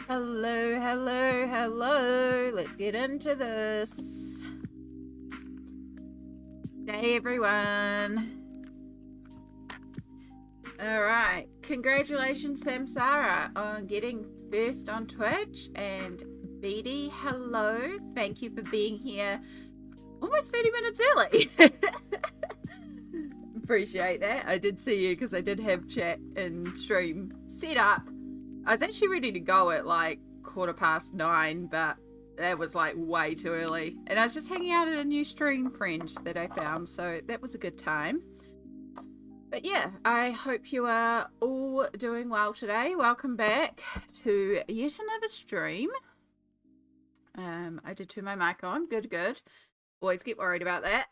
Hello, hello, hello. Let's get into this. Hey, everyone. All right. Congratulations, Samsara, on getting first on Twitch. And Beatty, hello. Thank you for being here almost 30 minutes early. Appreciate that. I did see you because I did have chat and stream set up. I was actually ready to go at like 9:15, but that was like way too early. And I was just hanging out at a new stream friend that I found, so that was a good time. But yeah, I hope you are all doing well today. Welcome back to yet another stream. I did turn my mic on. Good, good. Always get worried about that.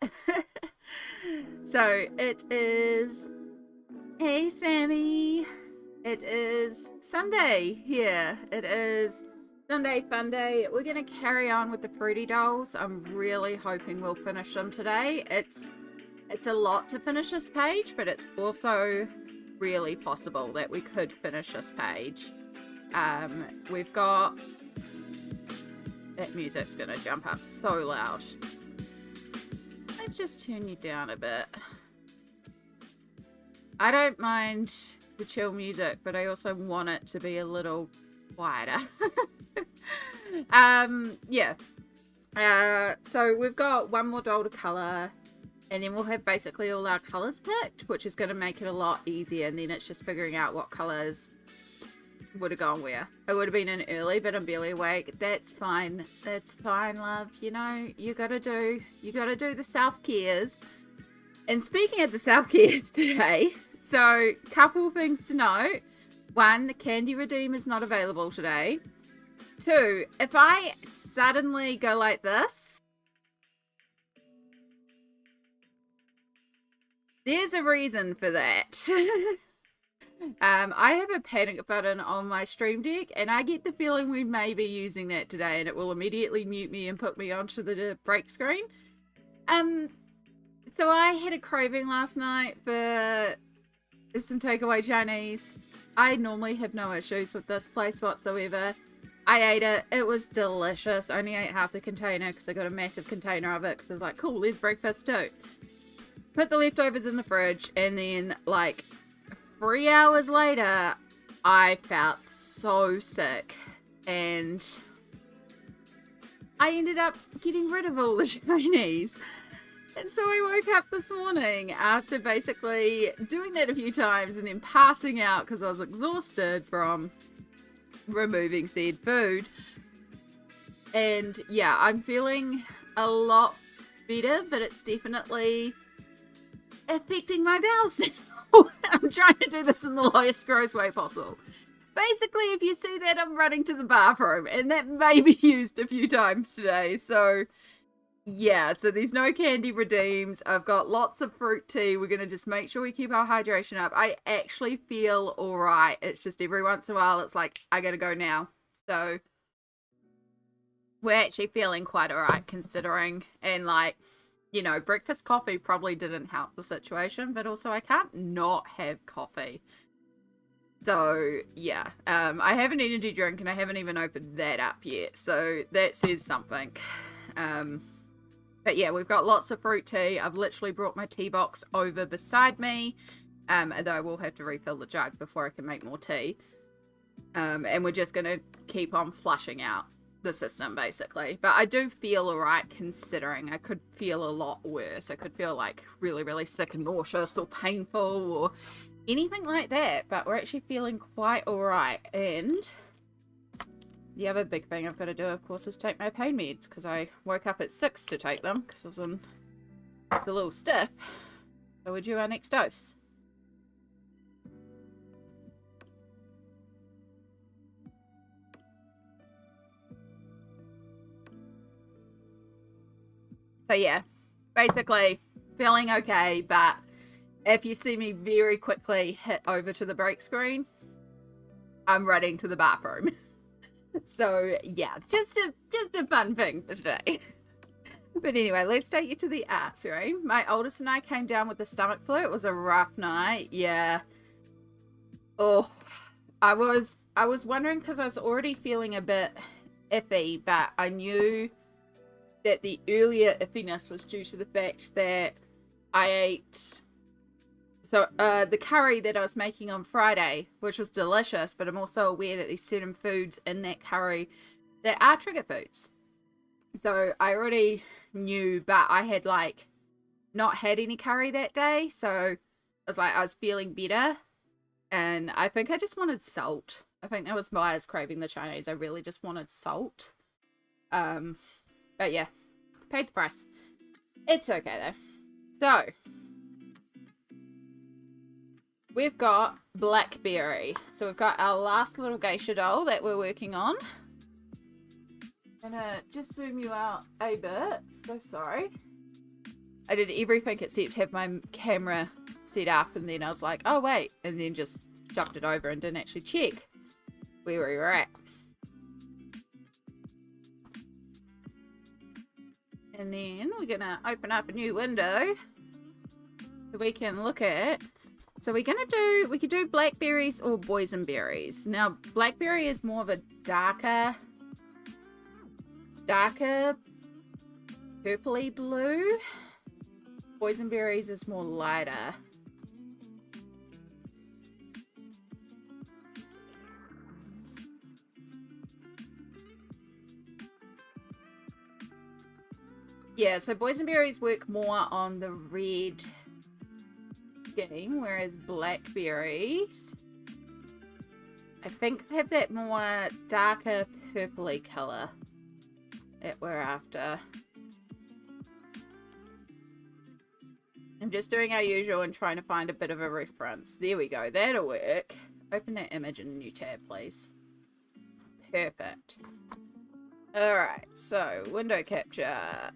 So it is... Hey, Sammy. It is Sunday here. It is Sunday Fun Day. We're going to carry on with the Fruity Dolls. I'm really hoping we'll finish them today. It's a lot to finish this page, but it's also really possible that we could finish this page. We've got... That music's going to jump up so loud. Let's just turn you down a bit. I don't mind the chill music, but I also want it to be a little quieter. Yeah. So we've got one more doll to colour, and then we'll have basically all our colours picked, which is going to make it a lot easier, and then it's just figuring out what colours would have gone where. I would have been in early, but I'm barely awake. That's fine. That's fine, love. You know, you gotta do the self-cares. And speaking of the self-cares today, so couple things to note. One, the candy redeem is not available today. Two, if I suddenly go like this, there's a reason for that. I have a panic button on my Stream Deck, and I get the feeling we may be using that today, and it will immediately mute me and put me onto the break screen. So I had a craving last night for some takeaway Chinese. I normally have no issues with this place whatsoever. I ate it. It was delicious. I only ate half the container because I got a massive container of it because I was like, cool, there's breakfast too. Put the leftovers in the fridge, and then like 3 hours later, I felt so sick, and I ended up getting rid of all the Chinese. And so I woke up this morning after basically doing that a few times and then passing out because I was exhausted from removing said food. And yeah, I'm feeling a lot better, but it's definitely affecting my bowels now. I'm trying to do this in the lowest gross way possible. Basically, if you see that, I'm running to the bathroom, and that may be used a few times today. So yeah, so there's no candy redeems. I've got lots of fruit tea. We're going to just make sure we keep our hydration up. I actually feel all right. It's just every once in a while, it's like, I got to go now. So we're actually feeling quite all right considering. And like, you know, breakfast coffee probably didn't help the situation, but also I can't not have coffee. So yeah, I have an energy drink and I haven't even opened that up yet. So that says something. But yeah, we've got lots of fruit tea. I've literally brought my tea box over beside me. Although I will have to refill the jug before I can make more tea. And we're just going to keep on flushing out the system, basically. But I do feel alright considering I could feel a lot worse. I could feel like really, really sick and nauseous or painful or anything like that. But we're actually feeling quite alright. And the other big thing I've got to do, of course, is take my pain meds, because I woke up at 6 to take them, because I was a little stiff. So we're due our next dose. So yeah, basically feeling okay, but if you see me very quickly hit over to the break screen, I'm running to the bathroom. So yeah, just a fun thing for today. But anyway, let's take you to the art room. My oldest and I came down with the stomach flu. It was a rough night. Yeah. Oh, I was wondering because I was already feeling a bit iffy, but I knew that the earlier iffiness was due to the fact that I ate the curry that I was making on Friday, which was delicious, but I'm also aware that there's certain foods in that curry that are trigger foods. So I already knew, but I had like not had any curry that day, so I was feeling better, and I think I just wanted salt. I think that was why I was craving the Chinese. I really just wanted salt. But yeah, paid the price. It's okay though. So we've got Blackberry. So we've got our last little geisha doll that we're working on. I'm gonna just zoom you out a bit. So sorry. I did everything except have my camera set up, and then I was like, oh wait, and then just shoved it over and didn't actually check where we were at. And then we're gonna open up a new window so we can look at. So we could do blackberries or boysenberries. Now blackberry is more of a darker purpley blue. Boysenberries is more lighter. Yeah, so boysenberries work more on the red scheme, whereas blackberries, I think, have that more darker purpley colour that we're after. I'm just doing our usual and trying to find a bit of a reference. There we go, that'll work. Open that image in a new tab, please. Perfect. Alright, so window capture.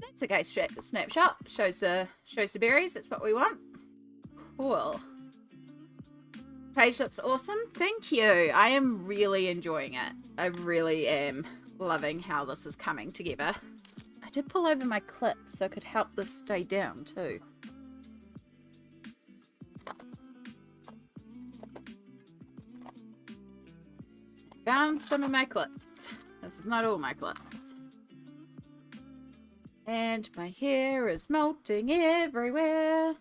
That's a Geisha snapshot. Shows the berries. That's what we want. Cool. Page looks awesome. Thank you. I am really enjoying it. I really am loving how this is coming together. I did pull over my clips so I could help this stay down too. Found some of my clips. This is not all my clips. And my hair is melting everywhere.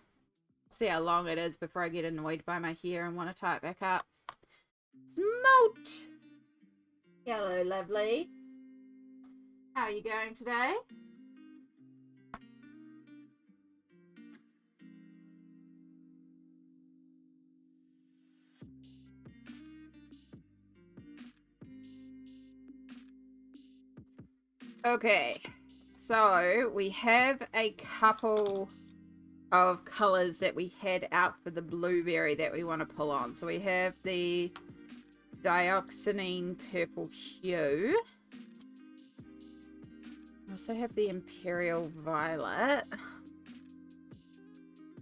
See how long it is before I get annoyed by my hair and want to tie it back up. Smelt! Hello, lovely. How are you going today? Okay, so we have a couple of colors that we had out for the blueberry that we want to pull on. So we have the dioxazine purple hue. I also have the imperial violet.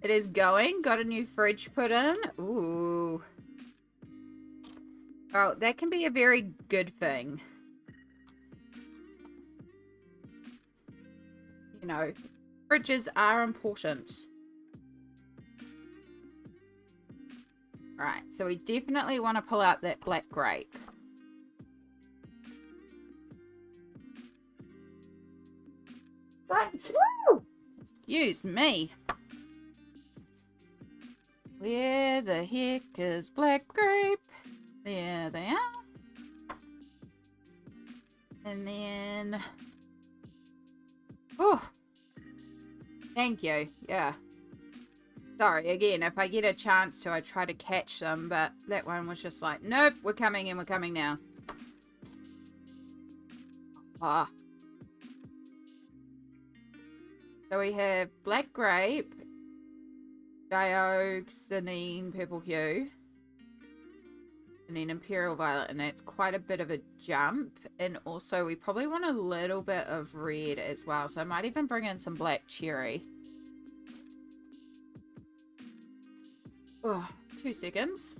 It is going. Got a new fridge put in. Ooh. Oh, that can be a very good thing. You know, fridges are important. Right, so we definitely want to pull out that black grape. Excuse me. Where the heck is black grape? There they are. And then... oh, thank you. Yeah. Sorry, again, if I get a chance to, I try to catch them, but that one was just like, nope, we're coming and we're coming now. Ah. So we have black grape, dioxazine purple hue, and then imperial violet, and that's quite a bit of a jump. And also we probably want a little bit of red as well, so I might even bring in some black cherry. Oh, 2 seconds.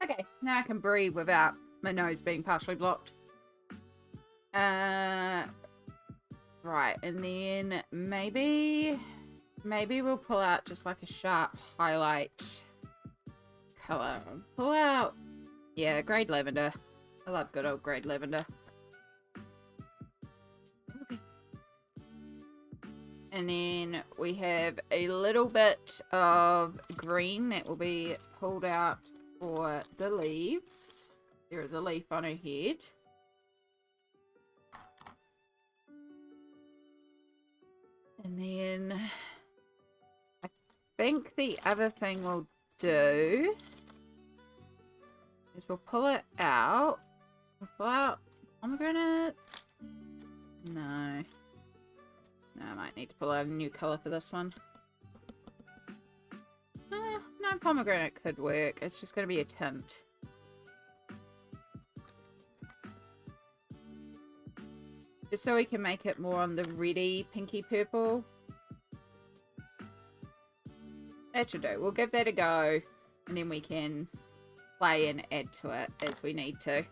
Okay, now I can breathe without my nose being partially blocked. Right, and then maybe we'll pull out just like a sharp highlight color. Pull out, yeah, grade lavender. I love good old grade lavender. Okay. And then we have a little bit of green that will be pulled out for the leaves. There is a leaf on her head. And then I think the other thing we'll do is we'll pull it out. We'll pull out pomegranate. No. No, I might need to pull out a new colour for this one. No, pomegranate could work. It's just going to be a tint. Just so we can make it more on the reddy, pinky purple. That should do. We'll give that a go. And then we can play and add to it as we need to.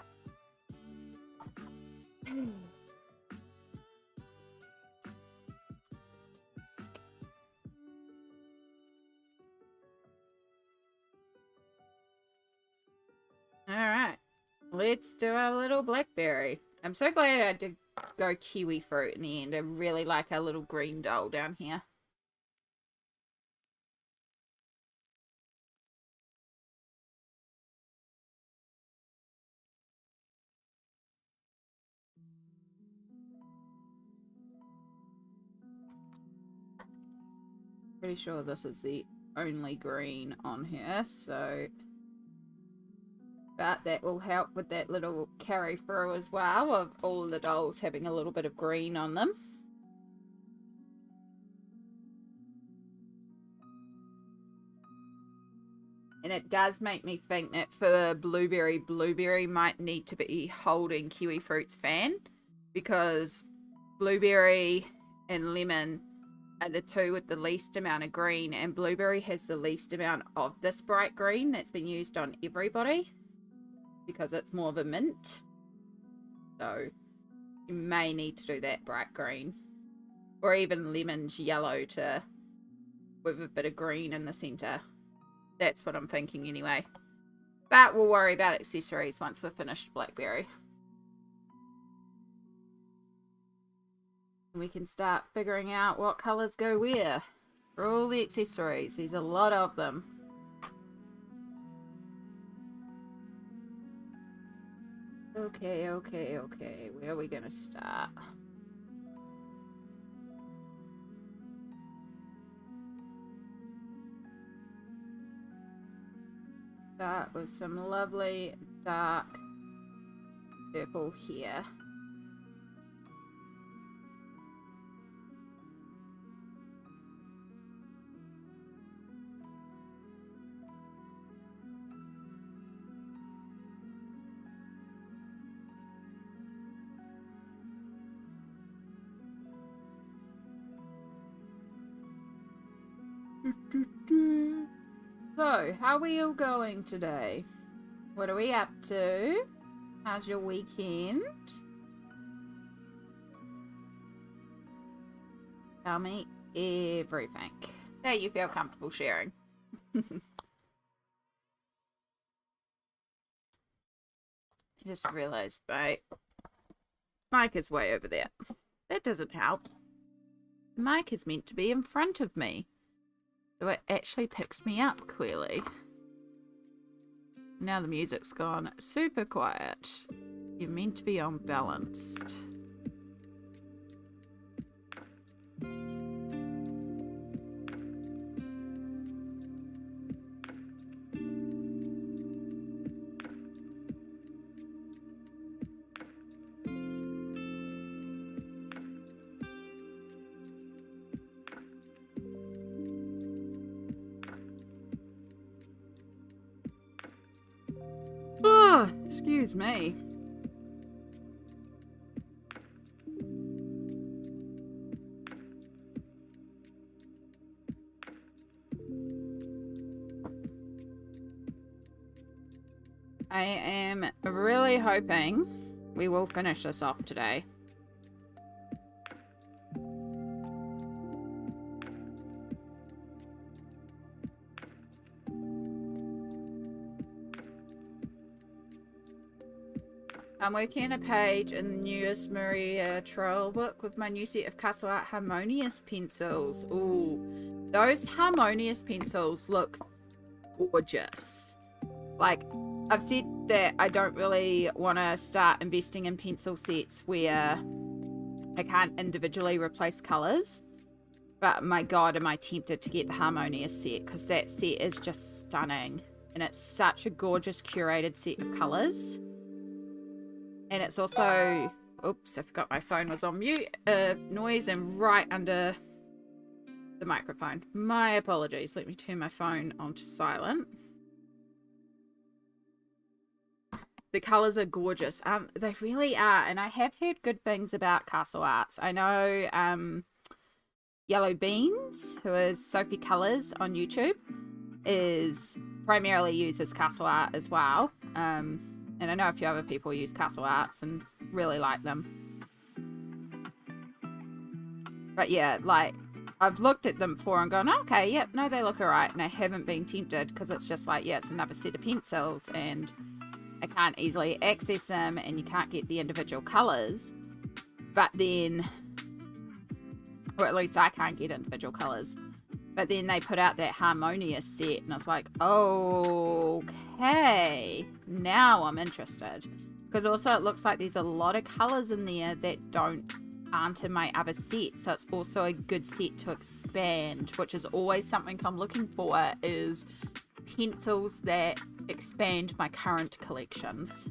Alright, let's do our little blackberry. I'm so glad I did go kiwi fruit in the end. I really like our little green doll down here. Pretty sure this is the only green on here, so... But that will help with that little carry through as well of all the dolls having a little bit of green on them. And it does make me think that for blueberry might need to be holding kiwi fruit's fan, because blueberry and lemon are the two with the least amount of green, and blueberry has the least amount of this bright green that's been used on everybody, because it's more of a mint. So you may need to do that bright green, or even lemon's yellow to with a bit of green in the center. That's what I'm thinking anyway, but we'll worry about accessories once we're finished blackberry. We can start figuring out what colors go where for all the accessories. There's a lot of them. Okay. Where are we going to start? Start with some lovely dark purple here. So, how are we all going today? What are we up to? How's your weekend? Tell me everything that you feel comfortable sharing. I just realized my mic is way over there. That doesn't help. The mic is meant to be in front of me, so it actually picks me up clearly. Now the music's gone super quiet. You're meant to be unbalanced. Oh, excuse me. I am really hoping we will finish this off today. I'm working on a page in the newest Maria Troll book with my new set of Castle Art Harmonious pencils. Ooh, those Harmonious pencils look gorgeous. Like, I've said that I don't really want to start investing in pencil sets where I can't individually replace colours. But my God, am I tempted to get the Harmonious set, because that set is just stunning. And it's such a gorgeous curated set of colours. And it's also, oops, I forgot my phone was on mute, noise and right under the microphone. My apologies. Let me turn my phone onto silent. The colours are gorgeous. They really are. And I have heard good things about Castle Arts. I know Yellow Beans, who is Sophie Colours on YouTube, is primarily uses Castle Art as well. And I know a few other people use Castle Arts and really like them. But yeah, like, I've looked at them before and gone, okay, yep, no, they look alright. And I haven't been tempted because it's just like, yeah, it's another set of pencils and I can't easily access them and you can't get the individual colours. But then, or at least I can't get individual colours. But then they put out that Harmonious set and I was like, okay, now I'm interested. Because also it looks like there's a lot of colours in there that aren't in my other set. So it's also a good set to expand, which is always something I'm looking for, is pencils that expand my current collections.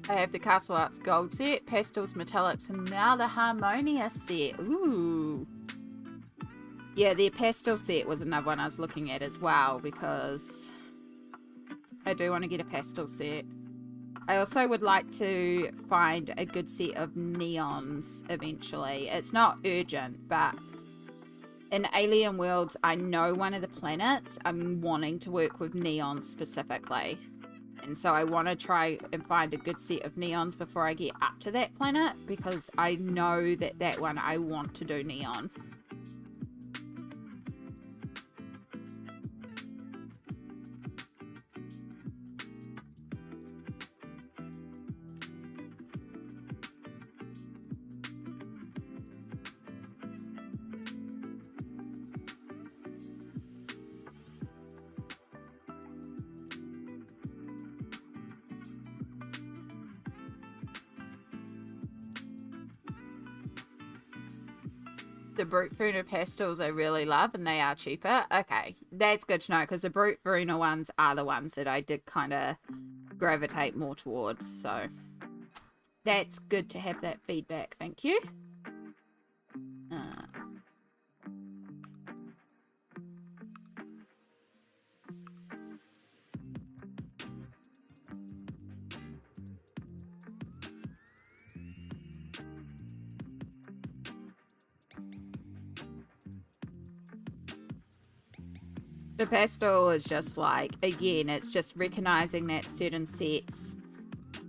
I have the Castle Arts Gold set, Pastels, Metallics, and now the Harmonious set. Ooh. Yeah, the pastel set was another one I was looking at as well, because I do want to get a pastel set. I also would like to find a good set of neons eventually. It's not urgent, but in Alien Worlds, I know one of the planets I'm wanting to work with neons specifically. And so I want to try and find a good set of neons before I get up to that planet, because I know that that one I want to do neon. The Brute Farina pastels I really love, and they are cheaper. Okay, that's good to know, because the Brute Farina ones are the ones that I did kind of gravitate more towards, so that's good to have that feedback. Thank you. The pastel is just like, again, it's just recognizing that certain sets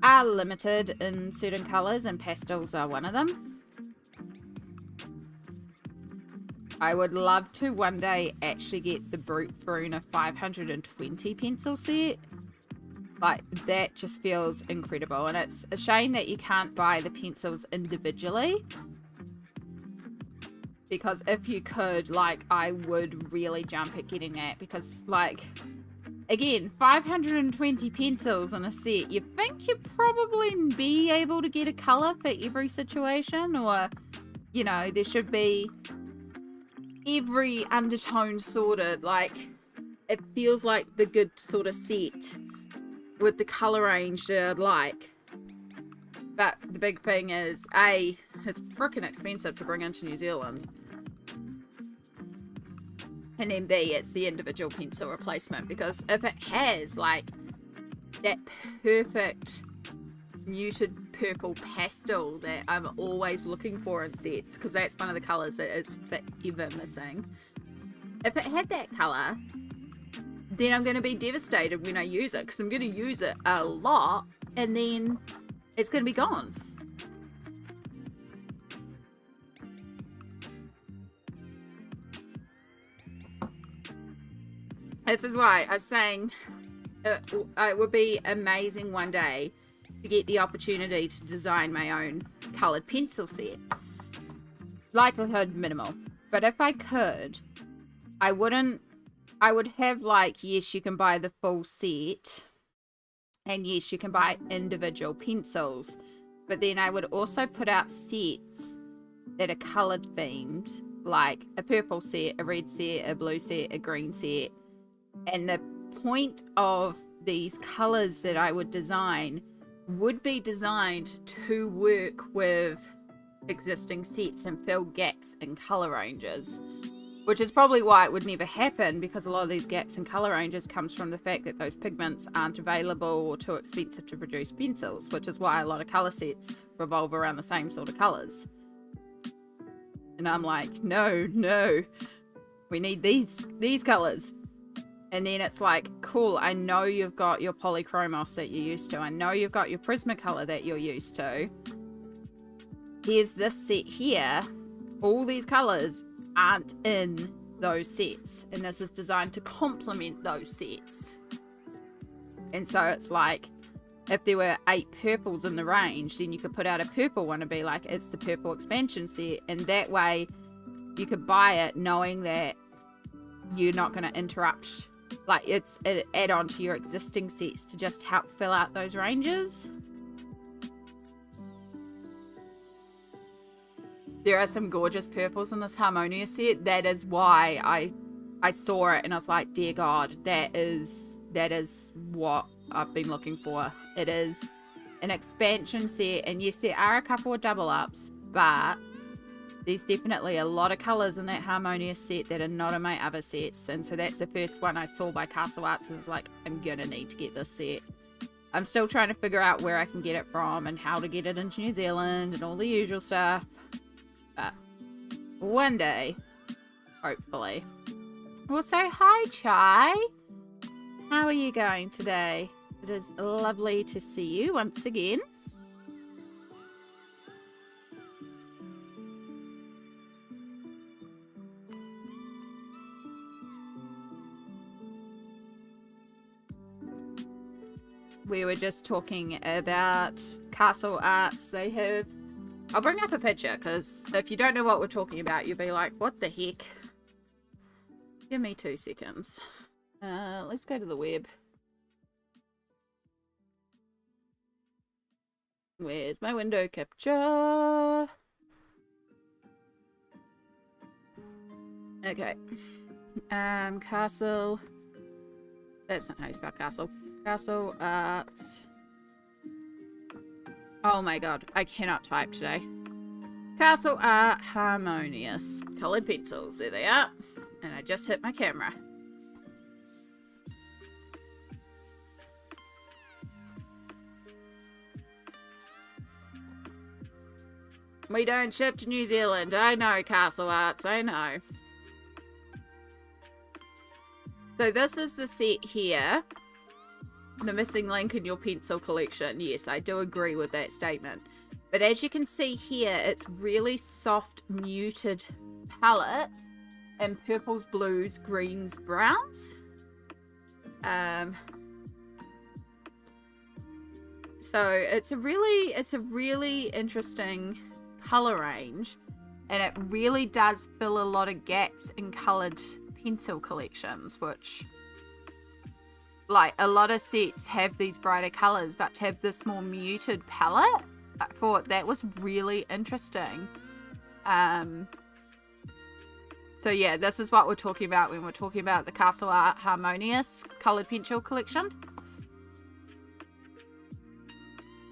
are limited in certain colors, and pastels are one of them. I would love to one day actually get the Brute Farina 520 pencil set. Like, that just feels incredible, and it's a shame that you can't buy the pencils individually. Because if you could, like, I would really jump at getting that, because, like, again, 520 pencils in a set, you think you'd probably be able to get a colour for every situation, or, you know, there should be every undertone sorted. Like, it feels like the good sort of set with the colour range that I'd like. But the big thing is, A, it's freaking expensive to bring into New Zealand. And then B, it's the individual pencil replacement. Because if it has, like, that perfect muted purple pastel that I'm always looking for in sets, because that's one of the colours that is forever missing. If it had that colour, then I'm going to be devastated when I use it, because I'm going to use it a lot, and then it's going to be gone. This is why I was saying it would be amazing one day to get the opportunity to design my own coloured pencil set. likelihood minimal. But if I could, I would have like, yes, you can buy the full set, and yes, you can buy individual pencils, but then I would also put out sets that are colored themed, like a purple set, a red set, a blue set, a green set. And the point of these colors that I would design would be designed to work with existing sets and fill gaps in color ranges, which is probably why it would never happen, because a lot of these gaps in color ranges comes from the fact that those pigments aren't available or too expensive to produce pencils, which is why a lot of color sets revolve around the same sort of colors. And I'm like, no, we need these colors. And then it's like, cool, I know you've got your polychromos that you're used to. I know you've got your Prismacolor that you're used to. Here's this set here. All these colors aren't in those sets. And this is designed to complement those sets. And so it's like, if there were 8 purples in the range, then you could put out a purple one and be like, it's the purple expansion set. And that way you could buy it knowing that you're not going to interrupt. Like, it's an add-on to your existing sets to just help fill out those ranges. There are some gorgeous purples in this Harmonia set. That is why I saw it and I was like, dear God, that is what I've been looking for. It is an expansion set, and yes, there are a couple of double ups, but there's definitely a lot of colours in that Harmonia set that are not in my other sets. And so that's the first one I saw by Castle Arts, and I was like, I'm gonna need to get this set. I'm still trying to figure out where I can get it from and how to get it into New Zealand and all the usual stuff. But one day, hopefully. We'll say hi, Chai. How are you going today? It is lovely to see you once again. We were just talking about Castle Arts. They have... I'll bring up a picture, because if you don't know what we're talking about, you'll be like, what the heck? Give me 2 seconds. Let's go to the web. Where's my window capture? Okay. Castle. That's not how you spell castle. Castle Arts. Oh my god, I cannot type today. Castle Art Harmonious. Coloured pencils. There they are. And I just hit my camera. We don't ship to New Zealand. I know, Castle Arts. I know. So this is the set here. The missing link in your pencil collection. Yes, I do agree with that statement. But as you can see here, it's really soft, muted palette in purples, blues, greens, browns. So it's a really interesting color range, and it really does fill a lot of gaps in colored pencil collections, which, like, a lot of sets have these brighter colors, but to have this more muted palette, I thought that was really interesting. So yeah, this is what we're talking about when we're talking about the Castle Art Harmonious colored pencil collection.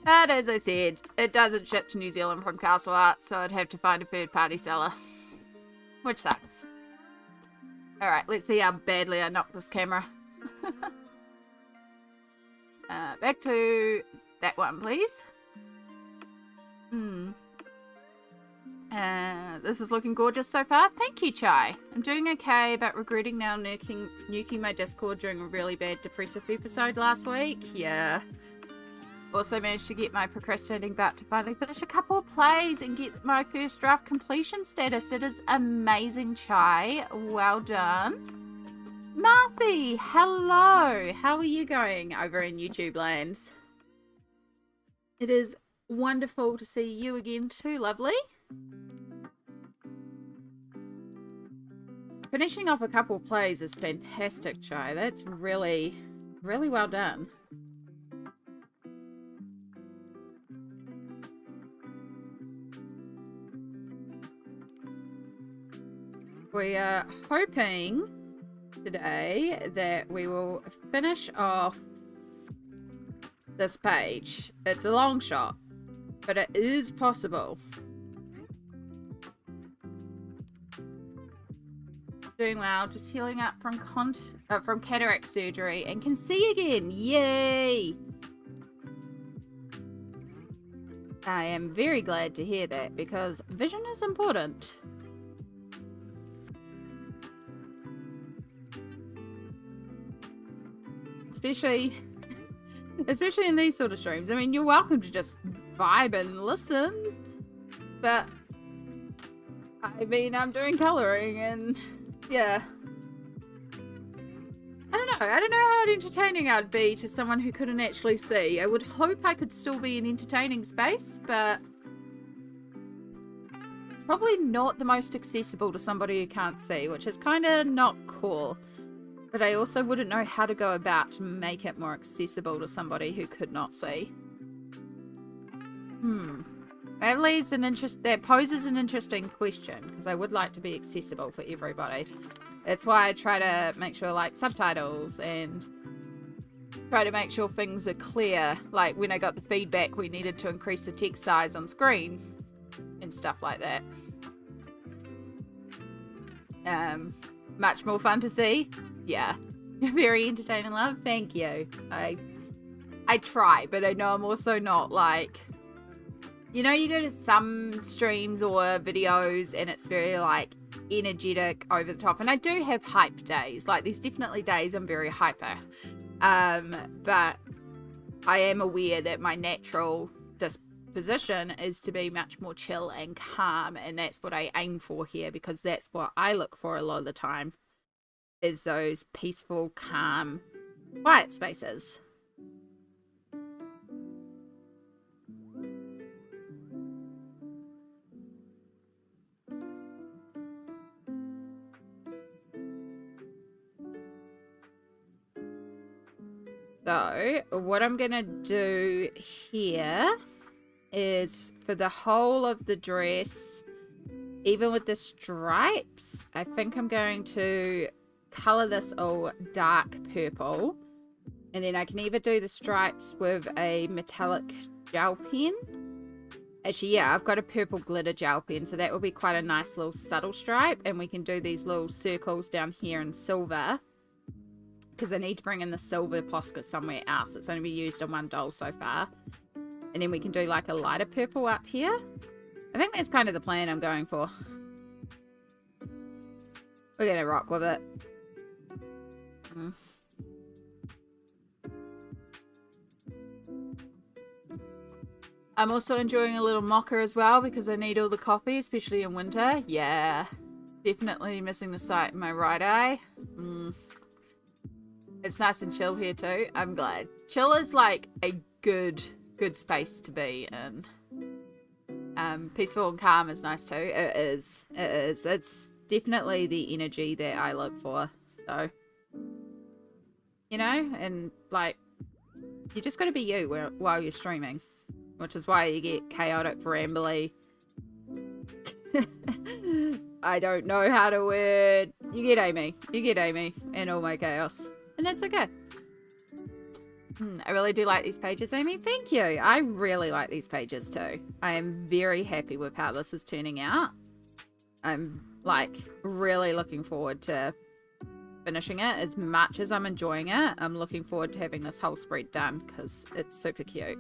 But as I said, it doesn't ship to New Zealand from Castle Art, so I'd have to find a third-party seller, which sucks. Alright, let's see how badly I knocked this camera. Back to that one, please. This is looking gorgeous so far. Thank you, Chai. I'm doing okay, but regretting now nuking my Discord during a really bad depressive episode last week. Yeah. Also managed to get my procrastinating bout to finally finish a couple of plays and get my first draft completion status. It is amazing, Chai. Well done. Marcy, hello. How are you going over in YouTube lands? It is wonderful to see you again too, lovely. finishing off a couple plays is fantastic, Chai. That's really, really well done. We are hoping today that we will finish off this page. It's a long shot, but it is possible. Doing well, just healing up from cataract surgery and can see again. Yay! I am very glad to hear that because vision is important. Especially in these sort of streams. I mean, you're welcome to just vibe and listen, but I mean, I'm doing colouring and yeah. I don't know how entertaining I'd be to someone who couldn't actually see. I would hope I could still be an entertaining space, but probably not the most accessible to somebody who can't see, which is kind of not cool. But I also wouldn't know how to go about to make it more accessible to somebody who could not see. That poses an interesting question, because I would like to be accessible for everybody. That's why I try to make sure, like, subtitles and try to make sure things are clear. Like, when I got the feedback, we needed to increase the text size on screen and stuff like that. Much more fun to see. Yeah. Very entertaining, love. Thank you. I try, but I know I'm also not like... You know, you go to some streams or videos and it's very, like, energetic, over the top. And I do have hype days. Like, there's definitely days I'm very hyper. But I am aware that my natural disposition is to be much more chill and calm. And that's what I aim for here, because that's what I look for a lot of the time, is those peaceful, calm, quiet spaces. So, what I'm going to do here is, for the whole of the dress, even with the stripes, I think I'm going to colour this all dark purple. And then I can either do the stripes with a metallic gel pen. Actually, yeah, I've got a purple glitter gel pen, so that will be quite a nice little subtle stripe. And we can do these little circles down here in silver, because I need to bring in the silver Posca somewhere else. It's only been used on one doll so far. And then we can do like a lighter purple up here. I think that's kind of the plan I'm going for. We're going to rock with it. I'm also enjoying a little mocha as well, because I need all the coffee, especially in winter. Yeah, definitely missing the sight in my right eye. It's nice and chill here too. I'm glad. Chill is like a good space to be in. Peaceful and calm is nice too. It is. It's definitely the energy that I look for. So, you know, and like, you just got to be you while you're streaming, which is why you get chaotic, rambly. I don't know how to word. You get Amy. And all my chaos. And that's okay. I really do like these pages, Amy. Thank you. I really like these pages too. I am very happy with how this is turning out. I'm like really looking forward to finishing it. As much as I'm enjoying it, I'm looking forward to having this whole spread done, because it's super cute.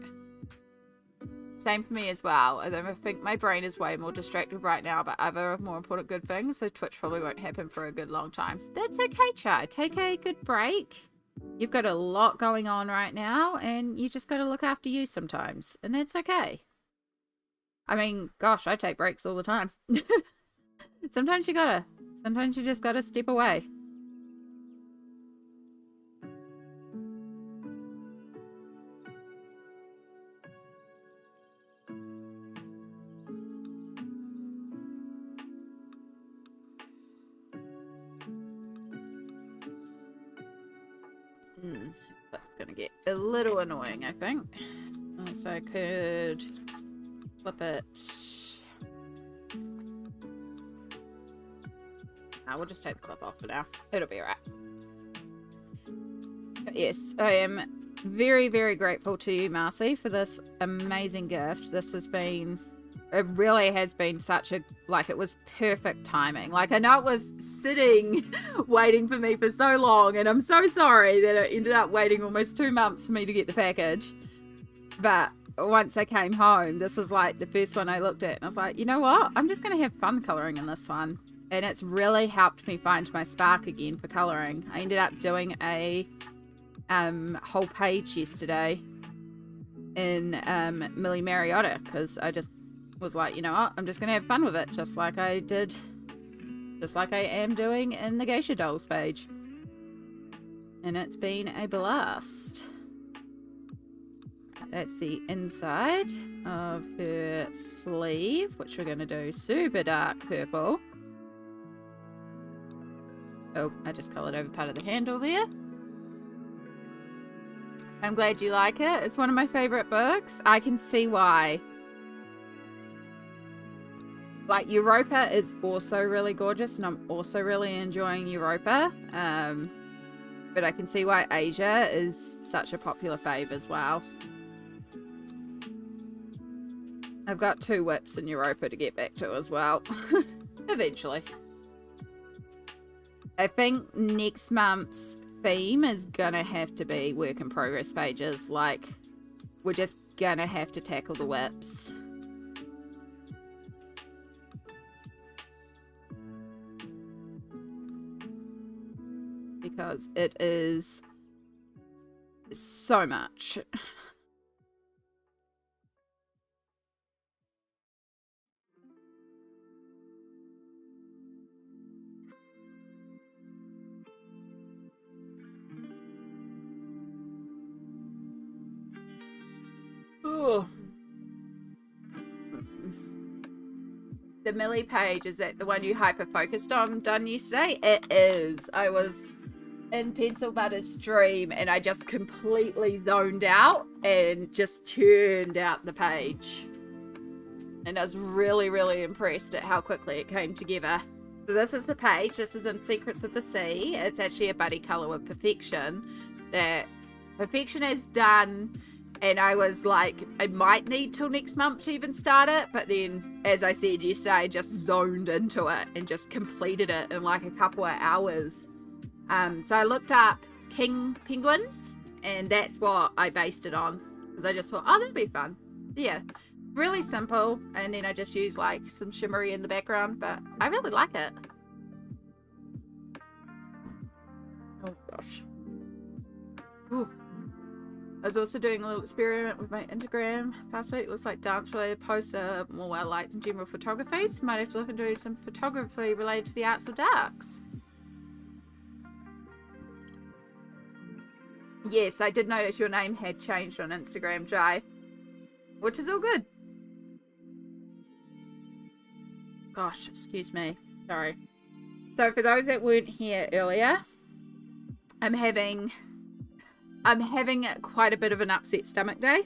Same for me as well. I think my brain is way more distracted right now by other more important good things, so Twitch probably won't happen for a good long time. That's okay, Chai. Take a good break. You've got a lot going on right now, and you just got to look after you sometimes, and that's okay. I mean, gosh, I take breaks all the time. Sometimes you just gotta step away. That's gonna get a little annoying, I think. So I could flip it. We'll just take the clip off for now. It'll be alright. But yes, I am very, very grateful to you, Marcy, for this amazing gift. This has been... It really has been such a, like, it was perfect timing. Like, I know it was sitting waiting for me for so long, and I'm so sorry that it ended up waiting almost 2 months for me to get the package. But once I came home, this was like the first one I looked at, and I was like, you know what? I'm just going to have fun colouring in this one. And it's really helped me find my spark again for colouring. I ended up doing a whole page yesterday in Millie Mariotta, because I just was like, you know what, I'm just gonna have fun with it, just like I am doing in the Geisha dolls page, and it's been a blast. That's the inside of her sleeve, which we're gonna do super dark purple. Oh, I just coloured over part of the handle there. I'm glad you like it. It's one of my favourite books. I can see why. Like, Europa is also really gorgeous, and I'm also really enjoying Europa. But I can see why Asia is such a popular fave as well. I've got 2 whips in Europa to get back to as well. Eventually. I think next month's theme is gonna have to be work in progress pages. Like, we're just gonna have to tackle the whips. Because it is so much. Ooh. The Millie page, is that the one you hyper focused on done yesterday? It is. I was in Pencil Butter's stream and I just completely zoned out and just turned out the page. And I was really, really impressed at how quickly it came together. So this is the page. This is in Secrets of the Sea. It's actually a buddy colour with Perfection. That Perfection is done, and I was like, I might need till next month to even start it. But then, as I said yesterday, I just zoned into it and just completed it in like a couple of hours. So I looked up king penguins, and that's what I based it on, because I just thought, oh, that'd be fun. Yeah, really simple, and then I just used like some shimmery in the background, but I really like it. Oh gosh. Ooh. I was also doing a little experiment with my Instagram past week. It looks like dance related posts are more well liked than general photography, so might have to look and do some photography related to the arts of darks. Yes, I did notice your name had changed on Instagram, Jai. Which is all good. Gosh, excuse me. Sorry. So for those that weren't here earlier, I'm having quite a bit of an upset stomach day.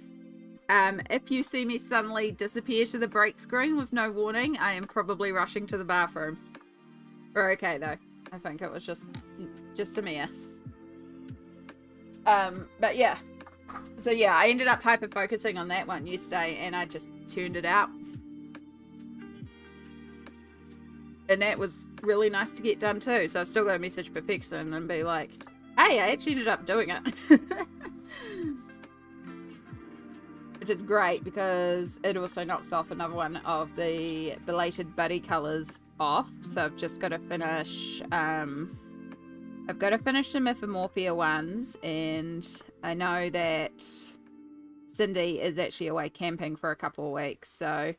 If you see me suddenly disappear to the break screen with no warning, I am probably rushing to the bathroom. We're okay though. I think it was just a mere. But yeah. So yeah, I ended up hyper focusing on that one yesterday, and I just tuned it out. And that was really nice to get done too. So I've still got to message Perfection and be like, hey, I actually ended up doing it. Which is great, because it also knocks off another one of the belated buddy colours off. So I've just got to finish, I've got to finish the Mythomorphia ones, and I know that Cindy is actually away camping for a couple of weeks. So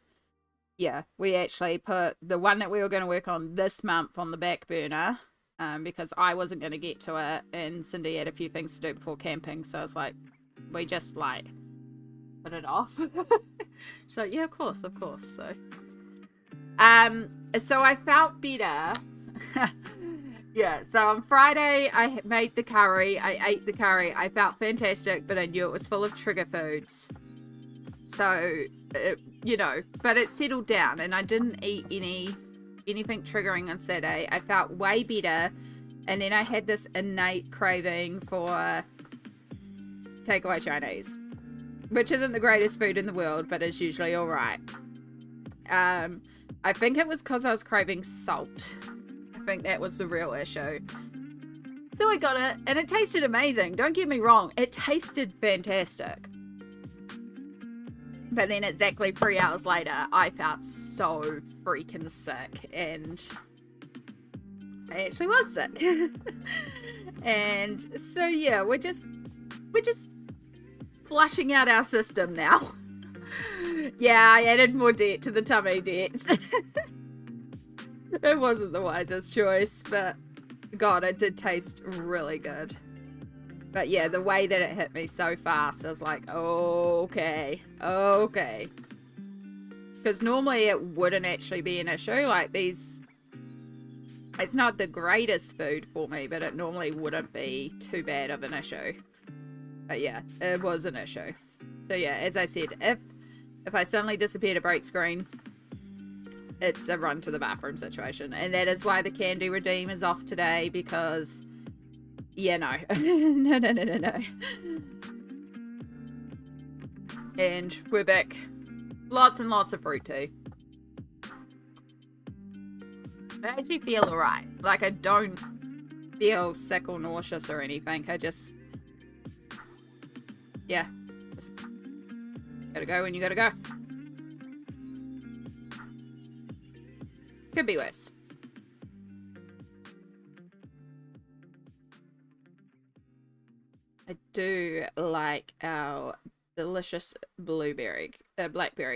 yeah, we actually put the one that we were going to work on this month on the back burner, because I wasn't going to get to it, and Cindy had a few things to do before camping. So I was like, we just like put it off. She's like, yeah, of course. So I felt better Yeah, so on Friday, I made the curry. I ate the curry. I felt fantastic, but I knew it was full of trigger foods. So, but it settled down, and I didn't eat anything triggering on Saturday. I felt way better, and then I had this innate craving for takeaway Chinese, which isn't the greatest food in the world, but it's usually all right. I think it was because I was craving salt. I think that was the real issue. So I got it, and it tasted amazing. Don't get me wrong. It tasted fantastic. But then exactly 3 hours later, I felt so freaking sick, and I actually was sick. And so yeah, we're just flushing out our system now. Yeah, I added more debt to the tummy debts. It wasn't the wisest choice, but God, it did taste really good. But yeah, the way that it hit me so fast, I was like, okay. Because normally it wouldn't actually be an issue. Like it's not the greatest food for me, but it normally wouldn't be too bad of an issue. But yeah, it was an issue. So yeah, as I said, if I suddenly disappear to break screen, it's a run to the bathroom situation. And that is why the Candy Redeem is off today, because yeah, no. No. And we're back. Lots and lots of fruit tea. I actually feel alright. Like, I don't feel sick or nauseous or anything. I just... yeah. Just gotta go when you gotta go. Could be worse. I do like our delicious blackberry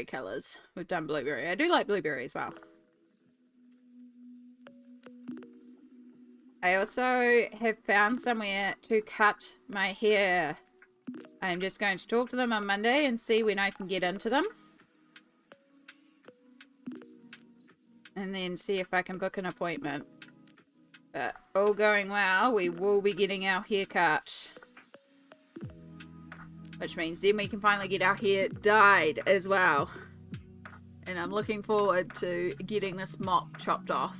colours. We've done blueberry. I do like blueberry as well. I also have found somewhere to cut my hair. I'm just going to talk to them on Monday and see when I can get into them. And then see if I can book an appointment. But all going well, we will be getting our hair cut. Which means then we can finally get our hair dyed as well. And I'm looking forward to getting this mop chopped off.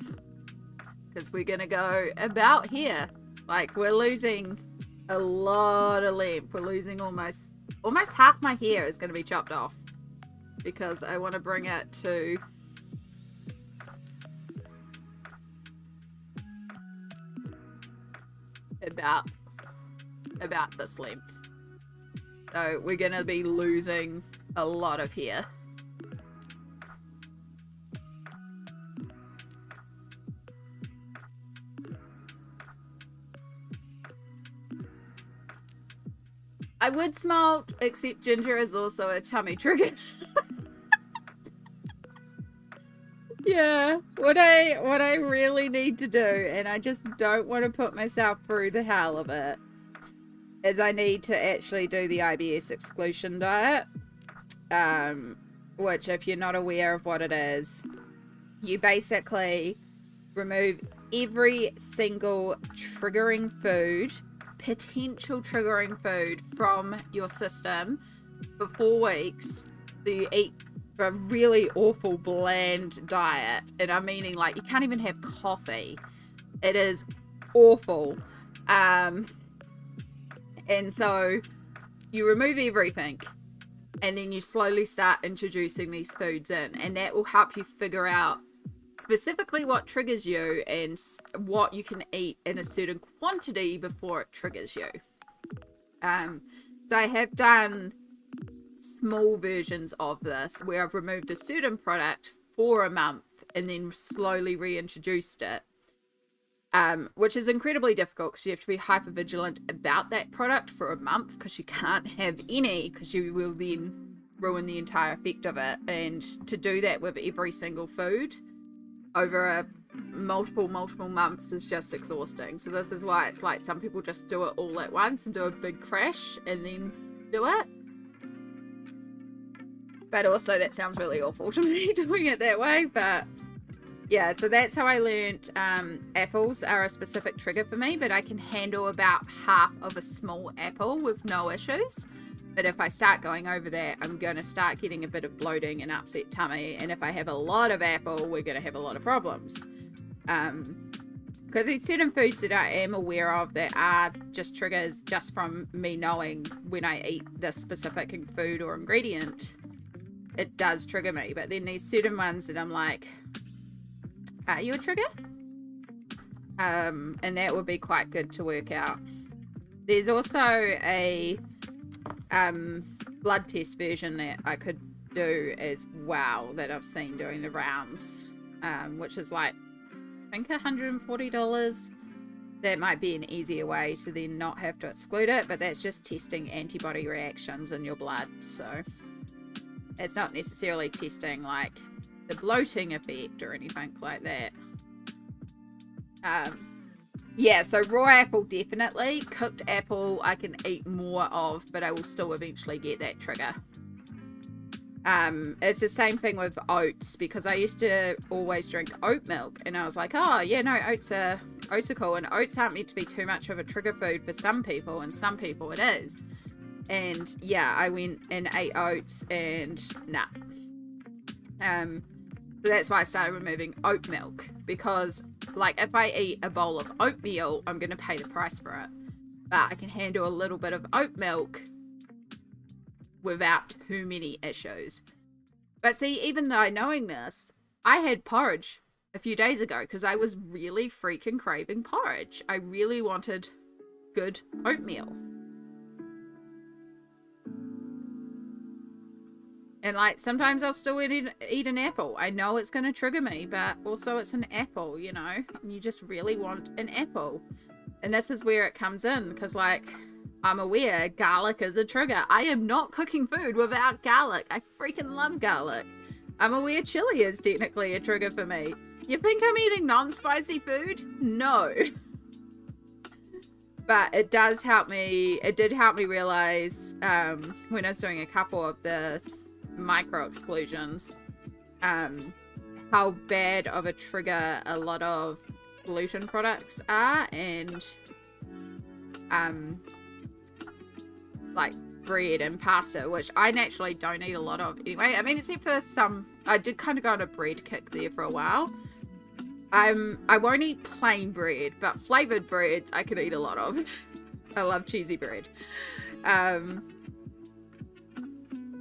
Because we're going to go about here. Like, we're losing a lot of length. We're losing almost half my hair is going to be chopped off. Because I want to bring it to... about this length. So we're going to be losing a lot of hair. I would smelt, except ginger is also a tummy trigger. Yeah, what I really need to do, and I just don't want to put myself through the hell of it, is I need to actually do the IBS exclusion diet, which, if you're not aware of what it is, you basically remove every single triggering food, potential triggering food from your system for 4 weeks. So you eat a really awful bland diet, and I'm meaning like you can't even have coffee. It is awful. And so you remove everything, and then you slowly start introducing these foods in, and that will help you figure out specifically what triggers you and what you can eat in a certain quantity before it triggers you. So I have done small versions of this where I've removed a certain product for a month and then slowly reintroduced it, which is incredibly difficult because you have to be hyper vigilant about that product for a month, because you can't have any, because you will then ruin the entire effect of it. And to do that with every single food over multiple months is just exhausting. So this is why it's like some people just do it all at once and do a big crash and then do it. But also that sounds really awful to me doing it that way. But Yeah, so that's how I learnt apples are a specific trigger for me, but I can handle about half of a small apple with no issues. But if I start going over that, I'm going to start getting a bit of bloating and upset tummy. And if I have a lot of apple, we're going to have a lot of problems. Because there's certain foods that I am aware of that are just triggers just from me knowing when I eat this specific food or ingredient, it does trigger me. But then there's certain ones that I'm like, are you a trigger? And that would be quite good to work out. There's also a blood test version that I could do as well that I've seen doing the rounds, which is like, I think $140. That might be an easier way to then not have to exclude it, but that's just testing antibody reactions in your blood. So it's not necessarily testing like the bloating effect or anything like that. Yeah, so raw apple definitely. Cooked apple I can eat more of, but I will still eventually get that trigger. It's the same thing with oats, because I used to always drink oat milk, and I was like, oh yeah, no, oats are cool, and oats aren't meant to be too much of a trigger food for some people, and some people it is. And yeah, I went and ate oats, and nah. So that's why I started removing oat milk, because like if I eat a bowl of oatmeal, I'm going to pay the price for it. But I can handle a little bit of oat milk without too many issues. But see, even though knowing this, I had porridge a few days ago because I was really freaking craving porridge. I really wanted good oatmeal. And like sometimes I'll still eat an apple. I know it's going to trigger me, but also it's an apple, you know. And you just really want an apple. And this is where it comes in, because like I'm aware garlic is a trigger. I am not cooking food without garlic. I freaking love garlic. I'm aware chili is technically a trigger for me. You think I'm eating non-spicy food? No. But it does help me. It did help me realize when I was doing a couple of the micro exclusions, how bad of a trigger a lot of gluten products are, and like bread and pasta, which I naturally don't eat a lot of anyway. I mean, except for some, I did kind of go on a bread kick there for a while. I won't eat plain bread, but flavored breads I could eat a lot of. I love cheesy bread.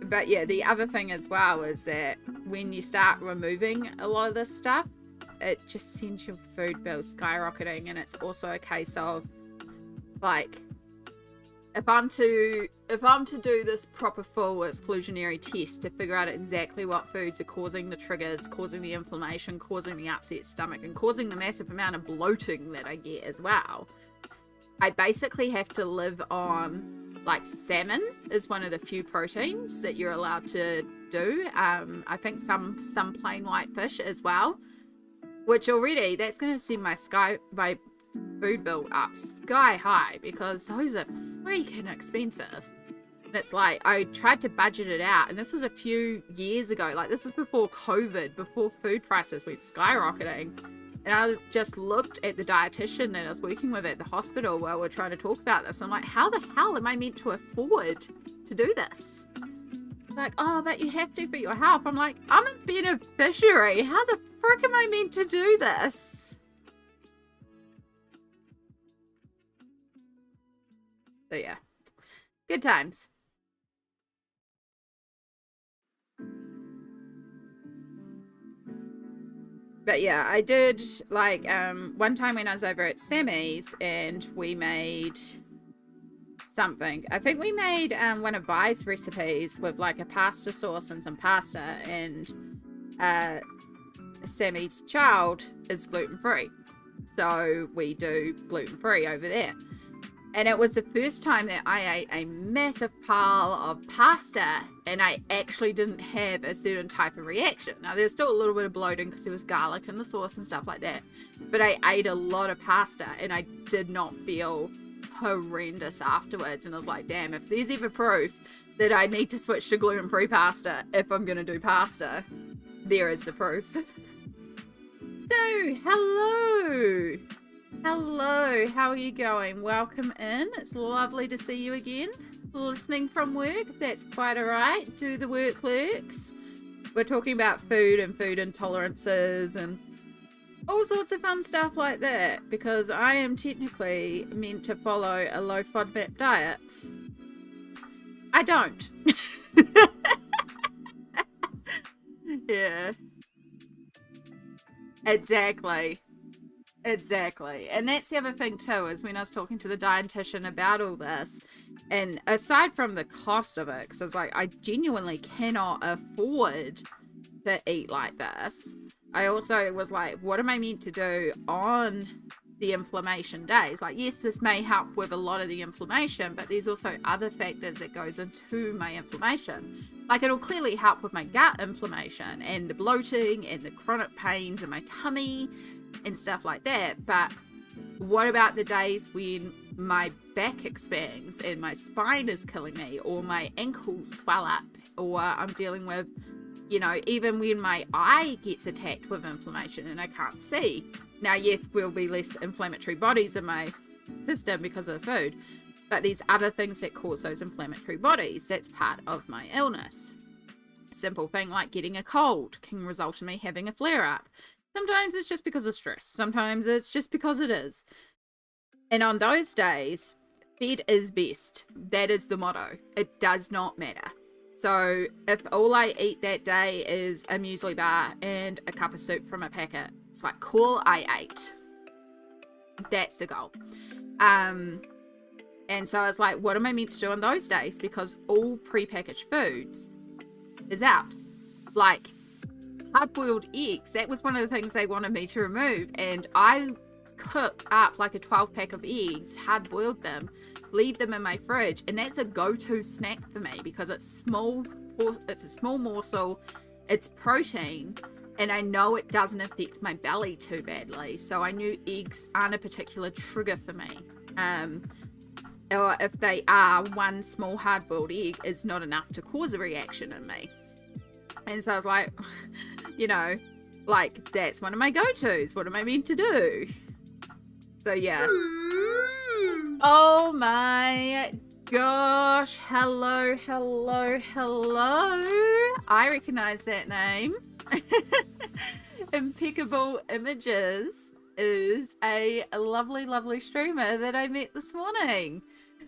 But yeah, the other thing as well is that when you start removing a lot of this stuff, it just sends your food bill skyrocketing. And it's also a case of like, if I'm to do this proper full exclusionary test to figure out exactly what foods are causing the triggers, causing the inflammation, causing the upset stomach, and causing the massive amount of bloating that I get as well, I basically have to live on, like, salmon is one of the few proteins that you're allowed to do. I think some plain white fish as well, which already that's going to send my food bill up sky high, because those are freaking expensive. And it's like, I tried to budget it out, and this was a few years ago. Like, this was before COVID, before food prices went skyrocketing. And I just looked at the dietitian that I was working with at the hospital while we're trying to talk about this. I'm like, how the hell am I meant to afford to do this? Like, oh, but you have to for your health. I'm like, I'm a beneficiary. How the frick am I meant to do this? So yeah, good times. But yeah, I did, like, one time when I was over at Sammy's and we made something. I think we made one of Vi's recipes with like a pasta sauce and some pasta, and Sammy's child is gluten-free. So we do gluten-free over there. And it was the first time that I ate a massive pile of pasta and I actually didn't have a certain type of reaction. Now, there's still a little bit of bloating because there was garlic in the sauce and stuff like that. But I ate a lot of pasta and I did not feel horrendous afterwards. And I was like, damn, if there's ever proof that I need to switch to gluten-free pasta if I'm going to do pasta, there is the proof. So, hello. Hello, how are you going? Welcome in. It's lovely to see you again. Listening from work, that's quite alright. Do the work lurks. We're talking about food and food intolerances and all sorts of fun stuff like that, because I am technically meant to follow a low FODMAP diet. I don't. Yeah. Exactly. And that's the other thing too, is when I was talking to the dietitian about all this, and aside from the cost of it, because I was like, I genuinely cannot afford to eat like this. I also was like, what am I meant to do on the inflammation days? Like, yes, this may help with a lot of the inflammation, but there's also other factors that goes into my inflammation. Like, it'll clearly help with my gut inflammation and the bloating and the chronic pains in my tummy and stuff like that. But what about the days when my back expands and my spine is killing me, or my ankles swell up, or I'm dealing with, you know, even when my eye gets attacked with inflammation and I can't see. Now, yes, there'll be less inflammatory bodies in my system because of the food, but there's other things that cause those inflammatory bodies. That's part of my illness. A simple thing like getting a cold can result in me having a flare-up. Sometimes it's just because of stress. Sometimes it's just because it is. And on those days, fed is best. That is the motto. It does not matter. So if all I eat that day is a muesli bar and a cup of soup from a packet, it's like, cool, I ate. That's the goal. And so I was like, what am I meant to do on those days? Because all prepackaged foods is out. Like hard-boiled eggs, that was one of the things they wanted me to remove. And I cook up like a 12-pack of eggs, hard-boiled them, leave them in my fridge, and that's a go-to snack for me because it's small. It's a small morsel, it's protein, and I know it doesn't affect my belly too badly. So I knew eggs aren't a particular trigger for me. Or if they are, one small hard-boiled egg is not enough to cause a reaction in me. And so I was like, you know, like, that's one of my go-tos. What am I meant to do? So yeah. Oh my gosh. Hello. I recognize that name. Impeccable Images is a lovely streamer that I met this morning.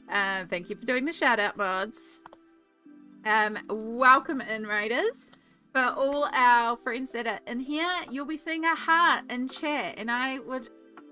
Thank you for doing the shout out, mods. Welcome in, Raiders. For all our friends that are in here, you'll be seeing a heart in chat, and I would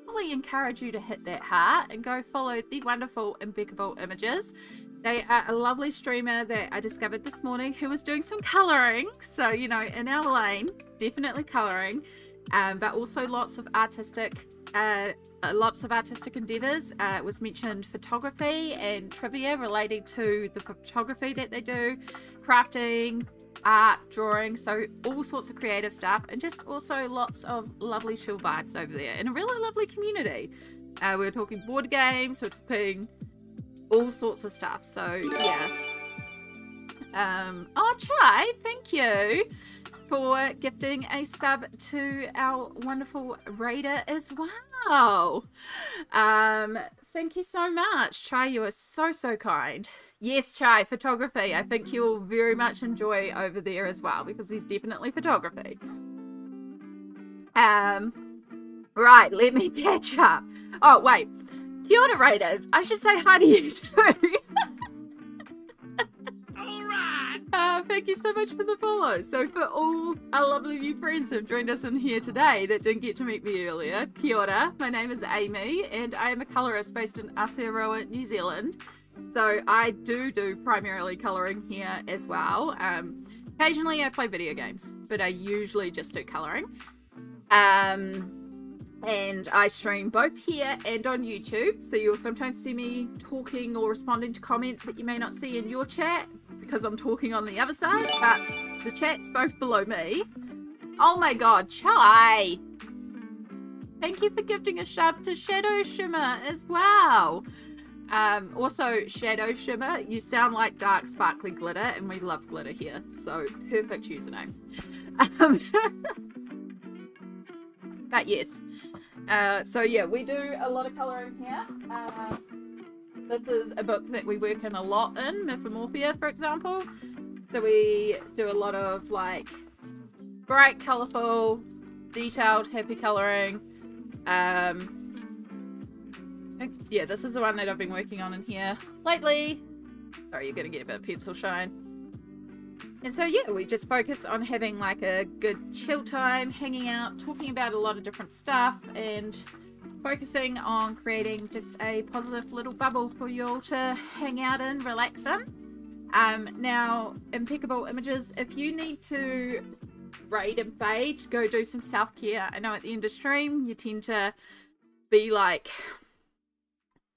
really encourage you to hit that heart and go follow the wonderful Impeccable Images. They are a lovely streamer that I discovered this morning who was doing some colouring. So, you know, in our lane, definitely colouring, but also lots of artistic endeavours. It was mentioned photography and trivia relating to the photography that they do, crafting, art, drawing, so all sorts of creative stuff, and just also lots of lovely chill vibes over there and a really lovely community. We're talking board games, we're talking all sorts of stuff, so yeah. Oh, Chai, thank you for gifting a sub to our wonderful raider as well. Thank you so much, Chai. You are so kind. Yes, Chai, photography. I think you'll very much enjoy over there as well, because there's definitely photography. Right, let me catch up. Oh, wait. Kia ora, Raiders. I should say hi to you too. Thank you so much for the follow. So for all our lovely new friends who have joined us in here today that didn't get to meet me earlier, kia ora. My name is Amy, and I am a colourist based in Aotearoa, New Zealand. So I do primarily colouring here as well. Occasionally I play video games, but I usually just do colouring. And I stream both here and on YouTube, so you'll sometimes see me talking or responding to comments that you may not see in your chat because I'm talking on the other side, but the chat's both below me. Oh my god, Chai! Thank you for gifting a sub to Shadow Shimmer as well. Also, Shadow Shimmer, you sound like dark sparkly glitter, and we love glitter here, so perfect username. But yes, so yeah, we do a lot of colouring here. This is a book that we work in a lot in, Mythomorphia, for example. So we do a lot of like bright, colourful, detailed, happy colouring. Yeah, this is the one that I've been working on in here lately. Sorry, you're gonna get a bit of pencil shine. And so yeah, we just focus on having like a good chill time, hanging out, talking about a lot of different stuff, and focusing on creating just a positive little bubble for you all to hang out in, relax in. Now, Impeccable Images, if you need to raid and fade, go do some self-care. I know at the end of stream, you tend to be like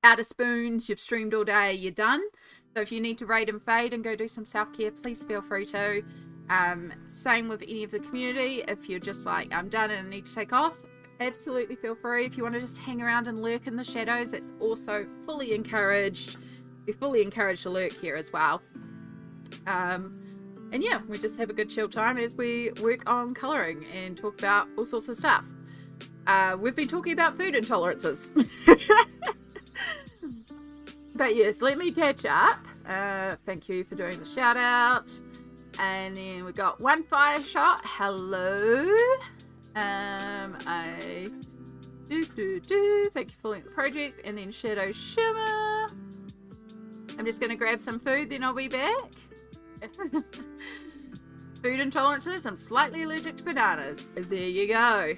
out of spoons, you've streamed all day, you're done. So if you need to raid and fade and go do some self-care, please feel free to. Same with any of the community. If you're just like, I'm done and I need to take off, absolutely feel free. If you want to just hang around and lurk in the shadows, that's also fully encouraged. You're fully encouraged to lurk here as well. And yeah, we just have a good chill time as we work on colouring and talk about all sorts of stuff. We've been talking about food intolerances. But yes, let me catch up. Thank you for doing the shout out. And then we got One Fire Shot. Hello. Thank you for following the project. And then Shadow Shimmer. I'm just going to grab some food, then I'll be back. Food intolerances. I'm slightly allergic to bananas. There you go.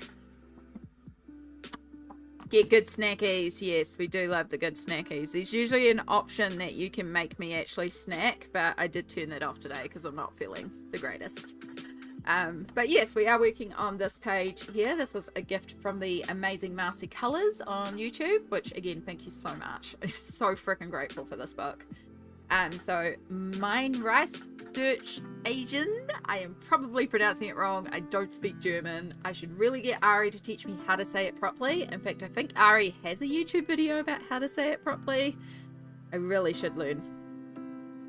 Get good snackies. Yes, we do love the good snackies. There's usually an option that you can make me actually snack, but I did turn that off today because I'm not feeling the greatest. But yes, we are working on this page here. This was a gift from the amazing Marcy Colors on YouTube, which again, thank you so much. I'm so freaking grateful for this book. So Meine Reise, durch, Asian. I am probably pronouncing it wrong. I don't speak German. I should really get Ari to teach me how to say it properly. In fact, I think Ari has a YouTube video about how to say it properly. I really should learn.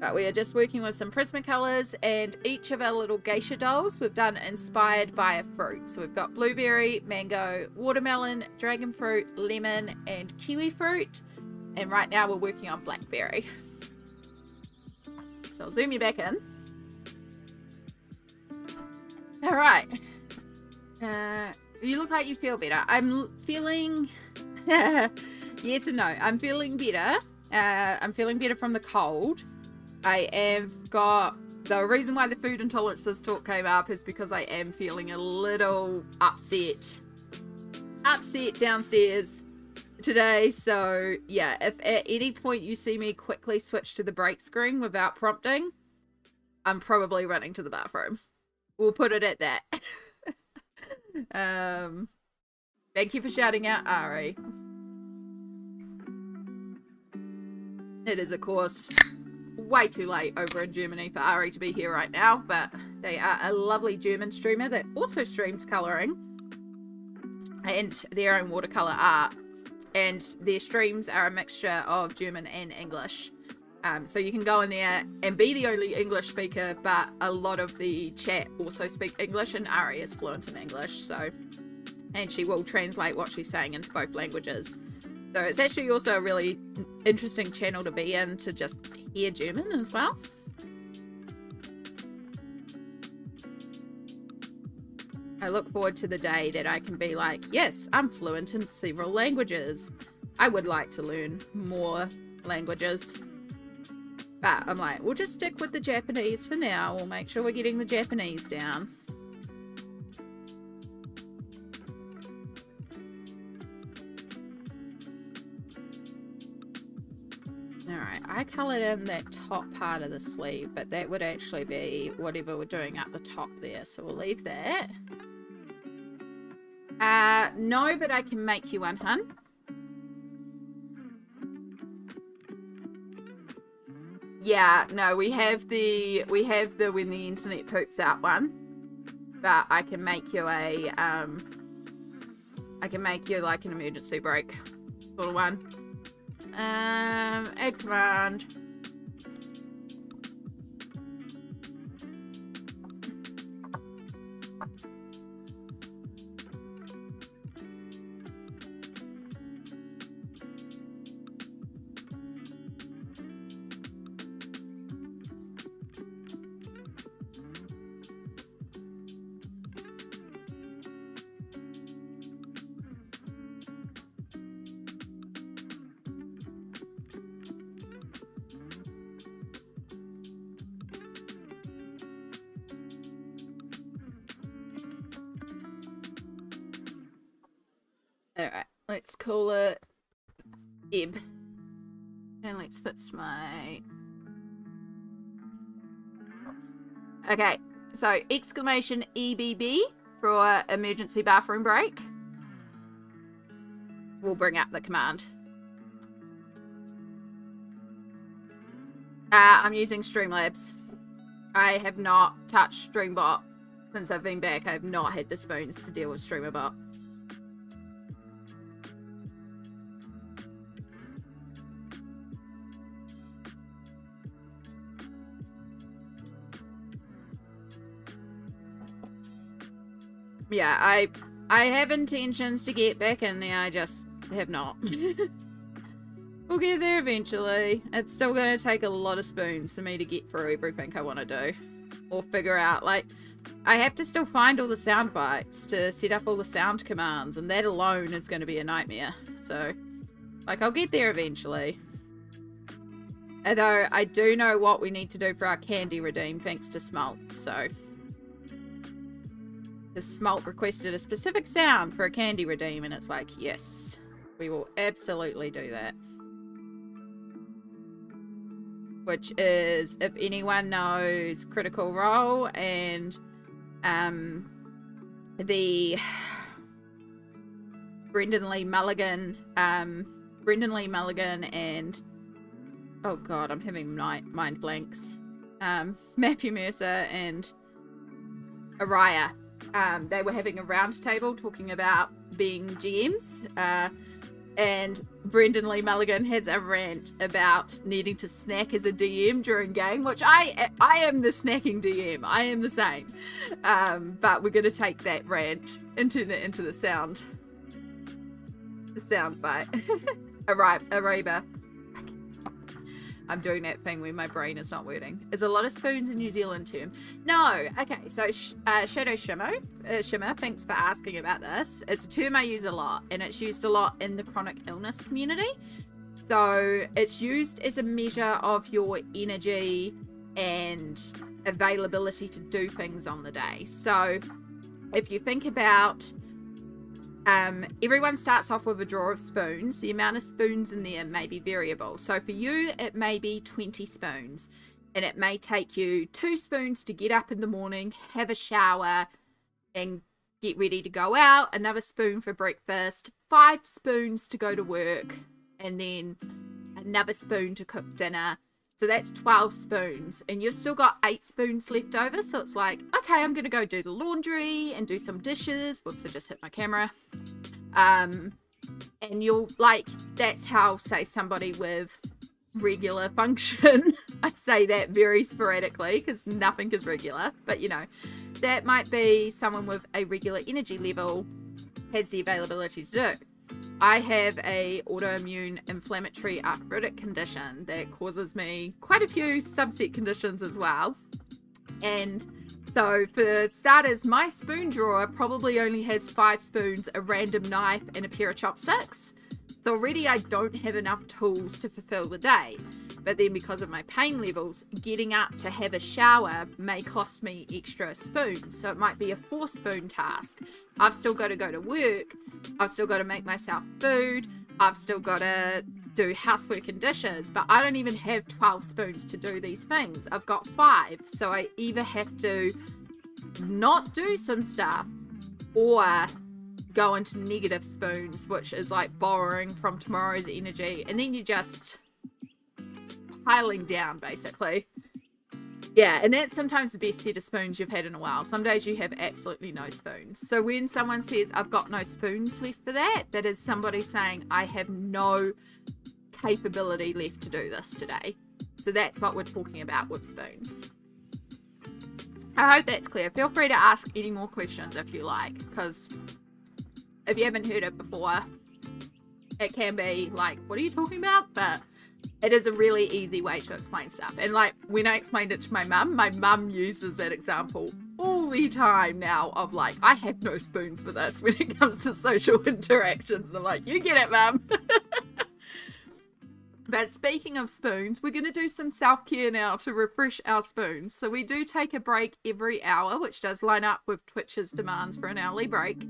But we are just working with some Prismacolors, and each of our little geisha dolls we've done inspired by a fruit. So we've got blueberry, mango, watermelon, dragon fruit, lemon, and kiwi fruit. And right now we're working on blackberry. So I'll zoom you back in. Alright. You look like you feel better. I'm feeling... yes and no. I'm feeling better. I'm feeling better from the cold. I have got... The reason why the food intolerances talk came up is because I am feeling a little upset. Upset downstairs today. So yeah, if at any point you see me quickly switch to the break screen without prompting, I'm probably running to the bathroom. We'll put it at that. Thank you for shouting out, Ari. It is, of course, way too late over in Germany for Ari to be here right now, but they are a lovely German streamer that also streams colouring and their own watercolour art. And their streams are a mixture of German and English. So you can go in there and be the only English speaker, but a lot of the chat also speak English, and Ari is fluent in English. So, and she will translate what she's saying into both languages. So it's actually also a really interesting channel to be in, to just hear German as well. I look forward to the day that I can be like, yes, I'm fluent in several languages. I would like to learn more languages. But I'm like, we'll just stick with the Japanese for now. We'll make sure we're getting the Japanese down. Alright, I coloured in that top part of the sleeve, but that would actually be whatever we're doing up the top there. So we'll leave that. No, but I can make you one, hun. Yeah, no, we have the when the internet poops out one. But I can make you a I can make you like an emergency brake sort of one. Add command. let's call it Eb. And let's fix my... Okay, so exclamation EBB for emergency bathroom break will bring up the command. I'm using Streamlabs. I have not touched Streambot since I've been back. I have not had the spoons to deal with Streamerbot. Yeah, I have intentions to get back in there, I just have not. We'll get there eventually. It's still going to take a lot of spoons for me to get through everything I want to do. Or figure out, like, I have to still find all the sound bites to set up all the sound commands, and that alone is going to be a nightmare. So, like, I'll get there eventually. Although, I do know what we need to do for our candy redeem, thanks to Smalt, so... The Smalt requested a specific sound for a candy redeem, and it's like, yes, we will absolutely do that. Which is, if anyone knows Critical Role and the Brendan Lee Mulligan and, oh god, I'm having mind blanks. Matthew Mercer and Araya. They were having a round table talking about being GMs. And Brendan Lee Mulligan has a rant about needing to snack as a DM during game, which I am the snacking DM. I am the same. But we're going to take that rant into the sound bite. Araba. I'm doing that thing where my brain is not working. Is a lot of spoons a New Zealand term? No. Okay, so Shadow Shimmer, thanks for asking about this. It's a term I use a lot, and it's used a lot in the chronic illness community. So it's used as a measure of your energy and availability to do things on the day. So if you think about... everyone starts off with a drawer of spoons. The amount of spoons in there may be variable. So for you, it may be 20 spoons. And it may take you 2 spoons to get up in the morning, have a shower, and get ready to go out. Another spoon for breakfast. 5 spoons to go to work. And then another spoon to cook dinner. So that's 12 spoons. And you've still got 8 spoons left over. So it's like, okay, I'm going to go do the laundry and do some dishes. Whoops, I just hit my camera. And you'll, like, that's how, say, somebody with regular function, I say that very sporadically because nothing is regular. But, you know, that might be someone with a regular energy level has the availability to do. I have a autoimmune inflammatory arthritic condition that causes me quite a few subset conditions as well. And so for starters, my spoon drawer probably only has 5 spoons, a random knife, and a pair of chopsticks. So already I don't have enough tools to fulfill the day. But then because of my pain levels, getting up to have a shower may cost me extra spoons. So it might be a 4-spoon task. I've still got to go to work. I've still got to make myself food. I've still got to do housework and dishes. But I don't even have 12 spoons to do these things. I've got 5. So I either have to not do some stuff or go into negative spoons, which is like borrowing from tomorrow's energy. And then you just... piling down, basically. Yeah, and that's sometimes the best set of spoons you've had in a while. Some days you have absolutely no spoons. So when someone says, I've got no spoons left for that, that is somebody saying, I have no capability left to do this today. So that's what we're talking about with spoons. I hope that's clear. Feel free to ask any more questions if you like, because if you haven't heard it before, it can be like, what are you talking about? But it is a really easy way to explain stuff. And like when I explained it to my mum uses that example all the time now of like, I have no spoons for this when it comes to social interactions. And I'm like, you get it, mum. But speaking of spoons, we're going to do some self-care now to refresh our spoons. So we do take a break every hour, which does line up with Twitch's demands for an hourly break.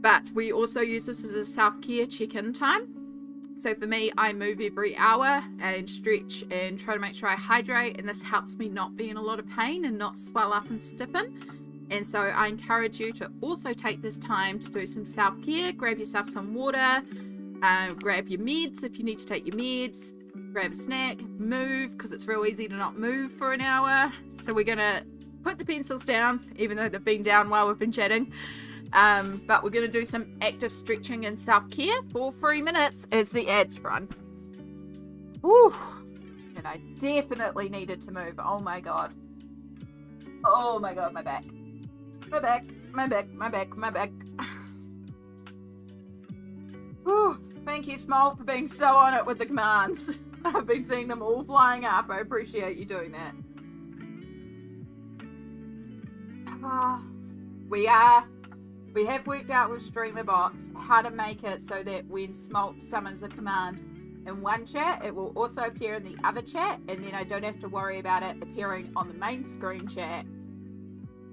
But we also use this as a self-care check-in time. So for me, I move every hour and stretch and try to make sure I hydrate, and this helps me not be in a lot of pain and not swell up and stiffen. And so I encourage you to also take this time to do some self-care. Grab yourself some water, grab your meds if you need to take your meds, grab a snack, move, because it's real easy to not move for an hour. So we're gonna put the pencils down, even though they've been down while we've been chatting. But we're going to do some active stretching and self-care for 3 minutes as the ads run. Whew. And I definitely needed to move. Oh my god. Oh my god, my back. My back, my back, my back, my back. Whew. Thank you, Small, for being so on it with the commands. I've been seeing them all flying up. I appreciate you doing that. We have worked out with StreamerBots how to make it so that when Smolk summons a command in one chat, it will also appear in the other chat, and then I don't have to worry about it appearing on the main screen chat,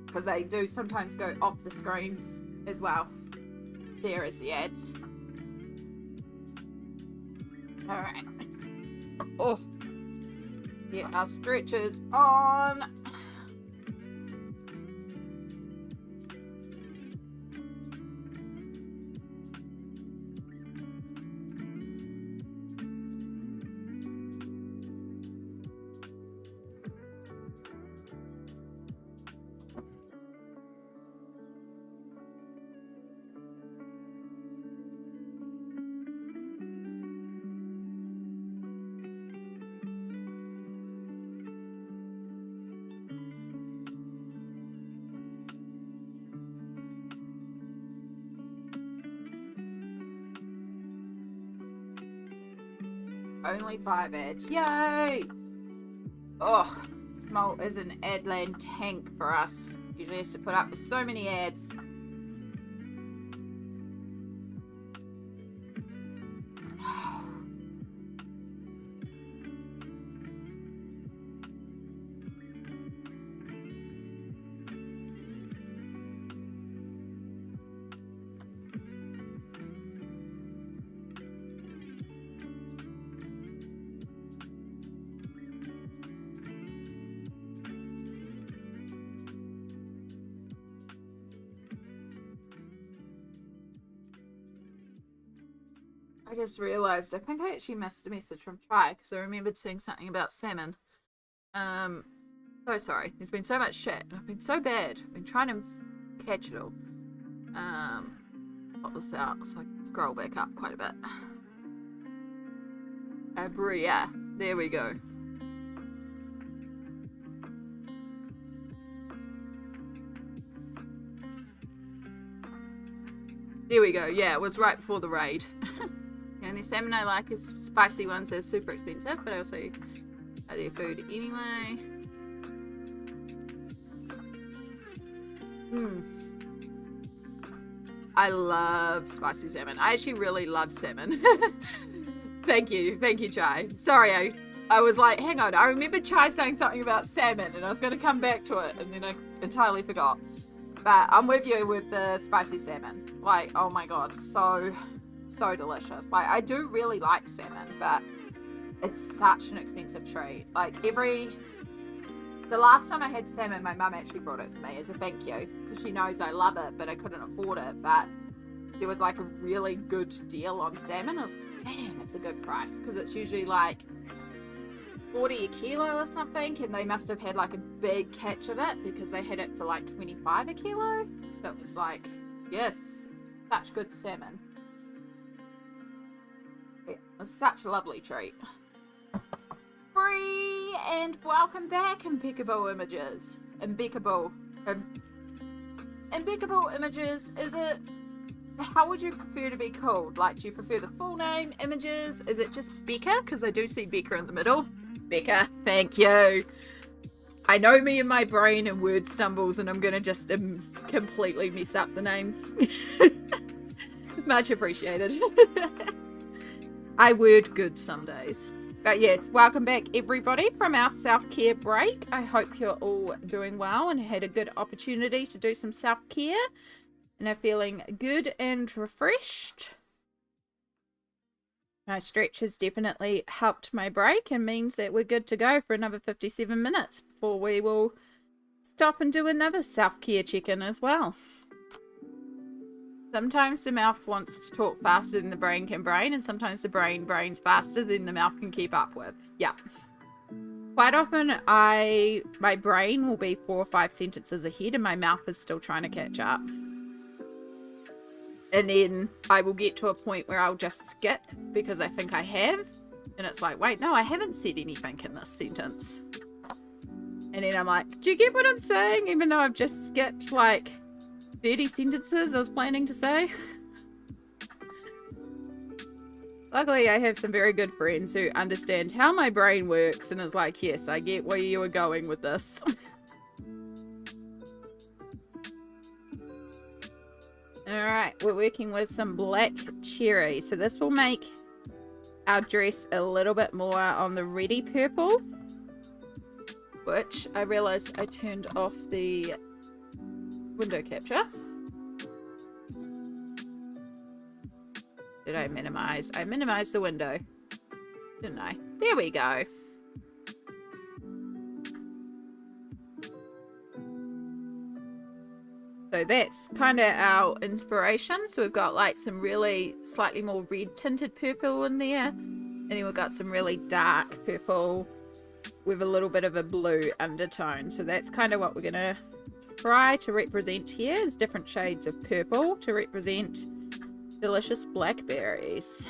because they do sometimes go off the screen as well. There is the ads. Alright. Oh. Get our stretches on. Only 5 ads. Yay! Oh, Small is an Adland tank for us. Usually has to put up with so many ads. I just realised, I think I actually missed a message from Try, because I remembered seeing something about salmon. So sorry. There's been so much shit, and I've been so bad. I've been trying to catch it all. Pop this out so I can scroll back up quite a bit. Abria. There we go. There we go. Yeah, it was right before the raid. The only salmon I like is spicy ones. They're super expensive, but I also like their food anyway. I love spicy salmon. I actually really love salmon. Thank you, Chai. Sorry, I was like, hang on. I remember Chai saying something about salmon, and I was going to come back to it, and then I entirely forgot. But I'm with you with the spicy salmon. Like, oh my god, so delicious. Like, I do really like salmon, but it's such an expensive treat. Like, the last time I had salmon, my mum actually brought it for me as a thank you, because she knows I love it, but I couldn't afford it. But there was like a really good deal on salmon. I was like, damn, it's a good price, because it's usually like 40 a kilo or something, and they must have had like a big catch of it, because they had it for like 25 a kilo. So it was like, yes, such good salmon. Yeah, it was such a lovely treat. Free and welcome back, Impeccable Images. Impeccable Images. Is it, how would you prefer to be called? Like, do you prefer the full name, Images? Is it just Becca? Because I do see Becca in the middle. Becca, thank you. I know me and my brain and word stumbles, and I'm gonna just completely mess up the name. Much appreciated. I word good some days. But yes, welcome back everybody from our self-care break. I hope you're all doing well and had a good opportunity to do some self-care. And I'm feeling good and refreshed. My stretch has definitely helped my break and means that we're good to go for another 57 minutes before we will stop and do another self-care check-in as well. Sometimes the mouth wants to talk faster than the brain can brain, and sometimes the brain brains faster than the mouth can keep up with. Yeah. Quite often my brain will be 4 or 5 sentences ahead and my mouth is still trying to catch up. And then I will get to a point where I'll just skip because I think I have. And it's like, wait, no, I haven't said anything in this sentence. And then I'm like, do you get what I'm saying? Even though I've just skipped like 30 sentences I was planning to say. Luckily, I have some very good friends who understand how my brain works and is like, yes, I get where you were going with this. Alright, we're working with some black cherry. So this will make our dress a little bit more on the reddy purple. Which I realised I turned off the window capture. Did I minimize? I minimized the window, didn't I? There we go. So that's kind of our inspiration. So we've got like some really slightly more red tinted purple in there. And then we've got some really dark purple with a little bit of a blue undertone. So that's kind of what we're going to try to represent here, is different shades of purple to represent delicious blackberries.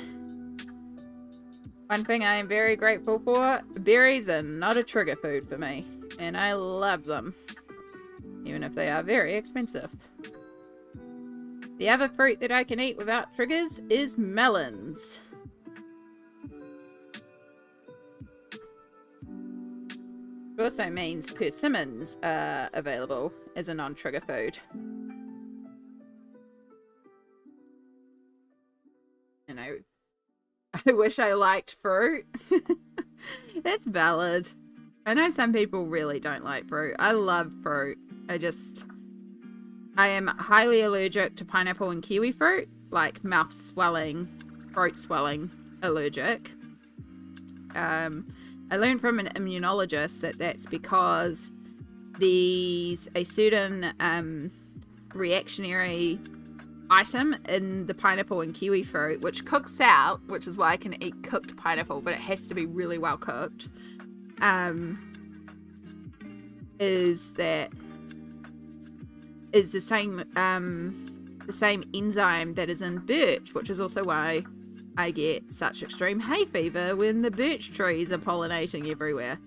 One thing I am very grateful for, berries are not a trigger food for me. And I love them, even if they are very expensive. The other fruit that I can eat without triggers is melons. It also means persimmons are available as a non-trigger food. And I wish I liked fruit. That's valid. I know some people really don't like fruit. I love fruit. I am highly allergic to pineapple and kiwi fruit. Like mouth swelling, throat swelling, allergic. I learned from an immunologist that that's because there's a certain reactionary item in the pineapple and kiwi fruit which cooks out, which is why I can eat cooked pineapple, but it has to be really well cooked. Is the same enzyme that is in birch, which is also why I get such extreme hay fever when the birch trees are pollinating everywhere.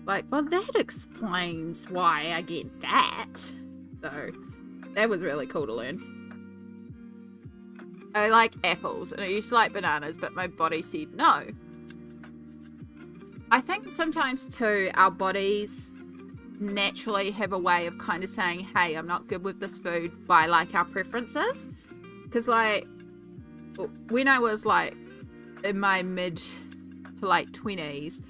Like, well, that explains why I get that. So that was really cool to learn. I like apples and I used to like bananas, but my body said no. I think sometimes too our bodies naturally have a way of kind of saying, hey, I'm not good with this food, by like our preferences. Because like when I was like in my mid to late 20s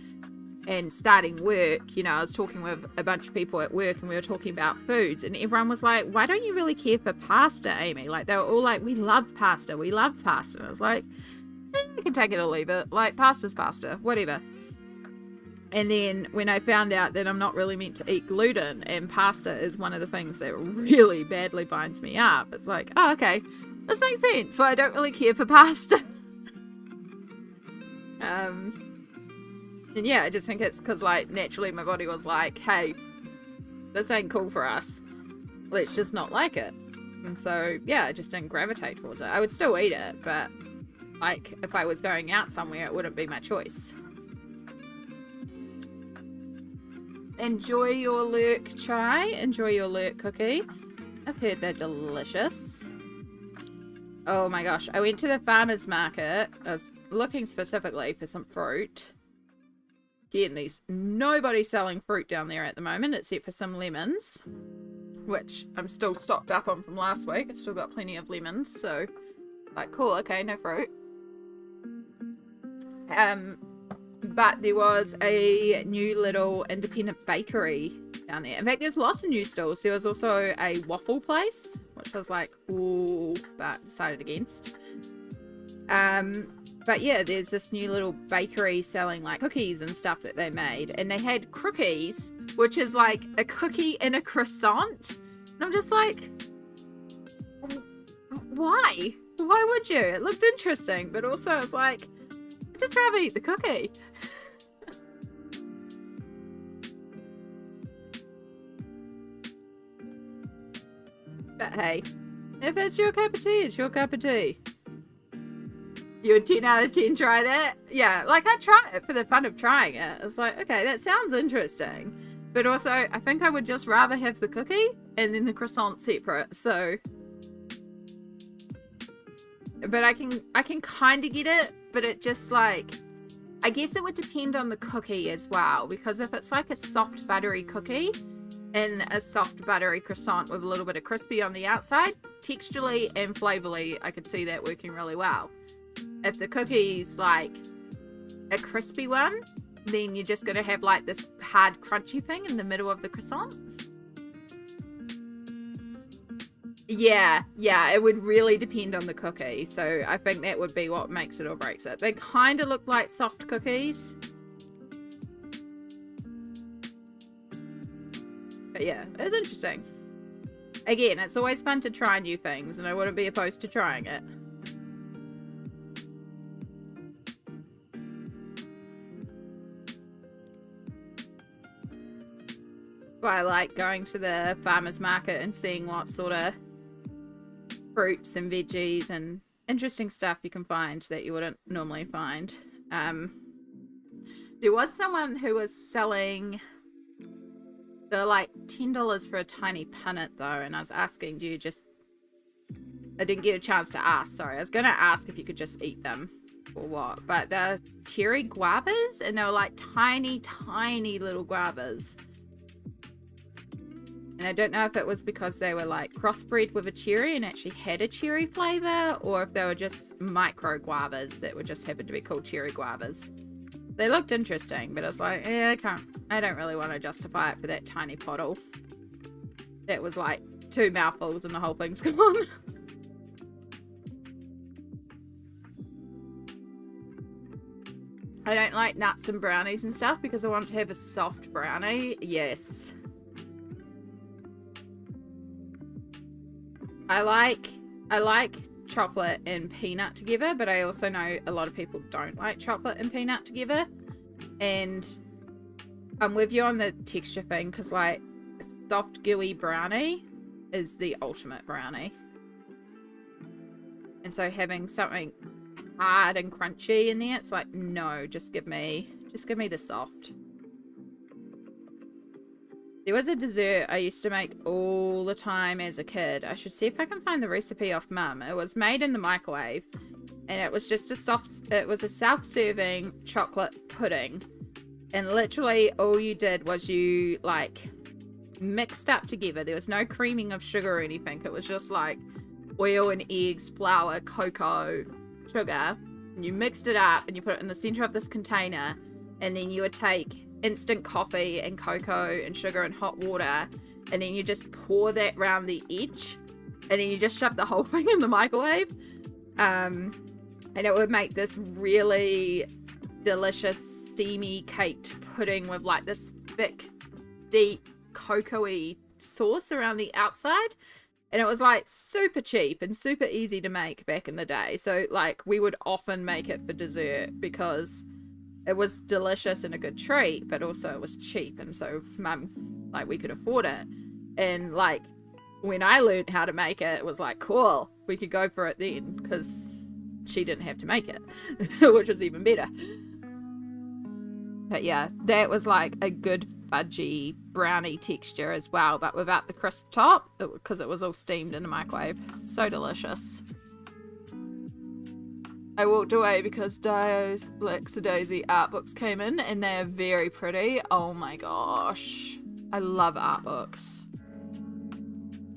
and starting work, you know, I was talking with a bunch of people at work and we were talking about foods and everyone was like, why don't you really care for pasta, Amy? Like they were all like, we love pasta. And I was like, you can take it or leave it. Like pasta's pasta, whatever. And then when I found out that I'm not really meant to eat gluten and pasta is one of the things that really badly binds me up, it's like, oh, okay, this makes sense. Well, I don't really care for pasta. And yeah, I just think it's because like naturally my body was like, hey, this ain't cool for us. Let's just not like it. And so yeah, I just didn't gravitate towards it. I would still eat it, but like if I was going out somewhere, it wouldn't be my choice. Enjoy your lurk chai. Enjoy your lurk cookie. I've heard they're delicious. Oh my gosh. I went to the farmer's market. I was looking specifically for some fruit. Again, there's nobody selling fruit down there at the moment except for some lemons, which I'm still stocked up on from last week. I've still got plenty of lemons, so like cool, okay, no fruit. But there was a new little independent bakery down there. In fact, there's lots of new stalls. There was also a waffle place, which was like, ooh, but decided against. But yeah, there's this new little bakery selling like cookies and stuff that they made. And they had crookies, which is like a cookie in a croissant. And I'm just like, why? Why would you? It looked interesting, but also it's like, I'd just rather eat the cookie. But hey, if it's your cup of tea, it's your cup of tea. You would 10 out of 10 try that? Yeah, like I try it for the fun of trying it. It's like, okay, that sounds interesting. But also, I think I would just rather have the cookie and then the croissant separate, so. But I can kind of get it, but it just like, I guess it would depend on the cookie as well, because if it's like a soft buttery cookie and a soft buttery croissant with a little bit of crispy on the outside, texturally and flavorly, I could see that working really well. If the cookie's like a crispy one, then you're just going to have like this hard crunchy thing in the middle of the croissant. Yeah, it would really depend on the cookie. So I think that would be what makes it or breaks it. They kind of look like soft cookies. But yeah, it's interesting. Again, it's always fun to try new things, and I wouldn't be opposed to trying it. But I like going to the farmer's market and seeing what sort of fruits and veggies and interesting stuff you can find that you wouldn't normally find. There was someone who was selling, they're like $10 for a tiny punnet though, and I was asking, I didn't get a chance to ask, sorry. I was going to ask if you could just eat them or what, but they're cherry guavas, and they were like tiny little guavas. And I don't know if it was because they were like crossbred with a cherry and actually had a cherry flavor, or if they were just micro guavas that would just happen to be called cherry guavas. They looked interesting, but it's like, yeah, I don't really want to justify it for that tiny bottle. That was like 2 mouthfuls and the whole thing's gone. I don't like nuts and brownies and stuff because I want to have a soft brownie. Yes. I like chocolate and peanut together, but I also know a lot of people don't like chocolate and peanut together. And I'm with you on the texture thing, because like a soft gooey brownie is the ultimate brownie. And so having something hard and crunchy in there, it's like, no, just give me the soft. There was a dessert I used to make all the time as a kid. I should see if I can find the recipe off Mum. It was made in the microwave, and it was just it was a self-serving chocolate pudding. And literally all you did was you like mixed up together. There was no creaming of sugar or anything. It was just like oil and eggs, flour, cocoa, sugar. And you mixed it up and you put it in the center of this container, and then you would take instant coffee and cocoa and sugar and hot water, and then you just pour that around the edge, and then you just shove the whole thing in the microwave, and it would make this really delicious steamy caked pudding with like this thick deep cocoa-y sauce around the outside. And it was like super cheap and super easy to make back in the day, so like we would often make it for dessert because it was delicious and a good treat, but also it was cheap, and so Mum, like, we could afford it. And like when I learned how to make it, it was like, cool, we could go for it then, because she didn't have to make it, which was even better. But yeah, that was like a good fudgy brownie texture as well, but without the crisp top, because it was all steamed in the microwave. So delicious. I walked away because Dio's Laxadaisy art books came in, and they're very pretty. Oh my gosh. I love art books. I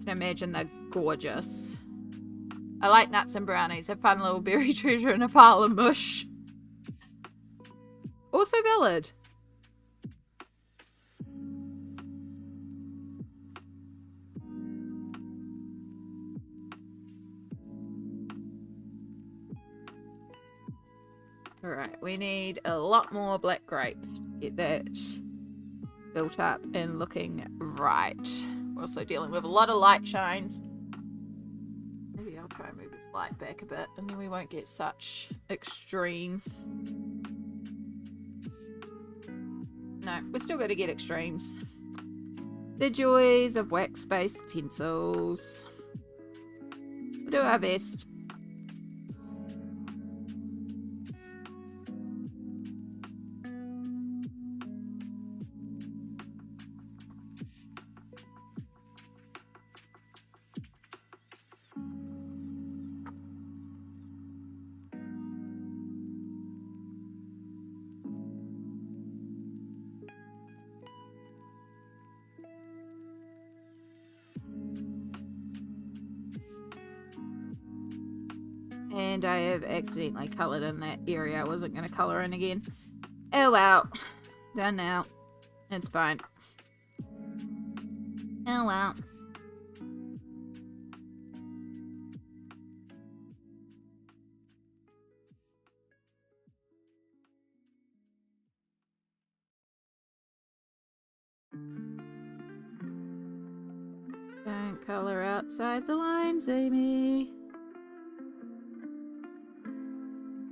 can imagine they're gorgeous. I like nuts and brownies. I found a little berry treasure in a pile of mush. Oh, Also valid. Alright, we need a lot more black grape to get that built up and looking right. We're also dealing with a lot of light shines. Maybe I'll try and move this light back a bit and then we won't get such extreme. No, we're still going to get extremes. The joys of wax-based pencils. We'll do our best. And I have accidentally coloured in that area I wasn't going to colour in again. Oh well. Done now. It's fine. Oh well. Don't colour outside the lines, Amy.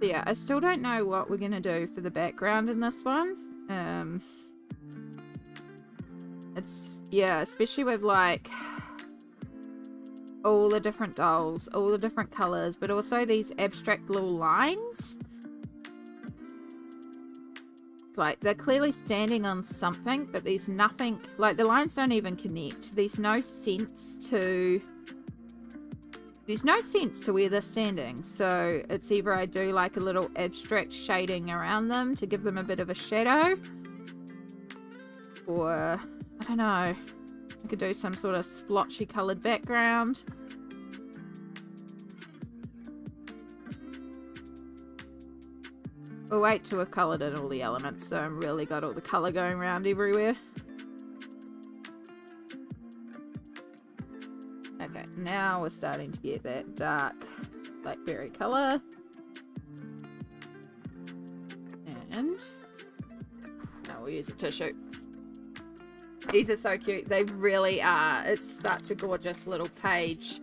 Yeah, I still don't know what we're going to do for the background in this one. It's, yeah, especially with like all the different dolls, all the different colours, but also these abstract little lines. Like, they're clearly standing on something, but there's nothing, like the lines don't even connect. There's no sense to where they're standing. So it's either I do like a little abstract shading around them to give them a bit of a shadow, or I don't know, I could do some sort of splotchy coloured background. We'll wait till I've coloured in all the elements so I've really got all the colour going around everywhere. Okay, now we're starting to get that dark blackberry colour. And now we'll use a tissue. These are so cute. They really are. It's such a gorgeous little page.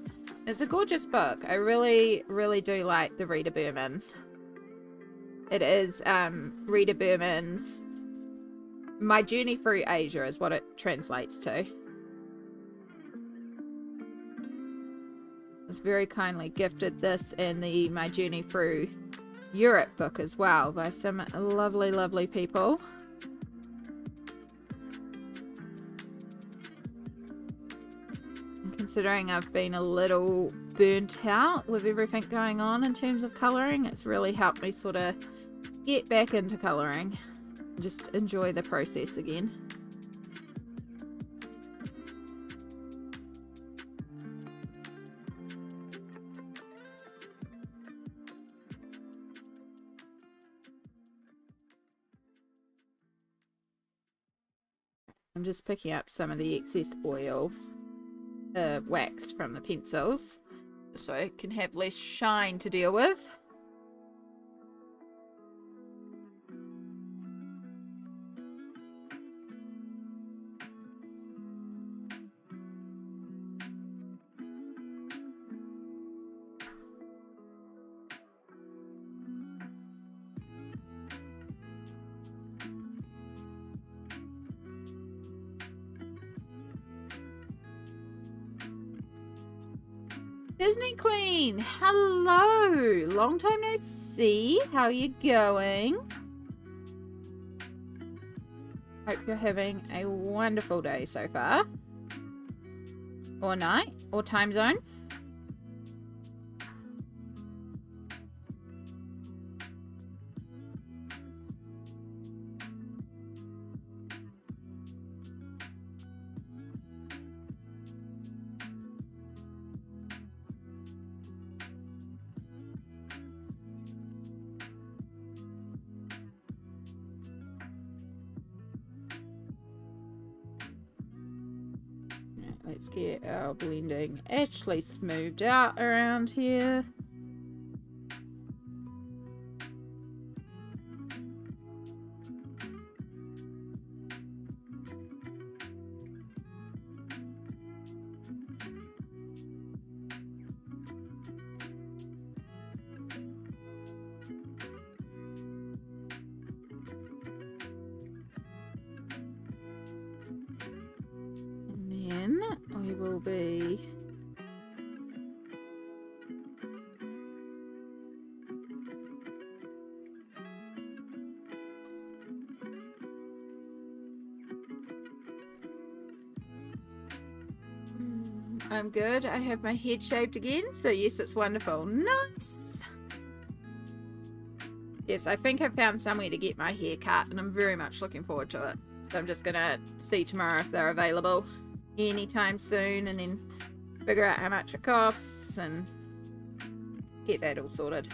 It's a gorgeous book. I really, really do like the Rita Berman. It is Rita Berman's My Journey Through Asia is what it translates to. It's very kindly gifted this and the My Journey Through Europe book as well by some lovely, lovely people. And considering I've been a little burnt out with everything going on in terms of colouring, it's really helped me sort of get back into colouring. Just enjoy the process again. I'm just picking up some of the excess oil, wax from the pencils, so I can have less shine to deal with. Disney Queen, hello! Long time no see. How are you going? Hope you're having a wonderful day so far. Or night, or time zone. let's get our blending actually smoothed out around here. We will be I'm good. I have my head shaved again, so yes, it's wonderful. Nice. Yes, I think I found somewhere to get my hair cut, and I'm very much looking forward to it. So I'm just gonna see tomorrow if they're available anytime soon, and then figure out how much it costs and get that all sorted.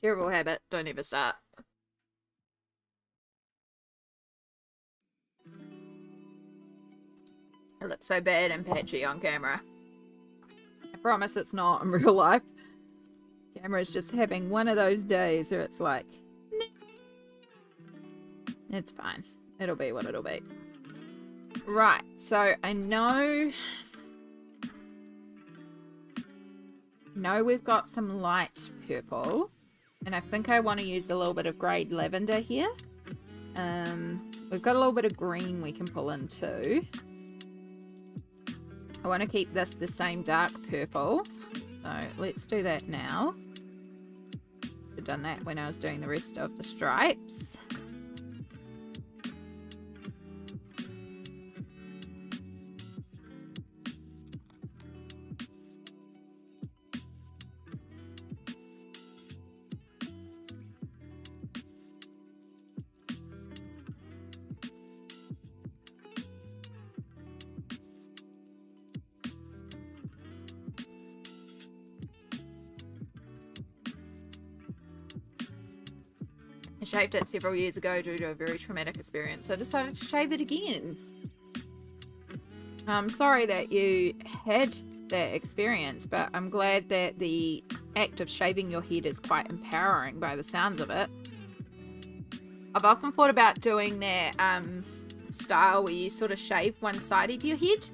Terrible habit, don't ever start. It looks so bad and patchy on camera. I promise it's not in real life. Camera's just having one of those days where it's like, nah. It's fine. It'll be what it'll be. Right, so I know we've got some light purple, and I think I want to use a little bit of grey lavender here. We've got a little bit of green we can pull in too. I want to keep this the same dark purple, so let's do that now. I've done that when I was doing the rest of the stripes. I shaved it several years ago due to a very traumatic experience, so I decided to shave it again. I'm sorry that you had that experience, but I'm glad that the act of shaving your head is quite empowering by the sounds of it. I've often thought about doing that style where you sort of shave one side of your head.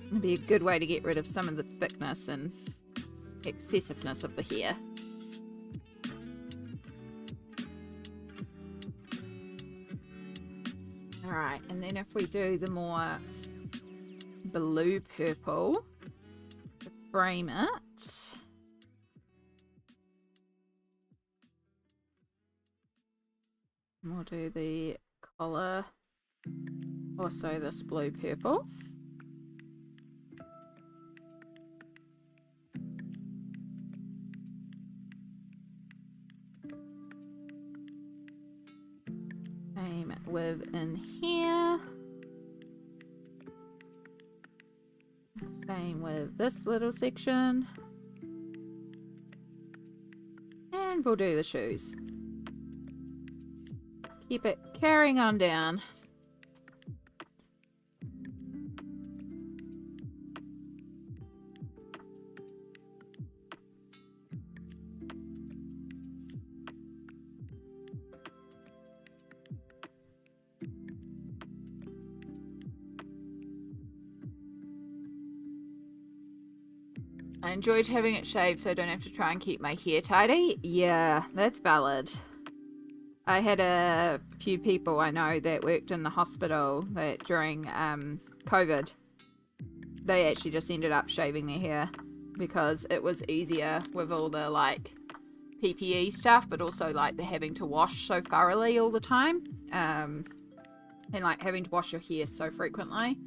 It'd be a good way to get rid of some of the thickness and excessiveness of the hair. Alright, and then if we do the more blue purple to frame it, we'll do the collar, also this blue purple. Same with in here. Same with this little section. And we'll do the shoes. Keep it carrying on down. I enjoyed having it shaved so I don't have to try and keep my hair tidy. Yeah, that's valid. I had a few people I know that worked in the hospital that during COVID, they actually just ended up shaving their hair because it was easier with all the like PPE stuff, but also like the having to wash so thoroughly all the time, and like having to wash your hair so frequently.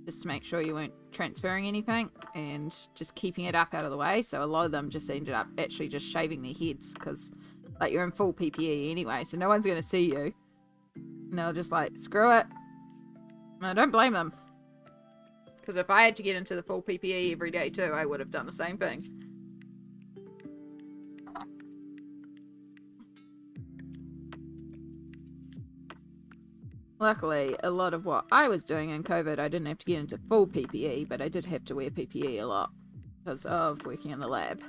just to make sure you weren't transferring anything and just keeping it up out of the way. So a lot of them just ended up actually just shaving their heads because like you're in full PPE anyway, so no one's going to see you. And they're just like, screw it. I don't blame them. Because if I had to get into the full PPE every day too, I would have done the same thing. Luckily, a lot of what I was doing in COVID, I didn't have to get into full PPE, but I did have to wear PPE a lot because of working in the lab.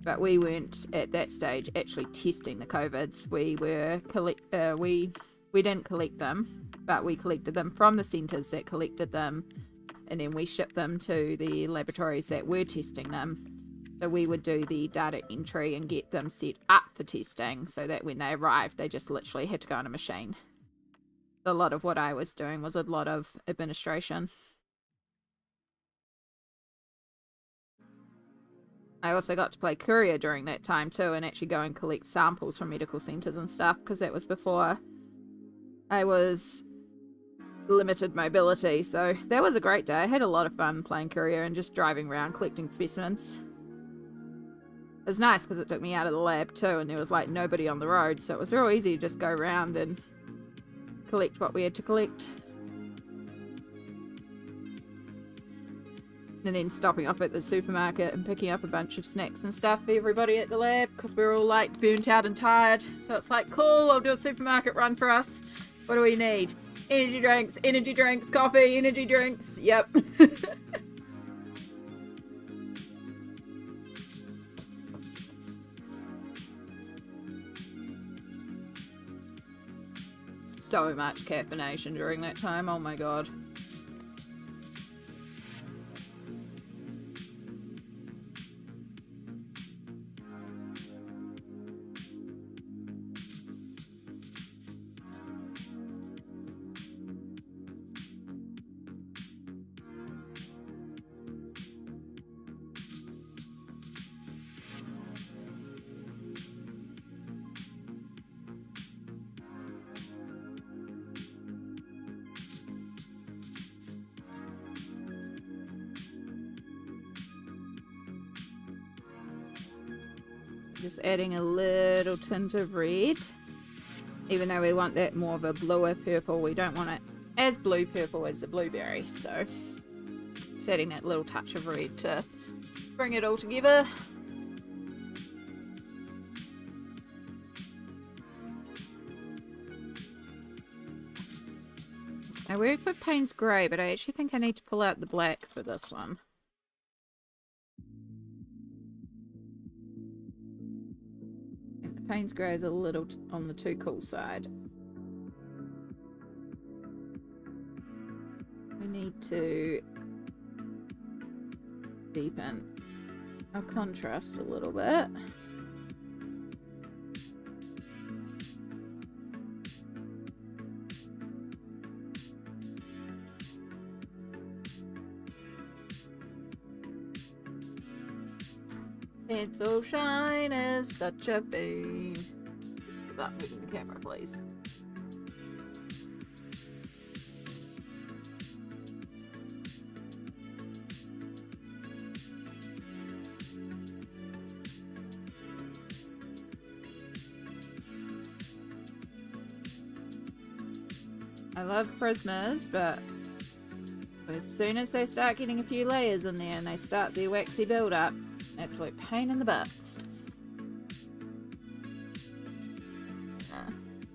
But we weren't at that stage actually testing the COVIDs. We didn't collect them, but we collected them from the centres that collected them, and then we shipped them to the laboratories that were testing them. So we would do the data entry and get them set up for testing so that when they arrived, they just literally had to go on a machine. A lot of what I was doing was a lot of administration. I also got to play courier during that time too and actually go and collect samples from medical centres and stuff because that was before I was limited mobility. So that was a great day. I had a lot of fun playing courier and just driving around collecting specimens. It was nice because it took me out of the lab too and there was like nobody on the road, so it was real easy to just go around and collect what we had to collect. And then stopping up at the supermarket and picking up a bunch of snacks and stuff for everybody at the lab because we were all like burnt out and tired. So it's like, cool, I'll do a supermarket run for us. What do we need? Energy drinks, coffee, energy drinks. Yep. So much caffeination during that time, oh my god. Just adding a little tint of red. Even though we want that more of a bluer purple, we don't want it as blue purple as the blueberry. So just adding that little touch of red to bring it all together. I worked with Payne's Grey, but I actually think I need to pull out the black for this one. Payne's Grey is a little on the too cool side. We need to deepen our contrast a little bit. It's all shine as such a beam. Stop moving the camera, please. I love Prismas, but as soon as they start getting a few layers in there and they start their waxy build-up, absolute pain in the butt.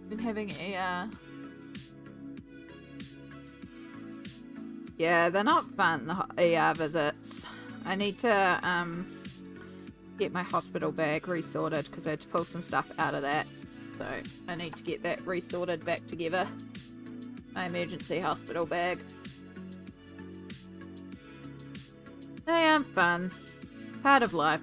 Been having a yeah, they're not fun, the ER visits. I need to get my hospital bag resorted because I had to pull some stuff out of that, so I need to get that resorted back together. My emergency hospital bag. They aren't fun. Part of life.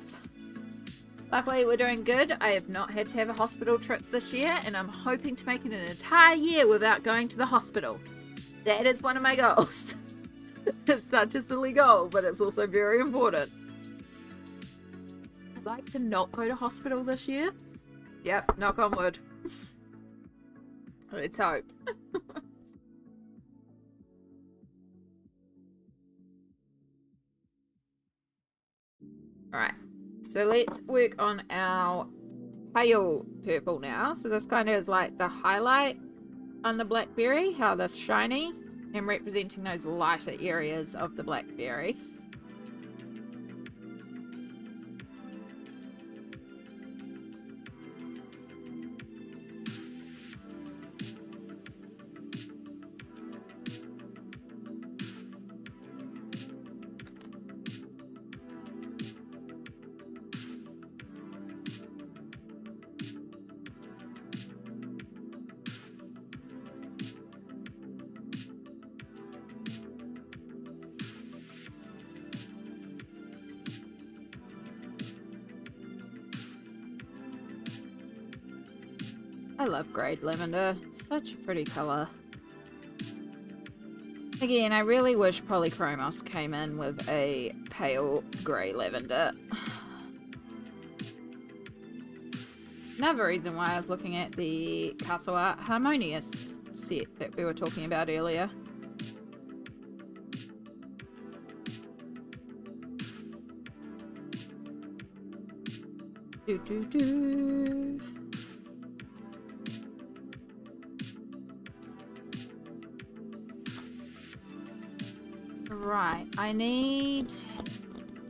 Luckily, we're doing good. I have not had to have a hospital trip this year, and I'm hoping to make it an entire year without going to the hospital. That is one of my goals. It's such a silly goal, but it's also very important. I'd like to not go to hospital this year. Yep, knock on wood. Let's hope. Alright, so let's work on our pale purple now. So this kind of is like the highlight on the blackberry, how that's shiny, and representing those lighter areas of the blackberry. I love greyed lavender. It's such a pretty colour. Again, I really wish Polychromos came in with a pale grey lavender. Another reason why I was looking at the Castle Art Harmonious set that we were talking about earlier. Do. Right, I need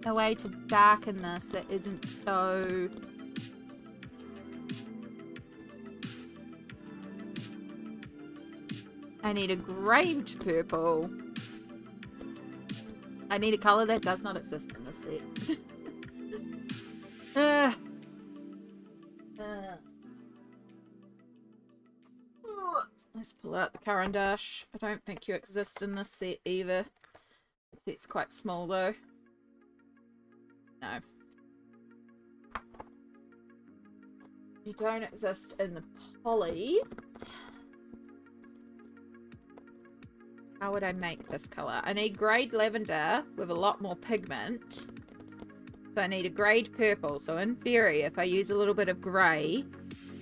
a way to darken this that isn't so... I need a graved purple. I need a colour that does not exist in this set. Let's pull out the Caran d'Ache. I don't think you exist in this set either. The set's quite small though. No. You don't exist in the poly. How would I make this colour? I need greyed lavender with a lot more pigment. So I need a greyed purple. So in theory, if I use a little bit of grey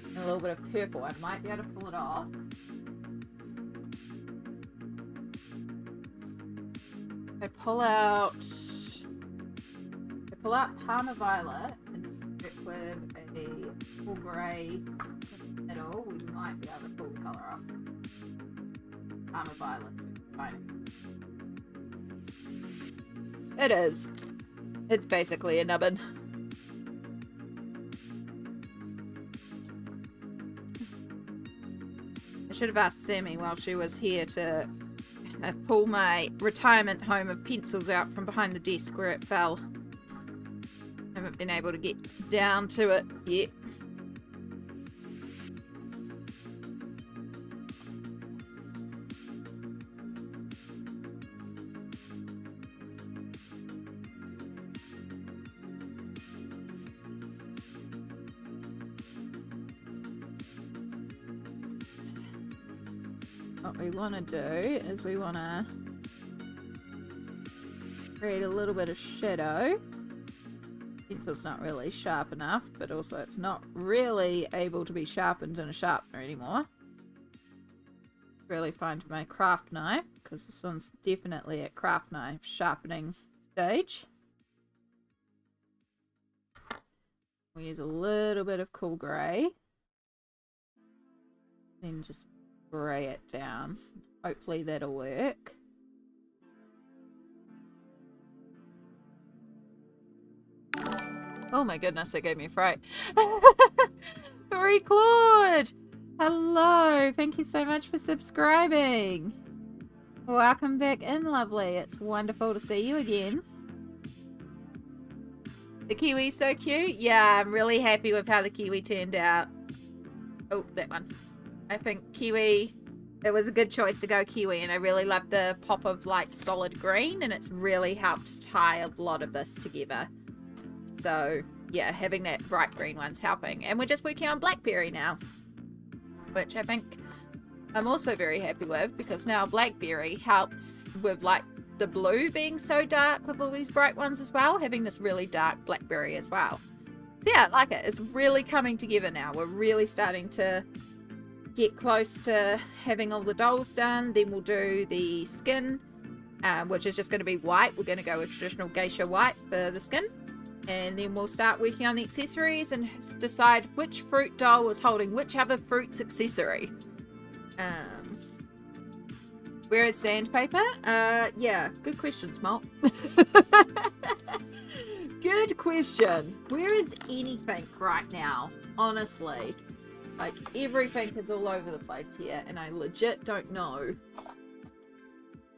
and a little bit of purple, I might be able to pull it off. I pull out Parma Violet and put it with a full grey in the middle. We might be able to pull the colour off. Parma Violet's fine. It is. It's basically a nubbin. I should have asked Sammy while she was here to pull my retirement home of pencils out from behind the desk where it fell. Haven't been able to get down to it yet. What we want to do is we want to create a little bit of shadow. Pencil's not really sharp enough, but also it's not really able to be sharpened in a sharpener anymore. Really fine for my craft knife, because this one's definitely at craft knife sharpening stage. We'll use a little bit of cool grey. Then just grey it down. Hopefully that'll work. Oh my goodness, it gave me a fright. Marie Claude! Hello! Thank you so much for subscribing. Welcome back in, lovely. It's wonderful to see you again. The kiwi's so cute. Yeah, I'm really happy with how the kiwi turned out. Oh, that one. I think kiwi, it was a good choice to go kiwi, and I really love the pop of light solid green, and it's really helped tie a lot of this together. So yeah, having that bright green one's helping. And we're just working on blackberry now, which I think I'm also very happy with, because now blackberry helps with like the blue being so dark with all these bright ones as well, having this really dark blackberry as well. So yeah, I like it. It's really coming together now. We're really starting to get close to having all the dolls done. Then we'll do the skin, which is just going to be white. We're going to go with traditional geisha white for the skin. And then we'll start working on the accessories and decide which fruit doll was holding which other fruit's accessory. Where is sandpaper? Yeah, good question, Smalt. Good question. Where is anything right now? Honestly. Like, everything is all over the place here, and I legit don't know.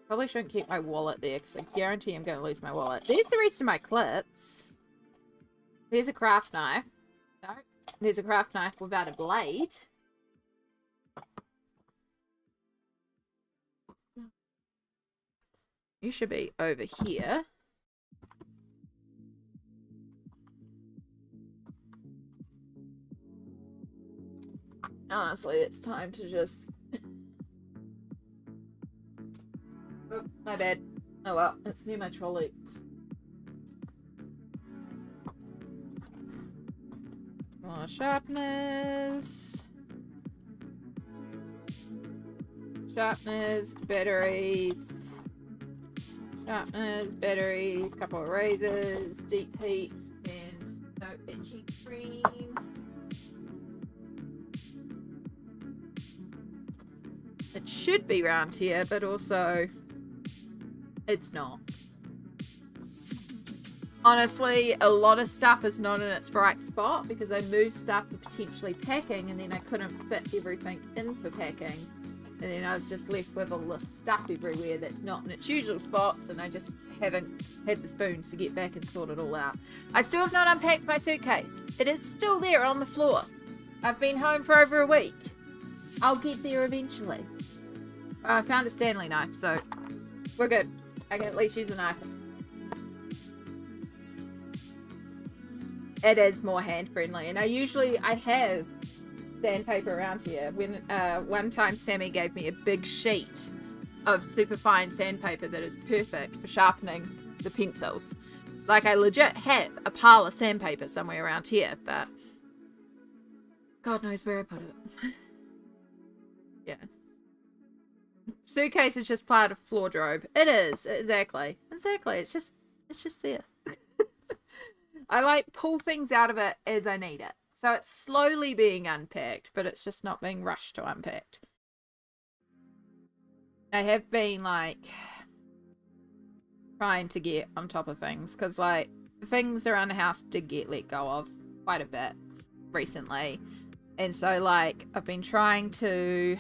Probably shouldn't keep my wallet there, because I guarantee I'm going to lose my wallet. There's the rest of my clips. There's a craft knife. No. There's a craft knife without a blade. You should be over here. Honestly, it's time to just... Oh, my bad. Oh well, it's near my trolley. More sharpeners. Sharpeners, batteries. Sharpeners, batteries, couple of razors, deep heat, and no itchy cream. It should be around here, but also it's not. Honestly, a lot of stuff is not in its right spot because I moved stuff for potentially packing and then I couldn't fit everything in for packing. And then I was just left with all this stuff everywhere that's not in its usual spots, and I just haven't had the spoons to get back and sort it all out. I still have not unpacked my suitcase. It is still there on the floor. I've been home for over a week. I'll get there eventually. I found a Stanley knife, so we're good. I can at least use a knife. It is more hand-friendly, and I have sandpaper around here. When one time Sammy gave me a big sheet of super fine sandpaper that is perfect for sharpening the pencils. Like, I legit have a pile of sandpaper somewhere around here, but God knows where I put it. Yeah. Suitcase is just part of wardrobe. It is, exactly. It's just there. I like pull things out of it as I need it. So it's slowly being unpacked, but it's just not being rushed to unpacked. I have been, like, trying to get on top of things, because, like, things around the house did get let go of quite a bit recently. And so, like, I've been trying to,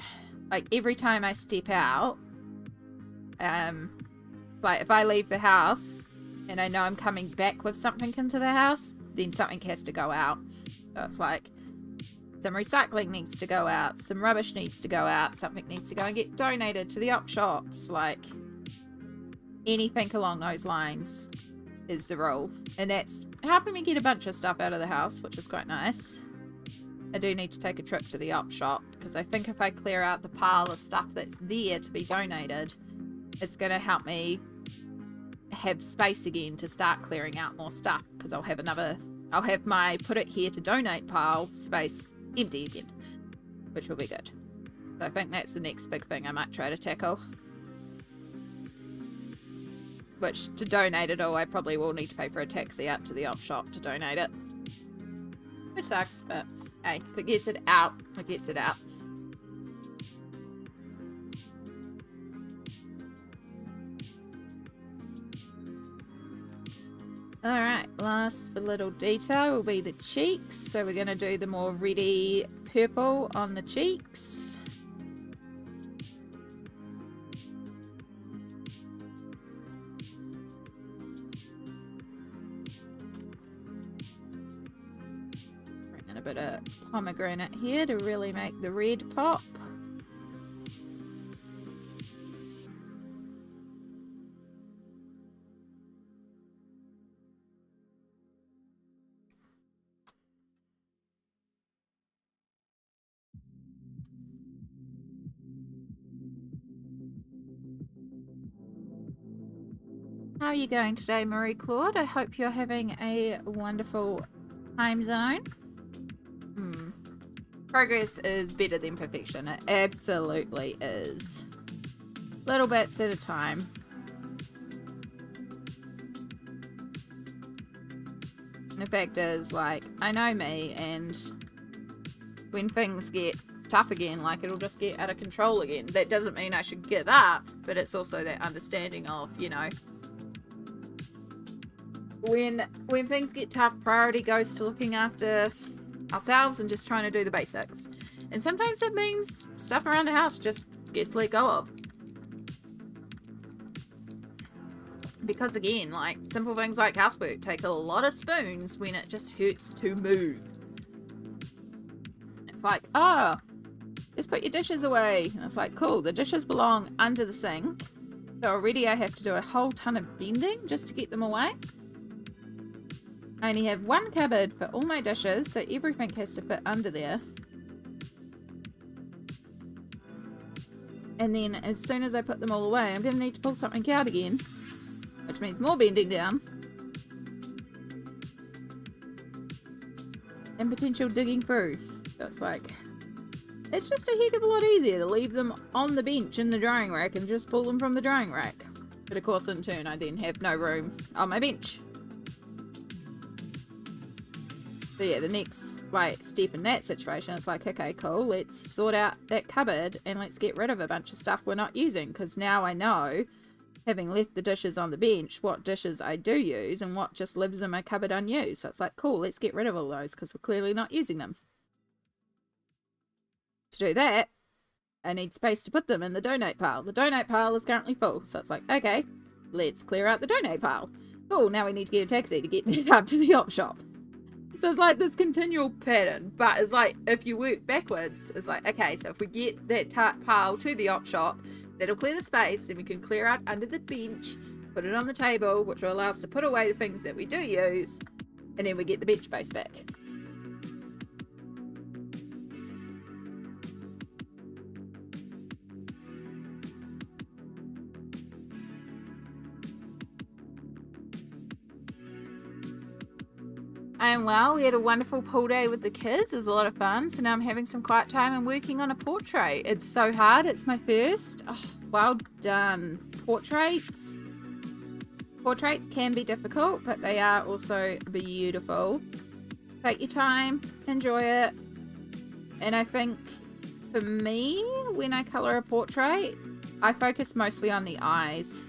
like, every time I step out, it's like, if I leave the house and I know I'm coming back with something into the house, then something has to go out. So it's like, some recycling needs to go out, some rubbish needs to go out, something needs to go and get donated to the op shops, like, anything along those lines is the rule. And that's helping me get a bunch of stuff out of the house, which is quite nice. I do need to take a trip to the op shop, because I think if I clear out the pile of stuff that's there to be donated, it's going to help me have space again to start clearing out more stuff, because I'll have my put it here to donate pile space empty again, which will be good. So I think that's the next big thing I might try to tackle. Which, to donate it all, I probably will need to pay for a taxi out to the op shop to donate it. Which sucks, but hey, if it gets it out, it gets it out. Alright, last little detail will be the cheeks. So we're going to do the more reddy purple on the cheeks. Bring in a bit of pomegranate here to really make the red pop. How are you going today, Marie Claude? I hope you're having a wonderful time zone. Progress is better than perfection. It absolutely is. Little bits at a time. The fact is, like, I know me, and when things get tough again, like, it'll just get out of control again. That doesn't mean I should give up, but it's also that understanding of, you know, when things get tough, priority goes to looking after ourselves and just trying to do the basics. And sometimes it means stuff around the house just gets let go of. Because again, like, simple things like housework take a lot of spoons when it just hurts to move. It's like, oh, just put your dishes away. And it's like, cool, the dishes belong under the sink. So already I have to do a whole ton of bending just to get them away. I only have one cupboard for all my dishes, so everything has to fit under there. And then as soon as I put them all away, I'm going to need to pull something out again. Which means more bending down. And potential digging through. So it's like, it's just a heck of a lot easier to leave them on the bench in the drying rack and just pull them from the drying rack. But of course, in turn, I then have no room on my bench. So yeah, the next step in that situation is like, okay, cool, let's sort out that cupboard and let's get rid of a bunch of stuff we're not using. Because now I know, having left the dishes on the bench, what dishes I do use and what just lives in my cupboard unused. So it's like, cool, let's get rid of all those because we're clearly not using them. To do that, I need space to put them in the donate pile. The donate pile is currently full. So it's like, okay, let's clear out the donate pile. Cool, now we need to get a taxi to get it up to the op shop. So it's like this continual pattern, but it's like, if you work backwards, it's like, okay, so if we get that pile to the op shop, that'll clear the space, then we can clear out under the bench, put it on the table, which will allow us to put away the things that we do use, and then we get the bench space back. And well, we had a wonderful pool day with the kids. It was a lot of fun. So now I'm having some quiet time and working on a portrait. It's so hard. It's my first. Oh, well done. Portraits can be difficult, but they are also beautiful. Take your time, enjoy it. And I think for me, when I colour a portrait, I focus mostly on the eyes,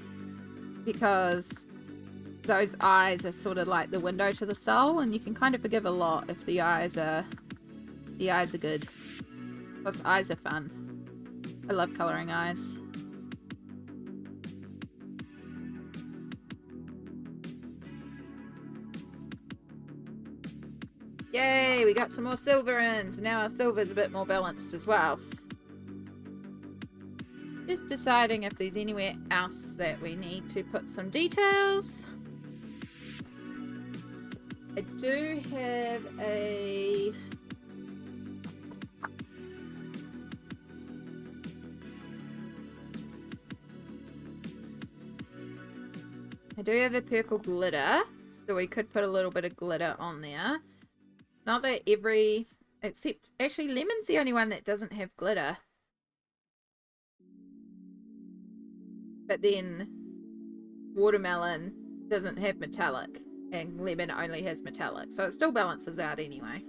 because those eyes are sort of like the window to the soul, and you can kind of forgive a lot if the eyes are good. Plus, eyes are fun. I love colouring eyes. Yay, we got some more silver in, so now our silver's a bit more balanced as well. Just deciding if there's anywhere else that we need to put some details. I do have a purple glitter, so we could put a little bit of glitter on there. Not that except actually lemon's the only one that doesn't have glitter. But then watermelon doesn't have metallic, and lemon only has metallic, so it still balances out anyway.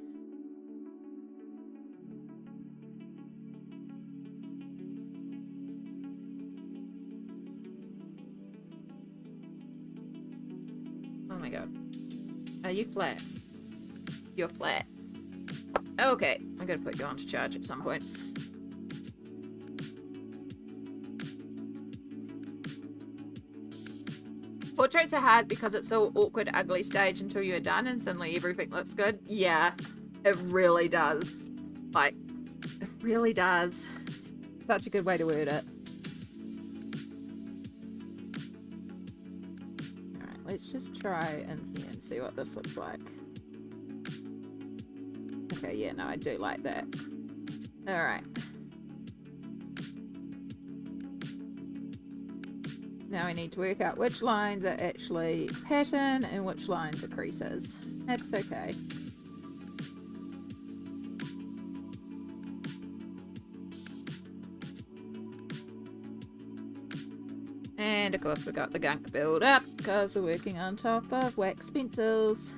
Oh my god. Are you flat? You're flat. Okay, I'm gonna put you on to charge at some point. Portraits are hard because it's so awkward, ugly stage until you're done and suddenly everything looks good. Yeah, it really does. Like, it really does. Such a good way to word it. Alright, let's just try in here and see what this looks like. Okay, yeah, no, I do like that. Alright. Now we need to work out which lines are actually pattern and which lines are creases. That's okay. And of course we got the gunk build up because we're working on top of wax pencils.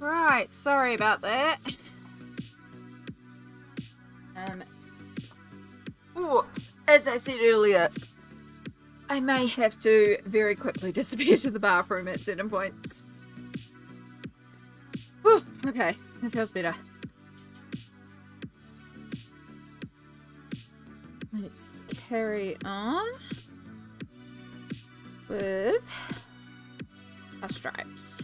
Right, sorry about that. Oh, as I said earlier, I may have to very quickly disappear to the bathroom at certain points. Whew, okay, that feels better. Let's carry on with our stripes.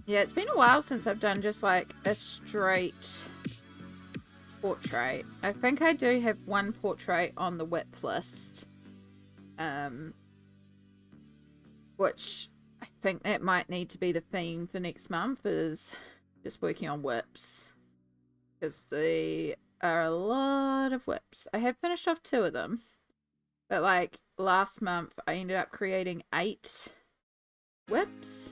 Yeah, it's been a while since I've done just like a straight portrait. I think I do have one portrait on the whip list. Which I think that might need to be the theme for next month, is just working on whips. Because there are a lot of whips. I have finished off 2 of them. But like last month I ended up creating 8 whips.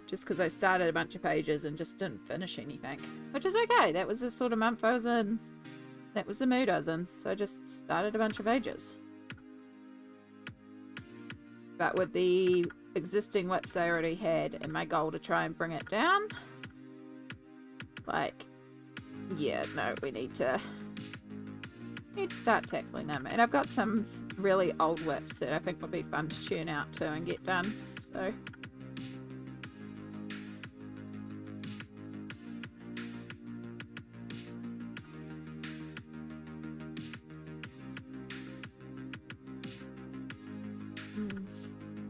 Just because I started a bunch of pages and just didn't finish anything. Which is okay. That was the sort of month I was in. That was the mood I was in. So I just started a bunch of pages. But with the existing whips I already had and my goal to try and bring it down, like, yeah, no, we need to start tackling them. And I've got some really old whips that I think would be fun to tune out to and get done. So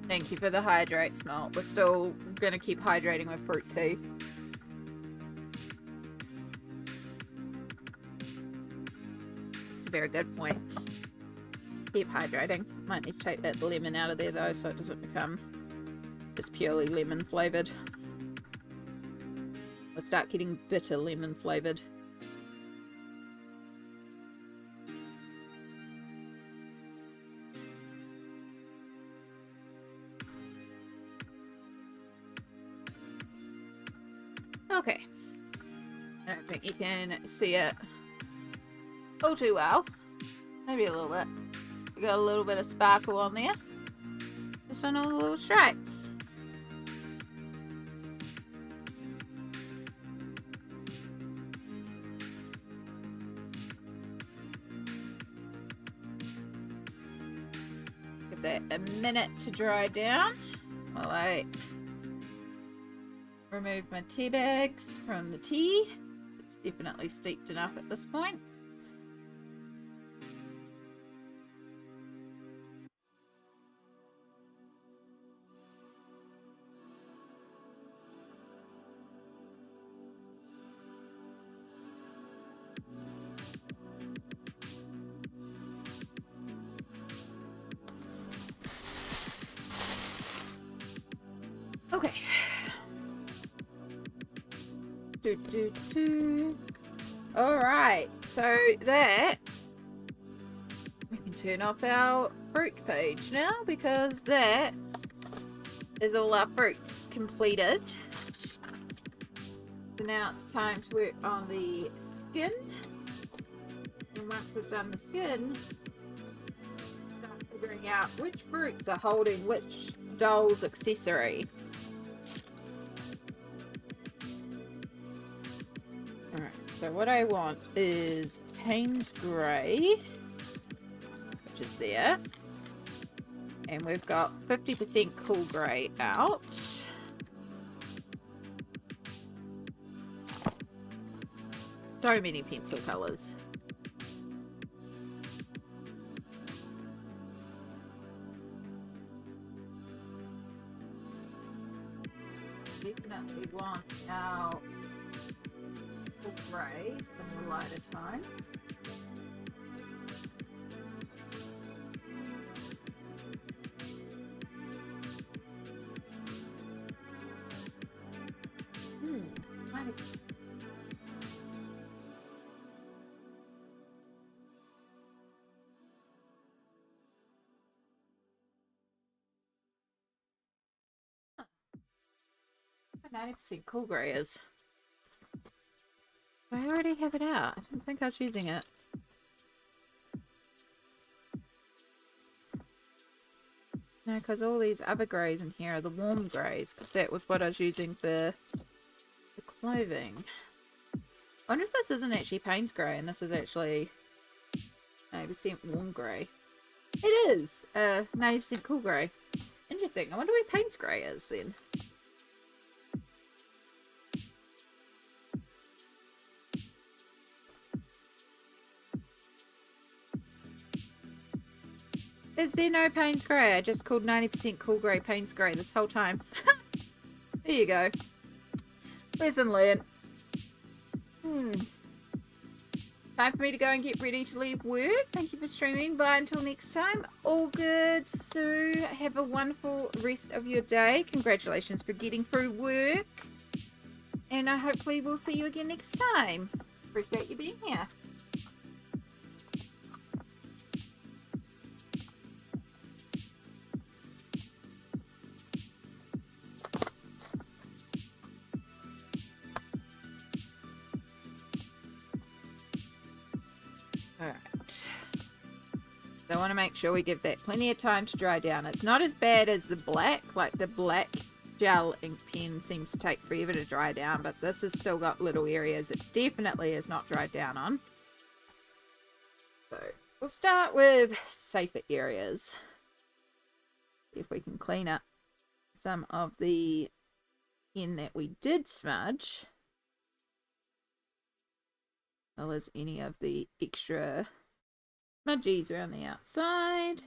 thank you for the hydrate, Smelt. We're still going to keep hydrating with fruit tea. It's a very good point. Keep hydrating. Might need to take that lemon out of there though so it doesn't become just purely lemon flavoured. We'll start getting bitter lemon flavoured. Okay. I don't think you can see it all too well. Maybe a little bit. We got a little bit of sparkle on there. Just on all the little stripes. Give that a minute to dry down while I remove my tea bags from the tea. It's definitely steeped enough at this point. Okay. Alright, so that we can turn off our fruit page now because that is all our fruits completed. So now it's time to work on the skin. And once we've done the skin, start figuring out which fruits are holding which doll's accessory. So what I want is Payne's Grey, which is there. And we've got 50% Cool Grey out. So many pencil colours. Definitely want our Grays in the lighter tones. Nice. 90% Cool Grey is. I I already have it out? I don't think I was using it. No, because all these other greys in here are the warm greys, because that was what I was using for the clothing. I wonder if this isn't actually Payne's grey and this is actually 90% warm grey. It is 90% cool grey. Interesting. I wonder where Payne's grey is then. Is there no Payne's grey? I just called 90% cool grey Payne's grey this whole time. There you go. Lesson learned. Time for me to go and get ready to leave work. Thank you for streaming. Bye until next time. All good. So have a wonderful rest of your day. Congratulations for getting through work. And hopefully we'll see you again next time. Appreciate you being here. Alright. So I want to make sure we give that plenty of time to dry down. It's not as bad as the black. Like the black gel ink pen seems to take forever to dry down, but this has still got little areas it definitely is not dried down on. So we'll start with safer areas. See if we can clean up some of the pen that we did smudge. Well, as any of the extra smudgies around the outside.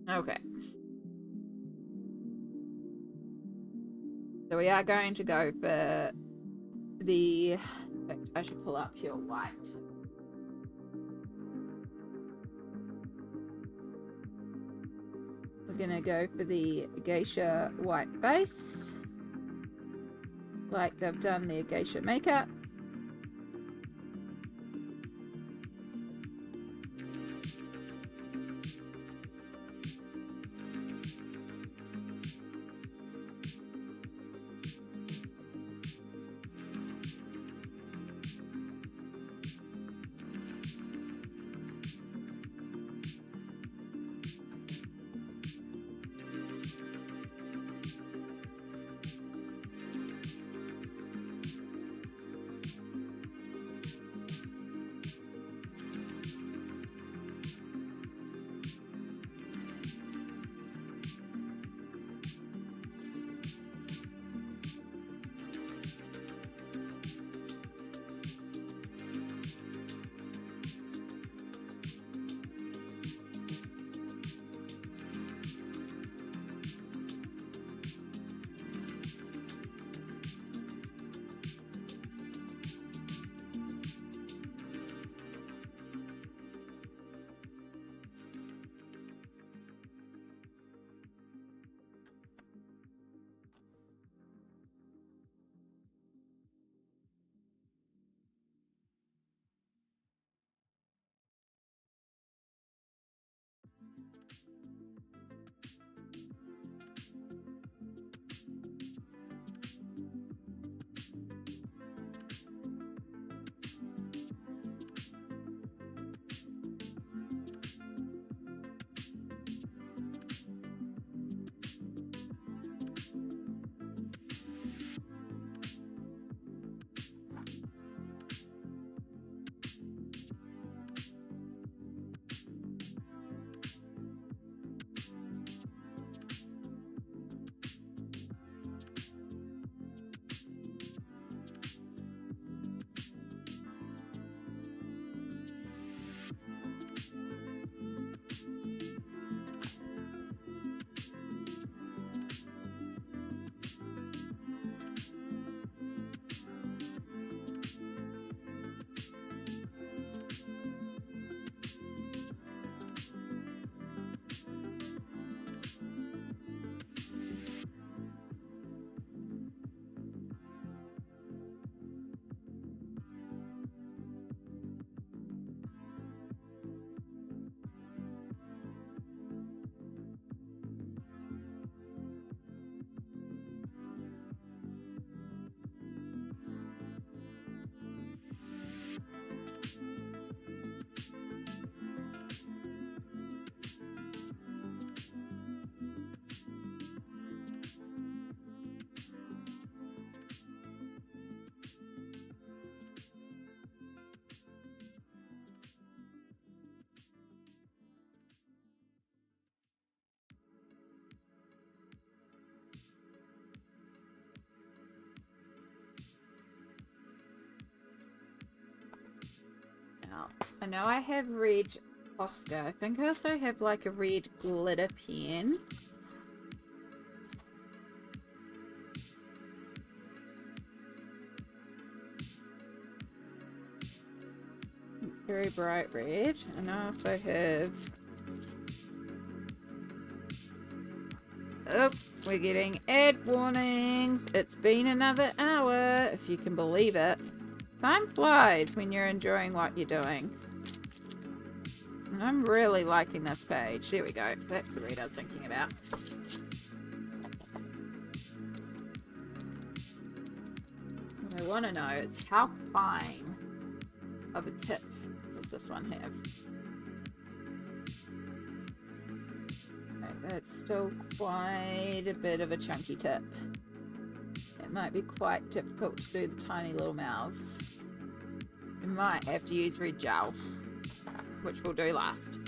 Okay. So we are going to go for the... In fact, I should pull up pure white. We're gonna go for the Geisha white base, like they've done their Geisha makeup. I know I have red Posca. I think I also have like a red glitter pen. Very bright red. And I also have... Oh, we're getting ad warnings. It's been another hour, if you can believe it. Time flies when you're enjoying what you're doing. And I'm really liking this page. There we go. That's the read I was thinking about. What I want to know is how fine of a tip does this one have? Okay, that's still quite a bit of a chunky tip. It might be quite difficult to do the tiny little mouths. You might have to use red gel, which we'll do last.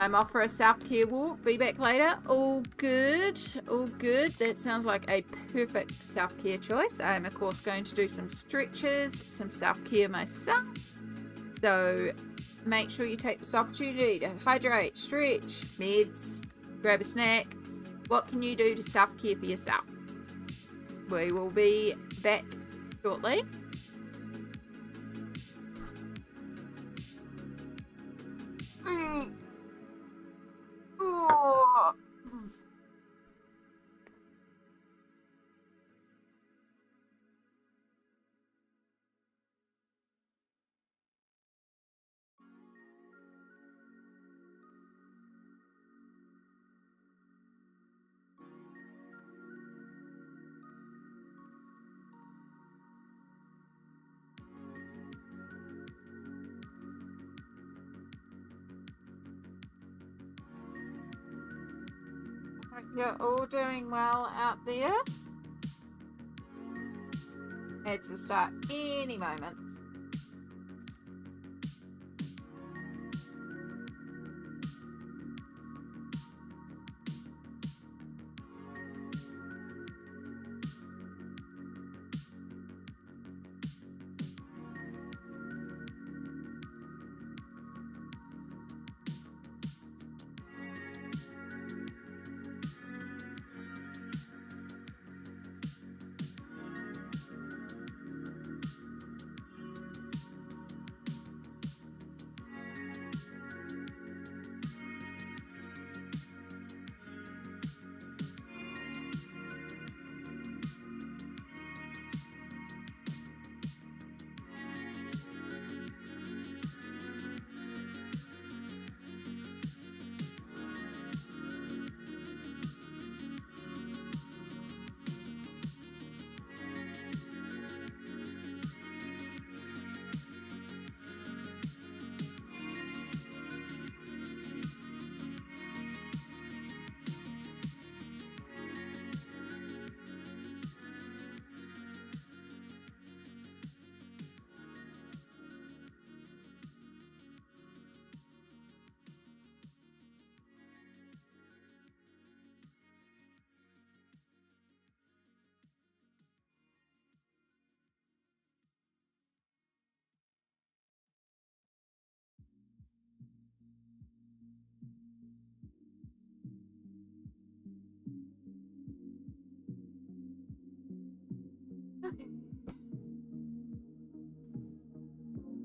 I'm off for a self-care walk. Be back later. All good. All good. That sounds like a perfect self-care choice. I am, of course, going to do some stretches, some self-care myself. So make sure you take this opportunity to hydrate, stretch, meds, grab a snack. What can you do to self-care for yourself? We will be back shortly. Hope you're all doing well out there. It's a start any moment.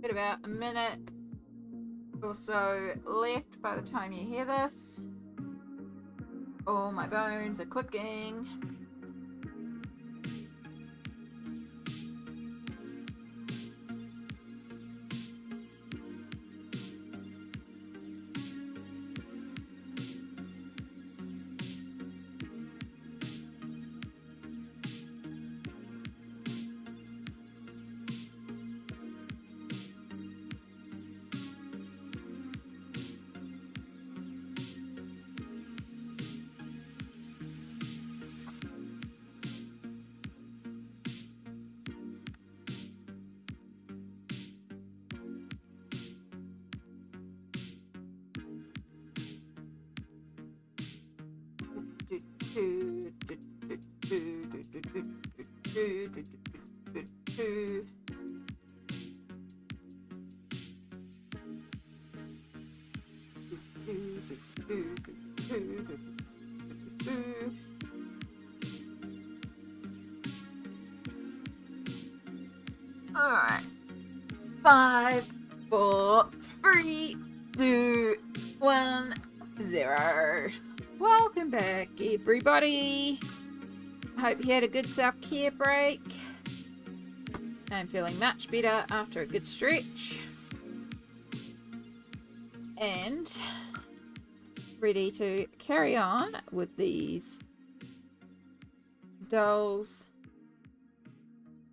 Got about a minute or so left by the time you hear this. All my bones are clicking. Alright. 5, 4, 3, 2, 1, 0. Welcome back, everybody. I hope you had a good self-care break. I'm feeling much better after a good stretch. And ready to carry on with these dolls.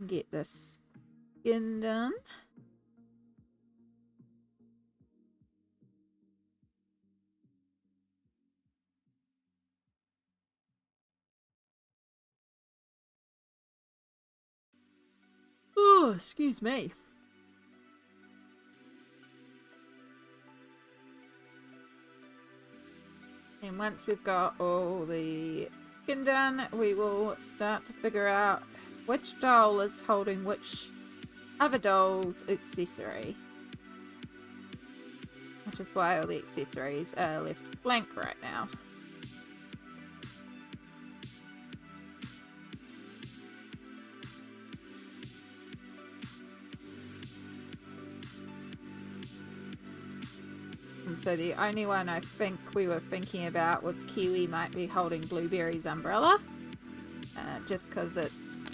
Get the skin done. Oh, excuse me. And once we've got all the skin done, we will start to figure out which doll is holding which other doll's accessory. Which is why all the accessories are left blank right now. And so the only one I think we were thinking about was Kiwi might be holding Blueberry's umbrella. Just because it's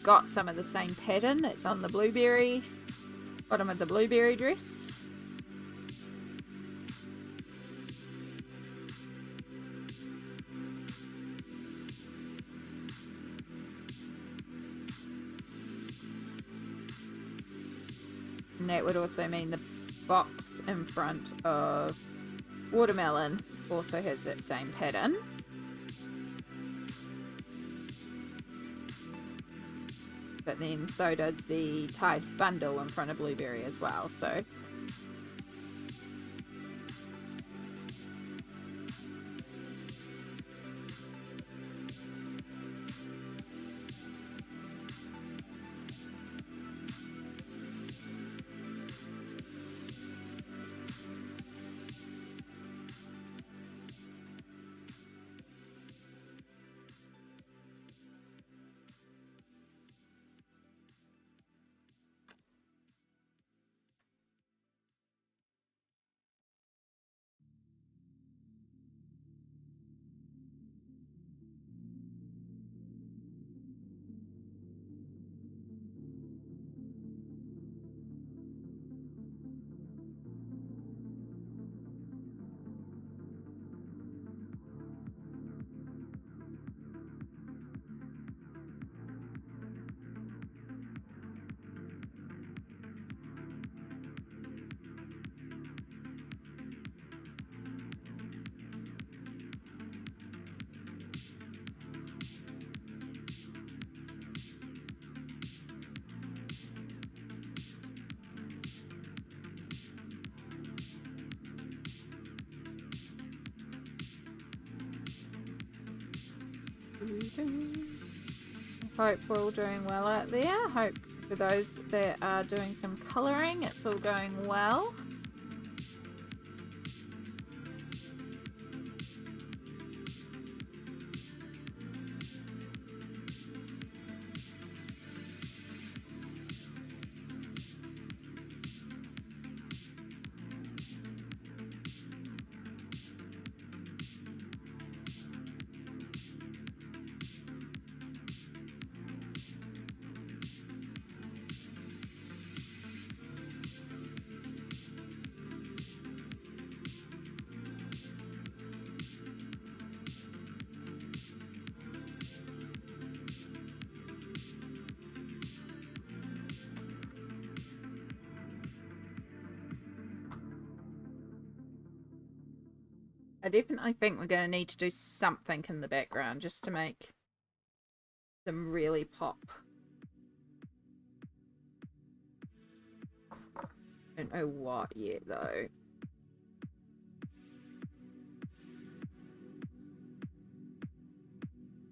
got some of the same pattern that's on the Blueberry, bottom of the Blueberry dress. And that would also mean the box in front of Watermelon also has that same pattern. But then so does the tied bundle in front of Blueberry as well, so hope we're all doing well out there. Hope for those that are doing some colouring, it's all going well. I definitely think we're going to need to do something in the background just to make them really pop. I don't know what yet though.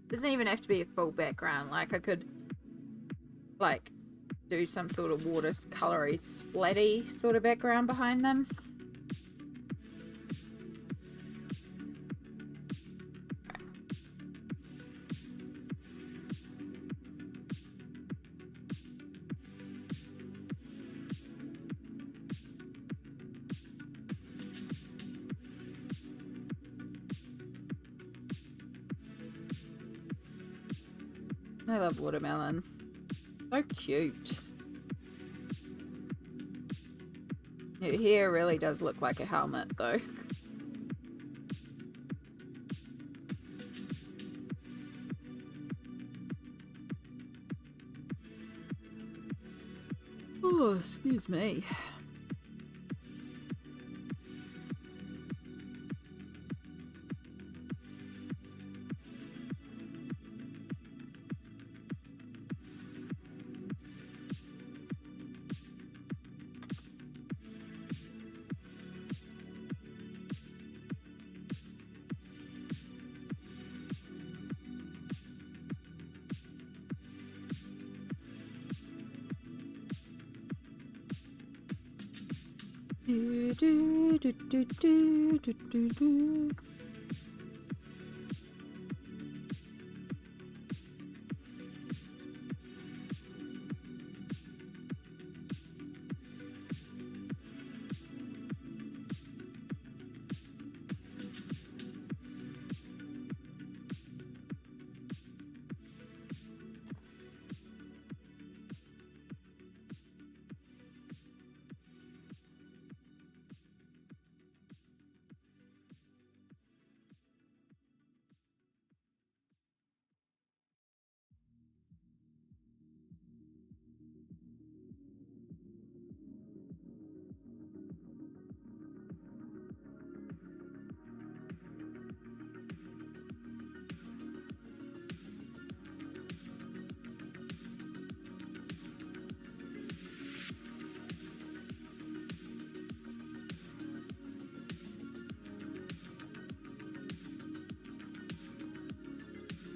Doesn't even have to be a full background. Like I could like do some sort of watercolory splatty sort of background behind them. I love watermelon. So cute. Her hair really does look like a helmet though. Oh, excuse me. Do, do, do, do, do, do, do, do.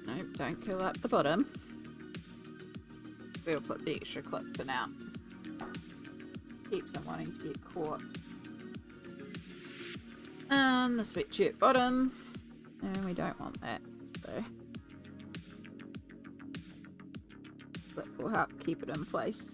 Nope, don't kill up the bottom. We'll put the extra clip for now. Keeps them wanting to get caught. And the sweatshirt bottom. And we don't want that, so clip will help keep it in place.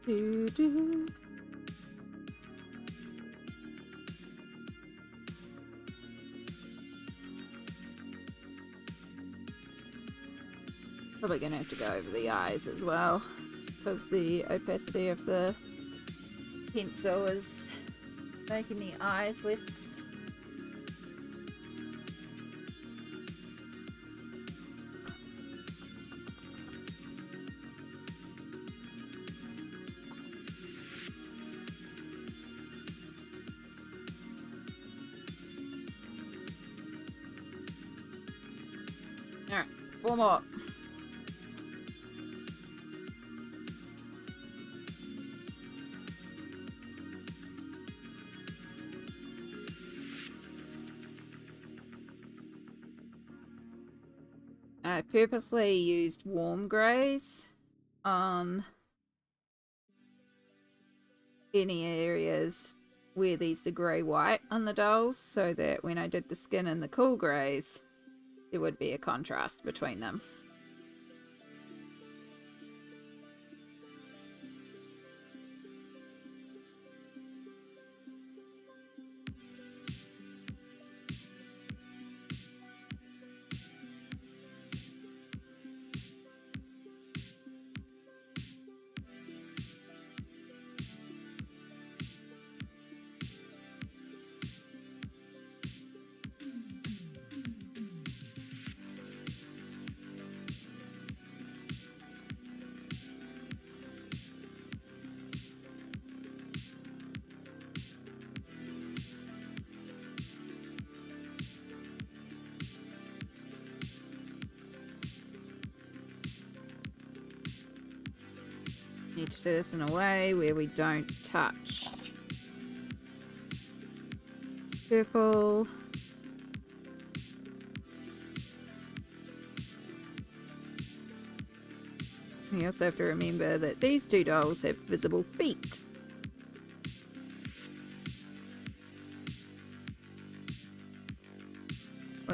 Do, do. Probably gonna have to go over the eyes as well, because the opacity of the pencil is making the eyes less. Alright, 4 more. I purposely used warm greys on any areas where there's the grey-white on the dolls, so that when I did the skin and the cool greys, there would be a contrast between them. Need to do this in a way where we don't touch purple. We also have to remember that these two dolls have visible feet.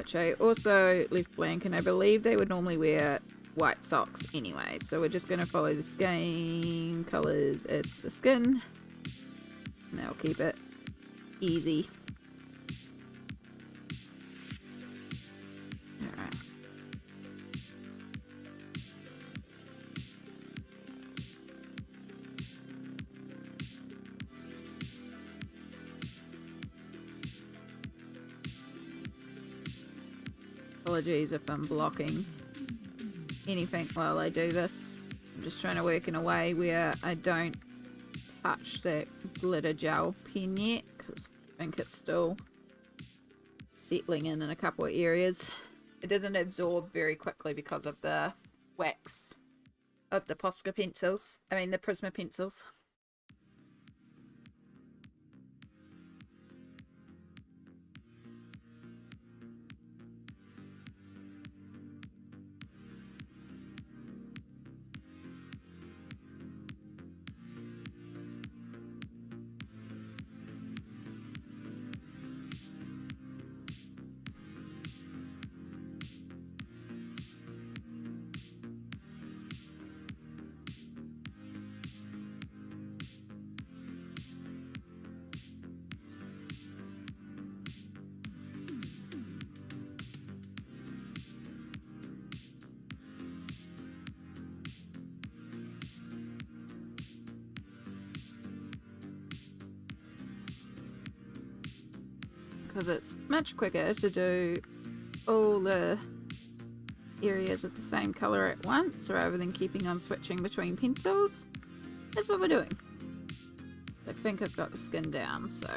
which I also left blank, and I believe they would normally wear white socks anyway. So we're just going to follow the skin colours. It's the skin, and that'll keep it easy. Alright. Apologies if I'm blocking anything while I do this. I'm just trying to work in a way where I don't touch that glitter gel pen yet, because I think it's still settling in a couple of areas. It doesn't absorb very quickly because of the wax of the Posca pencils. I mean the Prisma pencils. Because it's much quicker to do all the areas of the same colour at once rather than keeping on switching between pencils. That's what we're doing. I think I've got the skin down, so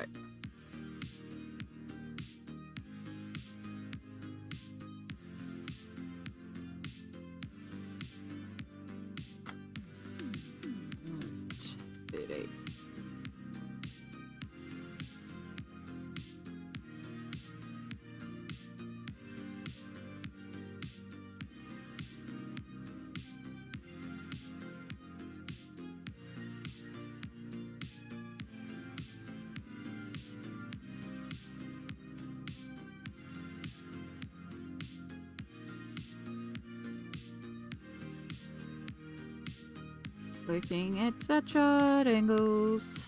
looking at such odd angles.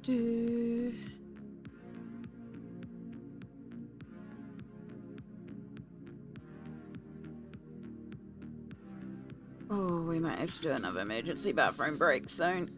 Do. Oh, we might have to do another emergency bathroom break soon.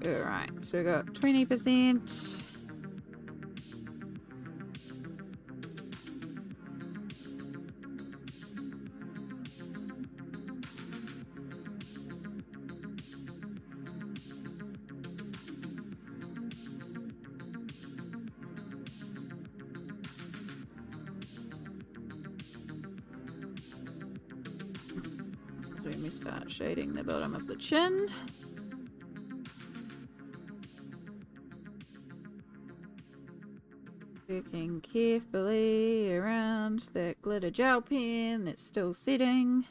Alright, so we got 20%. When we start shading the bottom of the chin. Working carefully around that glitter gel pen that's still setting.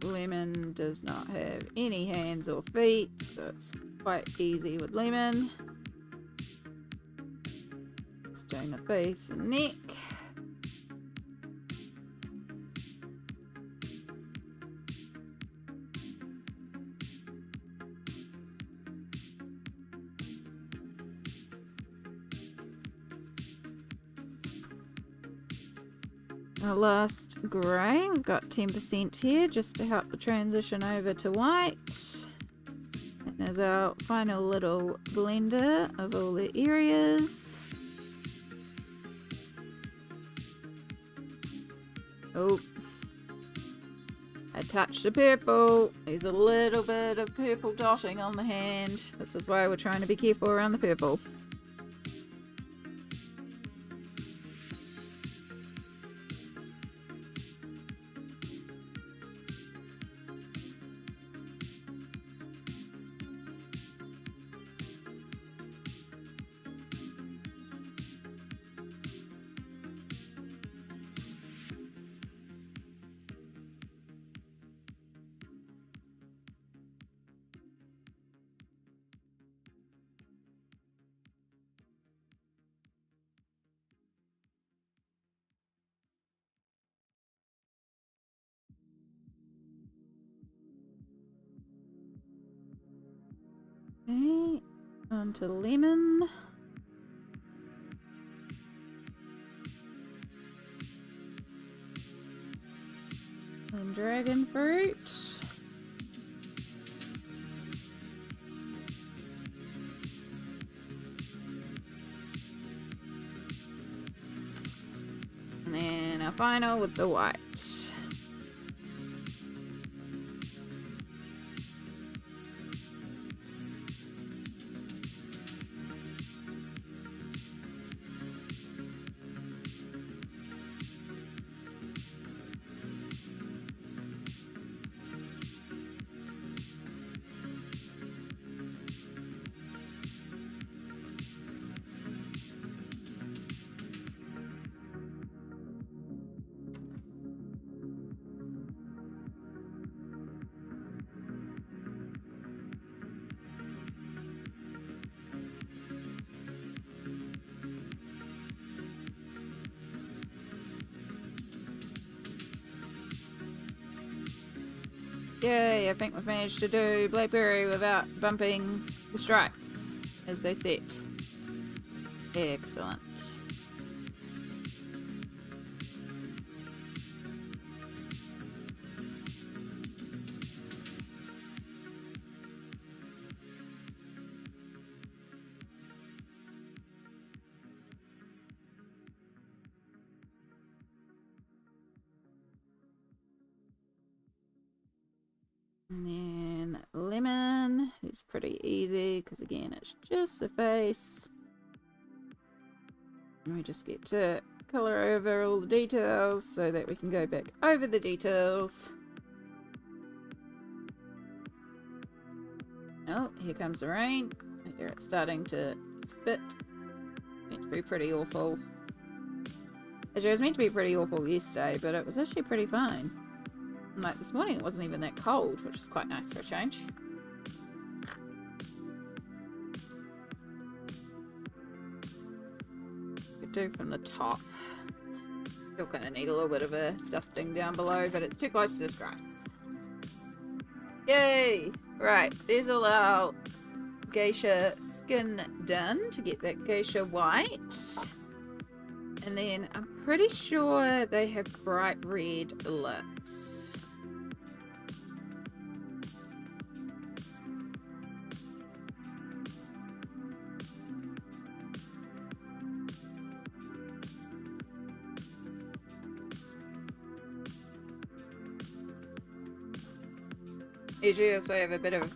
Lemon does not have any hands or feet, so it's quite easy with lemon. Just doing the face and neck. Our last grey, we've got 10% here just to help the transition over to white. And there's our final little blender of all the areas. Oh, I touched the purple. There's a little bit of purple dotting on the hand. This is why we're trying to be careful around the purple. Okay, onto lemon. And dragon fruit. And then our final with the white. Yay, I think we've managed to do blackberry without bumping the stripes as they set. Excellent. And then lemon is pretty easy because again it's just the face. And we just get to colour over all the details so that we can go back over the details. Oh, here comes the rain. I hear it starting to spit. Meant to be pretty awful. Actually, it was meant to be pretty awful yesterday, but it was actually pretty fine. Like this morning it wasn't even that cold, which is quite nice for a change. Could do from the top. Still kind of need a little bit of a dusting down below, but it's too close to the stripes. Yay! Right, there's all our geisha skin done to get that geisha white. And then I'm pretty sure they have bright red lips. Usually also have a bit of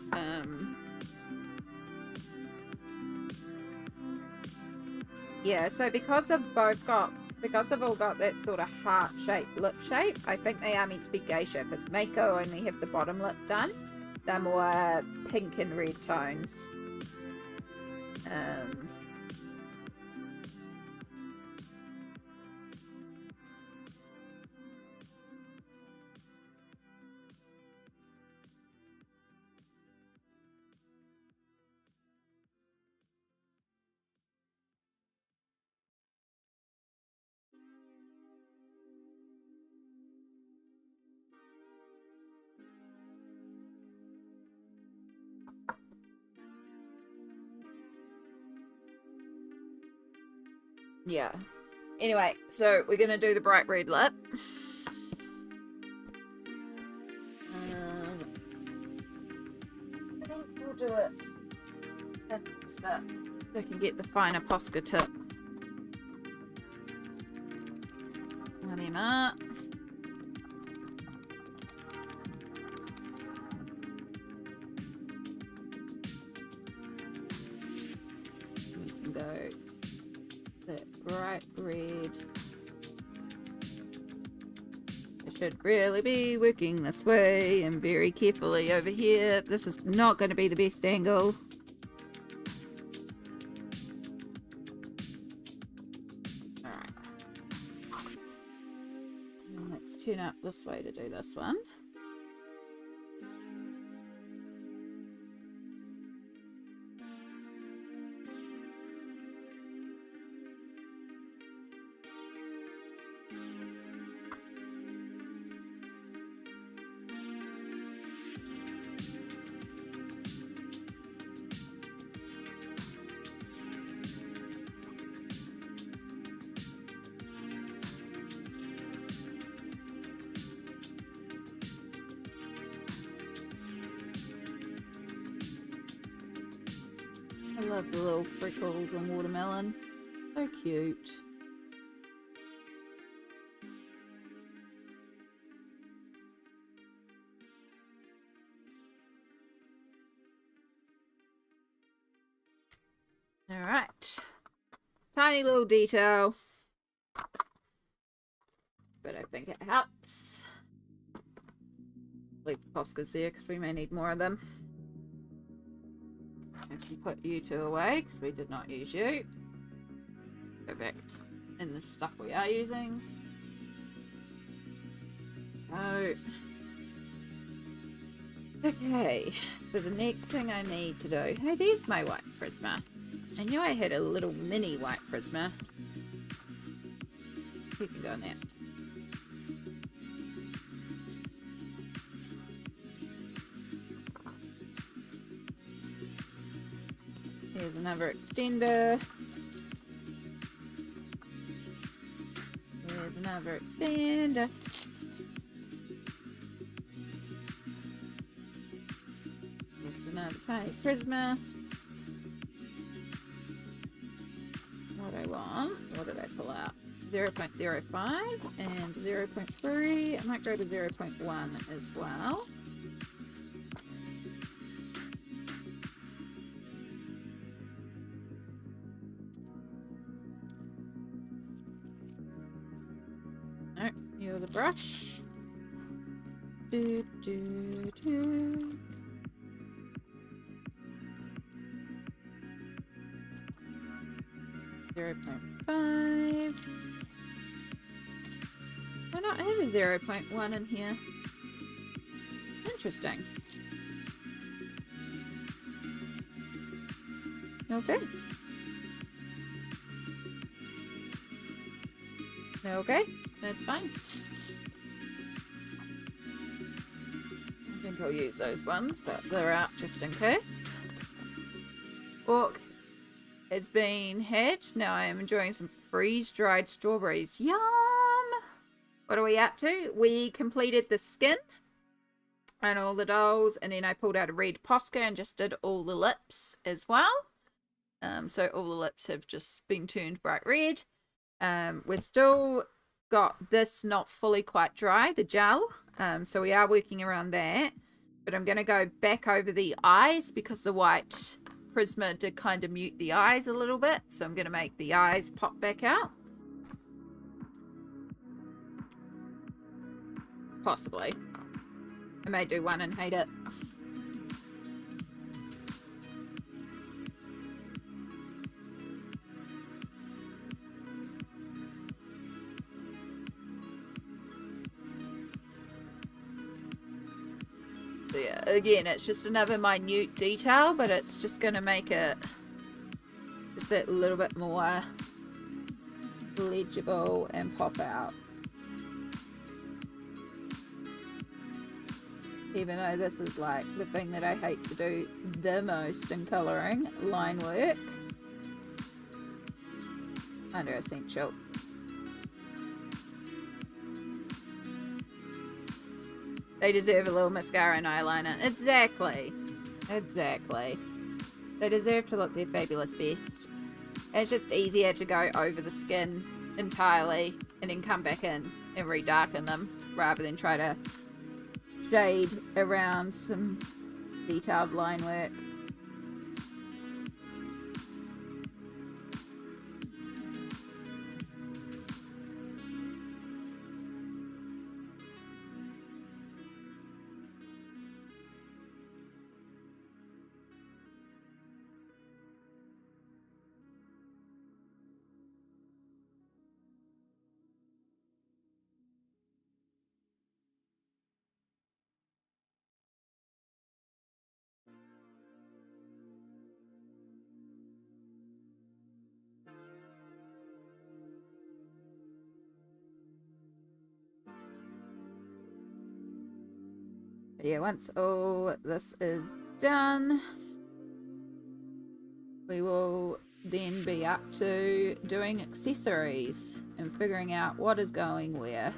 yeah, so because they've all got that sort of heart-shaped lip shape, I think they are meant to be geisha, because Mako only have the bottom lip done. They're more pink and red tones. Yeah. Anyway, so we're gonna do the bright red lip. I think we'll do it so I can get the finer Posca tip. Whatever. We can go that bright red. I should really be working this way and very carefully over here. This is not going to be the best angle. Alright. Let's turn up this way to do this one. I love the little freckles on watermelon. So cute. Alright. Tiny little detail. But I think it helps. Leave the Poscas there because we may need more of them. I can put you two away because we did not use you. Go back in the stuff we are using. Oh. Okay, so the next thing I need to do... Hey, there's my white Prisma. I knew I had a little mini white Prisma. You can go in there. Here's another extender. Here's another extender. Here's another tiny Prisma. What I want, what did I pull out? 0.05 and 0.3. I might go to 0.1 as well. You're the brush. 0.5. Why not have a 0.1 in here? Interesting. Okay. Okay, that's fine. I think I'll use those ones, but they're out just in case. Fork has been had. Now I am enjoying some freeze-dried strawberries. Yum! What are we up to? We completed the skin and all the dolls, and then I pulled out a red Posca and just did all the lips as well. So all the lips have just been turned bright red. We're still got this not fully quite dry, the gel. So we are working around that. But I'm going to go back over the eyes because the white Prisma did kind of mute the eyes a little bit. So I'm going to make the eyes pop back out. Possibly. I may do one and hate it. So yeah, again, it's just another minute detail, but it's just going to make it just a little bit more legible and pop out. Even though this is like the thing that I hate to do the most in colouring, line work. Under essential. They deserve a little mascara and eyeliner. Exactly. Exactly. They deserve to look their fabulous best. It's just easier to go over the skin entirely and then come back in and redarken them rather than try to shade around some detailed line work. Yeah, once all this is done, we will then be up to doing accessories and figuring out what is going where.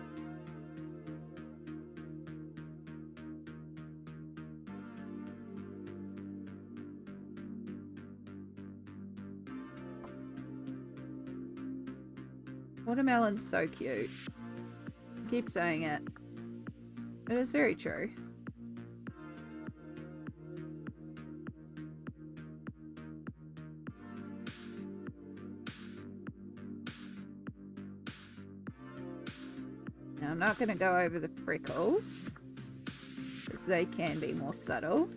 Watermelon's so cute. I keep saying it. It is very true. Now, I'm not going to go over the freckles because they can be more subtle.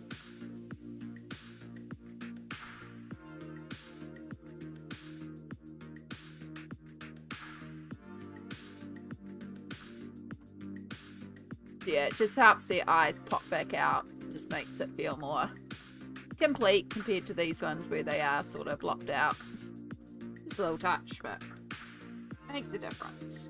Yeah, it just helps their eyes pop back out. Just makes it feel more complete compared to these ones where they are sort of blocked out. Just a little touch, but makes a difference.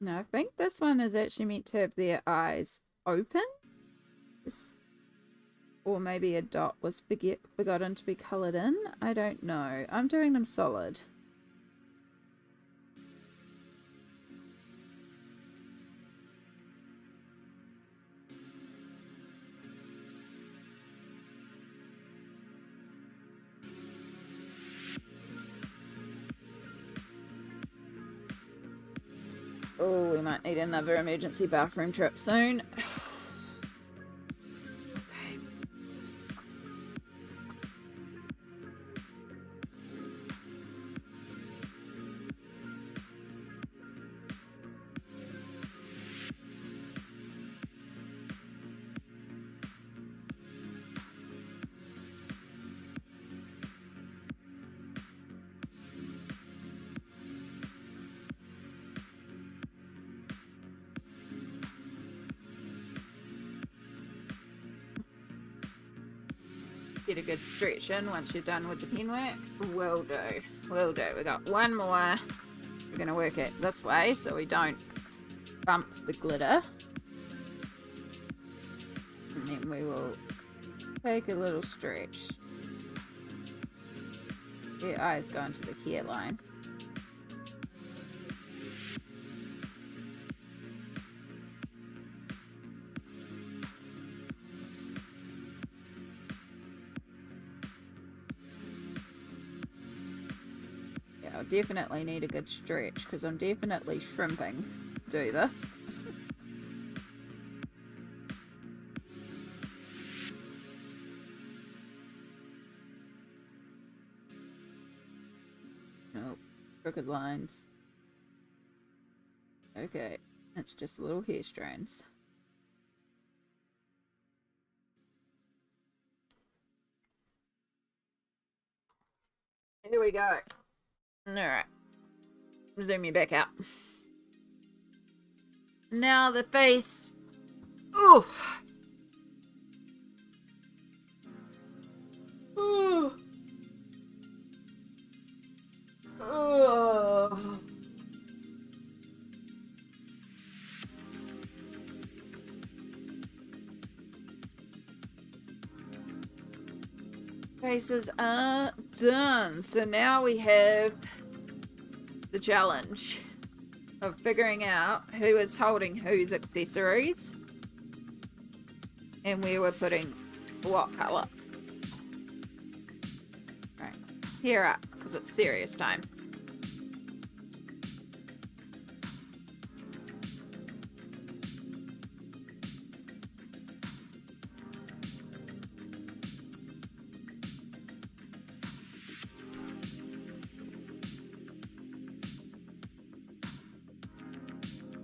No, I think this one is actually meant to have their eyes open. Or maybe a dot was forgotten to be coloured in. I don't know. I'm doing them solid. Oh, we might need another emergency bathroom trip soon. Okay. Get a good stretch in once you're done with the pen work. Will do. Will do. We got one more. We're going to work it this way so we don't bump the glitter. And then we will take a little stretch. Your eyes go into the hairline. Definitely need a good stretch because I'm definitely shrimping to do this. Crooked lines. Okay, that's just little hair strands. Here we go. Alright. Zoom you back out. Now the face. Ooh. Ooh. Ooh. Faces are done. So now we have the challenge of figuring out who is holding whose accessories and where we're putting what colour. Right, here up, because it's serious time.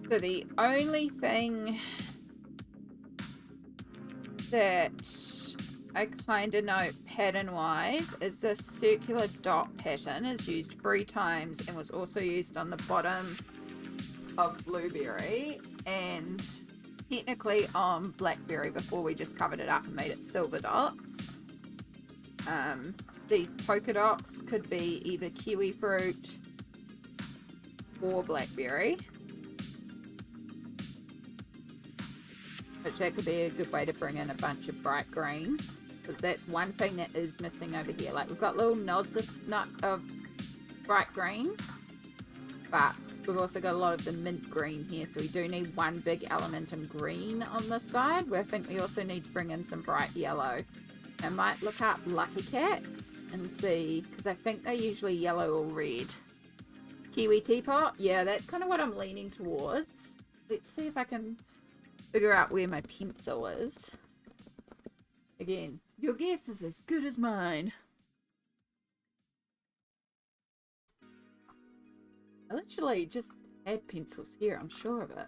So the only thing that I kind of know pattern-wise is this circular dot pattern is used 3 times and was also used on the bottom of blueberry and technically on blackberry before we just covered it up and made it silver dots. These polka dots could be either kiwi fruit or blackberry. Which that could be a good way to bring in a bunch of bright green, because that's one thing that is missing over here. Like, we've got little nods of bright green, but we've also got a lot of the mint green here, so we do need one big element in green on this side, where I think we also need to bring in some bright yellow. I might look up Lucky Cats and see, because I think they're usually yellow or red. Kiwi teapot, yeah, that's kind of what I'm leaning towards. Let's see if I can figure out where my pencil is. Again, your guess is as good as mine. I literally just had pencils here, I'm sure of it.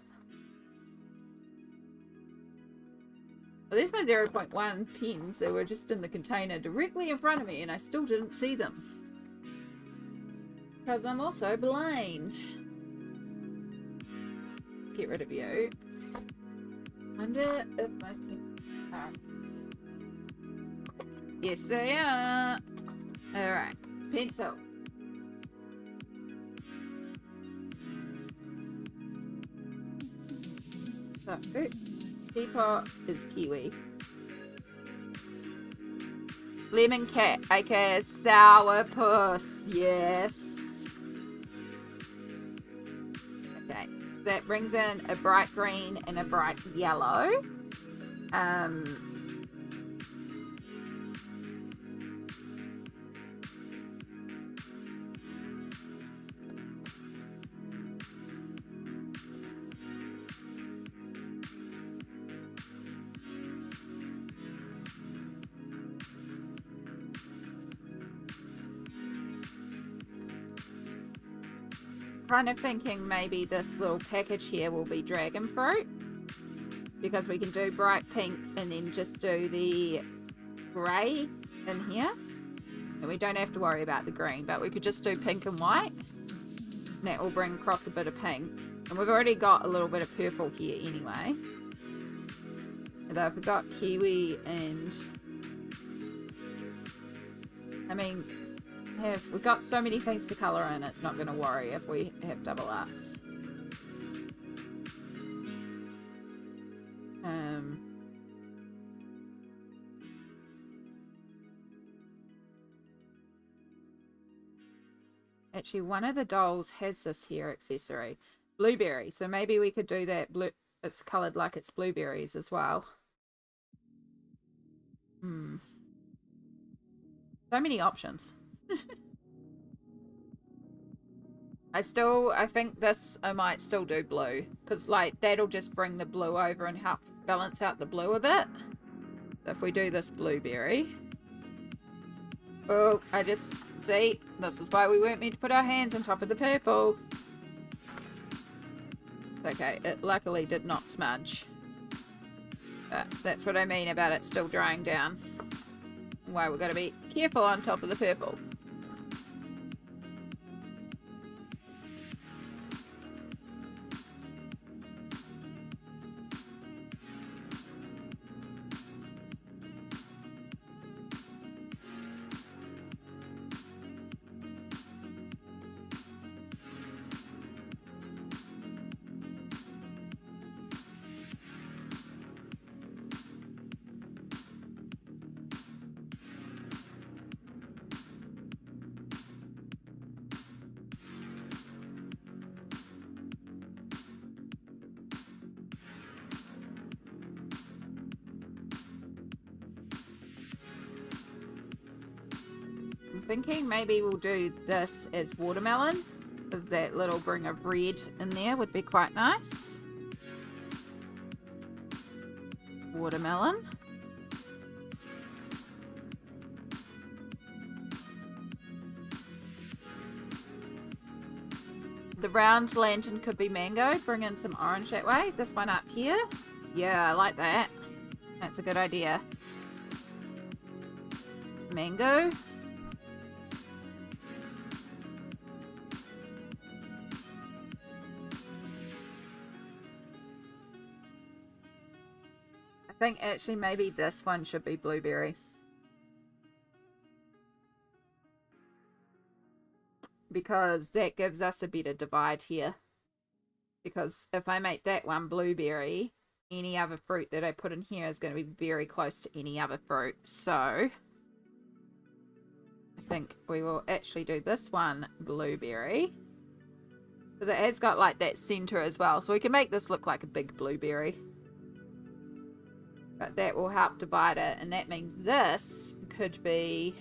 Well, there's my 0.1 pens. They were just in the container directly in front of me and I still didn't see them. Because I'm also blind. Get rid of you. Wonder if my pencils are. Yes, they are. Alright, pencil. So, teapot is kiwi. Lemon cat, aka sourpuss, yes. Okay, that brings in a bright green and a bright yellow. Kind of thinking maybe this little package here will be dragon fruit, because we can do bright pink and then just do the grey in here, and we don't have to worry about the green, but we could just do pink and white and that will bring across a bit of pink, and we've already got a little bit of purple here anyway. Although if we've got kiwi and I mean we've got so many things to colour in, it's not going to worry if we have double ups. Actually, one of the dolls has this here accessory. Blueberry, so maybe we could do that blue. It's coloured like it's blueberries as well. So many options. I think this I might still do blue, because like that'll just bring the blue over and help balance out the blue a bit. So if we do this blueberry, Oh, I just... See? This is why we weren't meant to put our hands on top of the purple. Okay, it luckily did not smudge. But that's what I mean about it still drying down. Why we've got to be careful on top of the purple. Thinking maybe we'll do this as watermelon, because that little bring of red in there would be quite nice. Watermelon. The round lantern could be mango. Bring in some orange that way. This one up here. Yeah, I like that. That's a good idea. Mango. I think actually maybe this one should be blueberry. Because that gives us a better divide here. Because if I make that one blueberry, any other fruit that I put in here is going to be very close to any other fruit. So I think we will actually do this one blueberry. Because it has got like that center as well. So we can make this look like a big blueberry. But that will help divide it. And that means this could be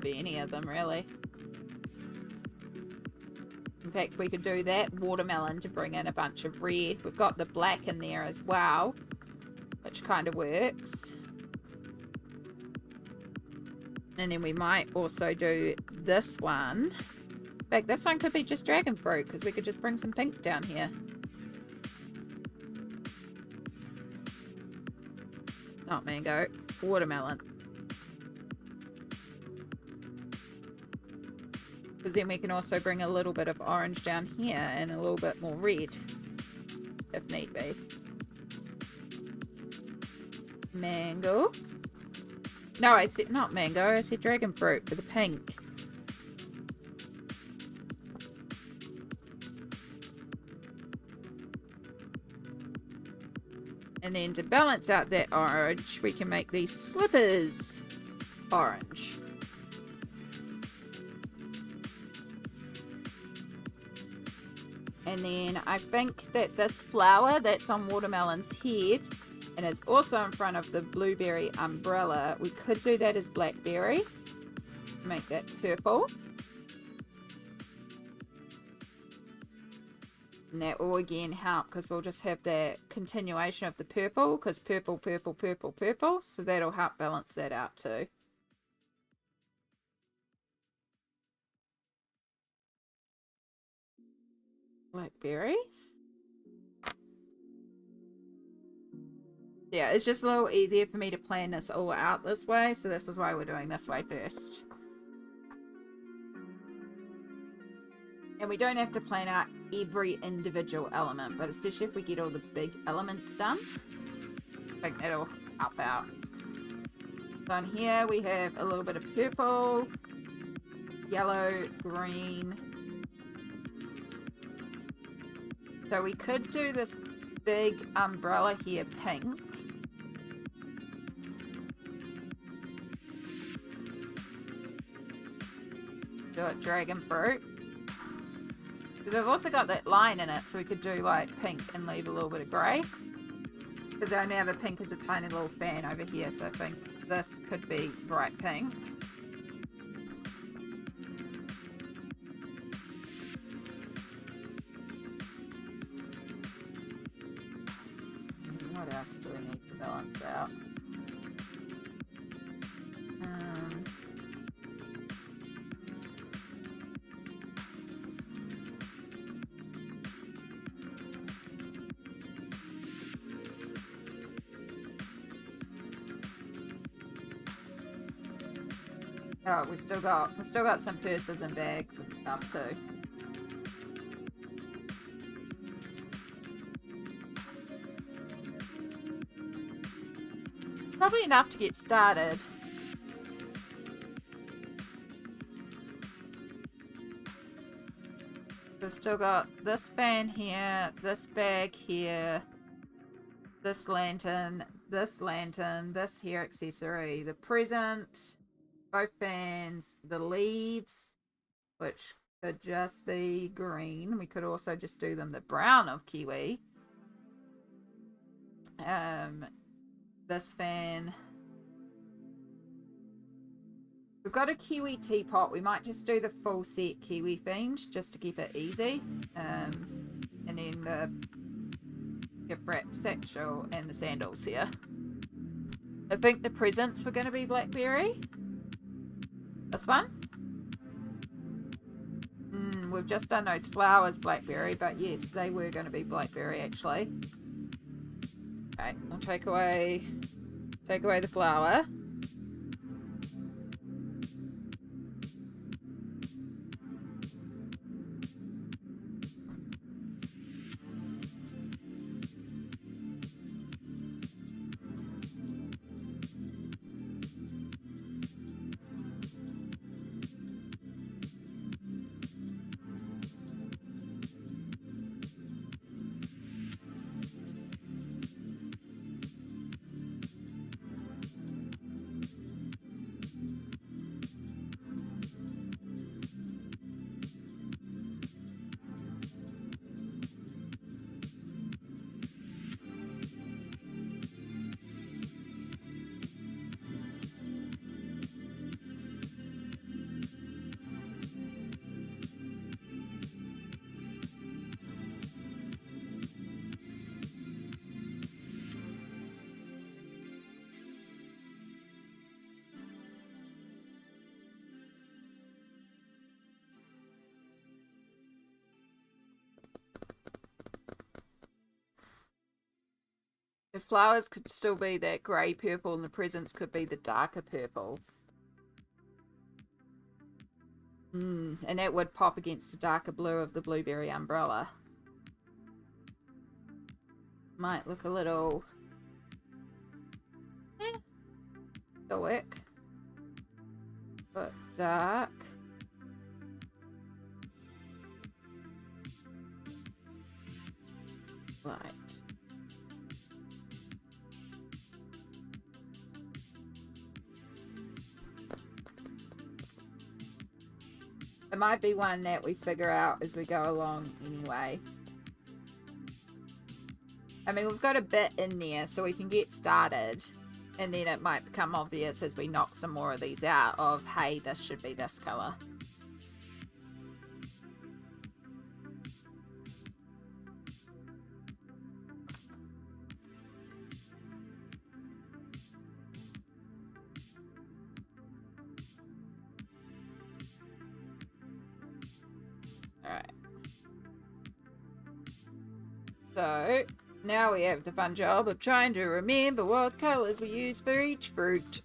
any of them really. In fact, we could do that watermelon to bring in a bunch of red. We've got the black in there as well, which kind of works. And then we might also do this one. In fact, this one could be just dragon fruit, because we could just bring some pink down here. Not mango, watermelon. Because then we can also bring a little bit of orange down here and a little bit more red, if need be. Mango. No, I said not mango, I said dragon fruit for the pink. And then to balance out that orange, we can make these slippers orange. And then I think that this flower that's on Watermelon's head and is also in front of the blueberry umbrella, we could do that as blackberry. Make that purple. And that will again help because we'll just have the continuation of the purple, because purple, purple, purple, purple. So that'll help balance that out too. Blackberry. Yeah, it's just a little easier for me to plan this all out this way. So this is why we're doing this way first. And we don't have to plan out every individual element, but especially if we get all the big elements done, I think that'll help out. So on here we have a little bit of purple, yellow, green. So we could do this big umbrella here pink. Do it dragon fruit. Because I've also got that line in it, so we could do like pink and leave a little bit of grey. Because I only have a pink as a tiny little fan over here, so I think this could be bright pink. What else do we need to balance out? Oh, we still got some purses and bags and stuff too. Probably enough to get started. We've still got this fan here, this bag here, this lantern, this hair accessory, the present, both fans, the leaves, which could just be green. We could also just do them the brown of kiwi. This fan. We've got a kiwi teapot. We might just do the full set kiwi themed just to keep it easy. And then the gift wrap satchel and the sandals here. I think the presents were going to be blackberry. This one. We've just done those flowers blackberry, but yes, they were going to be blackberry actually. Okay, I'll take away the flower. The flowers could still be that grey purple and the presents could be the darker purple. And that would pop against the darker blue of the blueberry umbrella. Might look a little... stoic. But dark. Light. It might be one that we figure out as we go along anyway. I mean, we've got a bit in there so we can get started. And then it might become obvious as we knock some more of these out of, hey, this should be this colour. So, now we have the fun job of trying to remember what colours we use for each fruit.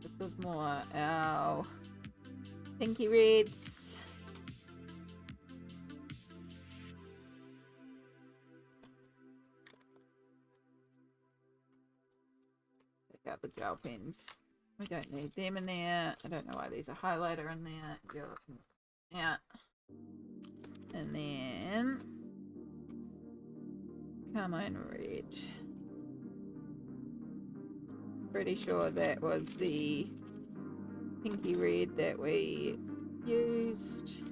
This was more our pinky reds. Out the gel pens. We don't need them in there. I don't know why there's a highlighter in there. Yeah. And then carmine red. Pretty sure that was the pinky red that we used.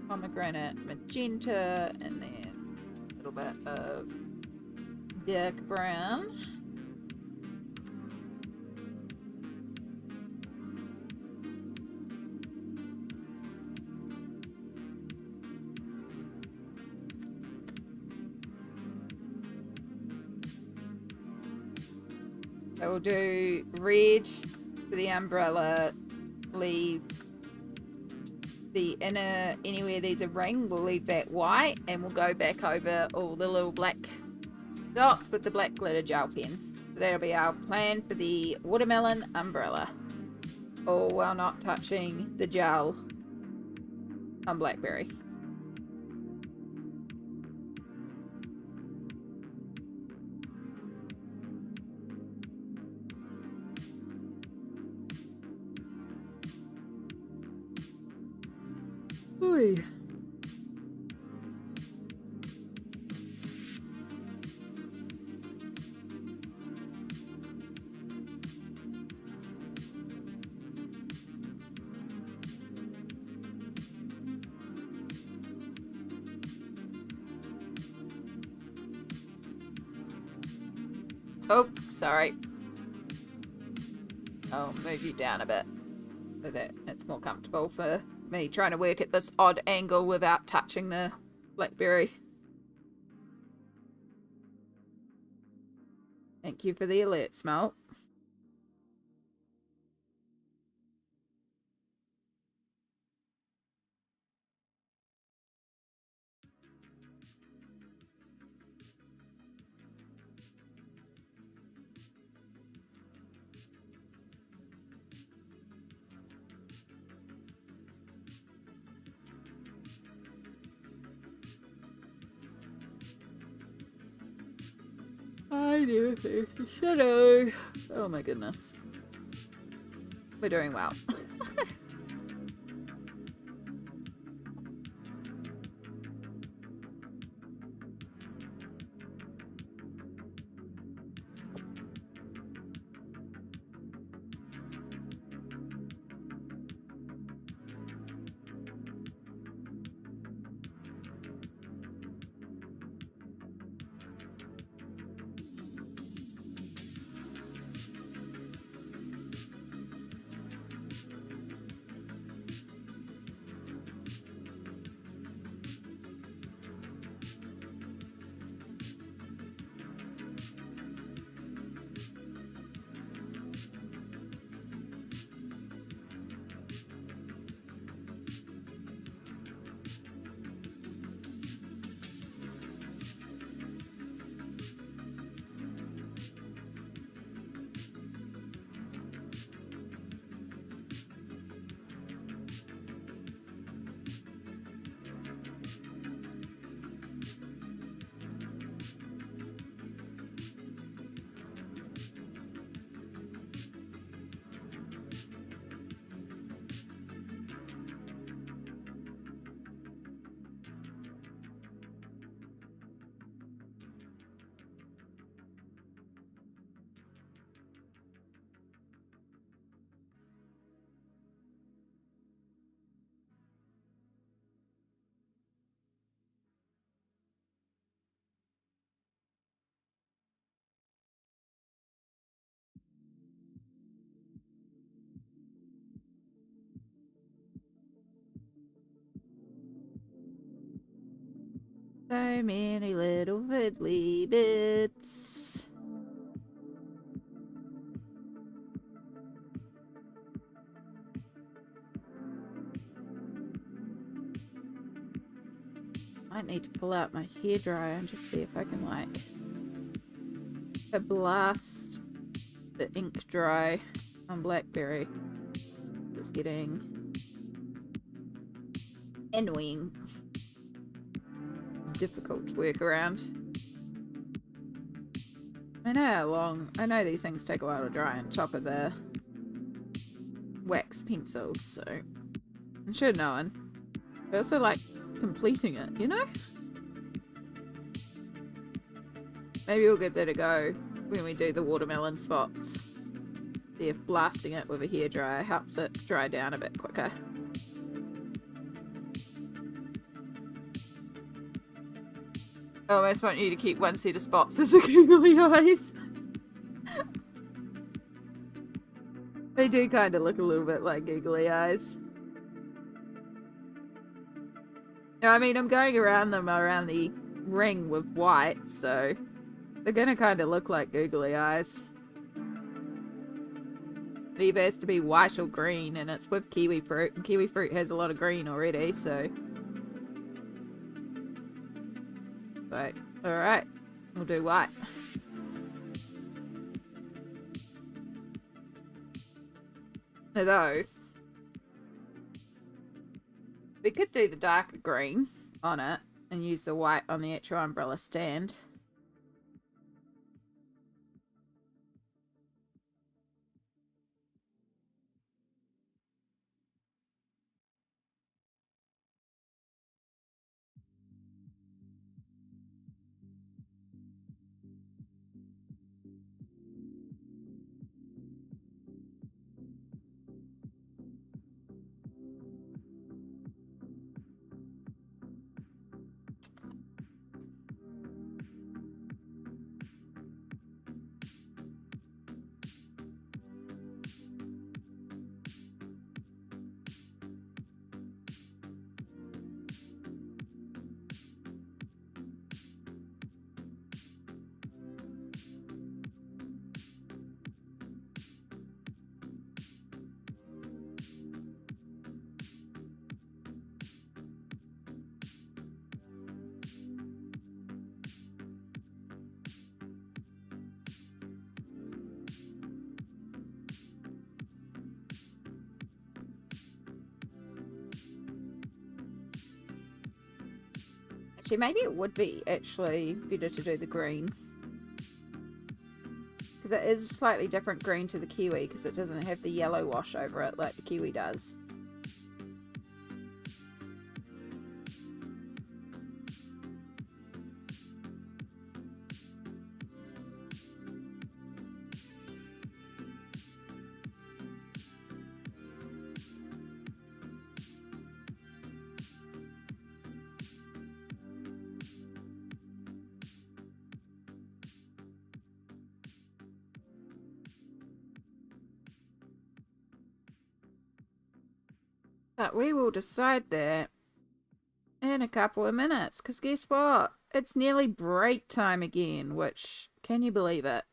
Pomegranate magenta, and then a little bit of dark brown. So we'll do red for the umbrella, leave the inner, anywhere there's a ring, we'll leave that white, and we'll go back over all the little black dots with the black glitter gel pen. So that'll be our plan for the watermelon umbrella. All while not touching the gel on blackberry. Ooh. Oh, sorry. I'll move you down a bit so that it's more comfortable for me trying to work at this odd angle without touching the blackberry. Thank you for the alert, Smelt. I do face the shadow. Oh my goodness. We're doing well. So many little fiddly bits. Might need to pull out my hairdryer and just see if I can like blast the ink dry on blackberry. It's getting annoying. Difficult to work around. I know these things take a while to dry on top of the wax pencils, so I should have known. I also like completing it, you know? Maybe we'll give that a go when we do the watermelon spots. See if blasting it with a hairdryer helps it dry down a bit quicker. I almost want you to keep one set of spots as the googly eyes. They do kind of look a little bit like googly eyes. I mean, I'm going around them around the ring with white, so they're gonna kind of look like googly eyes. It either has to be white or green, and it's with kiwi fruit, and kiwi fruit has a lot of green already, so. Like, alright, we'll do white. Although, we could do the darker green on it and use the white on the actual umbrella stand. Actually, maybe it would be actually better to do the green. Because it is a slightly different green to the kiwi, because it doesn't have the yellow wash over it like the kiwi does. But we will decide that in a couple of minutes, because guess what? It's nearly break time again, which, can you believe it?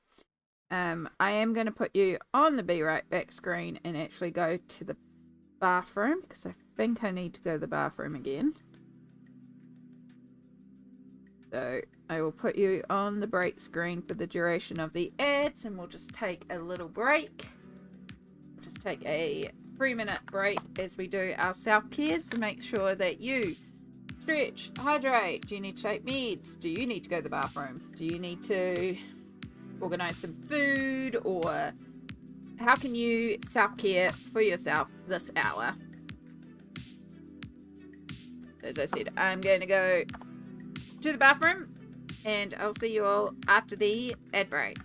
I am going to put you on the Be Right Back screen and actually go to the bathroom, because I think I need to go to the bathroom again. So I will put you on the break screen for the duration of the ads, and we'll just take a little break. We'll just take a 3-minute break as we do our self-cares to make sure that you stretch, hydrate. Do you need to take meds? Do you need to go to the bathroom? Do you need to organize some food? Or how can you self-care for yourself this hour? As I said, I'm going to go to the bathroom, and I'll see you all after the ad break.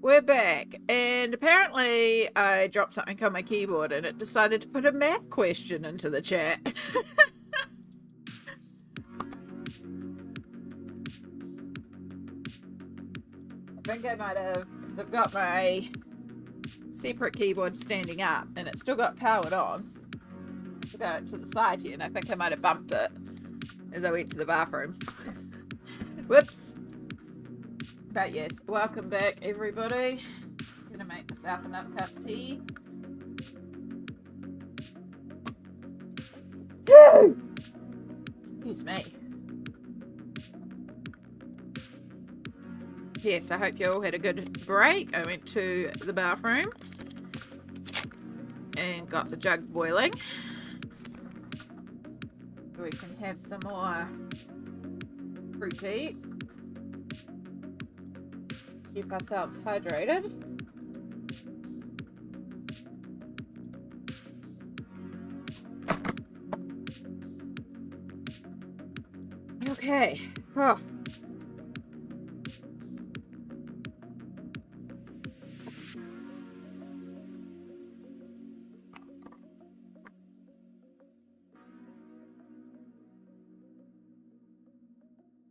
we're back, and apparently I dropped something on my keyboard and it decided to put a math question into the chat. I think I might have, because I've got my separate keyboard standing up and it's still got powered on. I got it to the side here and I think I might have bumped it as I went to the bathroom. Whoops. But yes, welcome back everybody. I'm gonna make myself another cup of tea. Excuse me. Yes, I hope you all had a good break. I went to the bathroom and got the jug boiling. We can have some more fruit tea. Keep ourselves hydrated. Okay. Oh.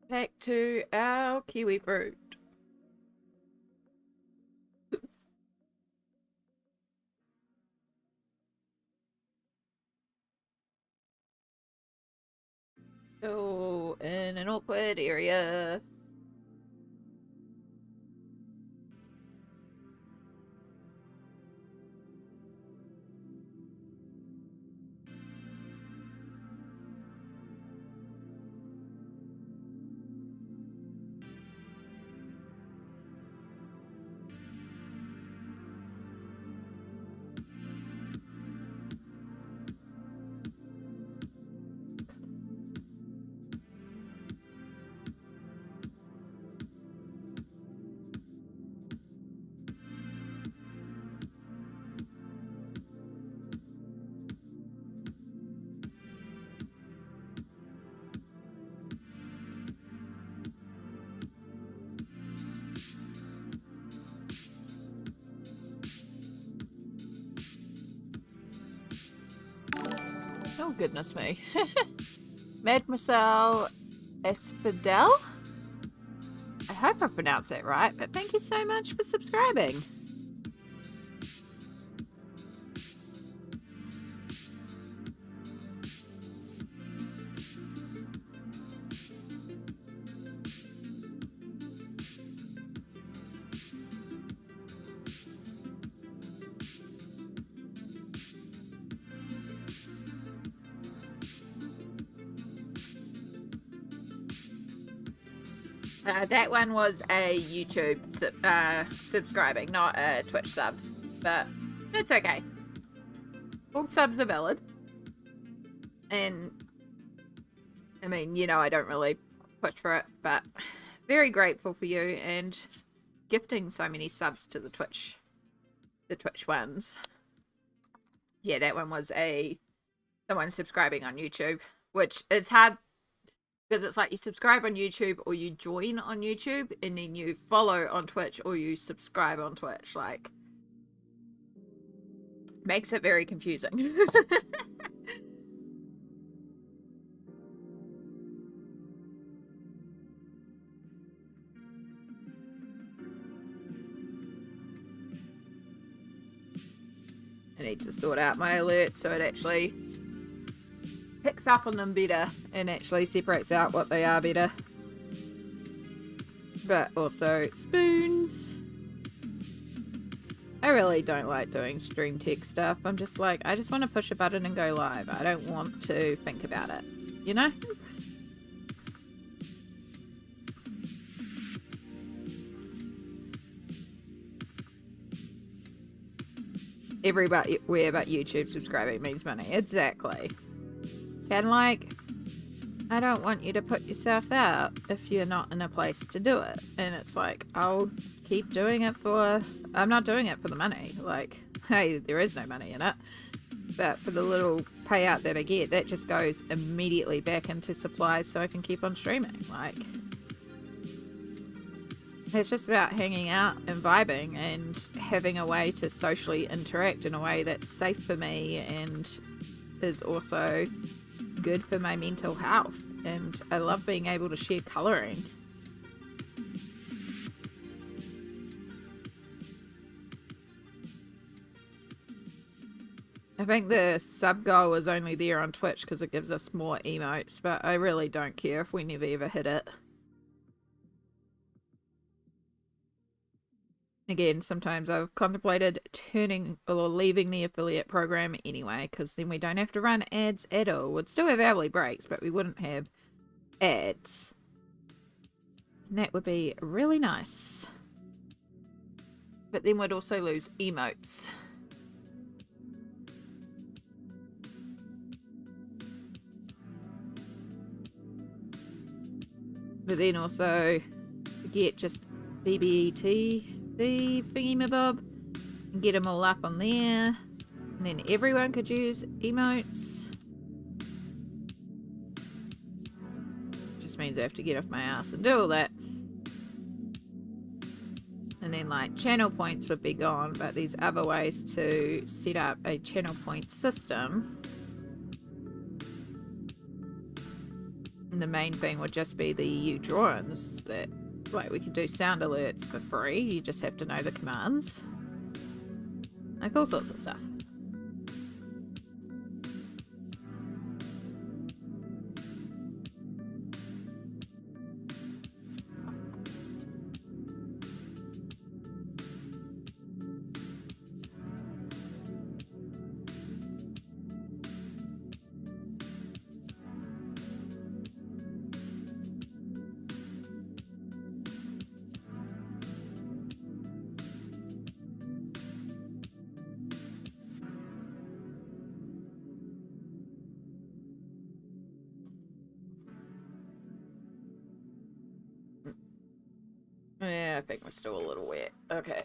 Back to our kiwi fruit. Oh, in an awkward area. Oh, goodness me. Mademoiselle Espidel? I hope I pronounced that right, but thank you so much for subscribing. That one was a YouTube subscribing, not a Twitch sub, but it's okay. All subs are valid. And, I mean, you know, I don't really push for it, but very grateful for you and gifting so many subs to the Twitch ones. Yeah, that one was someone subscribing on YouTube, which is hard because it's like you subscribe on YouTube or you join on YouTube and then you follow on Twitch or you subscribe on Twitch. Like, makes it very confusing. I need to sort out my alerts so it actually picks up on them better and actually separates out what they are better. But also spoons. I really don't like doing stream tech stuff. I'm just like, I just want to push a button and go live. I don't want to think about it, you know? Everywhere but YouTube subscribing means money. Exactly. And like, I don't want you to put yourself out if you're not in a place to do it. And it's like, I'll keep doing it I'm not doing it for the money. Like, hey, there is no money in it. But for the little payout that I get, that just goes immediately back into supplies so I can keep on streaming. Like, It's just about hanging out and vibing and having a way to socially interact in a way that's safe for me and is also good for my mental health. And I love being able to share colouring. I think the sub goal is only there on Twitch because it gives us more emotes, but I really don't care if we never ever hit it. Again, sometimes I've contemplated turning or leaving the affiliate program anyway, because then we don't have to run ads at all. We'd still have hourly breaks, but we wouldn't have ads. And that would be really nice. But then we'd also lose emotes. But then also get just BBET. The thingy-mabob and get them all up on there, and then everyone could use emotes. Just means I have to get off my ass and do all that. And then like channel points would be gone, but there's other ways to set up a channel point system. And the main thing would just be the EU drawings that like we could do sound alerts for free. You just have to know the commands. Like all sorts of stuff. Yeah, I think we're still a little wet. Okay.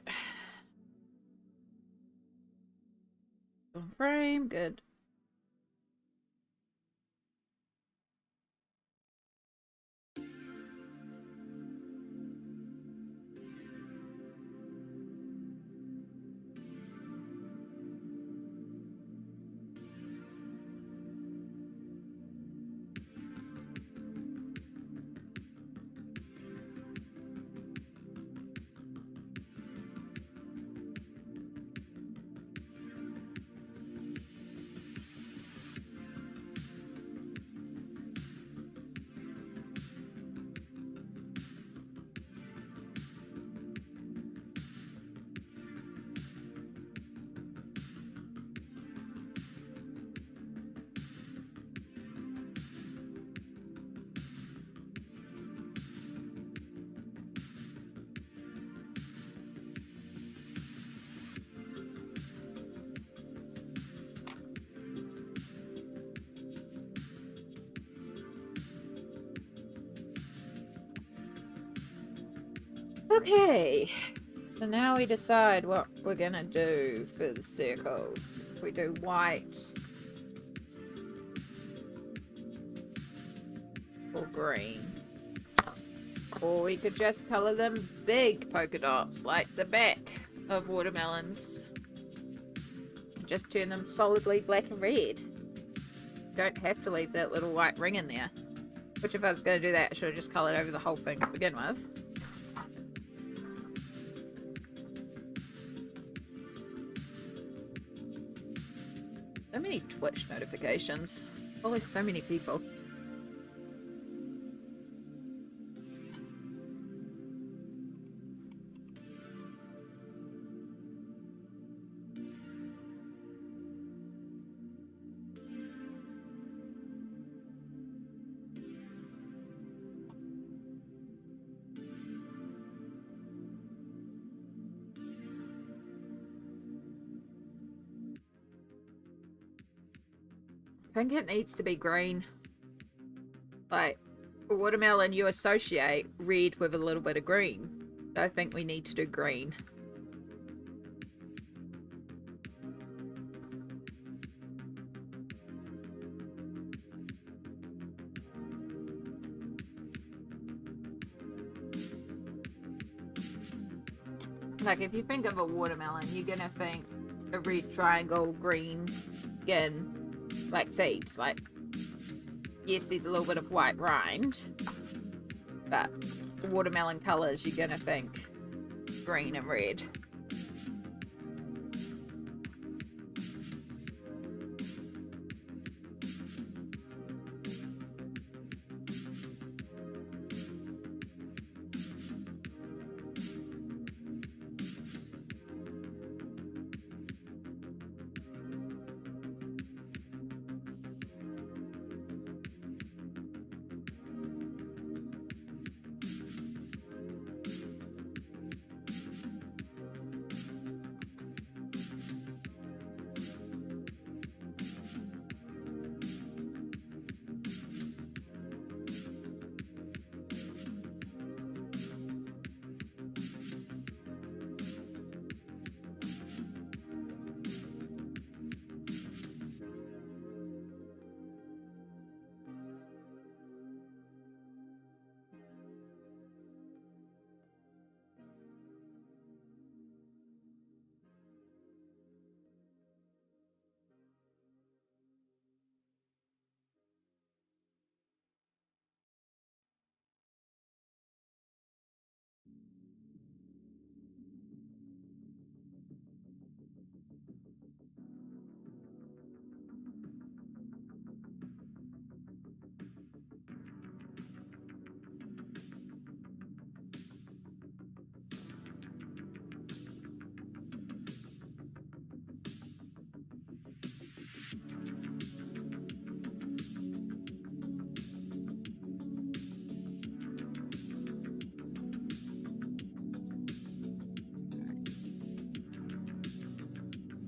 On frame, good. Okay, so now we decide what we're gonna do for the circles. If we do white or green. Or we could just colour them big polka dots like the back of watermelons. Just turn them solidly black and red. Don't have to leave that little white ring in there. Which if I was going to do that, I should have just coloured over the whole thing to begin with. So many Twitch notifications. Oh, there's so many people. I think it needs to be green. Like, for watermelon, you associate red with a little bit of green. So I think we need to do green. Like, if you think of a watermelon, you're gonna think a red triangle, green skin, like seeds. Like, yes, there's a little bit of white rind, but the watermelon colours, you're gonna think green and red.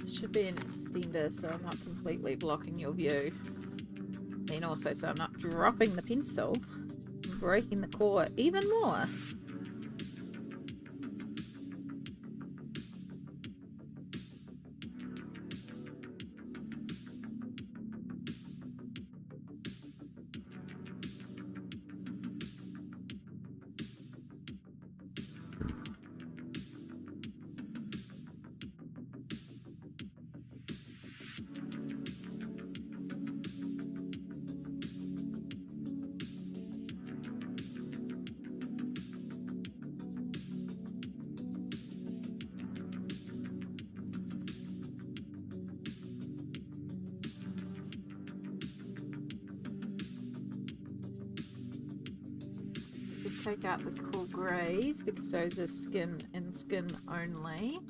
Should be an extender so I'm not completely blocking your view. And also so I'm not dropping the pencil and breaking the core even more. Take out the cool greys because those are skin and skin only,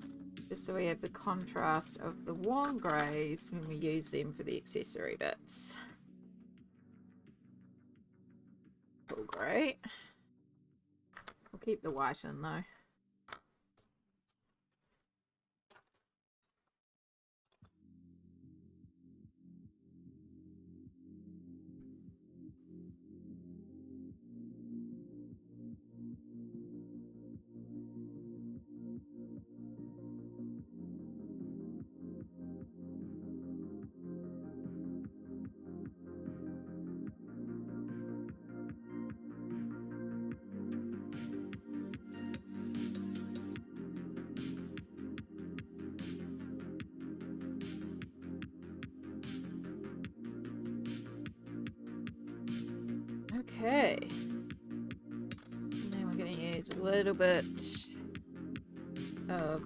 just so we have the contrast of the warm greys when we use them for the accessory bits. Cool grey. We'll keep the white in though. Okay, and then we're going to use a little bit of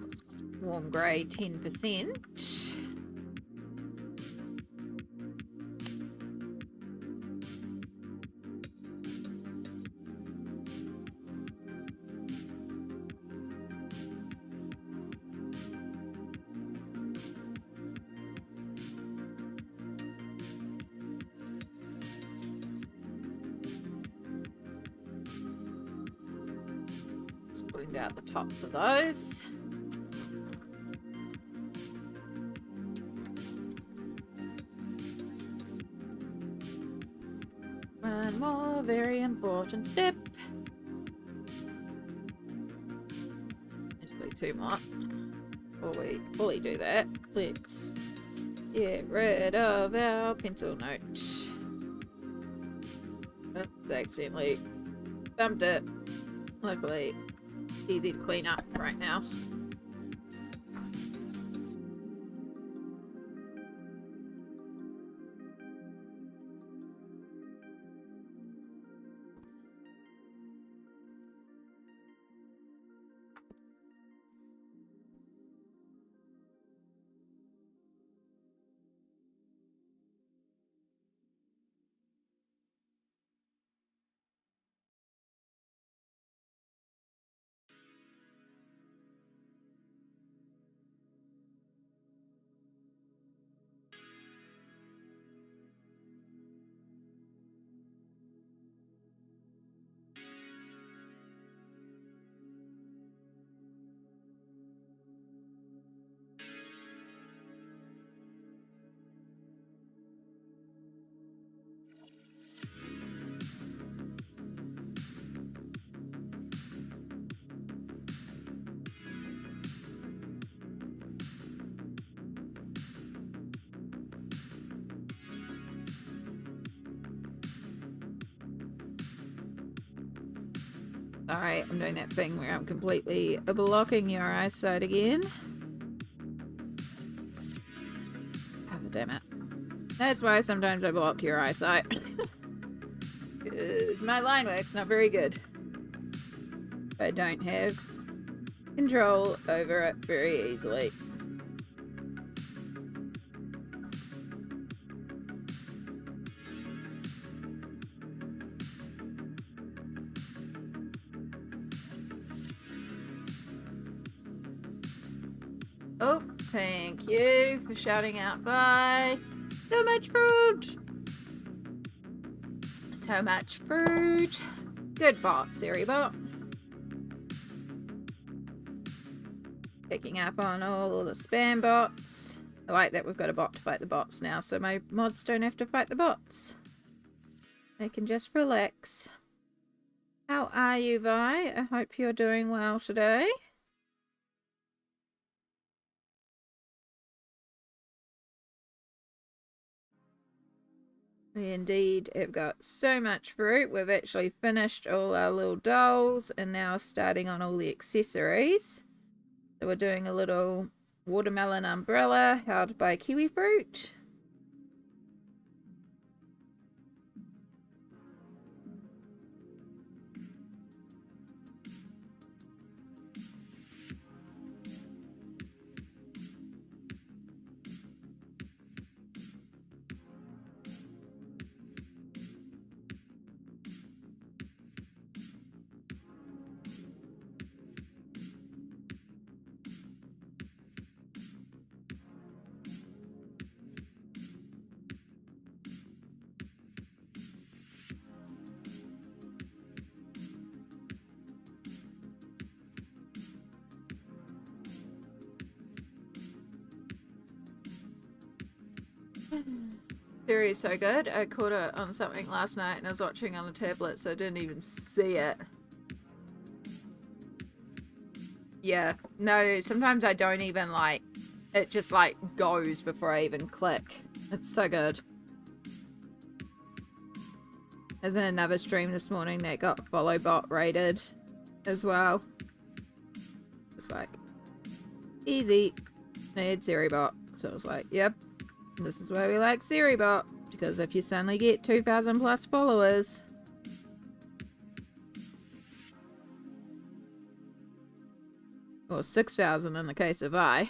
warm grey 10%. Pulling out the tops of those. One more very important step. Actually, two more. Before we fully do that, let's get rid of our pencil note. Oops, accidentally bumped it. Luckily, easy to clean up right now. Sorry, I'm doing that thing where I'm completely blocking your eyesight again. Oh, damn it. That's why sometimes I block your eyesight. Because my line work's not very good. I don't have control over it very easily. Oh, thank you for shouting out bye. So much fruit! So much fruit. Good bot, Siri bot. Picking up on all the spam bots. I like that we've got a bot to fight the bots now, so my mods don't have to fight the bots. They can just relax. How are you, Vi? I hope you're doing well today. We indeed have got so much fruit. We've actually finished all our little dolls and now starting on all the accessories. So we're doing a little watermelon umbrella held by kiwi fruit. Siri is so good. I caught her on something last night and I was watching on the tablet, so I didn't even see it. Yeah, no, sometimes I don't even like, it just like goes before I even click. It's so good. There's another stream this morning that got follow bot rated as well. It's like, easy. Need Siri bot. So I was like, yep. This is why we like Siri bot, because if you suddenly get 2,000 plus followers, or 6,000 in the case of I.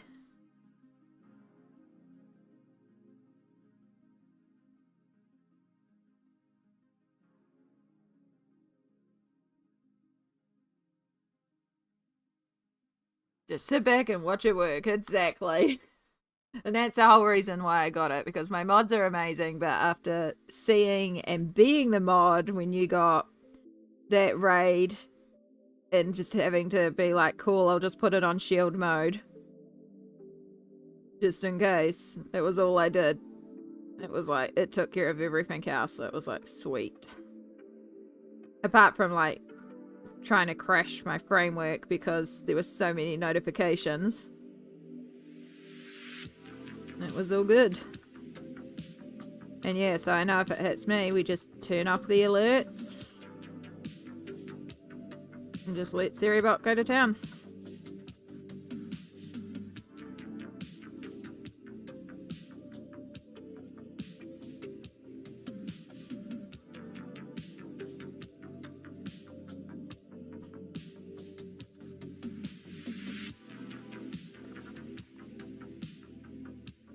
Just sit back and watch it work. Exactly. And that's the whole reason why I got it, because my mods are amazing, but after seeing and being the mod when you got that raid and just having to be like, cool, I'll just put it on shield mode. Just in case. It was all I did. It was like, it took care of everything else. It was like, sweet. Apart from like trying to crash my framework because there were so many notifications. It was all good. And yeah, so I know if it hits me, we just turn off the alerts. And just let Seribot go to town.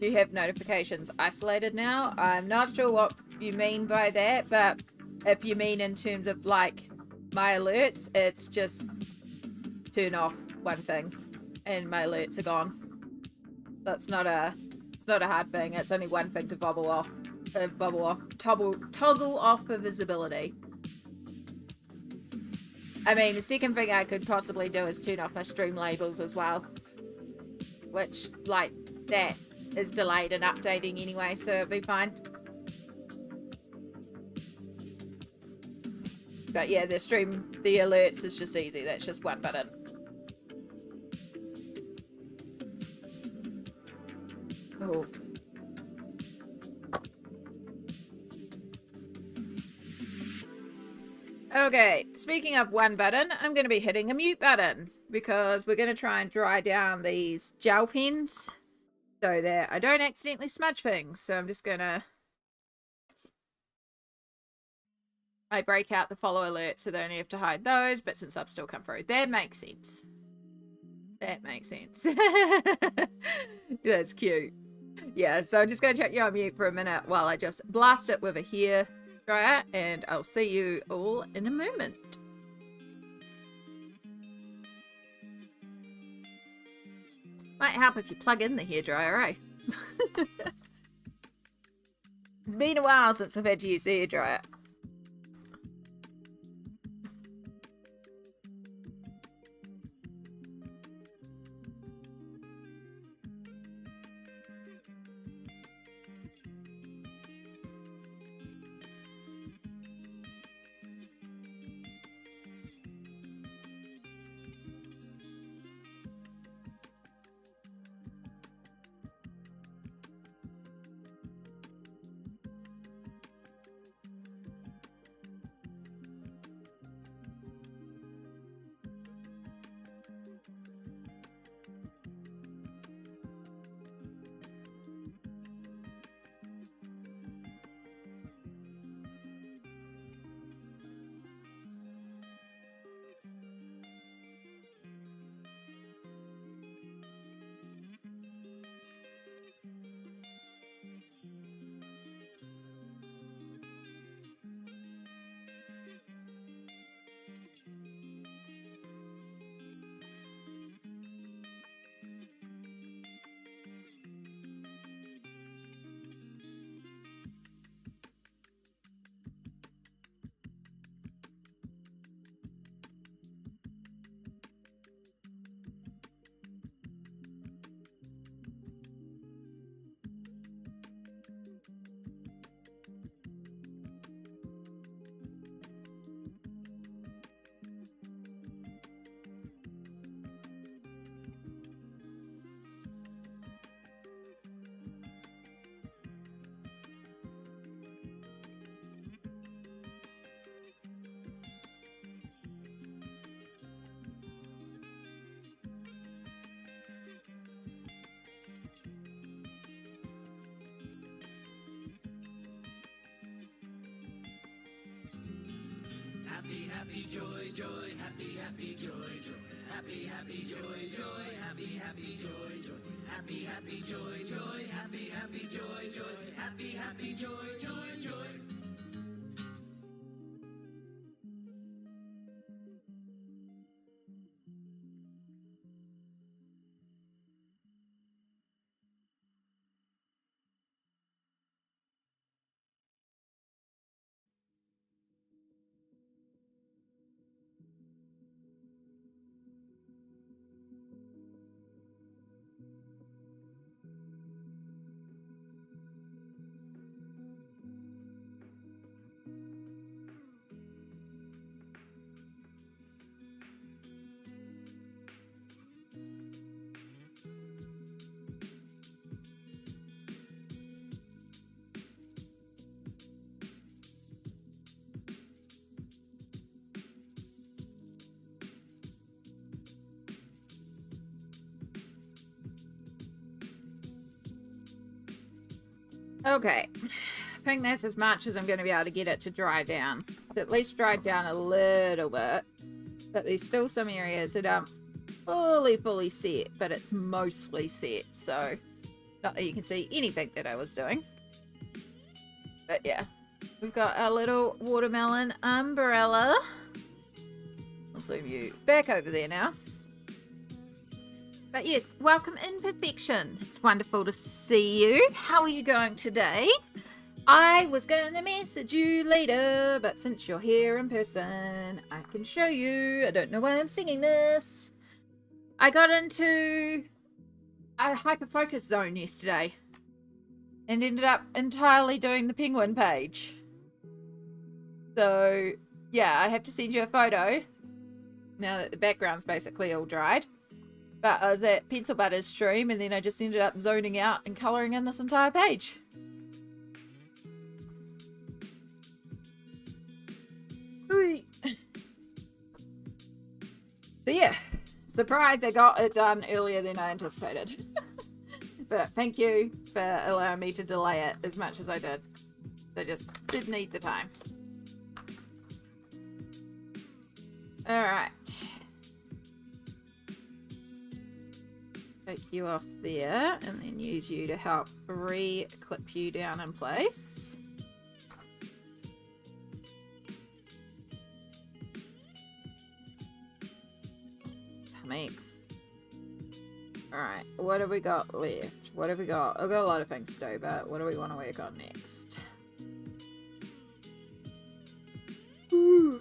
Do you have notifications isolated now? I'm not sure what you mean by that, but if you mean in terms of like my alerts, it's just turn off one thing and my alerts are gone. That's not a, it's not a hard thing. It's only one thing to toggle off for visibility. I mean, the second thing I could possibly do is turn off my stream labels as well, which like that is delayed and updating anyway, so it'll be fine. But yeah, the alerts is just easy. That's just one button. Oh. Okay, speaking of one button, I'm going to be hitting a mute button because we're going to try and dry down these gel pens so that I don't accidentally smudge things. So I'm just going to... I break out the follow alert so they only have to hide those, but since I've still come through, that makes sense. That makes sense. That's cute. Yeah, so I'm just going to chuck you on mute for a minute while I just blast it with a hair dryer, and I'll see you all in a moment. Might help if you plug in the hairdryer, eh? It's been a while since I've had to use the hairdryer. Happy, happy, joy, joy, happy, happy, joy, joy, happy, happy, joy, joy, happy, happy, joy, joy, happy, happy, joy, joy, happy, happy, joy, joy, happy, happy, joy, joy, joy. Okay, I think that's as much as I'm going to be able to get it to dry down. It's at least dried down a little bit, but there's still some areas that aren't fully set, but it's mostly set, so not that you can see anything that I was doing. But yeah, we've got our little watermelon umbrella. I'll zoom you back over there now. But yes, welcome Imperfection. It's wonderful to see you. How are you going today? I was going to message you later, but since you're here in person, I can show you. I don't know why I'm singing this. I got into a hyperfocus zone yesterday and ended up entirely doing the penguin page. So, yeah, I have to send you a photo now that the background's basically all dried. But I was at Pencil Butter's stream and then I just ended up zoning out and colouring in this entire page. Whee. yeah, surprise, I got it done earlier than I anticipated. But thank you for allowing me to delay it as much as I did. I just did need the time. Alright. Take you off there and then use you to help re-clip you down in place. Tummy. Alright, what have we got left? What have we got? I've got a lot of things to do, but what do we want to work on next? Ooh.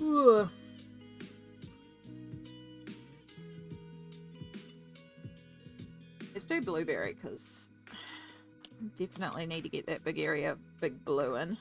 Ooh. Let's do blueberry, because definitely need to get that big area of big blue in.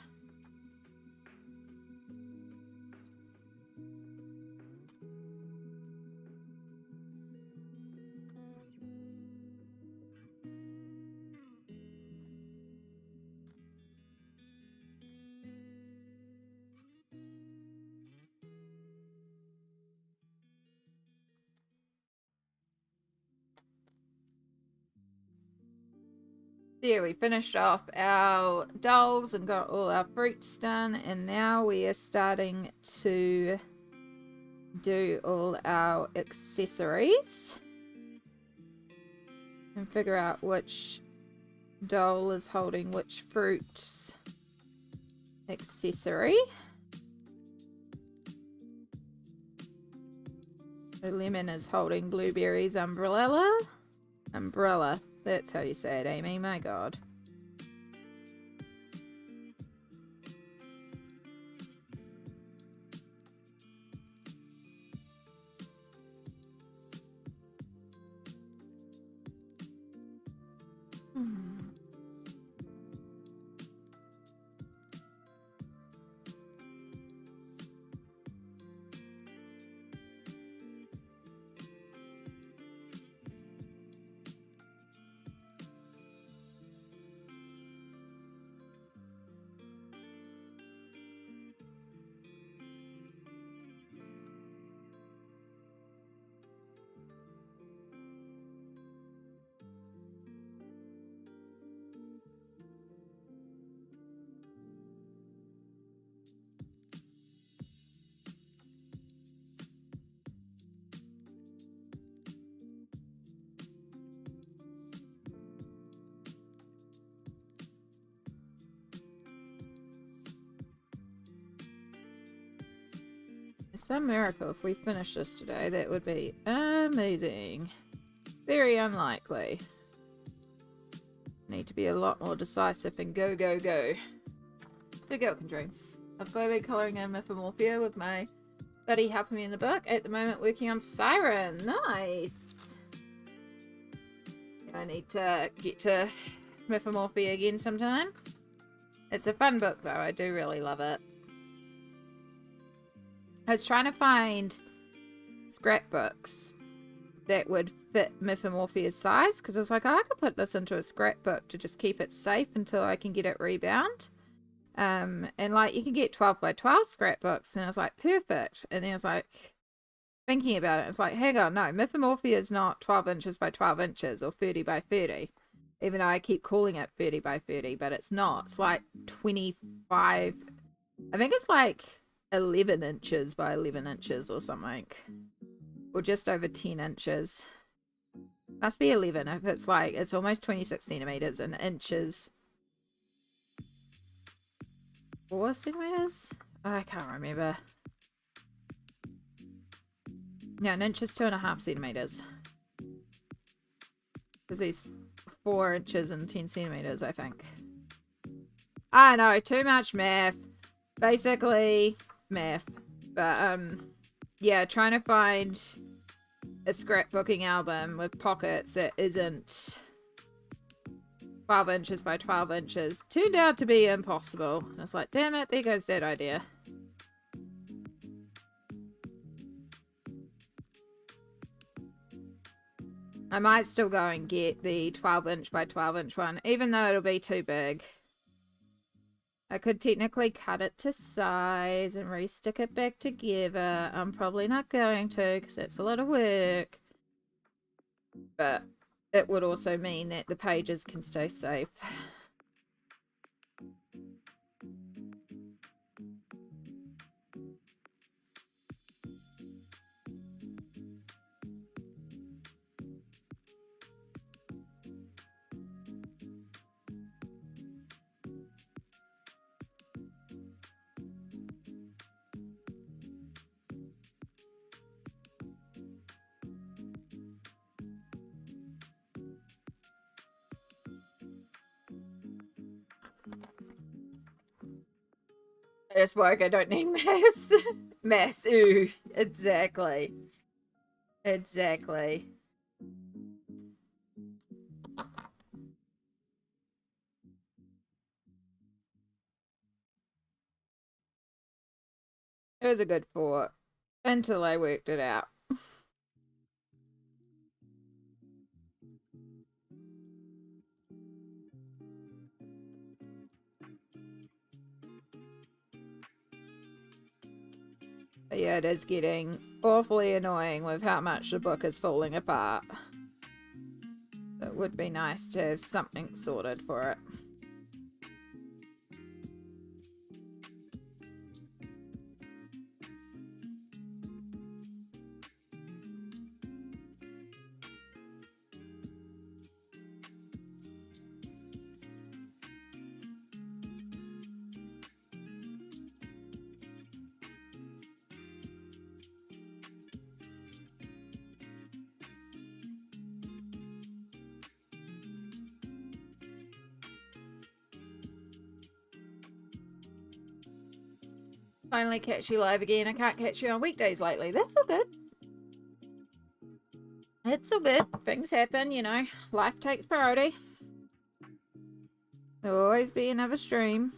There, we finished off our dolls and got all our fruits done, and now we are starting to do all our accessories and figure out which doll is holding which fruits accessory. The lemon is holding blueberry's umbrella. Umbrella. That's how you say it, Amy. My God. Some miracle if we finish this today, that would be amazing. Very unlikely. Need to be a lot more decisive and go, go, go. The girl can dream. I'm slowly colouring in Mythomorphia with my buddy helping me in the book. At the moment working on Siren. Nice. I need to get to Mythomorphia again sometime. It's a fun book though. I do really love it. I was trying to find scrapbooks that would fit Mythomorphia's size, because I was like, oh, I could put this into a scrapbook to just keep it safe until I can get it rebound. And like you can get 12 by 12 scrapbooks, and I was like, perfect. And then I was like, thinking about it, it's like, hang on, no, Mythomorphia is not 12 inches by 12 inches or 30 by 30. Even though I keep calling it 30 by 30, but it's not. It's like 25. I think it's like 11 inches by 11 inches or something, or just over 10 inches. Must be 11 if it's like, it's almost 26 centimeters, and inches 4 centimeters. I can't remember. Yeah, an inch is 2.5 centimeters, because these 4 inches and 10 centimeters, I think. I know, too much math. Basically math. But yeah, trying to find a scrapbooking album with pockets that isn't 12 inches by 12 inches turned out to be impossible. I was like, damn it, there goes that idea. I might still go and get the 12 inch by 12 inch one, even though it'll be too big. I could technically cut it to size and re-stick it back together. I'm probably not going to because that's a lot of work. But it would also mean that the pages can stay safe. That's why I don't need mass. Mass, ooh. Exactly. Exactly. It was a good fort. Until I worked it out. But yeah, it is getting awfully annoying with how much the book is falling apart. It would be nice to have something sorted for it. Finally catch you live again. I can't catch you on weekdays lately. That's all good. It's all good. Things happen, you know. Life takes priority. There'll always be another stream.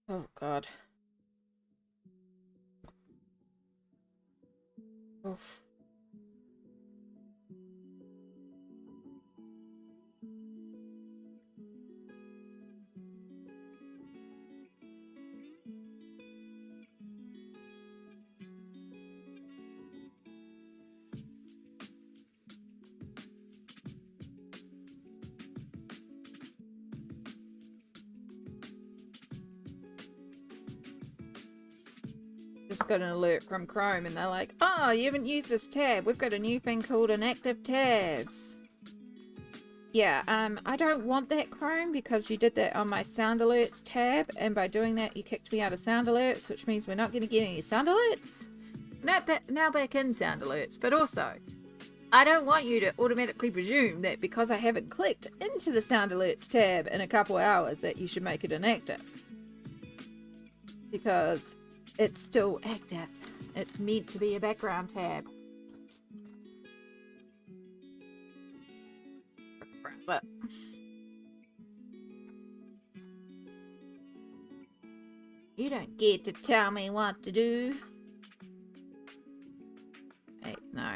Oh, God. Oof. Just got an alert from Chrome and they're like, oh, you haven't used this tab. We've got a new thing called inactive tabs. Yeah, I don't want that, Chrome, because you did that on my sound alerts tab, and by doing that you kicked me out of sound alerts, which means we're not going to get any sound alerts. Now back in sound alerts, but also I don't want you to automatically presume that because I haven't clicked into the sound alerts tab in a couple hours that you should make it inactive. Because it's still active. It's meant to be a background tab. But you don't get to tell me what to do. Hey, no.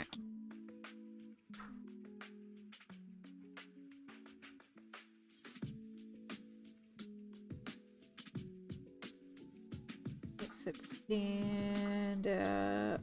Let's extend it.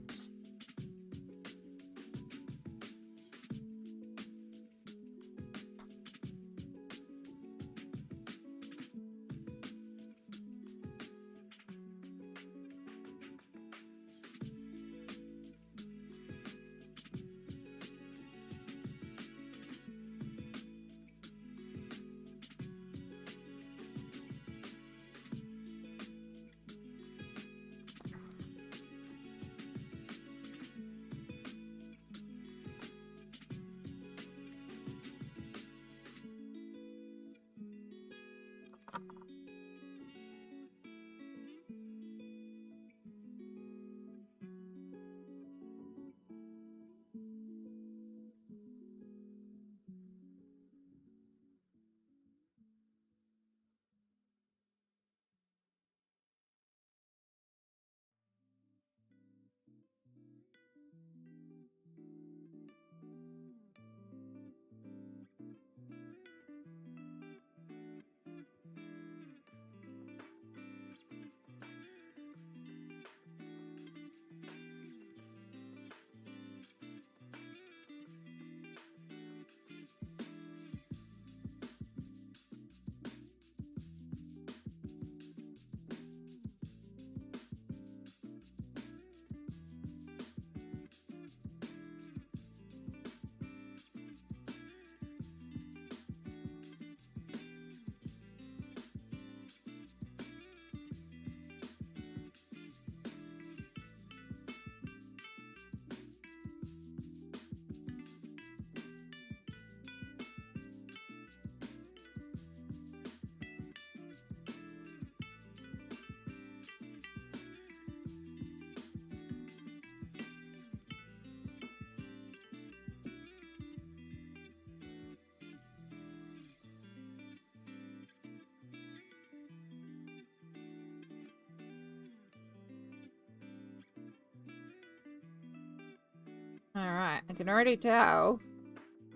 Right, I can already tell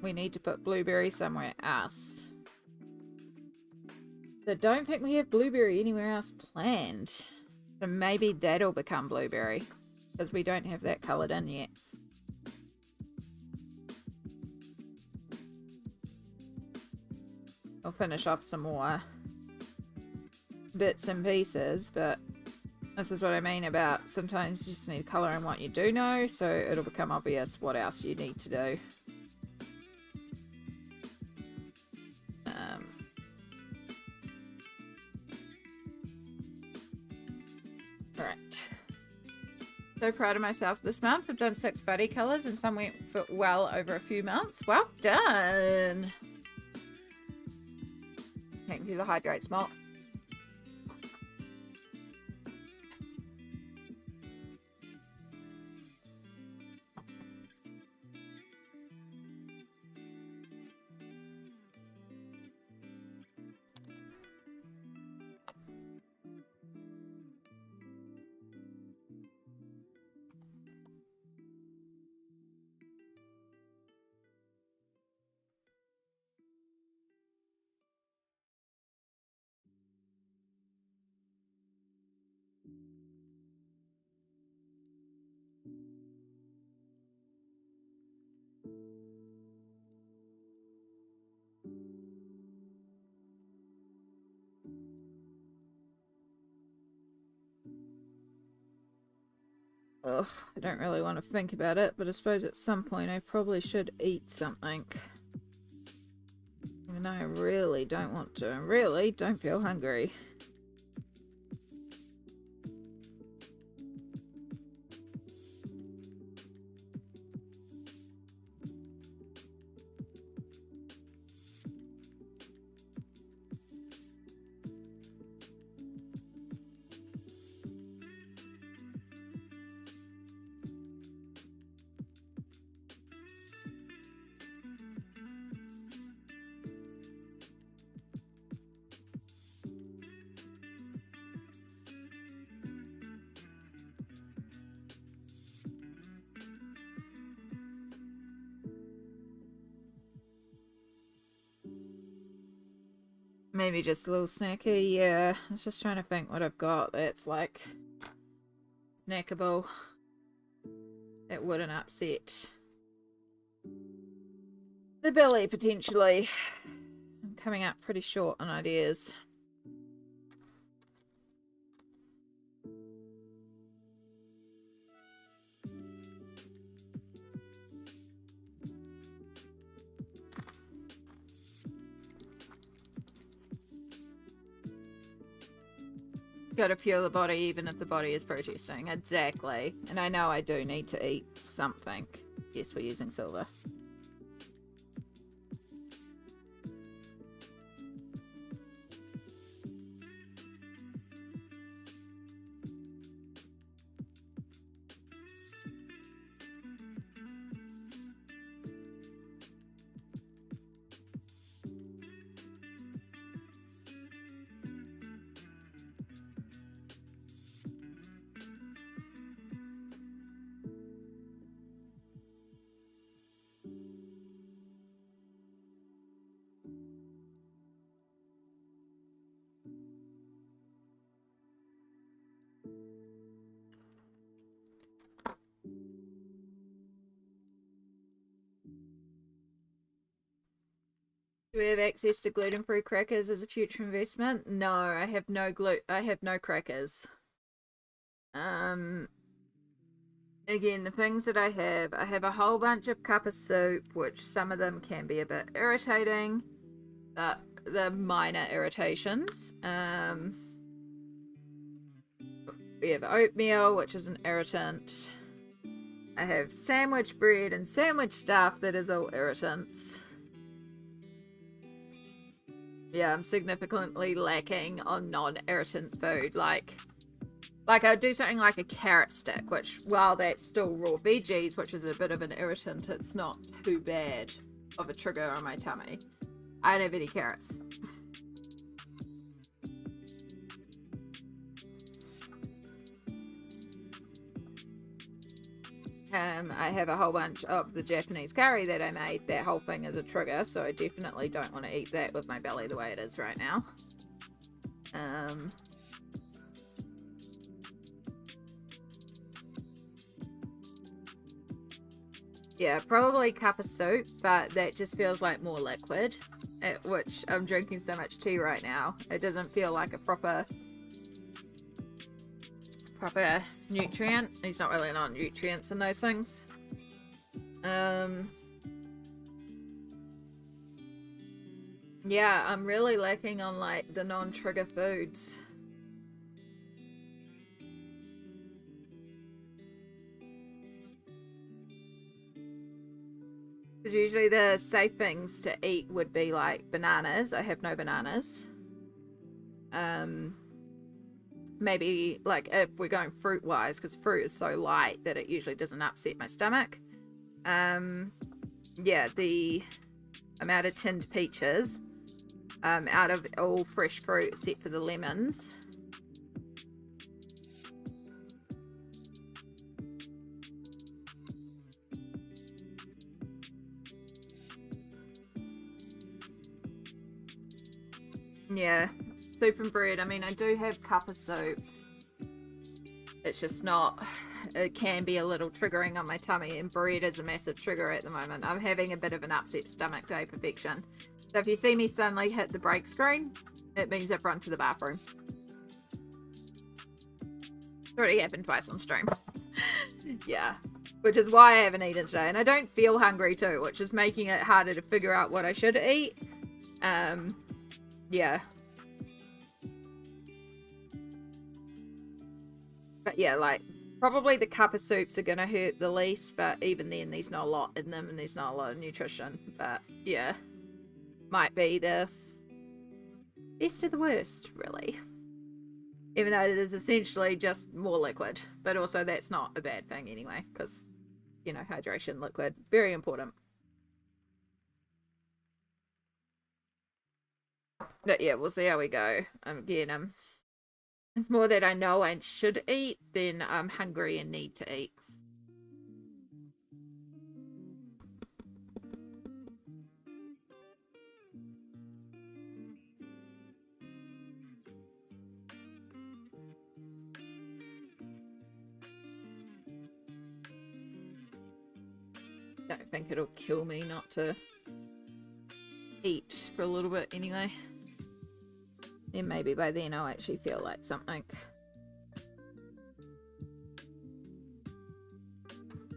we need to put blueberry somewhere else. I don't think we have blueberry anywhere else planned. So maybe that'll become blueberry. Because we don't have that coloured in yet. I'll finish off some more bits and pieces, but this is what I mean about sometimes you just need colour in what you do know, so it'll become obvious what else you need to do. Alright. So proud of myself this month. I've done 6 buddy colours and some went for well over a few months. Well done! Thank you, the hydrate smalt. Ugh, I don't really want to think about it, but I suppose at some point I probably should eat something. Even though I really don't want to. I really don't feel hungry. Maybe just a little snacky, yeah. I was just trying to think what I've got that's like snackable. That wouldn't upset the belly potentially. I'm coming up pretty short on ideas. Got to fuel the body even if the body is protesting. Exactly. And I know I do need to eat something. Yes, we're using silver. Do we have access to gluten-free crackers as a future investment? No, I have no crackers. Again, the things that I have a whole bunch of cup of soup, which some of them can be a bit irritating, but they're minor irritations. We have oatmeal, which is an irritant. I have sandwich bread and sandwich stuff that is all irritants. Yeah, I'm significantly lacking on non-irritant food. Like I would do something like a carrot stick, which, while that's still raw veggies, which is a bit of an irritant, it's not too bad of a trigger on my tummy. I don't have any carrots. I have a whole bunch of the Japanese curry that I made. That whole thing is a trigger, so I definitely don't want to eat that with my belly the way it is right now. Yeah, probably cup of soup, but that just feels like more liquid, which I'm drinking so much tea right now. It doesn't feel like a proper nutrient. He's not really on nutrients and those things. Yeah, I'm really lacking on like the non-trigger foods. Because usually the safe things to eat would be like bananas. I have no bananas. Maybe like if we're going fruit wise, because fruit is so light that it usually doesn't upset my stomach. Yeah, the amount of tinned peaches, out of all fresh fruit except for the lemons. Yeah, soup and bread. I mean, I do have cup of soup. It's just not, it can be a little triggering on my tummy, and bread is a massive trigger at the moment. I'm having a bit of an upset stomach day, perfection. So if you see me suddenly hit the break screen, it means I've run to the bathroom. It's already happened twice on stream. Yeah, which is why I haven't eaten today. And I don't feel hungry too, which is making it harder to figure out what I should eat. Yeah. But yeah, like, probably the cup of soups are going to hurt the least, but even then, there's not a lot in them, and there's not a lot of nutrition. But yeah, might be the best of the worst, really. Even though it is essentially just more liquid. But also, that's not a bad thing anyway, because, you know, hydration, liquid, very important. But yeah, we'll see how we go. Again, it's more that I know I should eat than I'm hungry and need to eat. Don't think it'll kill me not to eat for a little bit anyway. And maybe by then I'll actually feel like something.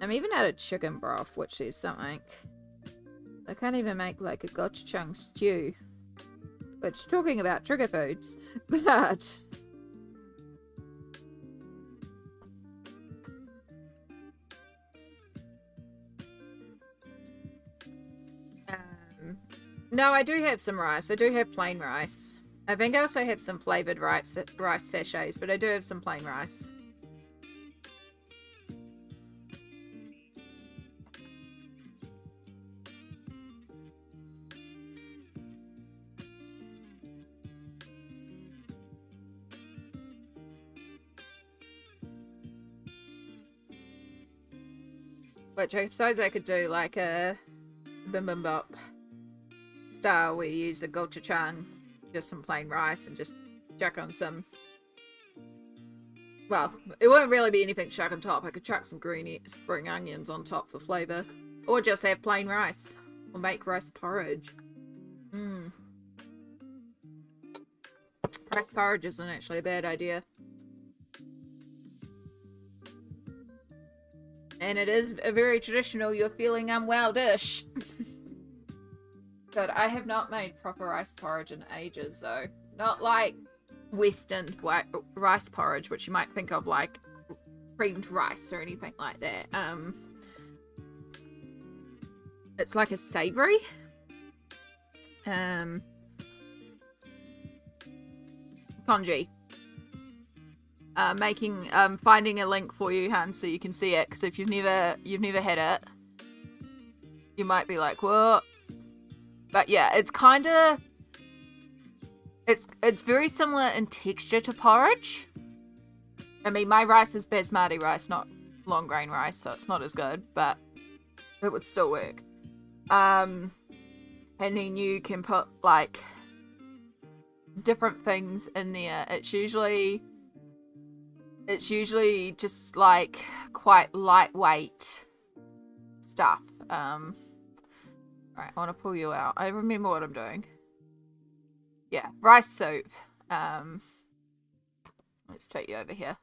I'm even out of chicken broth, which is something. I can't even make like a gochujang stew. Which, talking about trigger foods, but... no, I do have some rice. I do have plain rice. I think I also have some flavored rice sachets, but I do have some plain rice. Which I suppose I could do like a bibimbap style where you use a gochujang, just some plain rice, and just chuck on some... Well, it won't really be anything to chuck on top. I could chuck some green spring onions on top for flavour. Or just have plain rice. Or make rice porridge. Rice porridge isn't actually a bad idea. And it is a very traditional you're feeling unwell dish. But I have not made proper rice porridge in ages, though. Not like Western white rice porridge, which you might think of like creamed rice or anything like that. It's like a savoury. Congee. Finding a link for you, Han, so you can see it, because if you've never had it, you might be like, what? But yeah, it's kind of, it's very similar in texture to porridge. I mean, my rice is basmati rice, not long grain rice, so it's not as good, but it would still work. And then you can put like different things in there. It's usually just like quite lightweight stuff. Right, I want to pull you out. I remember what I'm doing. Yeah, rice soup. Let's take you over here.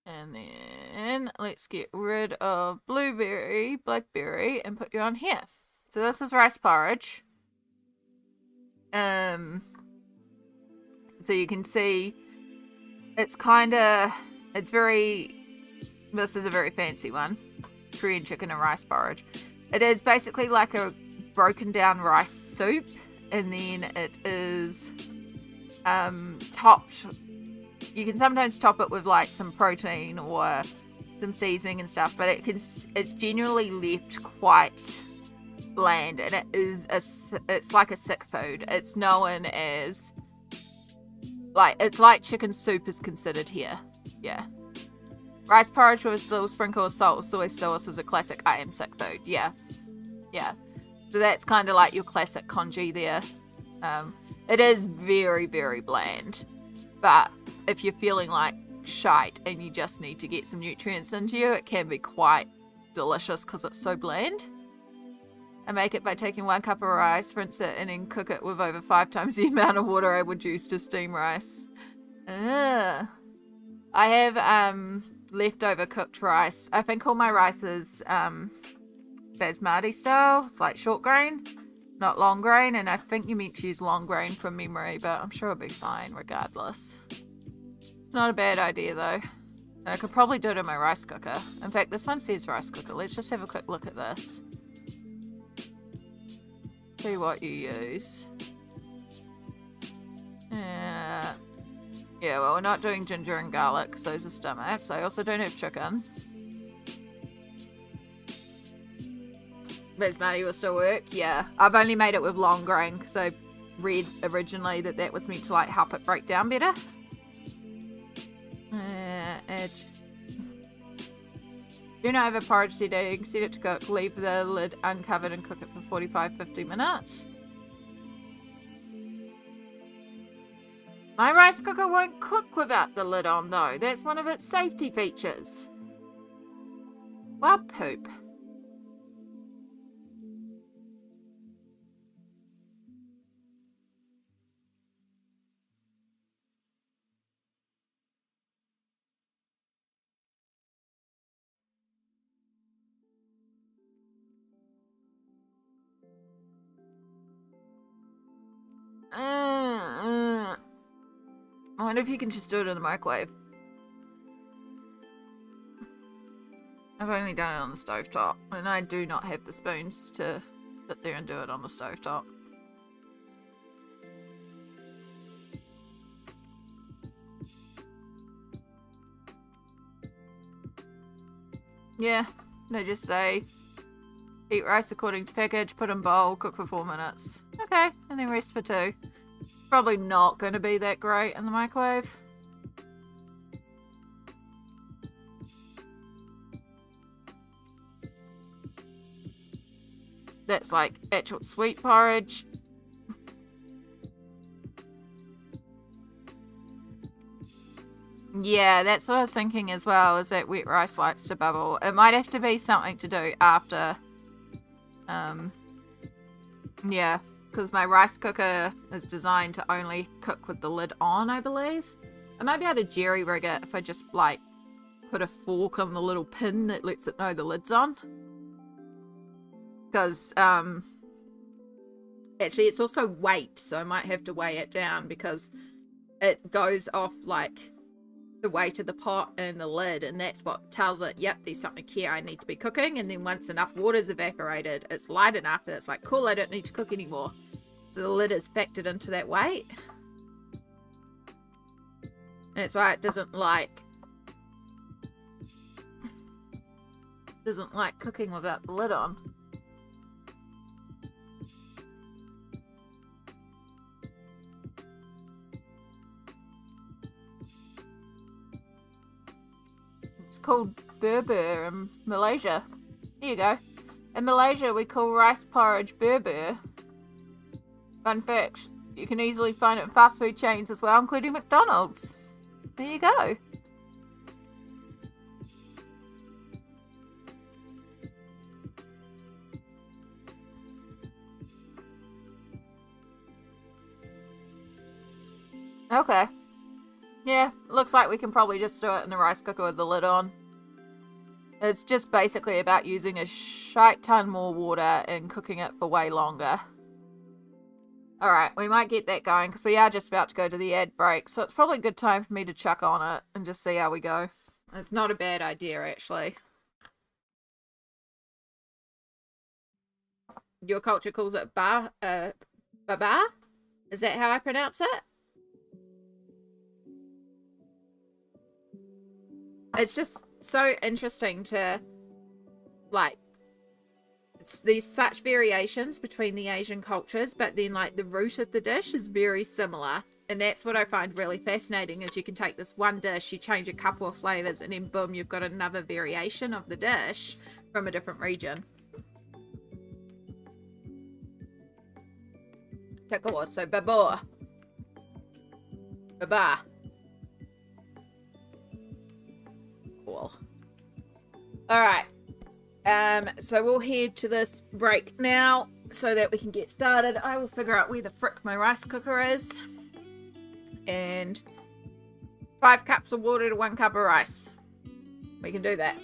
And then let's get rid of blackberry, and put you on here. So this is rice porridge. So you can see this is a very fancy one. Korean chicken and rice porridge. It is basically like a broken down rice soup, and then it is topped. You can sometimes top it with like some protein or some seasoning and stuff, but it's generally left quite bland, and it's like a sick food. It's known as it's like chicken soup is considered here. Yeah. Rice porridge with a little sprinkle of salt or soy sauce is a classic I am sick food. Yeah. Yeah. So that's kind of like your classic congee there. It is very, very bland. But if you're feeling like shite and you just need to get some nutrients into you, it can be quite delicious because it's so bland. I make it by taking 1 cup of rice, rinse it, and then cook it with over 5 times the amount of water I would use to steam rice. I have leftover cooked rice. I think all my rice is basmati style. It's like short grain, not long grain, and I think you meant to use long grain from memory, but I'm sure it'll be fine regardless. Not a bad idea though. I could probably do it in my rice cooker. In fact, this one says rice cooker. Let's just have a quick look at this. See what you use. Yeah, well, we're not doing ginger and garlic because those are stomachs. I also don't have chicken. Basmati will still work. Yeah, I've only made it with long grain because I read originally that was meant to like help it break down better. Edge. Do not have a porridge setting. Set it to cook. Leave the lid uncovered and cook it for 45-50 minutes. My rice cooker won't cook without the lid on though. That's one of its safety features. Well, poop. I wonder if you can just do it in the microwave. I've only done it on the stovetop, and I do not have the spoons to sit there and do it on the stovetop. Yeah, they just say, eat rice according to package, put in bowl, cook for 4 minutes. Okay, and then rest for 2. Probably not going to be that great in the microwave. That's like actual sweet porridge. Yeah, that's what I was thinking as well, is that wet rice likes to bubble. It might have to be something to do after. Yeah, because my rice cooker is designed to only cook with the lid on, I believe. I might be able to jerry-rig it if I just, like, put a fork on the little pin that lets it know the lid's on. Because, actually, it's also weight, so I might have to weigh it down because it goes off, like, the weight of the pot and the lid, and that's what tells it, yep, there's something here I need to be cooking. And then once enough water's evaporated, it's light enough that it's like, cool, I don't need to cook anymore. So the lid is factored into that weight. That's why it doesn't like cooking without the lid on. called berbur in Malaysia. There you go. In Malaysia, we call rice porridge berbur. Fun fact, you can easily find it in fast food chains as well, including McDonald's. There you go. Okay. Yeah, looks like we can probably just do it in the rice cooker with the lid on. It's just basically about using a shite ton more water and cooking it for way longer. Alright, we might get that going because we are just about to go to the ad break, so it's probably a good time for me to chuck on it and just see how we go. It's not a bad idea, actually. Your culture calls it baba? Is that how I pronounce it? It's just so interesting to, like, there's such variations between the Asian cultures, but then, like, the root of the dish is very similar. And that's what I find really fascinating, is you can take this one dish, you change a couple of flavors, and then boom, you've got another variation of the dish from a different region. Tako, so babo. Baba. Cool. Alright. So we'll head to this break now so that we can get started. I will figure out where the frick my rice cooker is. And 5 cups of water to 1 cup of rice. We can do that.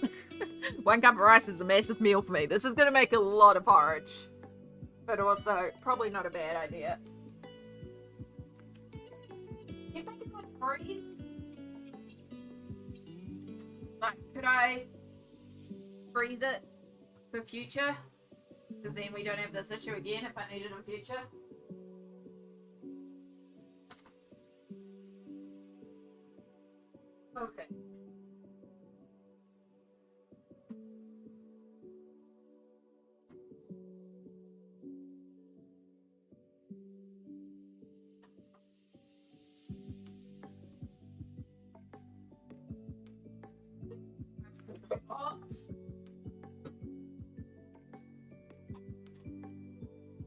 1 cup of rice is a massive meal for me. This is going to make a lot of porridge. But also, probably not a bad idea. You think it would freeze? Like, could I freeze it for future? Because then we don't have this issue again if I need it in future. Okay.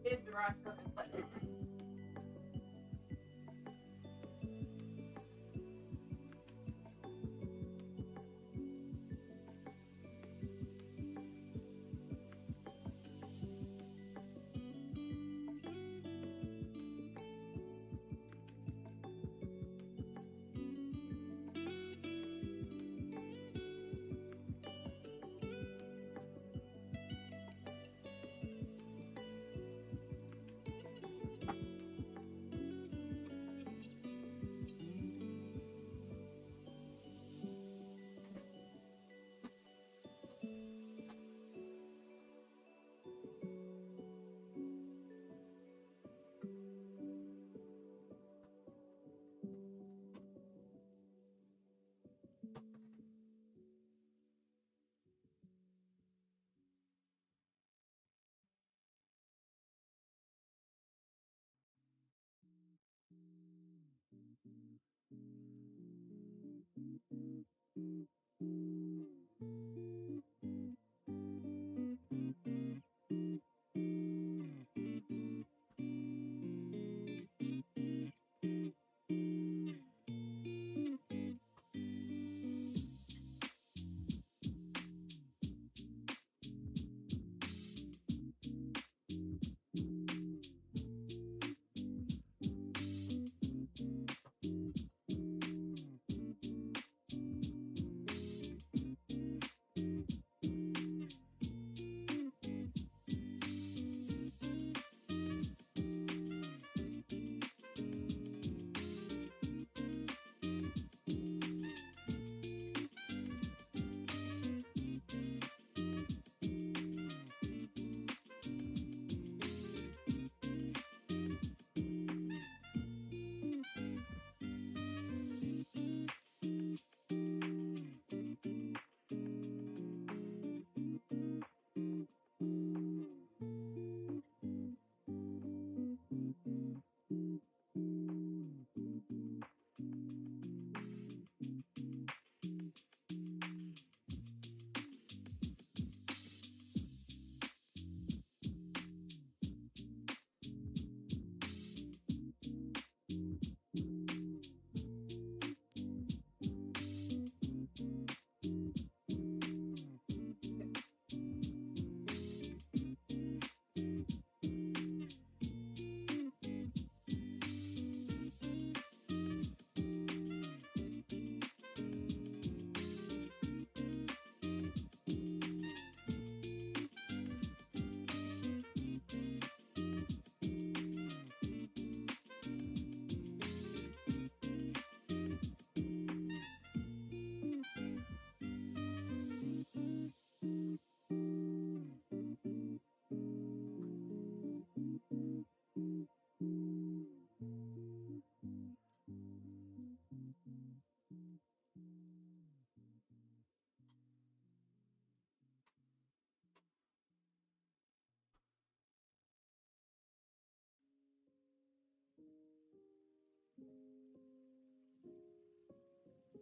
Here's the rice cooker plate.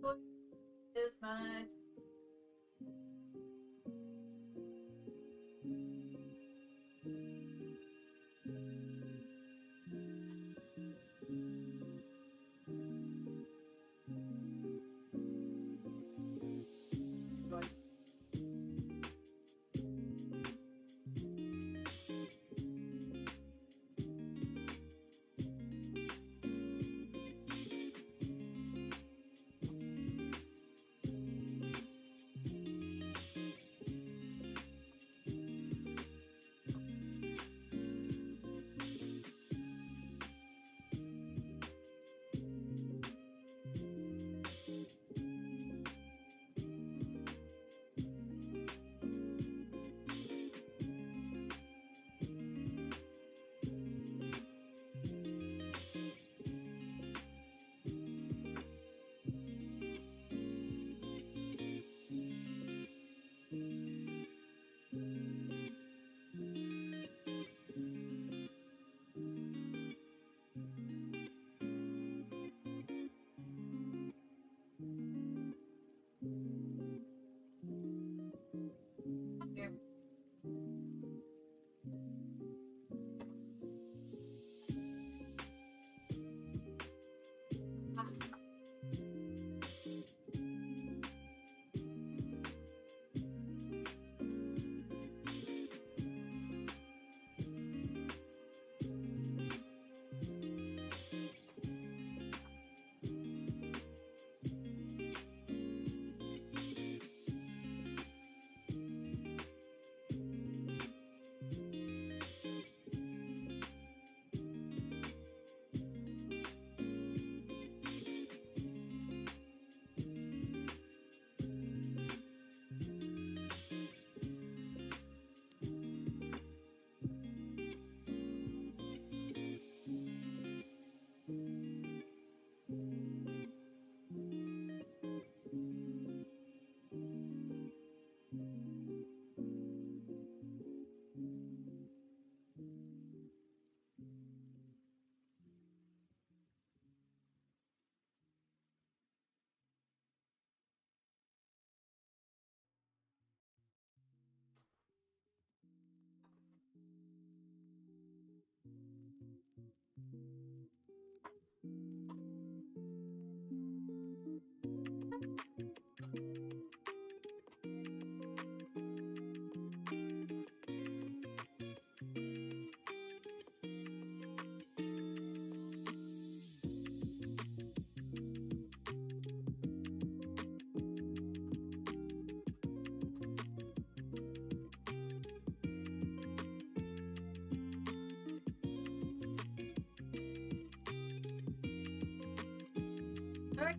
Is my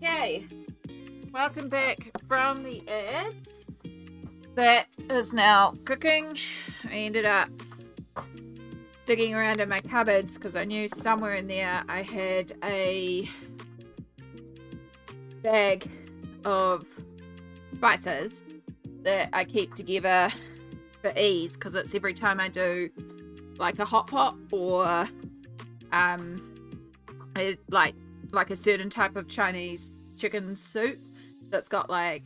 okay. Welcome back from the ads. That is now cooking. I ended up digging around in my cupboards because I knew somewhere in there I had a bag of spices that I keep together for ease, because it's every time I do like a hot pot or like a certain type of Chinese chicken soup that's got like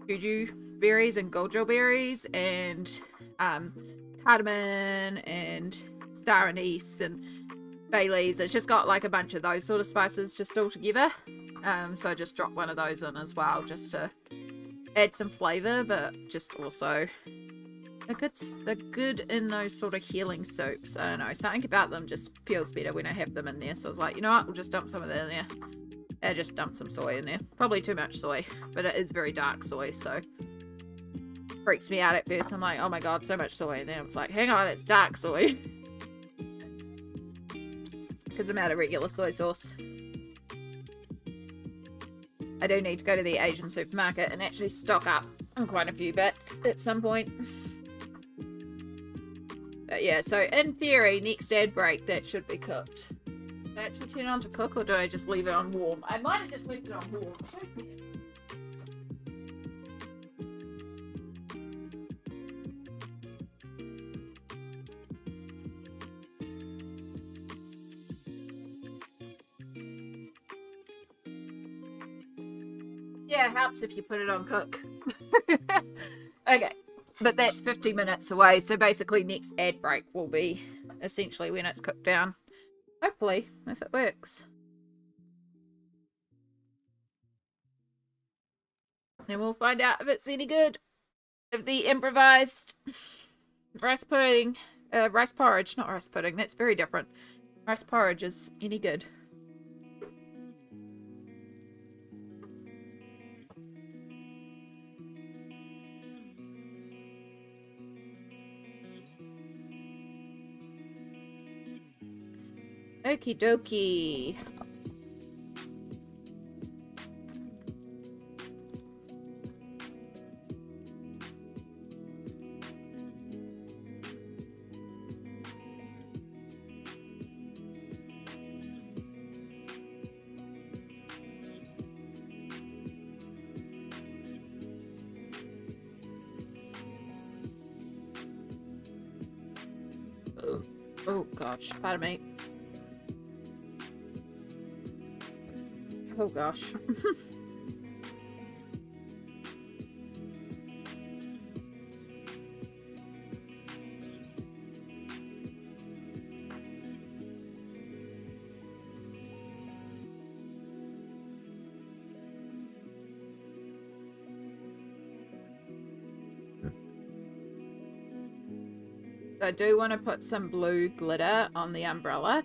juju berries and goju berries and cardamom and star anise and bay leaves. It's just got like a bunch of those sort of spices just all together. So I just dropped one of those in as well, just to add some flavor, but just also they're good in those sort of healing soups. I don't know, something about them just feels better when I have them in there. So I was like, you know what, we'll just dump some of that in there. I just dumped some soy in there. Probably too much soy, but it is very dark soy, so freaks me out at first. I'm like, oh my god, so much soy. And then I was like, hang on, it's dark soy. Because I'm out of regular soy sauce. I do need to go to the Asian supermarket and actually stock up on quite a few bits at some point. But yeah, so in theory, next ad break, that should be cooked. Did I actually turn it on to cook, or did I just leave it on warm? I might have just left it on warm. Yeah, it helps if you put it on cook. Okay, but that's 50 minutes away, so basically next ad break will be essentially when it's cooked down. Hopefully, if it works. And we'll find out if it's any good. If the improvised rice pudding, rice porridge, not rice pudding, that's very different. Rice porridge is any good. Okie dokie. Oh gosh, pardon me. Oh gosh. I do want to put some blue glitter on the umbrella,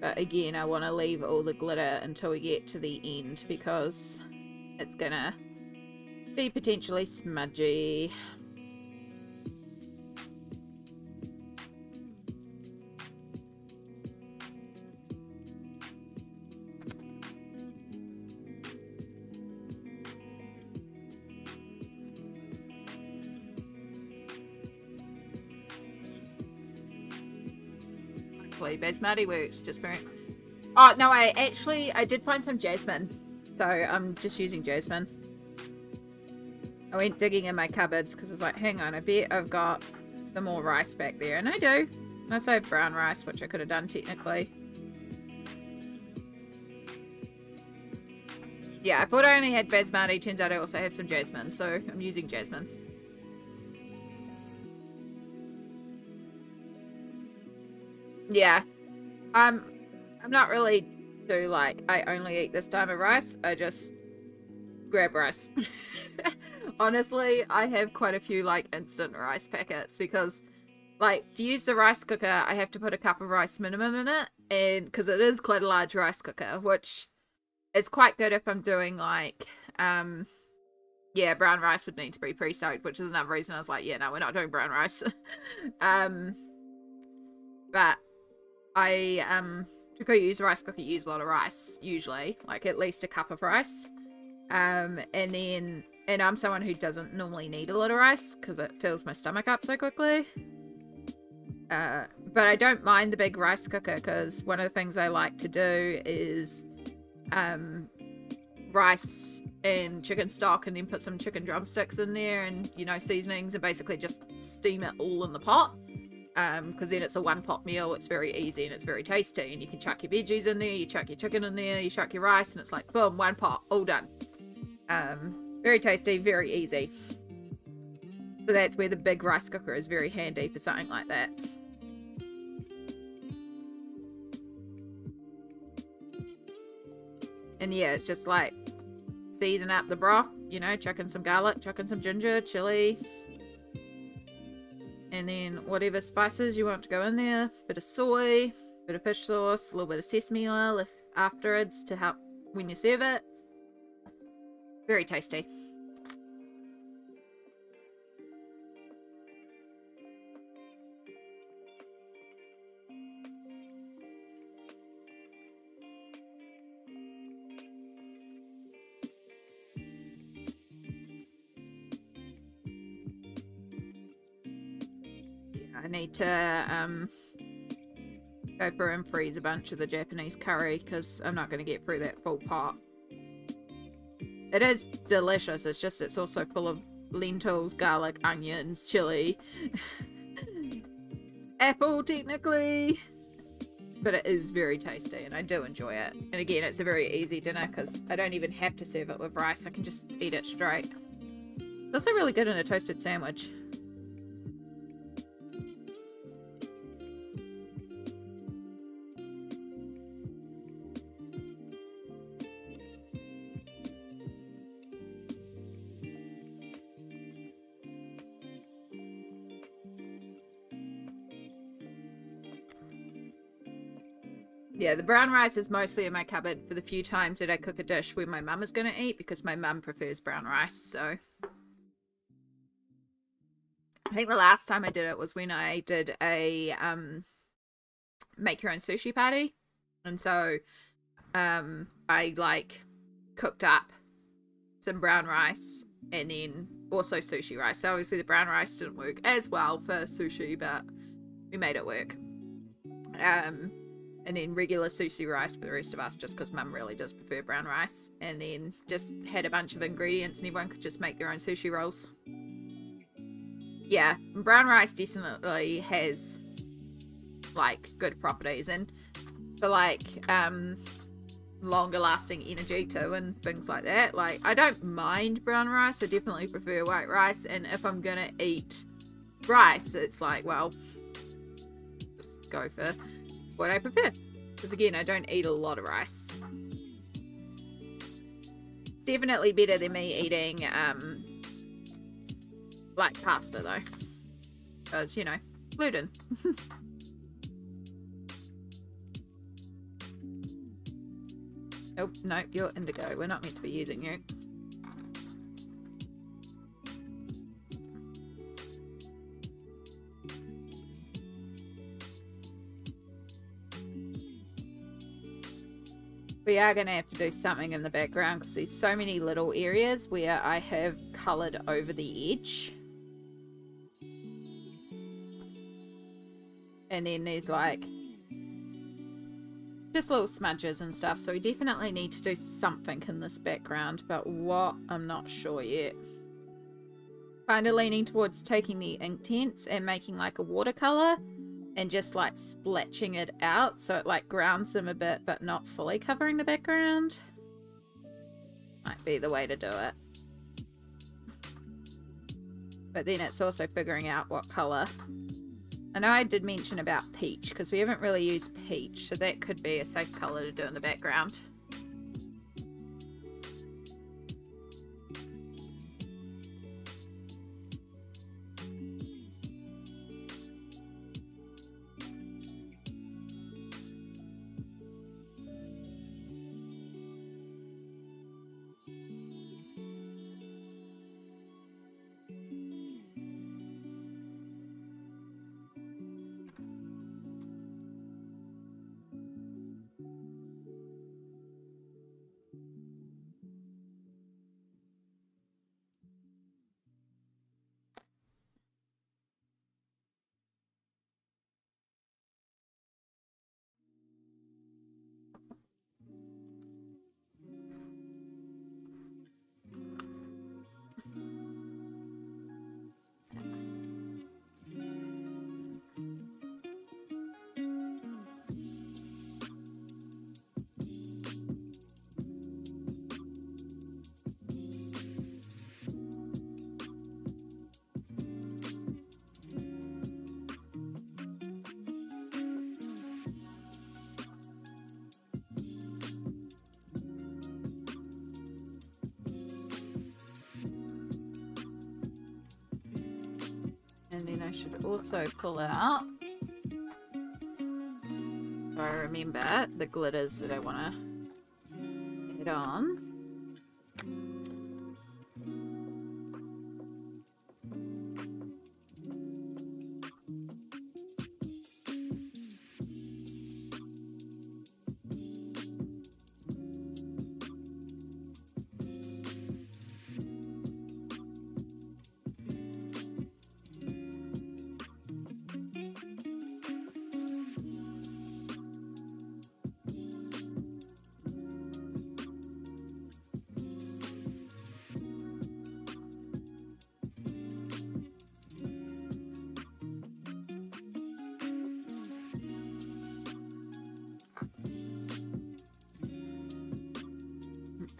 but again I want to leave all the glitter until we get to the end because it's gonna be potentially smudgy. Basmati works just very... Oh, no, I did find some jasmine. So I'm just using jasmine. I went digging in my cupboards because I was like, hang on, I bet I've got some more rice back there. And I do. I also have brown rice, which I could have done technically. Yeah, I thought I only had basmati. Turns out I also have some jasmine. So I'm using jasmine. Yeah. I'm not really do like I only eat this type of rice. I just grab rice. Honestly, I have quite a few like instant rice packets because like to use the rice cooker I have to put a cup of rice minimum in it, and because it is quite a large rice cooker, which is quite good if I'm doing like yeah, brown rice would need to be pre-soaked, which is another reason I was like, yeah, no, we're not doing brown rice. But I to use a rice cooker, you use a lot of rice usually, like at least a cup of rice. And I'm someone who doesn't normally need a lot of rice because it fills my stomach up so quickly. But I don't mind the big rice cooker because one of the things I like to do is rice and chicken stock and then put some chicken drumsticks in there and, you know, seasonings, and basically just steam it all in the pot. Because then it's a one pot meal, it's very easy and it's very tasty, and you can chuck your veggies in there, you chuck your chicken in there, you chuck your rice, and it's like boom, one pot, all done. Very tasty, very easy. So that's where the big rice cooker is very handy for something like that. And yeah, it's just like season up the broth, you know, chucking some garlic, chucking some ginger, chili, and then whatever spices you want to go in there. Bit of soy, bit of fish sauce, a little bit of sesame oil if afterwards to help when you serve it. Very tasty. I need to go through and freeze a bunch of the Japanese curry because I'm not going to get through that full pot. It is delicious, it's just it's also full of lentils, garlic, onions, chili, apple technically, but it is very tasty and I do enjoy it. And again, it's a very easy dinner because I don't even have to serve it with rice. I can just eat it straight. It's also really good in a toasted sandwich. Yeah, the brown rice is mostly in my cupboard for the few times that I cook a dish where my mum is going to eat, because my mum prefers brown rice. So I think the last time I did it was when I did a make your own sushi party. And so I like cooked up some brown rice and then also sushi rice. So obviously the brown rice didn't work as well for sushi, but we made it work. And then regular sushi rice for the rest of us, just because mum really does prefer brown rice. And then just had a bunch of ingredients and everyone could just make their own sushi rolls. Yeah, brown rice definitely has like good properties, and for like longer lasting energy too and things like that. Like, I don't mind brown rice, I definitely prefer white rice, and if I'm gonna eat rice, it's like, well, just go for what I prefer, because again, I don't eat a lot of rice. It's definitely better than me eating like pasta though, because, you know, gluten. Oh no, you're indigo, we're not meant to be using you. We are going to have to do something in the background because there's so many little areas where I have coloured over the edge. And then there's like just little smudges and stuff. So we definitely need to do something in this background, but what, I'm not sure yet. Kind of leaning towards taking the Inktense and making like a watercolour and just like splatching it out so it like grounds them a bit but not fully covering the background. Might be the way to do it. But then it's also figuring out what colour. I know I did mention about peach because we haven't really used peach, so that could be a safe colour to do in the background. And then I should also pull out, so I remember, the glitters that I want to add on.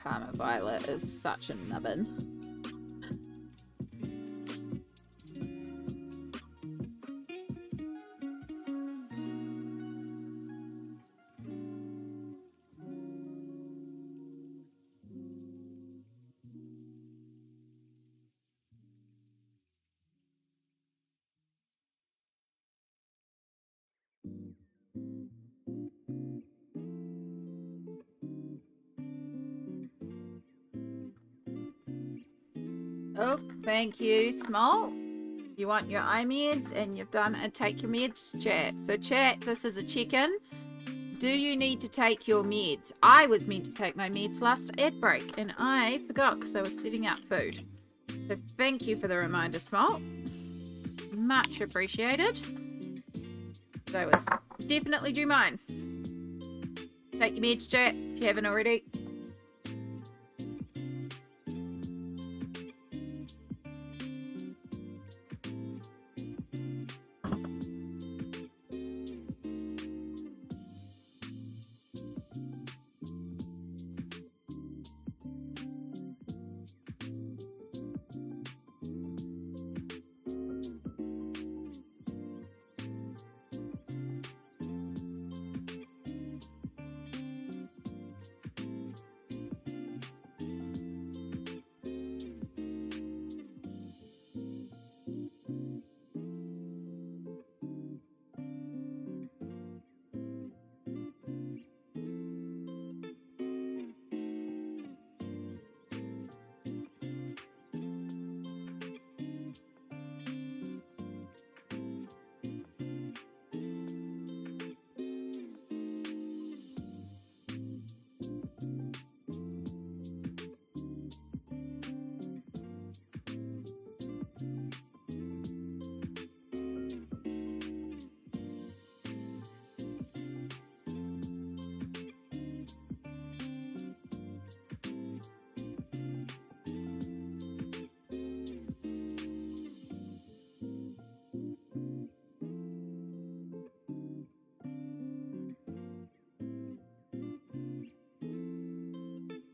Parma Violet is such a nubbin. Oh, thank you, Small. You want your eye meds and you've done and take your meds, chat. So chat, this is a check-in. Do you need to take your meds? I was meant to take my meds last ad break and I forgot because I was setting up food. So thank you for the reminder, Small. Much appreciated. So I was definitely due mine. Take your meds, chat, if you haven't already.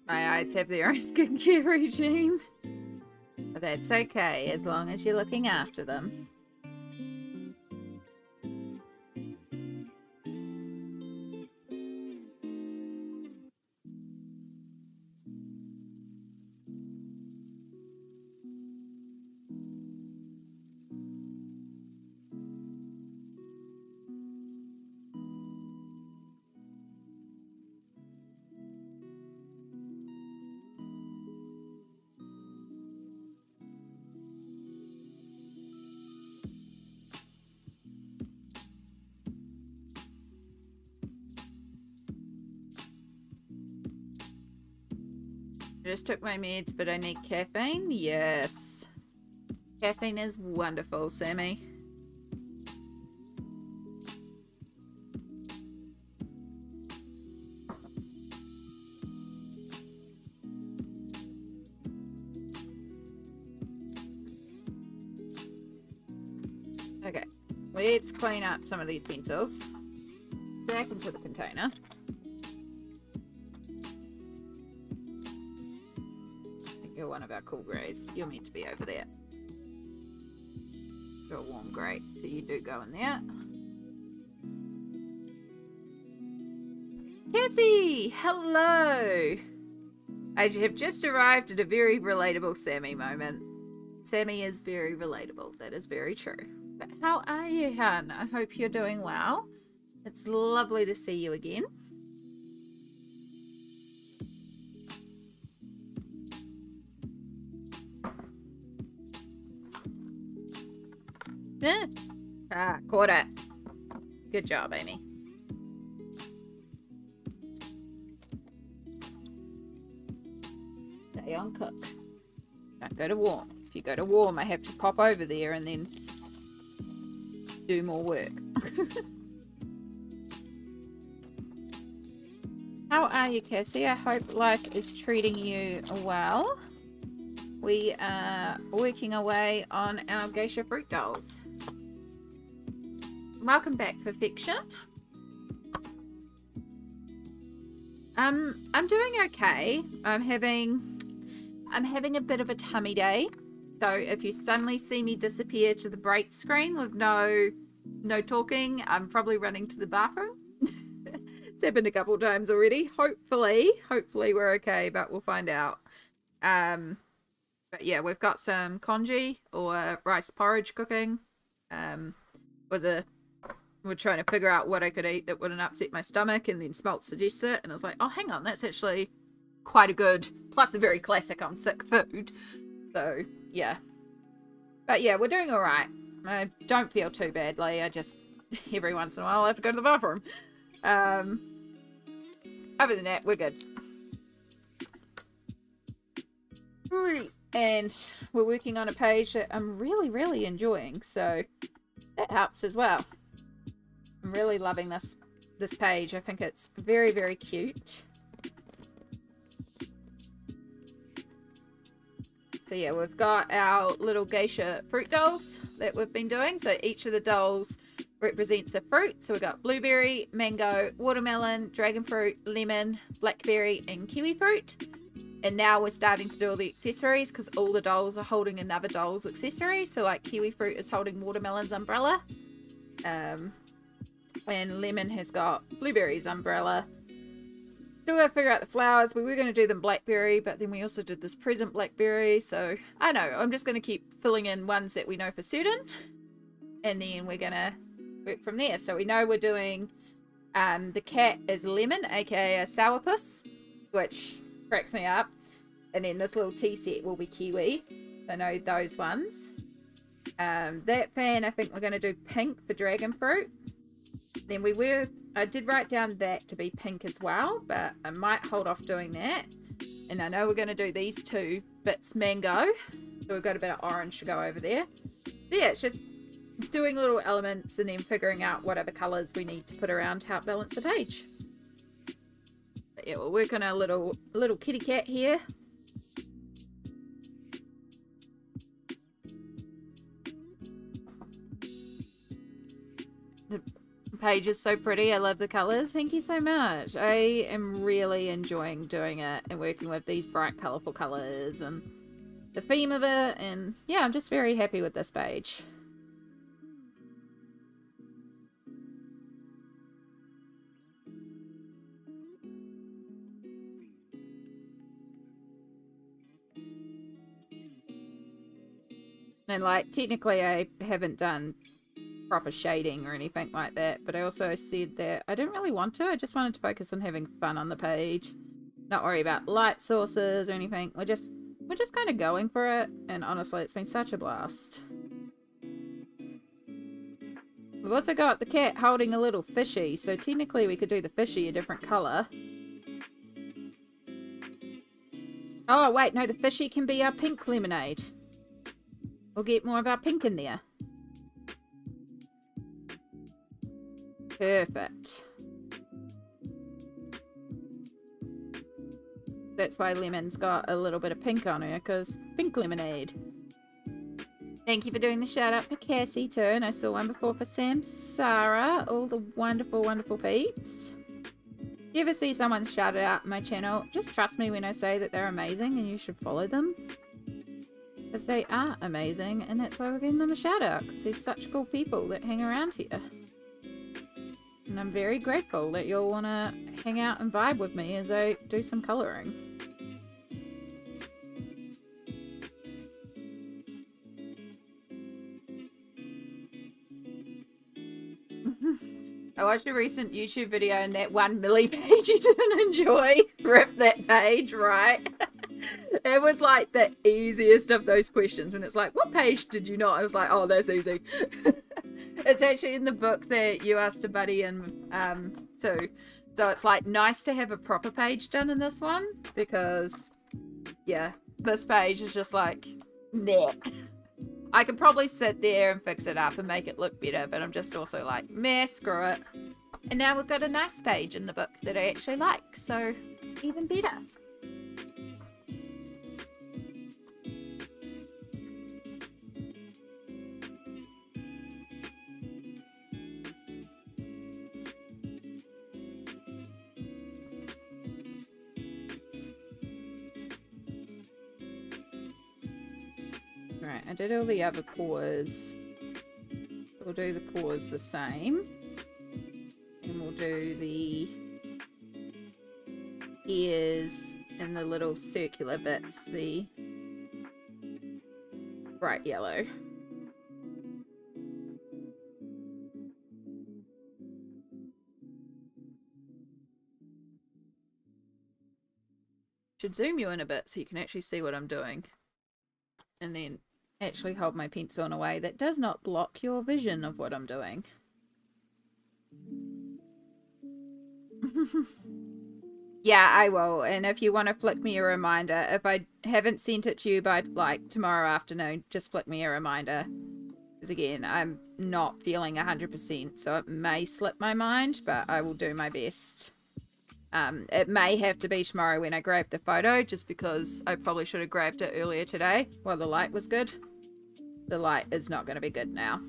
My eyes have their own skincare regime. But that's okay, as long as you're looking after them. I just took my meds, but I need caffeine. Yes. Caffeine is wonderful, Sammy. Okay, let's clean up some of these pencils. Back into the container. You're one of our cool greys. You're meant to be over there. You're a warm grey, so you do go in there. Cassie! Hello! I have just arrived at a very relatable Sammy moment. Sammy is very relatable. That is very true. But how are you, hun? I hope you're doing well. It's lovely to see you again. Ah, caught it. Good job, Amy. Stay on cook. Don't go to warm. If you go to warm, I have to pop over there and then do more work. How are you, Cassie? I hope life is treating you well. We are working away on our Geisha fruit dolls. Welcome back, Perfection. I'm doing okay. I'm having a bit of a tummy day. So if you suddenly see me disappear to the break screen with no talking, I'm probably running to the bathroom. It's happened a couple times already. Hopefully we're okay, but we'll find out. But yeah, we've got some congee or rice porridge cooking. We're trying to figure out what I could eat that wouldn't upset my stomach, and then Smelt suggested it, and I was like, oh, hang on, that's actually quite a good, plus a very classic on sick food. So, yeah. But yeah, we're doing all right. I don't feel too badly. I just, every once in a while, I have to go to the bathroom. Other than that, we're good. And we're working on a page that I'm really, really enjoying, so that helps as well. I'm really loving this page. I think it's very, very cute. So yeah, we've got our little geisha fruit dolls that we've been doing. So each of the dolls represents a fruit. So we've got blueberry, mango, watermelon, dragon fruit, lemon, blackberry, and kiwi fruit. And now we're starting to do all the accessories because all the dolls are holding another doll's accessory. So like kiwi fruit is holding watermelon's umbrella. And lemon has got blueberry's umbrella. So we gotta figure out the flowers. We were going to do them blackberry, but then we also did this present blackberry. So I know, I'm just going to keep filling in ones that we know for certain. And then we're going to work from there. So we know we're doing the cat is lemon, aka a sourpuss, which cracks me up. And then this little tea set will be kiwi. I know those ones. That fan, I think we're going to do pink for dragon fruit. Then I did write down that to be pink as well, but I might hold off doing that. And I know we're going to do these two bits mango. So we've got a bit of orange to go over there. So yeah, it's just doing little elements and then figuring out what other colours we need to put around to help balance the page. But yeah, we'll work on our little kitty cat here. Page is so pretty. I love the colors. Thank you so much. I am really enjoying doing it and working with these bright colorful colors and the theme of it, and yeah, I'm just very happy with this page. And like technically I haven't done proper shading or anything like that, but I also said that I didn't really want to. I just wanted to focus on having fun on the page, not worry about light sources or anything. We're just kind of going for it, and honestly it's been such a blast. We've also got the cat holding a little fishy, so technically we could do the fishy a different color. Oh wait, no, the fishy can be our pink lemonade. We'll get more of our pink in there. Perfect. That's why Lemon's got a little bit of pink on her, because pink lemonade. Thank you for doing the shout out for Cassie too, and I saw one before for Sam, Sarah, all the wonderful, wonderful peeps. If you ever see someone shout it out on my channel, just trust me when I say that they're amazing and you should follow them. Because they are amazing, and that's why we're giving them a shout out, because they're such cool people that hang around here. And I'm very grateful that you'll want to hang out and vibe with me as I do some colouring. I watched a recent YouTube video and that one Millie page you didn't enjoy. Rip that page, right? It was like the easiest of those questions when it's like, what page did you not? I was like, oh, that's easy. It's actually in the book that you asked a buddy in too. So it's like nice to have a proper page done in this one, because yeah, this page is just like, nah. I could probably sit there and fix it up and make it look better, but I'm just also like, meh, screw it. And now we've got a nice page in the book that I actually like, so even better. Alright, I did all the other paws. We'll do the paws the same. And we'll do the ears and the little circular bits, the bright yellow. Should zoom you in a bit so you can actually see what I'm doing. And then actually hold my pencil in a way that does not block your vision of what I'm doing. Yeah, I will. And if you want to flick me a reminder, if I haven't sent it to you by like tomorrow afternoon, just flick me a reminder. Because again, I'm not feeling 100%, so it may slip my mind, but I will do my best. It may have to be tomorrow when I grab the photo, just because I probably should have grabbed it earlier today while the light was good. The light is not going to be good now.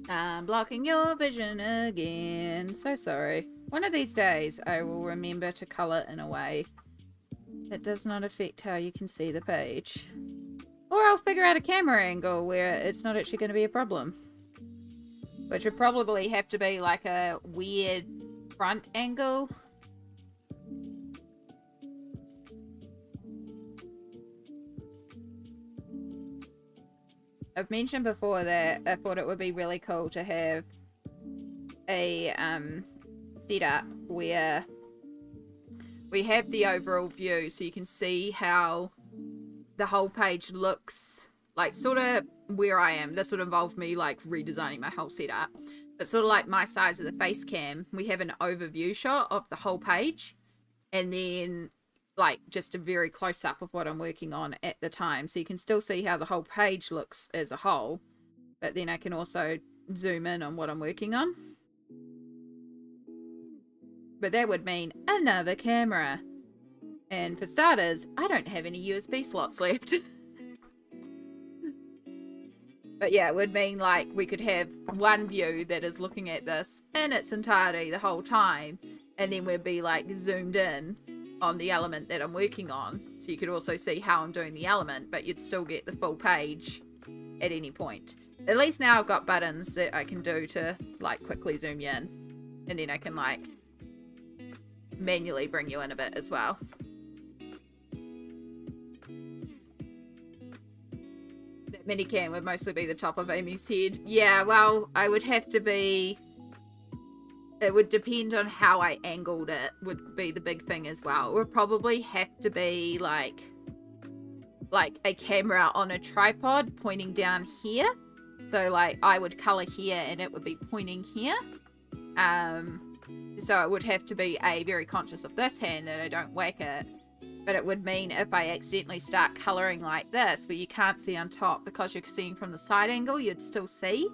I'm blocking your vision again. So sorry. One of these days I will remember to colour in a way that does not affect how you can see the page. Or I'll figure out a camera angle where it's not actually going to be a problem. Which would probably have to be like a weird front angle. I've mentioned before that I thought it would be really cool to have a setup where we have the overall view so you can see how the whole page looks, like sort of where I am. This would involve me like redesigning my whole setup, but sort of like my size of the face cam, we have an overview shot of the whole page and then like just a very close up of what I'm working on at the time, so you can still see how the whole page looks as a whole, but then I can also zoom in on what I'm working on. But that would mean another camera, and for starters I don't have any USB slots left. But yeah, it would mean like we could have one view that is looking at this in its entirety the whole time, and then we'd be like zoomed in on the element that I'm working on, so you could also see how I'm doing the element, but you'd still get the full page at any point. At least now I've got buttons that I can do to like quickly zoom you in, and then I can like manually bring you in a bit as well. That minicam would mostly be the top of Amy's head. Yeah, well, I would have to be... It would depend on how I angled it, would be the big thing as well. It would probably have to be like a camera on a tripod pointing down here. So like I would color here and it would be pointing here. So it would have to be very conscious of this hand that I don't whack it. But it would mean if I accidentally start coloring like this, where you can't see on top because you're seeing from the side angle, you'd still see.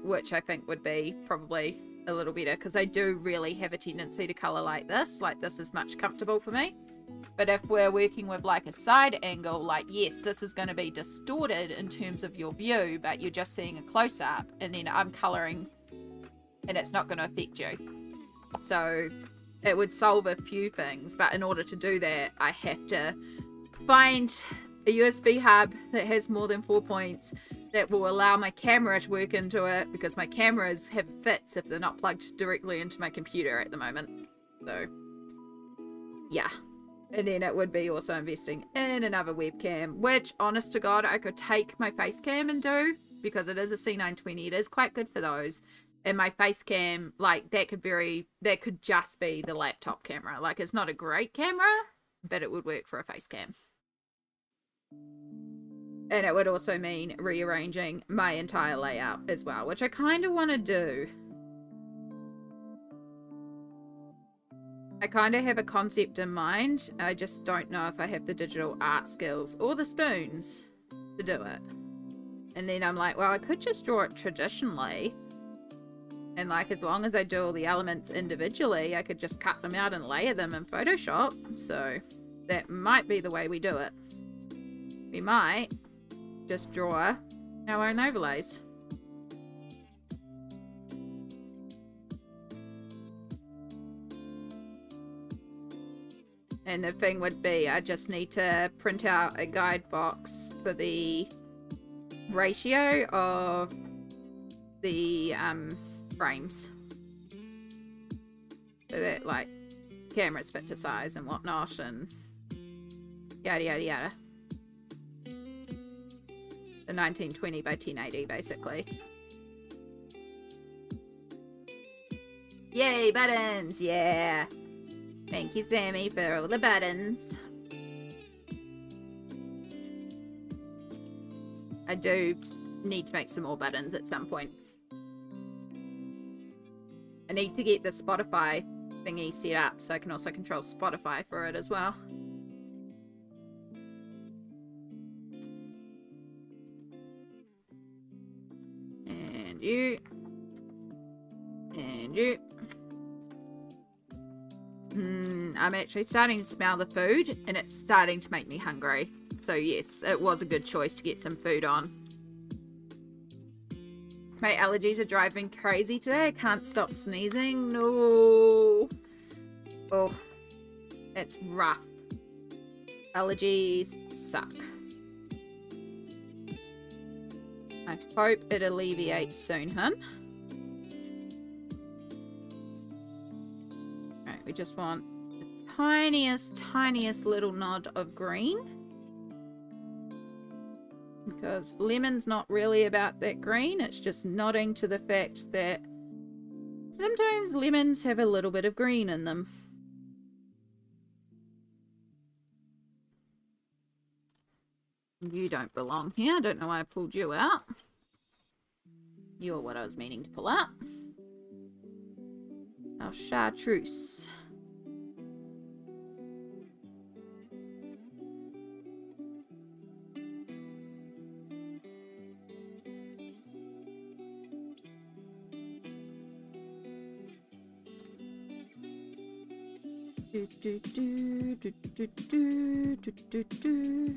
Which I think would be probably a little better, because I do really have a tendency to color like this is much comfortable for me. But if we're working with like a side angle, like yes, this is going to be distorted in terms of your view, but you're just seeing a close-up, and then I'm coloring and it's not going to affect you. So it would solve a few things, but in order to do that I have to find a USB hub that has more than 4 points that will allow my camera to work into it, because my cameras have fits if they're not plugged directly into my computer at the moment. So yeah, and then it would be also investing in another webcam, which honest to God I could take my face cam and do, because it is a C920. It is quite good for those. And my face cam, like, that could just be the laptop camera. Like, it's not a great camera, but it would work for a face cam. And it would also mean rearranging my entire layout as well, which I kind of want to do. I kind of have a concept in mind. I just don't know if I have the digital art skills or the spoons to do it. And then I'm like, well, I could just draw it traditionally. And like, as long as I do all the elements individually, I could just cut them out and layer them in Photoshop. So that might be the way we do it. We might just draw our own overlays. And the thing would be, I just need to print out a guide box for the ratio of the frames, so that like cameras fit to size and whatnot, and yada yada yada. The 1920 by 1080 basically. Yay, buttons! Yeah! Thank you, Sammy, for all the buttons. I do need to make some more buttons at some point. I need to get the Spotify thingy set up so I can also control Spotify for it as well. And you. And you. I'm actually starting to smell the food, and it's starting to make me hungry. So yes, it was a good choice to get some food on. My allergies are driving crazy today. I can't stop sneezing. No. Oh, it's rough. Allergies suck. I hope it alleviates soon, hun. Right, we just want the tiniest little nod of green. Because lemon's not really about that green. It's just nodding to the fact that sometimes lemons have a little bit of green in them. You don't belong here. I don't know why I pulled you out. You're what I was meaning to pull out. Our chartreuse. Do, do, do, do, do, do, do, do, do.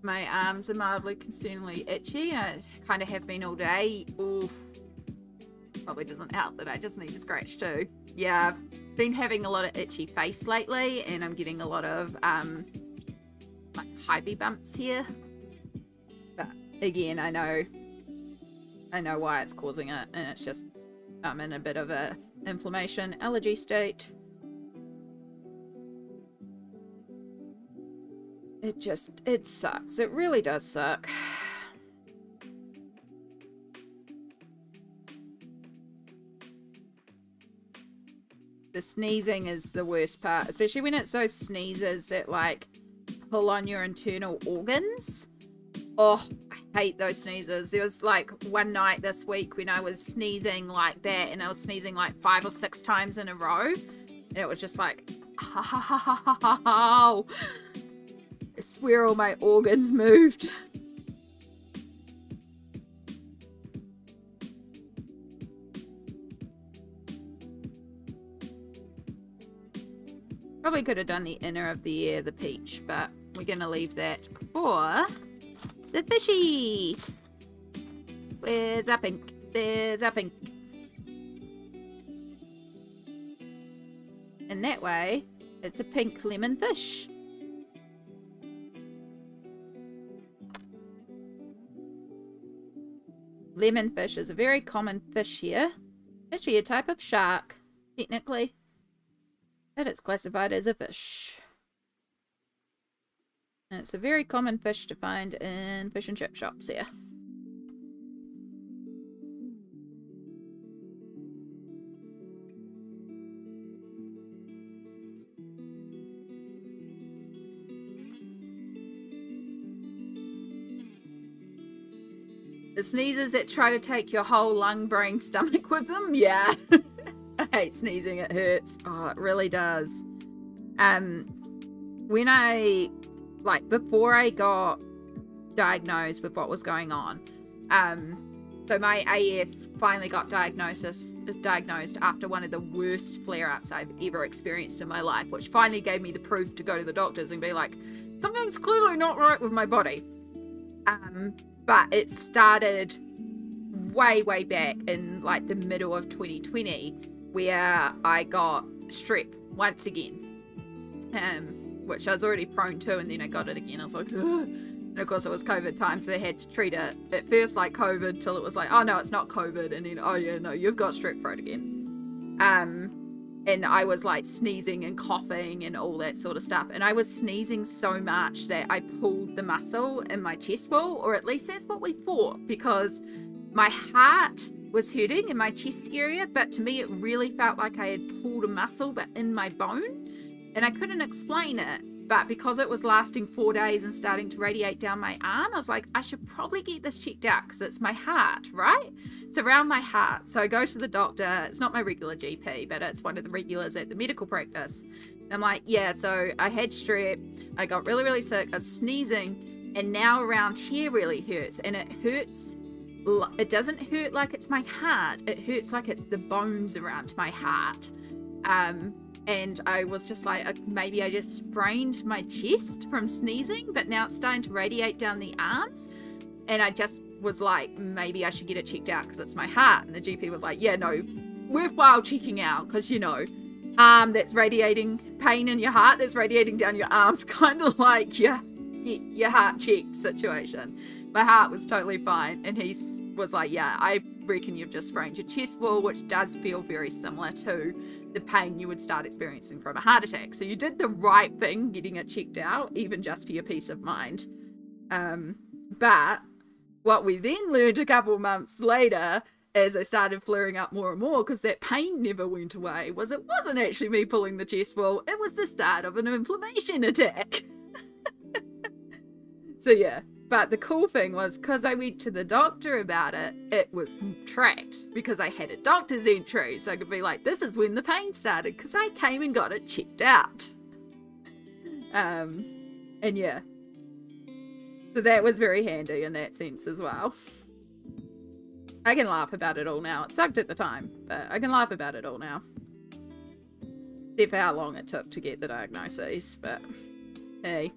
My arms are mildly concerningly itchy. I kind of have been all day. Oof. Probably doesn't help that I just need to scratch too. Yeah, I've been having a lot of itchy face lately, and I'm getting a lot of like hypey bumps here. But again, I know why it's causing it, and it's just I'm in a bit of a inflammation allergy state. It sucks. It really does suck. The sneezing is the worst part, especially when it's those sneezes that like pull on your internal organs. Oh, I hate those sneezes. There was like one night this week when I was sneezing like that, and I was sneezing like 5 or 6 times in a row, and it was just like, I swear all my organs moved. Probably could have done the inner of the ear, the peach, but we're going to leave that for the fishy. Where's our pink? There's our pink. And that way, it's a pink lemon fish. Lemonfish is a very common fish here. Actually a type of shark, technically. But it's classified as a fish. And it's a very common fish to find in fish and chip shops here. The sneezes that try to take your whole lung, brain, stomach with them? Yeah. I hate sneezing, it hurts. Oh, it really does. When I, like, before I got diagnosed with what was going on, so my AS finally got diagnosed after one of the worst flare-ups I've ever experienced in my life, which finally gave me the proof to go to the doctors and be like, something's clearly not right with my body. But it started way back in like the middle of 2020 where I got strep once again, which I was already prone to, and then I got it again. I was like, ugh. And of course it was COVID time, so they had to treat it at first like COVID till it was like, oh no, it's not COVID, and then, oh yeah, no, you've got strep throat again. And I was like sneezing and coughing and all that sort of stuff. And I was sneezing so much that I pulled the muscle in my chest wall, or at least that's what we thought, because my heart was hurting in my chest area, but to me it really felt like I had pulled a muscle but in my bone. And I couldn't explain it. But because it was lasting 4 days and starting to radiate down my arm, I was like, I should probably get this checked out because it's my heart, right? It's around my heart. So I go to the doctor. It's not my regular GP, but it's one of the regulars at the medical practice. And I'm like, yeah, so I had strep. I got really sick. I was sneezing. And now around here really hurts. And it hurts. It doesn't hurt like it's my heart. It hurts like it's the bones around my heart. And I was just like, maybe I just sprained my chest from sneezing, but now it's starting to radiate down the arms. And I just was like, maybe I should get it checked out because it's my heart. And the GP was like, yeah, no, worthwhile checking out because, you know, that's radiating, pain in your heart that's radiating down your arms, kind of like your heart checked situation. My heart was totally fine. And he was like, yeah, I reckon you've just sprained your chest wall, which does feel very similar to the pain you would start experiencing from a heart attack. So you did the right thing getting it checked out, even just for your peace of mind. But what we then learned a couple of months later, as I started flaring up more and more, because that pain never went away, was it wasn't actually me pulling the chest wall, it was the start of an inflammation attack. So yeah. But the cool thing was, because I went to the doctor about it, it was tracked because I had a doctor's entry. So I could be like, this is when the pain started because I came and got it checked out. And yeah. So that was very handy in that sense as well. I can laugh about it all now. It sucked at the time, but I can laugh about it all now. Except for how long it took to get the diagnosis, but hey.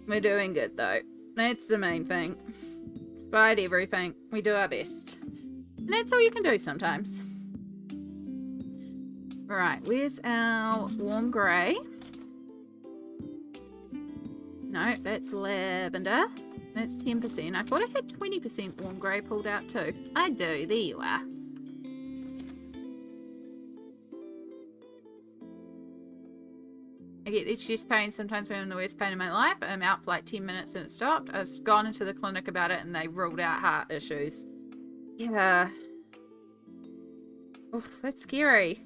We're doing good though. That's the main thing. Despite everything, we do our best. And that's all you can do sometimes. Right, where's our warm grey? No, that's lavender. That's 10%. I thought I had 20% warm grey pulled out too. I do, there you are. I get this chest pain sometimes when I'm in the worst pain of my life. I'm out for like 10 minutes and it stopped. I've gone into the clinic about it and they ruled out heart issues. Yeah. Oh, that's scary.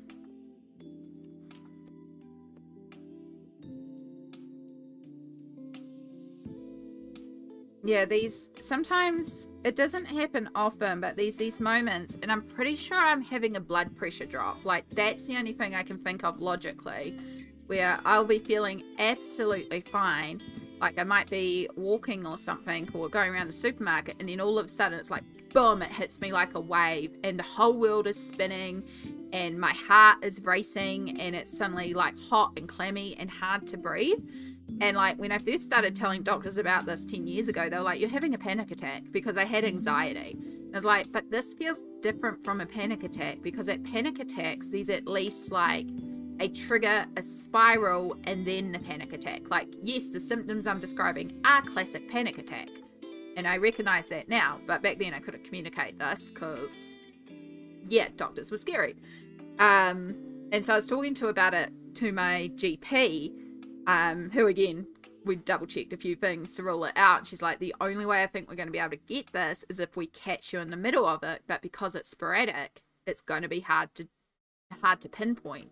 Yeah, sometimes, it doesn't happen often, but there's these moments, and I'm pretty sure I'm having a blood pressure drop. Like, that's the only thing I can think of logically, where I'll be feeling absolutely fine. Like, I might be walking or something, or going around the supermarket, and then all of a sudden it's like, boom, it hits me like a wave, and the whole world is spinning, and my heart is racing, and it's suddenly like hot and clammy and hard to breathe. And like when I first started telling doctors about this 10 years ago, they were like, you're having a panic attack, because I had anxiety. And I was like, but this feels different from a panic attack, because at panic attacks, there's at least like a trigger, a spiral, and then the panic attack. Like, yes, the symptoms I'm describing are classic panic attack. And I recognize that now, but back then I couldn't communicate this because, yeah, doctors were scary. And so I was talking about it to my GP, who again, we double checked a few things to rule it out. She's like, the only way I think we're going to be able to get this is if we catch you in the middle of it, but because it's sporadic, it's going to be hard to pinpoint.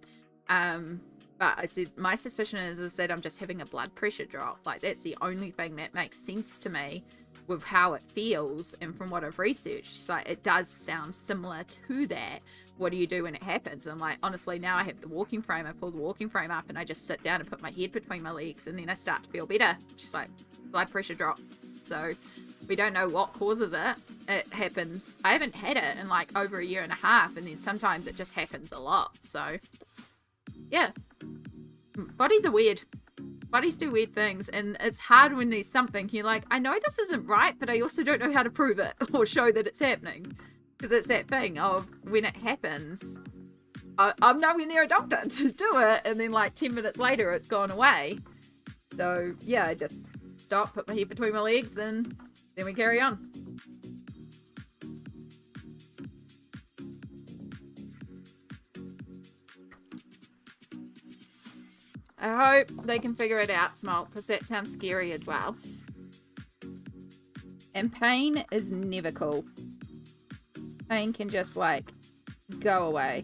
But I said, my suspicion is that I'm just having a blood pressure drop. Like, that's the only thing that makes sense to me with how it feels. And from what I've researched, she's like, it does sound similar to that. What do you do when it happens? I'm like, honestly, now I have the walking frame. I pull the walking frame up and I just sit down and put my head between my legs, and then I start to feel better. She's like, blood pressure drop. So we don't know what causes it. It happens. I haven't had it in like over a year and a half, and then sometimes it just happens a lot. So yeah, bodies are weird. Bodies do weird things, and it's hard when there's something you're like, I know this isn't right, but I also don't know how to prove it or show that it's happening. Because it's that thing of when it happens, I'm nowhere near a doctor to do it, and then like 10 minutes later it's gone away. So yeah, I just stop, put my head between my legs, and then we carry on. I hope they can figure it out, Smoke, because that sounds scary as well. And pain is never cool. Pain can just like go away.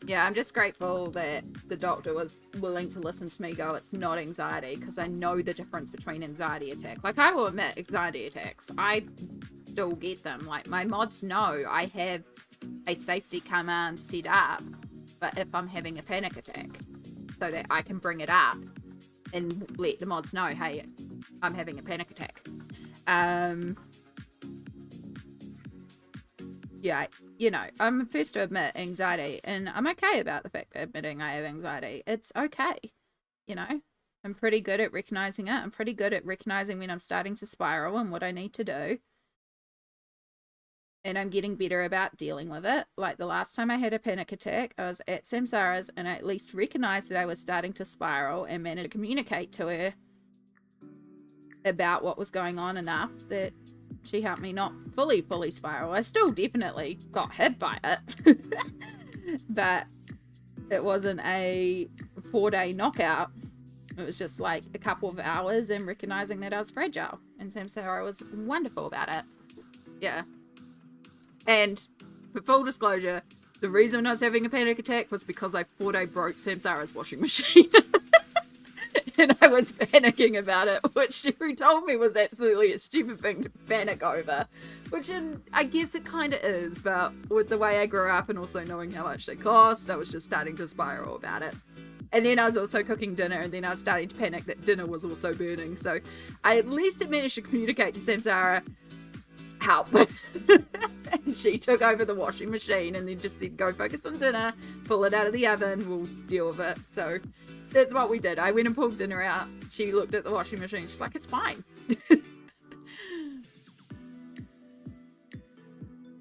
Yeah, I'm just grateful that the doctor was willing to listen to me go, it's not anxiety, because I know the difference between anxiety attack. Like, I will admit, anxiety attacks, I still get them. Like, my mods know I have a safety command set up, but if I'm having a panic attack, so that I can bring it up and let the mods know, hey, I'm having a panic attack. Yeah, you know, I'm first to admit anxiety, and I'm okay about the fact that admitting I have anxiety. It's okay, you know. I'm pretty good at recognizing it. I'm pretty good at recognizing when I'm starting to spiral and what I need to do. And I'm getting better about dealing with it. Like the last time I had a panic attack, I was at Samsara's, and I at least recognized that I was starting to spiral and managed to communicate to her about what was going on enough that she helped me not fully spiral. I still definitely got hit by it. But it wasn't a 4-day knockout. It was just like a couple of hours and recognizing that I was fragile. And Samsara was wonderful about it. Yeah. And for full disclosure, the reason I was having a panic attack was because I 4-day broke Samsara's washing machine. And I was panicking about it, which she told me was absolutely a stupid thing to panic over. Which I guess it kind of is, but with the way I grew up and also knowing how much they cost, I was just starting to spiral about it. And then I was also cooking dinner, and then I was starting to panic that dinner was also burning. So I at least managed to communicate to Samsara, help. And she took over the washing machine and then just said, go focus on dinner, pull it out of the oven, we'll deal with it. So that's what we did. I went and pulled dinner out. She looked at the washing machine. She's like, it's fine.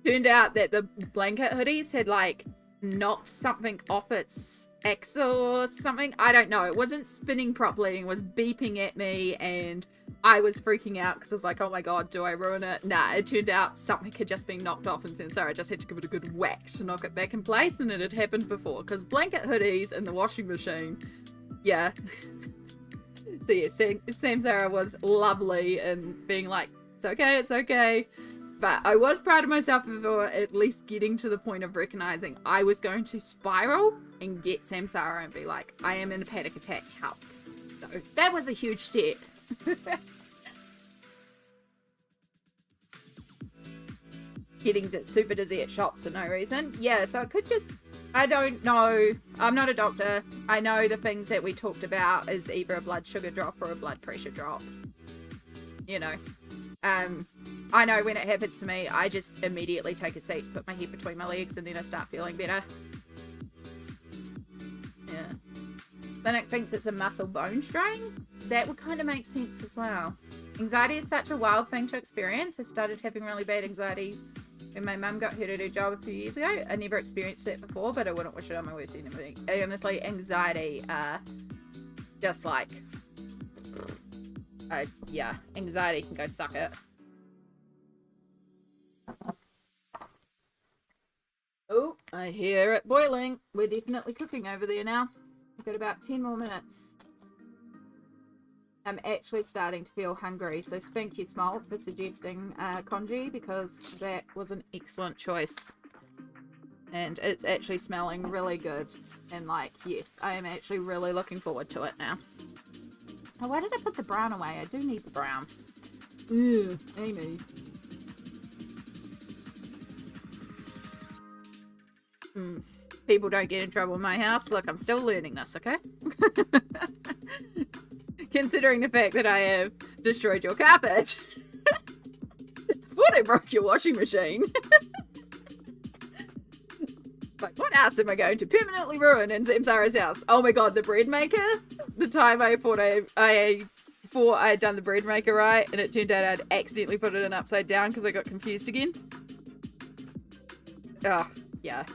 Turned out that the blanket hoodies had like knocked something off its axle or something. I don't know. It wasn't spinning properly and was beeping at me, and I was freaking out because I was like, oh my god, do I ruin it? Nah, it turned out something had just been knocked off, and so I just had to give it a good whack to knock it back in place, and it had happened before because blanket hoodies in the washing machine. Yeah. So yeah, Samsara was lovely and being like, it's okay. But I was proud of myself for at least getting to the point of recognizing I was going to spiral and get Samsara and be like, I am in a panic attack, help. So that was a huge step. getting super dizzy at shops for no reason. Yeah, so it could just, I don't know. I'm not a doctor. I know the things that we talked about is either a blood sugar drop or a blood pressure drop. You know. I know when it happens to me, I just immediately take a seat, put my head between my legs, and then I start feeling better. Yeah. Clinic thinks it's a muscle bone strain. That would kind of make sense as well. Anxiety is such a wild thing to experience. I started having really bad anxiety when my mum got hurt at her job a few years ago. I never experienced it before, but I wouldn't wish it on my worst enemy. Honestly, anxiety, just like, yeah, anxiety can go suck it. Oh, I hear it boiling. We're definitely cooking over there now. We've got about 10 more minutes. I'm actually starting to feel hungry, so thank you, Smalt, for suggesting congee, because that was an excellent choice. And it's actually smelling really good. And, like, yes, I am actually really looking forward to it now. Oh, why did I put the brown away? I do need the brown. Ugh, Amy. People don't get in trouble in my house. Look, I'm still learning this, okay? Considering the fact that I have destroyed your carpet. Thought I broke your washing machine. Like, what else am I going to permanently ruin in Samsara's house? Oh my god, the bread maker? The time I thought I had done the bread maker right, and it turned out I'd accidentally put it in upside down because I got confused again. Oh, yeah.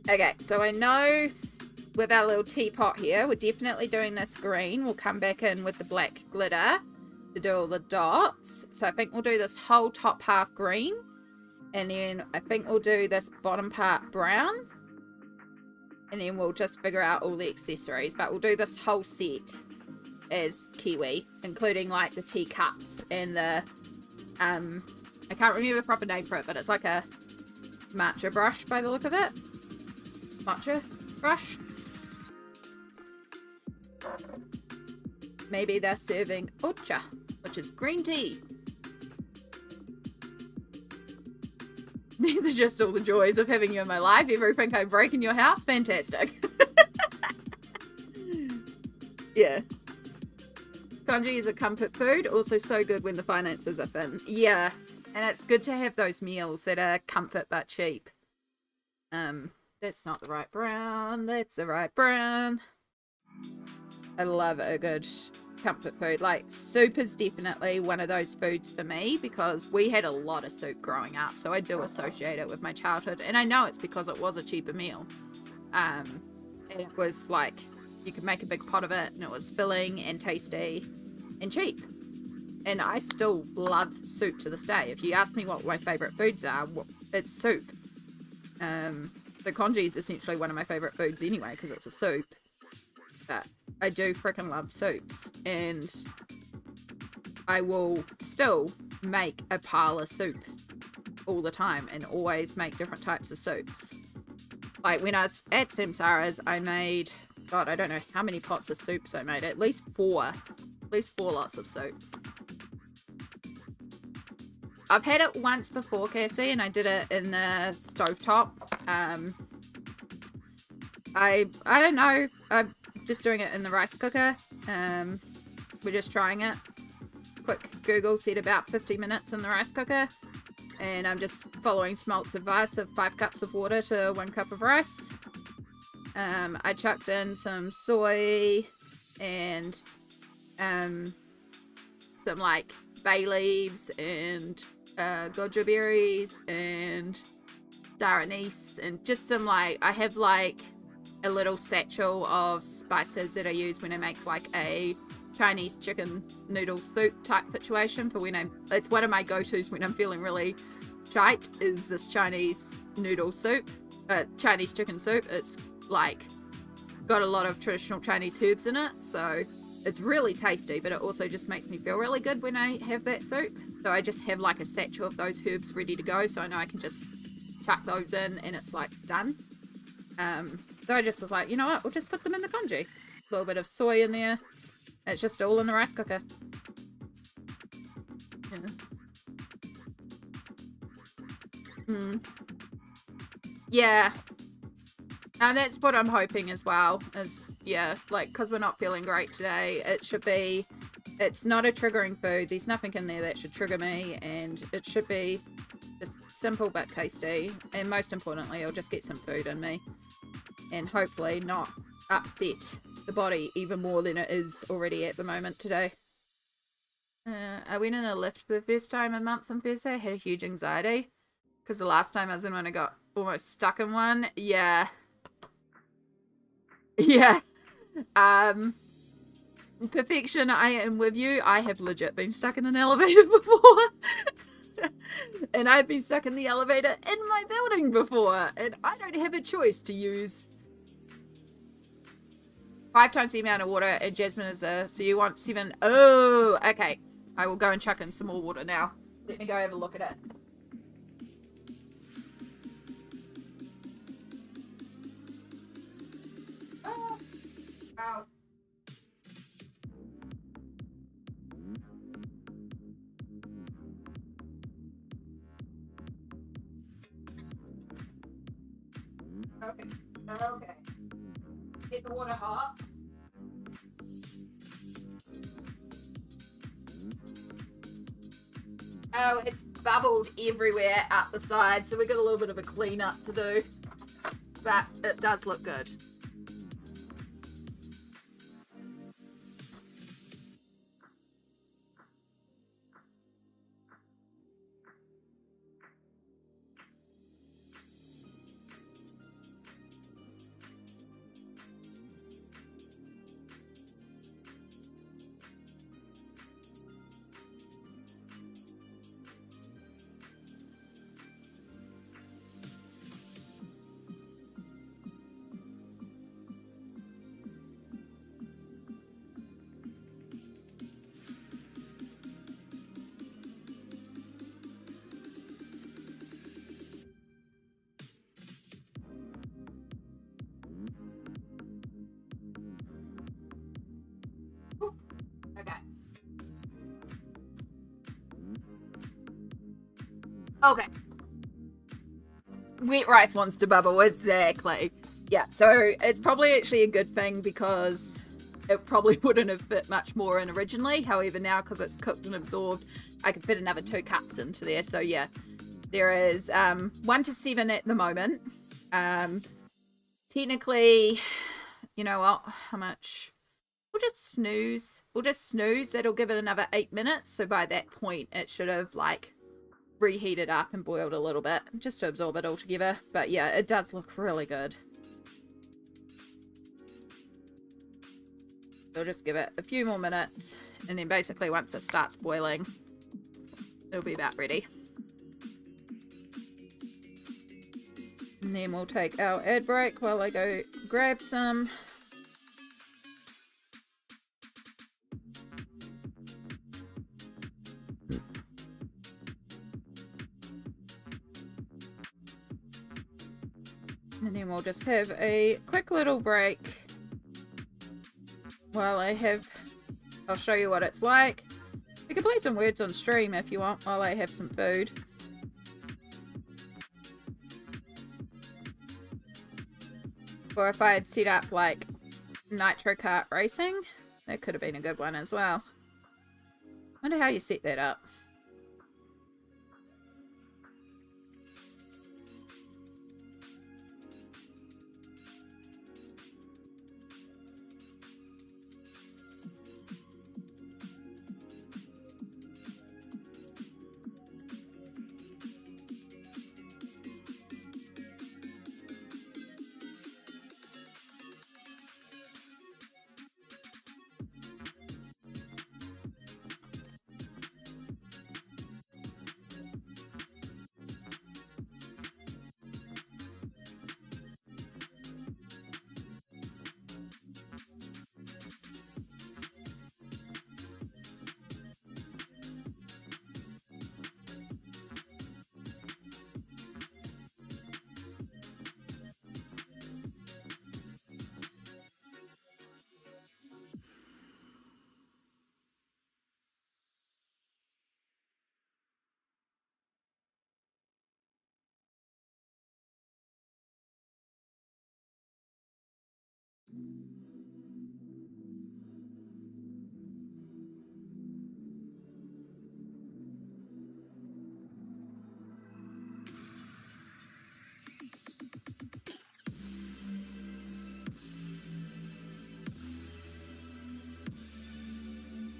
Okay, so I know with our little teapot here, we're definitely doing this green. We'll come back in with the black glitter to do all the dots. So I think we'll do this whole top half green. And then I think we'll do this bottom part brown. And then we'll just figure out all the accessories. But we'll do this whole set as kiwi, including like the teacups and the, I can't remember the proper name for it, but it's like a matcha brush by the look of it. Matcha brush. Maybe they're serving ocha, which is green tea. These are just all the joys of having you in my life. Everything I break in your house, fantastic. Yeah. Congee is a comfort food, also so good when the finances are thin. Yeah, and it's good to have those meals that are comfort but cheap. That's not the right brown. That's the right brown. I love a good comfort food. Like, soup is definitely one of those foods for me because we had a lot of soup growing up, so I do associate it with my childhood. And I know it's because it was a cheaper meal. And it was like, you could make a big pot of it, and it was filling and tasty and cheap. And I still love soup to this day. If you ask me what my favourite foods are, it's soup. The congee is essentially one of my favourite foods anyway because it's a soup. But I do freaking love soups. And I will still make a pile of soup all the time and always make different types of soups. Like when I was at Samsara's, I made, God, I don't know how many pots of soups I made. At least four lots of soup. I've had it once before, Cassie, and I did it in the stovetop. I don't know. I'm just doing it in the rice cooker. We're just trying it. Quick Google said about 50 minutes in the rice cooker. And I'm just following Smalt's advice of 5 cups of water to 1 cup of rice. I chucked in some soy and some like bay leaves and goji berries and star anise and just some like, I have like a little satchel of spices that I use when I make like a Chinese chicken noodle soup type situation for when it's one of my go-tos when I'm feeling really shite is this Chinese noodle soup, Chinese chicken soup. It's like got a lot of traditional Chinese herbs in it, so it's really tasty, but it also just makes me feel really good when I have that soup. So I just have like a satchel of those herbs ready to go, so I know I can just chuck those in and it's like done. So I just was like, you know what, we'll just put them in the congee. little bit of soy in there. It's just all in the rice cooker. Yeah. And that's what I'm hoping as well, is, yeah, like, because we're not feeling great today, it should be, it's not a triggering food. There's nothing in there that should trigger me, and it should be just simple but tasty. And most importantly, I'll just get some food in me and hopefully not upset the body even more than it is already at the moment today. I went in a lift for the first time in months on Thursday. I had a huge anxiety because the last time I was in one, I got almost stuck in one. Yeah. Yeah. Perfection, I am with you. I have legit been stuck in an elevator before. And I've been stuck in the elevator in my building before. And I don't have a choice to use 5 times the amount of water, and Jasmine is a, so you want 7. Oh, okay. I will go and chuck in some more water now. Let me go have a look at it. Oh. Ow. Okay. Okay. Get the water hot. Oh, it's bubbled everywhere out the side, so we got a little bit of a clean up to do. But it does look good. Okay. Okay. Wet rice wants to bubble, exactly. Yeah, so it's probably actually a good thing because it probably wouldn't have fit much more in originally. However, now because it's cooked and absorbed, I can fit another 2 cups into there. So yeah, there is 1 to 7 at the moment. Technically, you know what? How much? We'll just snooze. We'll just snooze. That'll give it another 8 minutes. So by that point, it should have like reheated up and boiled a little bit just to absorb it all together. But yeah, it does look really good. So just give it a few more minutes, and then basically once it starts boiling, it'll be about ready. And then we'll take our ad break while I go grab some. And then we'll just have a quick little break while I'll show you what it's like. You can play some words on stream if you want while I have some food. Or if I had set up like Nitro Kart Racing, that could have been a good one as well. Wonder how you set that up.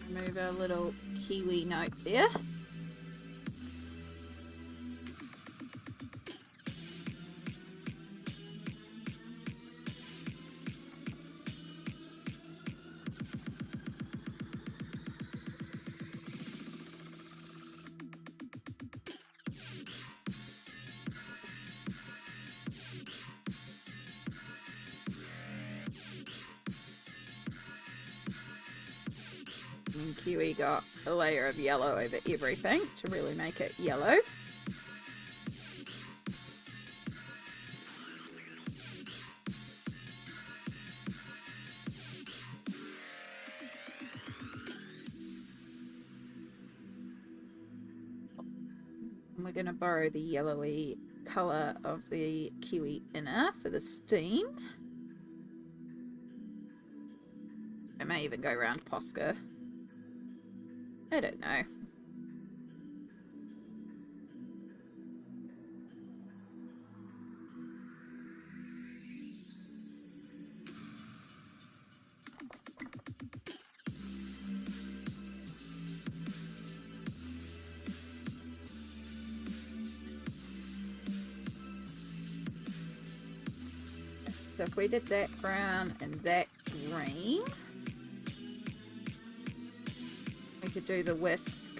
Remove our little kiwi note there. And kiwi got a layer of yellow over everything to really make it yellow. And we're going to borrow the yellowy colour of the kiwi inner for the steam. I may even go around Posca. I don't know. So if we did that brown and that green, we could do the whisk.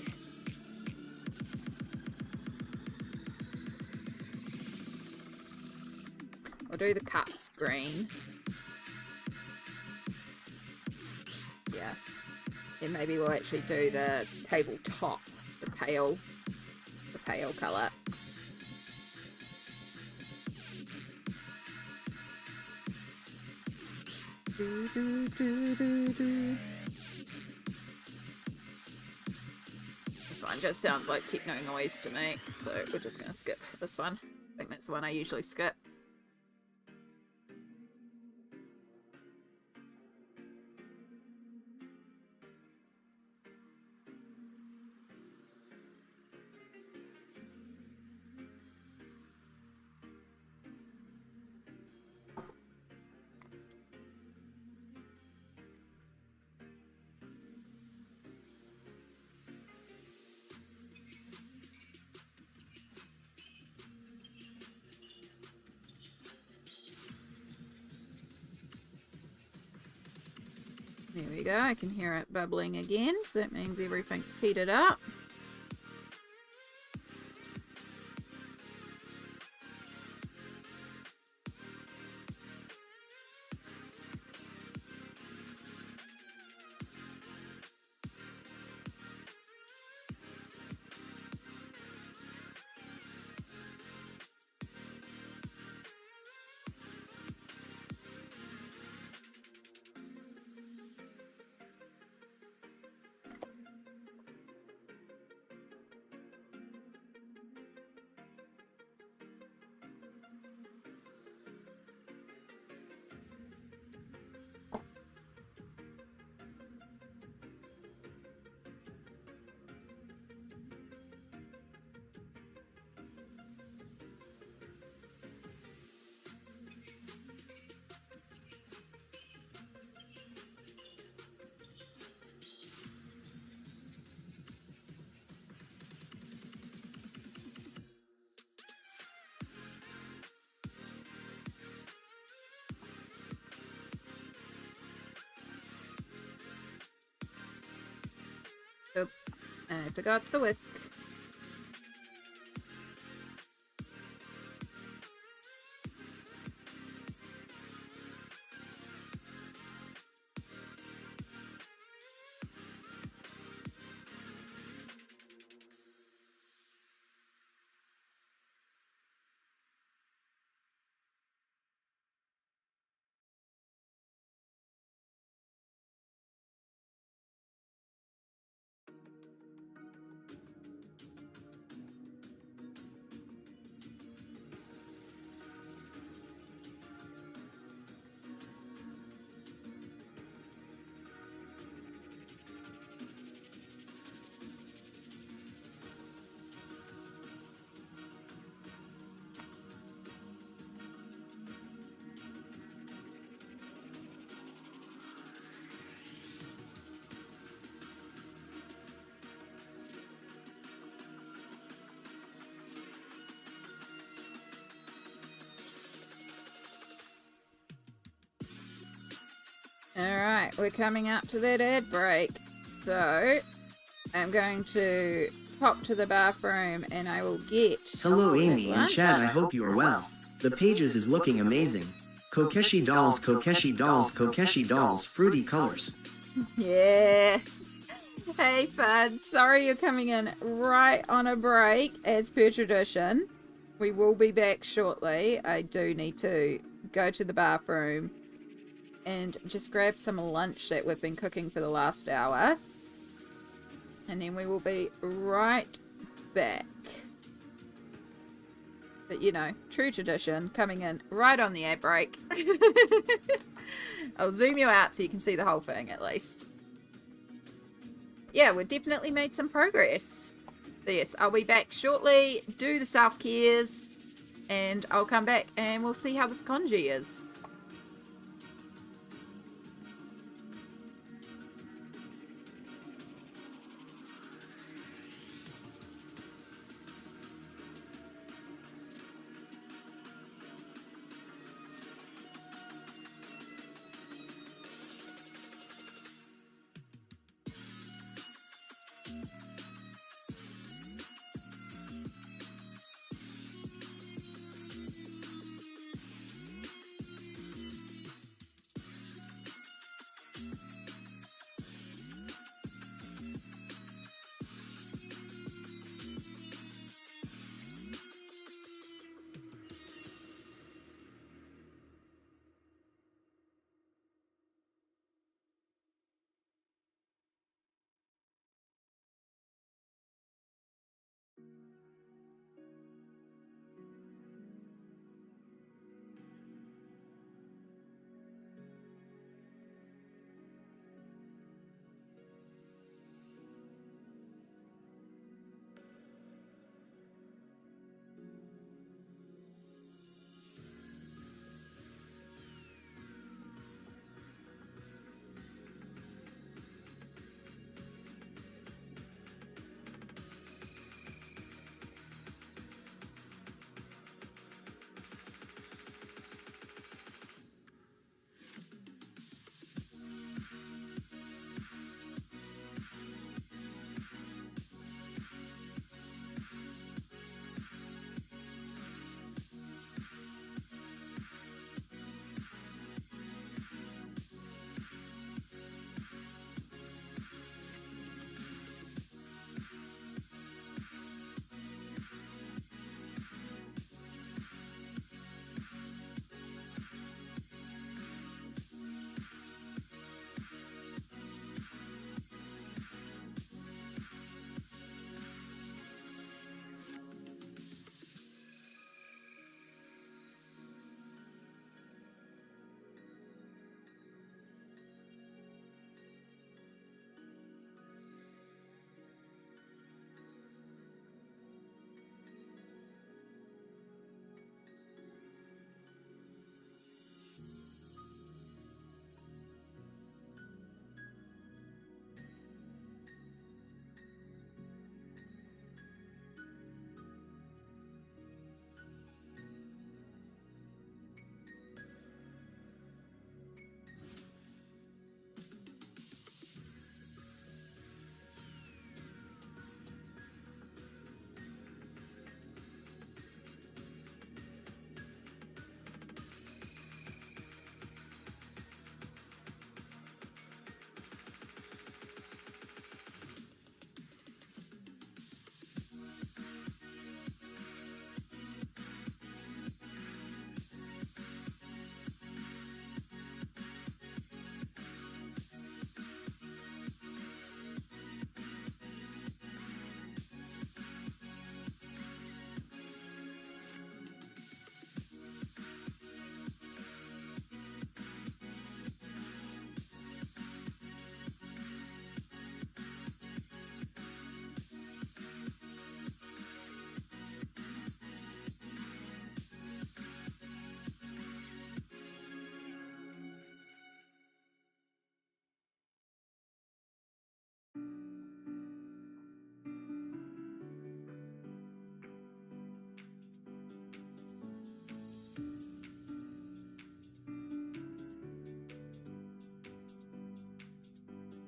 We'll do the cups green. Yeah. Then maybe we'll actually do the tabletop, the pale colour. This one just sounds like techno noise to me, so we're just going to skip this one. I think that's the one I usually skip. There we go, I can hear it bubbling again, so that means everything's heated up. Oop, I forgot the whisk. Alright, we're coming up to that ad break. So, I'm going to pop to the bathroom and I will get... Hello Amy and Chad, I hope you are well. The pages is looking amazing. Kokeshi dolls, Kokeshi dolls, Kokeshi dolls, fruity colors. Yeah. Hey Fud, sorry you're coming in right on a break as per tradition. We will be back shortly. I do need to go to the bathroom and just grab some lunch that we've been cooking for the last hour. And then we will be right back. But you know, true tradition, coming in right on the ad break. I'll zoom you out so you can see the whole thing at least. Yeah, we've definitely made some progress. So yes, I'll be back shortly, do the self-cares, and I'll come back and we'll see how this congee is.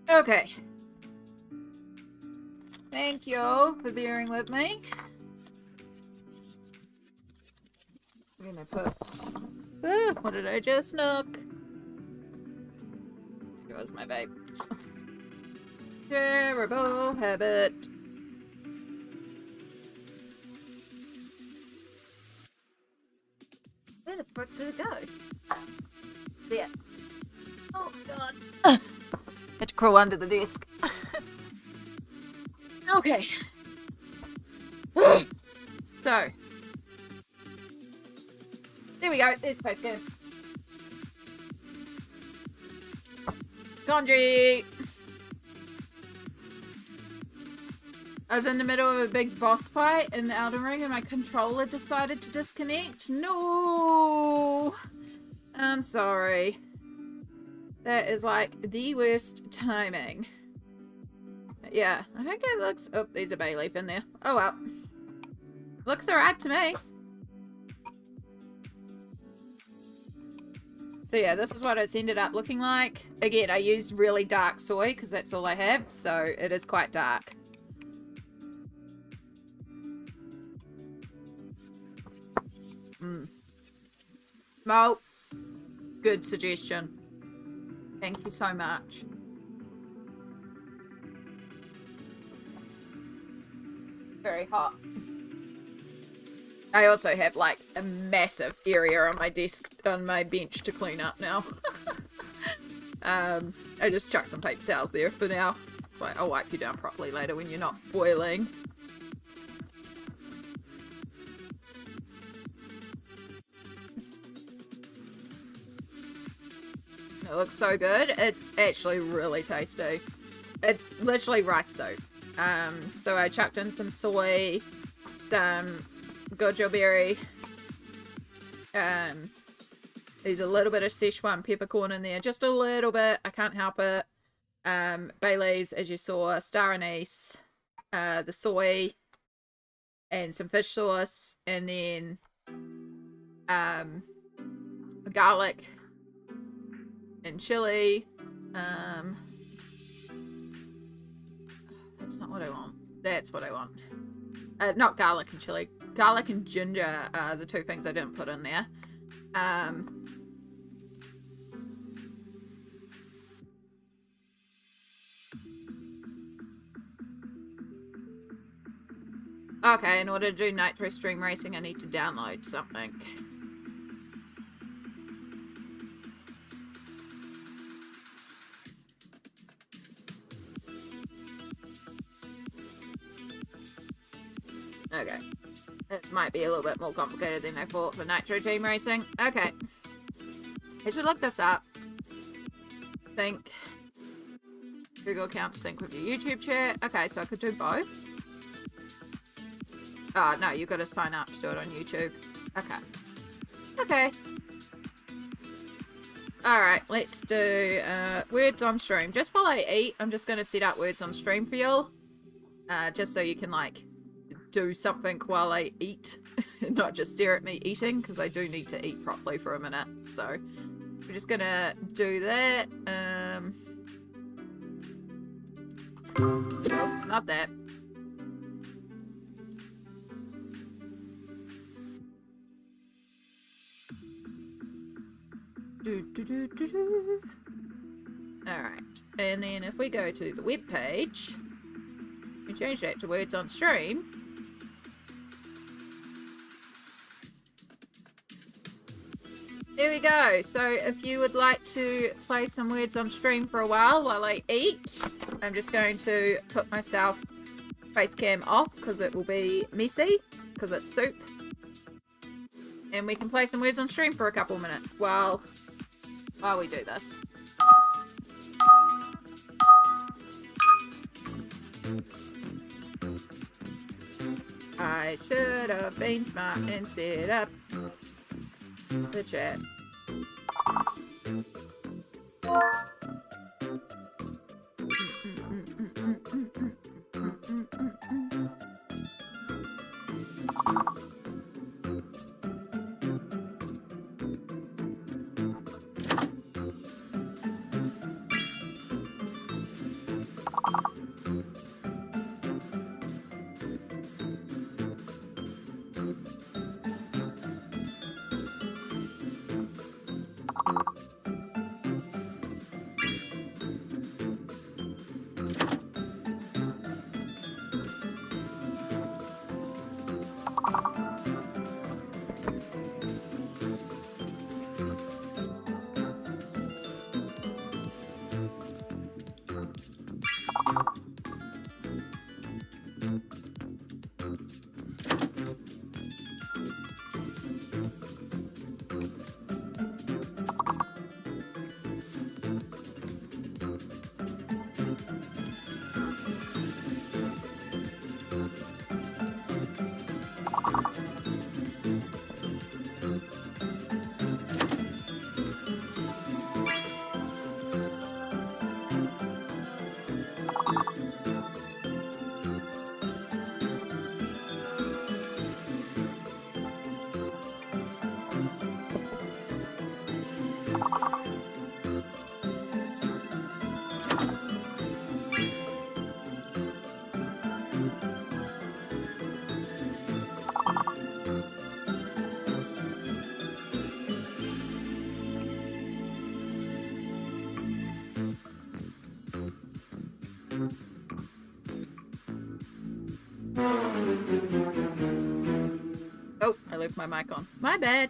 Okay. Thank you for bearing with me. I'm gonna put... what did I just snook? Here was my babe. Terrible habit. Where the frick did it go? There. Oh god. Had to crawl under the desk. Okay. So. There we go. There's Posca. Gondry! I was in the middle of a big boss fight in the Elden Ring and my controller decided to disconnect. No! I'm sorry. That is like the worst timing. Yeah, I think it looks... Oh, there's a bay leaf in there. Oh well. Looks alright to me. So yeah, this is what it's ended up looking like. Again, I used really dark soy because that's all I have, so it is quite dark. Well, good suggestion. Thank you so much. Very hot. I also have like a massive area on my desk, on my bench to clean up now. I just chuck some paper towels there for now. So I'll wipe you down properly later when you're not boiling. It looks so good. It's actually really tasty. It's literally rice soup. So I chucked in some soy, some gojo berry, there's a little bit of Szechuan peppercorn in there, just a little bit, I can't help it. Bay leaves, as you saw, star anise, the soy, and some fish sauce, and then garlic and chili. That's not what I want. That's what I want. Not garlic and chili. Garlic and ginger are the two things I didn't put in there. Okay, in order to do Nitro Stream Racing, I need to download something. Okay. This might be a little bit more complicated than I thought for Nitro Team Racing. Okay. I should look this up. Sync. Google account to sync with your YouTube chat. Okay, so I could do both. Oh, no, you've got to sign up to do it on YouTube. Okay. Okay. Alright, let's do words on stream. Just while I eat, I'm just going to set up words on stream for y'all. Just so you can, like, do something while I eat. Not just stare at me eating, because I do need to eat properly for a minute. So, we're just going to do that. Oh, not that. Alright, and then if we go to the web page, we change that to words on stream. There we go. So if you would like to play some words on stream for a while I eat, I'm just going to put myself face cam off because it will be messy because it's soup. And we can play some words on stream for a couple minutes while we do this. I should have been smart and set up the chat. I left my mic on. My bad.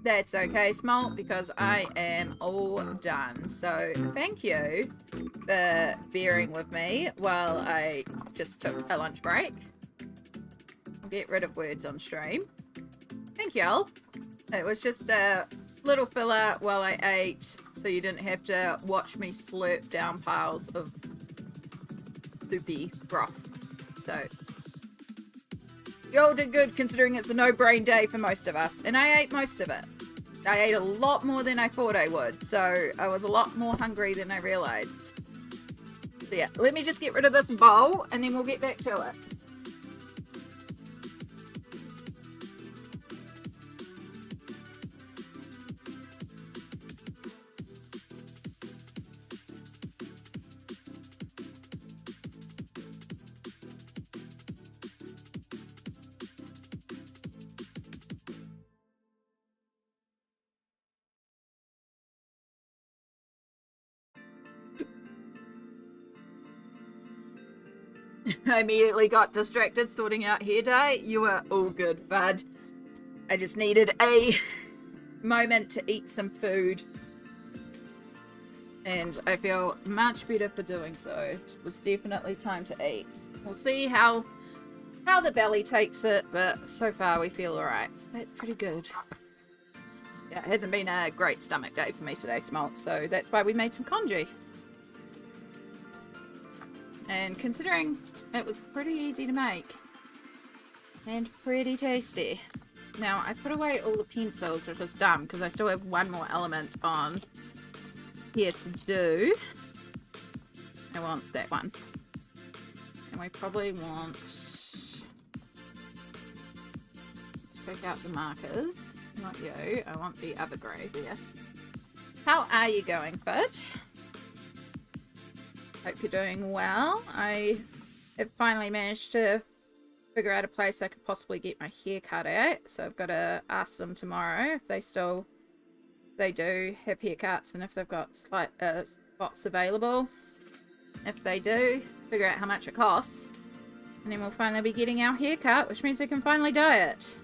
That's okay, Smalt, because I am all done. So thank you for bearing with me while I just took a lunch break. Get rid of words on stream. Thank y'all. It was just a little filler while I ate, so you didn't have to watch me slurp down piles of soupy broth. So you all did good, considering it's a no-brain day for most of us, and I ate most of it. I ate a lot more than I thought I would, so I was a lot more hungry than I realized. So yeah, let me just get rid of this bowl and then we'll get back to it. I immediately got distracted sorting out hair dye. You were all good, bud. I just needed a moment to eat some food. And I feel much better for doing so. It was definitely time to eat. We'll see how the belly takes it, but so far we feel alright. So that's pretty good. Yeah, it hasn't been a great stomach day for me today, Smalt, so that's why we made some congee. And considering it was pretty easy to make and pretty tasty. Now, I put away all the pencils, which was dumb because I still have one more element on here to do. I want that one. And we probably want... Let's pick out the markers. Not you. I want the other grey there. How are you going, Fudge? Hope you're doing well. I have finally managed to figure out a place I could possibly get my hair cut at. So I've got to ask them tomorrow if they do have haircuts and if they've got spots available. If they do, figure out how much it costs. And then we'll finally be getting our haircut, which means we can finally dye it.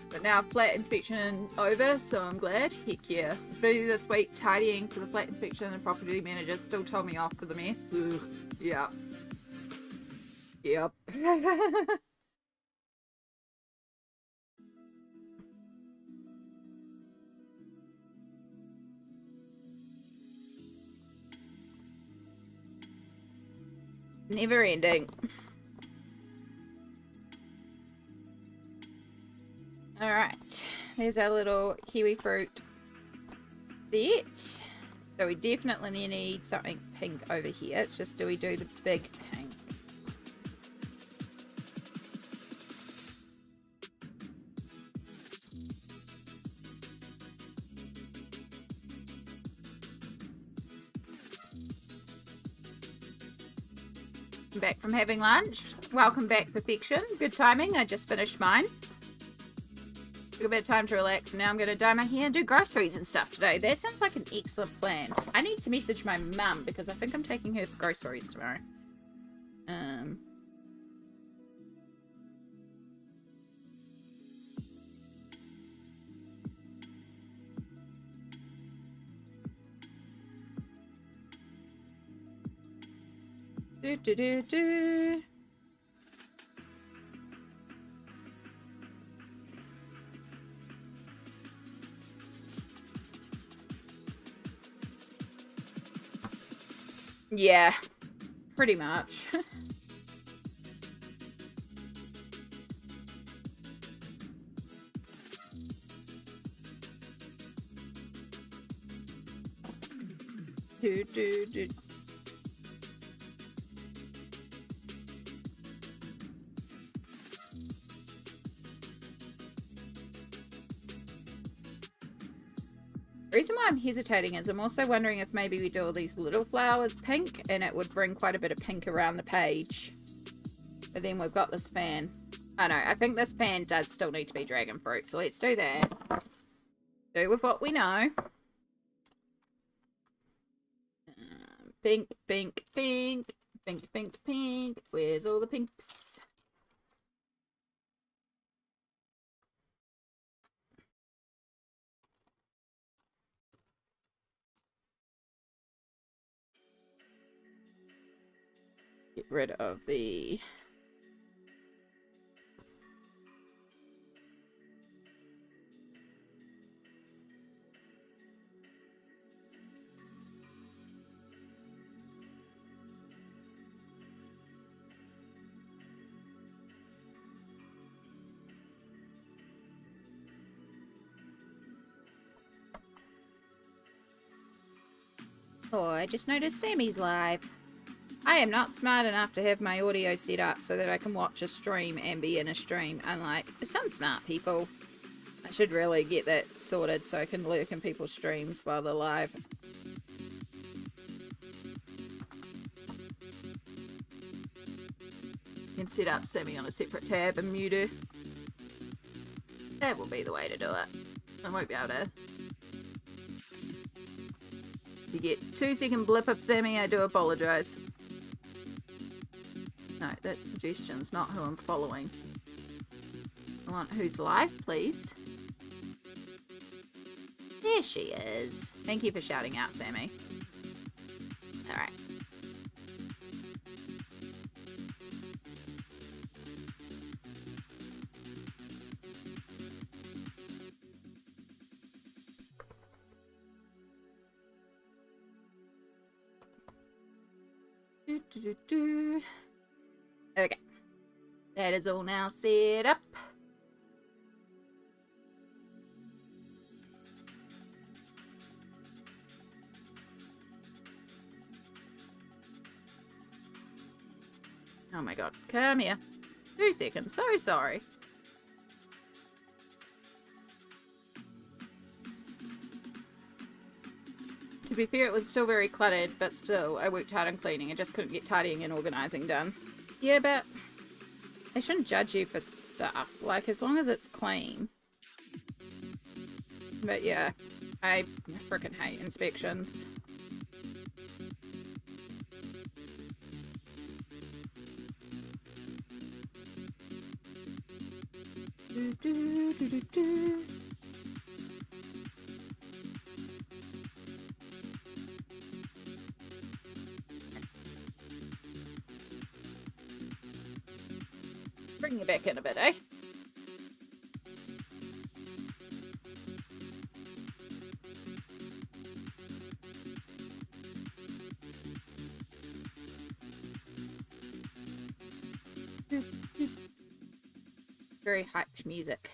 But now flat inspection over, so I'm glad. Heck yeah. It's busy this week tidying for the flat inspection, and the property manager still told me off for the mess. Ugh. Yep. Yep. Never ending. Alright, there's our little kiwi fruit set. So we definitely need something pink over here. It's just, do we do the big pink? Back from having lunch. Welcome back, Perfection. Good timing. I just finished mine. Took a bit of time to relax, and now I'm going to dye my hair and do groceries and stuff today. That sounds like an excellent plan. I need to message my mum because I think I'm taking her for groceries tomorrow. Do. Yeah, pretty much. do. The reason why I'm hesitating is I'm also wondering if maybe we do all these little flowers pink and it would bring quite a bit of pink around the page. But then we've got this fan. I know, I think this fan does still need to be dragon fruit, so let's do that. Do with what we know. Pink, pink, pink, pink, pink, pink. Where's all the pinks? rid of the... Oh, I just noticed Sammy's live. I am not smart enough to have my audio set up so that I can watch a stream and be in a stream, unlike some smart people. I should really get that sorted so I can lurk in people's streams while they're live. You can set up Sammy on a separate tab and mute her. That will be the way to do it. I won't be able to... If you get 2-second blip of Sammy, I do apologise. No, that's suggestions, not who I'm following. I want who's live, please. There she is. Thank you for shouting out, Sammy. Alright. Okay. That is all now set up. Oh my god. Come here. 2 seconds. So sorry. To be fair, it was still very cluttered, but still, I worked hard on cleaning. I just couldn't get tidying and organising done. Yeah, but I shouldn't judge you for stuff. Like, as long as it's clean. But yeah, I freaking hate inspections. Bring you back in a bit, eh? Very hyped music.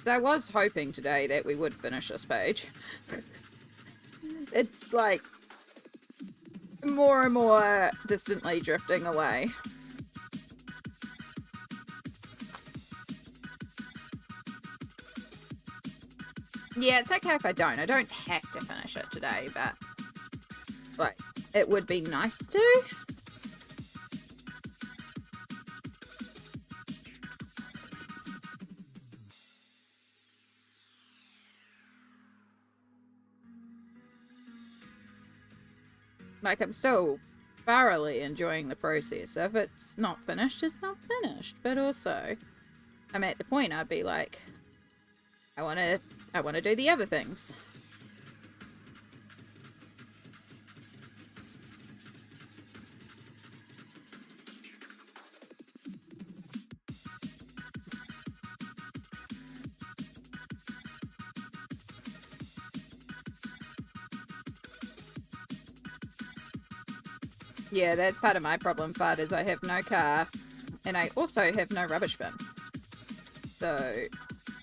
I was hoping today that we would finish this page. It's like more and more distantly drifting away. Yeah, it's okay if I don't. I don't have to finish it today, but like it would be nice to. Like, I'm still thoroughly enjoying the process. If it's not finished, it's not finished. But also, I'm at the point I'd be like, I want to do the other things. Yeah, that's part of my problem, Fud, is I have no car, and I also have no rubbish bin. So,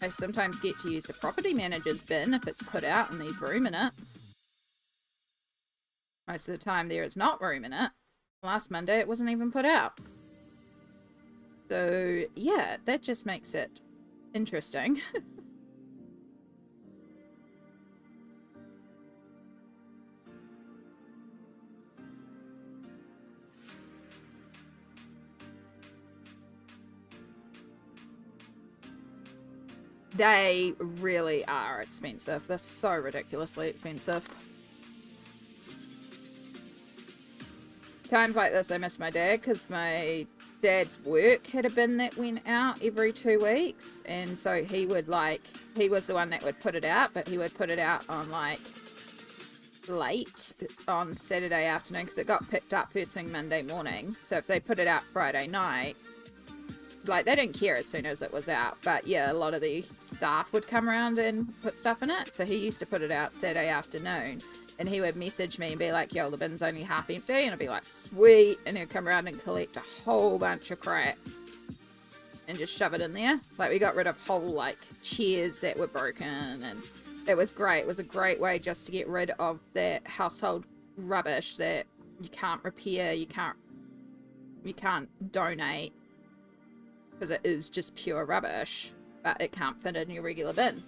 I sometimes get to use the property manager's bin if it's put out and there's room in it. Most of the time there is not room in it. Last Monday it wasn't even put out. So, yeah, that just makes it interesting. They really are expensive. They're so ridiculously expensive. Times like this, I miss my dad because my dad's work had a bin that went out every 2 weeks, and so he would he was the one that would put it out, but he would put it out on late on Saturday afternoon because it got picked up first thing Monday morning. So if they put it out Friday night, they didn't care as soon as it was out. But yeah, a lot of the staff would come around and put stuff in it, so he used to put it out Saturday afternoon. And he would message me and be like, yo, the bin's only half empty. And I'd be like, sweet. And he'd come around and collect a whole bunch of crap and just shove it in there. We got rid of whole, chairs that were broken. And it was great. It was a great way just to get rid of that household rubbish that you can't repair, you can't donate. Because it is just pure rubbish. But it can't fit in your regular bin.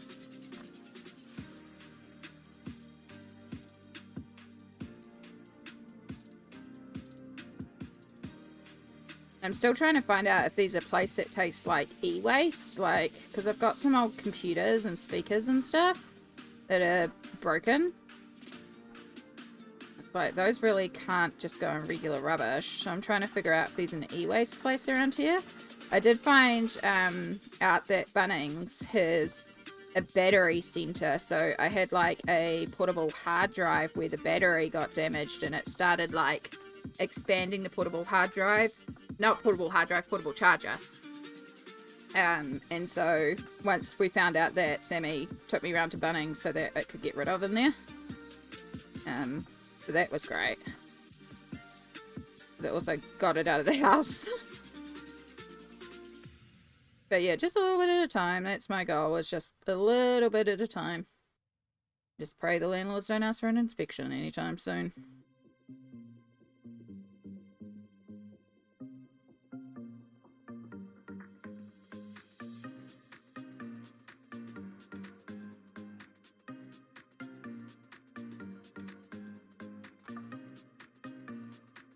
I'm still trying to find out if there's a place that takes e-waste, because I've got some old computers and speakers and stuff that are broken. Those really can't just go in regular rubbish. So I'm trying to figure out if there's an e-waste place around here. I did find out that Bunnings has a battery center. So I had a portable hard drive where the battery got damaged, and it started expanding the portable hard drive. Not portable hard drive, portable charger. And so once we found out that, Sammy took me around to Bunnings so that it could get rid of in there. So that was great. That also got it out of the house. But yeah, just a little bit at a time. That's my goal, is just a little bit at a time. Just pray the landlords don't ask for an inspection anytime soon.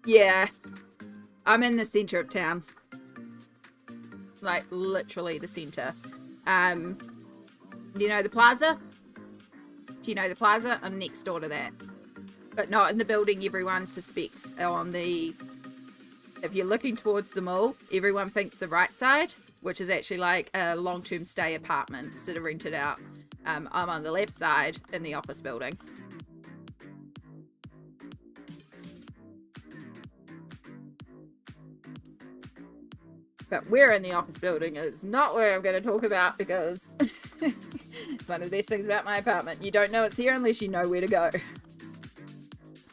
Yeah, I'm in the center of town. Literally the center. You know the plaza? If you know the plaza, I'm next door to that. But not in the building everyone suspects. If you're looking towards the mall, everyone thinks the right side, which is actually a long-term stay apartments that are rented out. I'm on the left side in the office building. But where in the office building is not where I'm going to talk about, because it's one of the best things about my apartment. You don't know it's here unless you know where to go.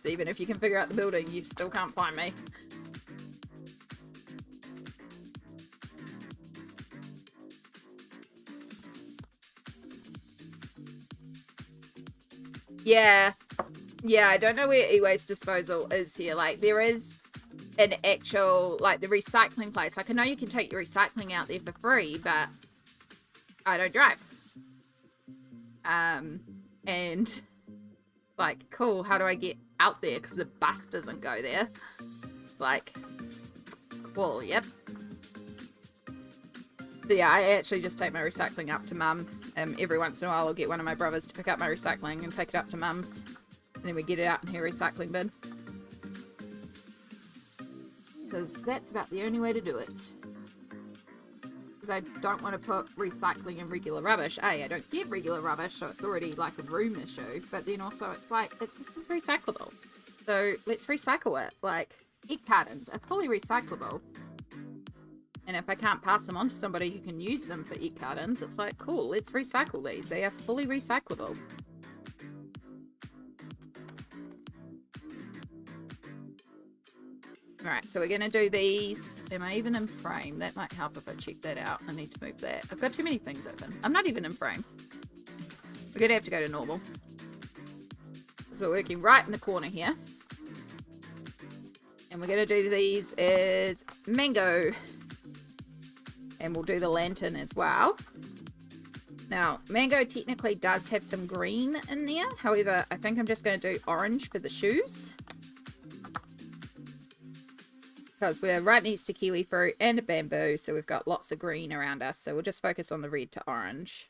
So even if you can figure out the building, you still can't find me. Yeah, I don't know where e-waste disposal is here. There is an actual, the recycling place. I know you can take your recycling out there for free, but I don't drive. And, cool, how do I get out there? Because the bus doesn't go there. Well, yep. So yeah, I actually just take my recycling up to Mum. Every once in a while I'll get one of my brothers to pick up my recycling and take it up to Mum's. And then we get it out in her recycling bin. Because that's about the only way to do it. Because I don't want to put recycling in regular rubbish. I don't get regular rubbish, so it's already a room issue. But then also it's recyclable. So let's recycle it. Egg cartons are fully recyclable. And if I can't pass them on to somebody who can use them for egg cartons, it's cool, let's recycle these. They are fully recyclable. Alright, so we're going to do these. Am I even in frame? That might help if I check that out. I need to move that. I've got too many things open. I'm not even in frame. We're going to have to go to normal. So we're working right in the corner here. And we're going to do these as mango. And we'll do the lantern as well. Now, mango technically does have some green in there. However, I think I'm just going to do orange for the shoes. Because we're right next to kiwi fruit and a bamboo, so we've got lots of green around us. So we'll just focus on the red to orange.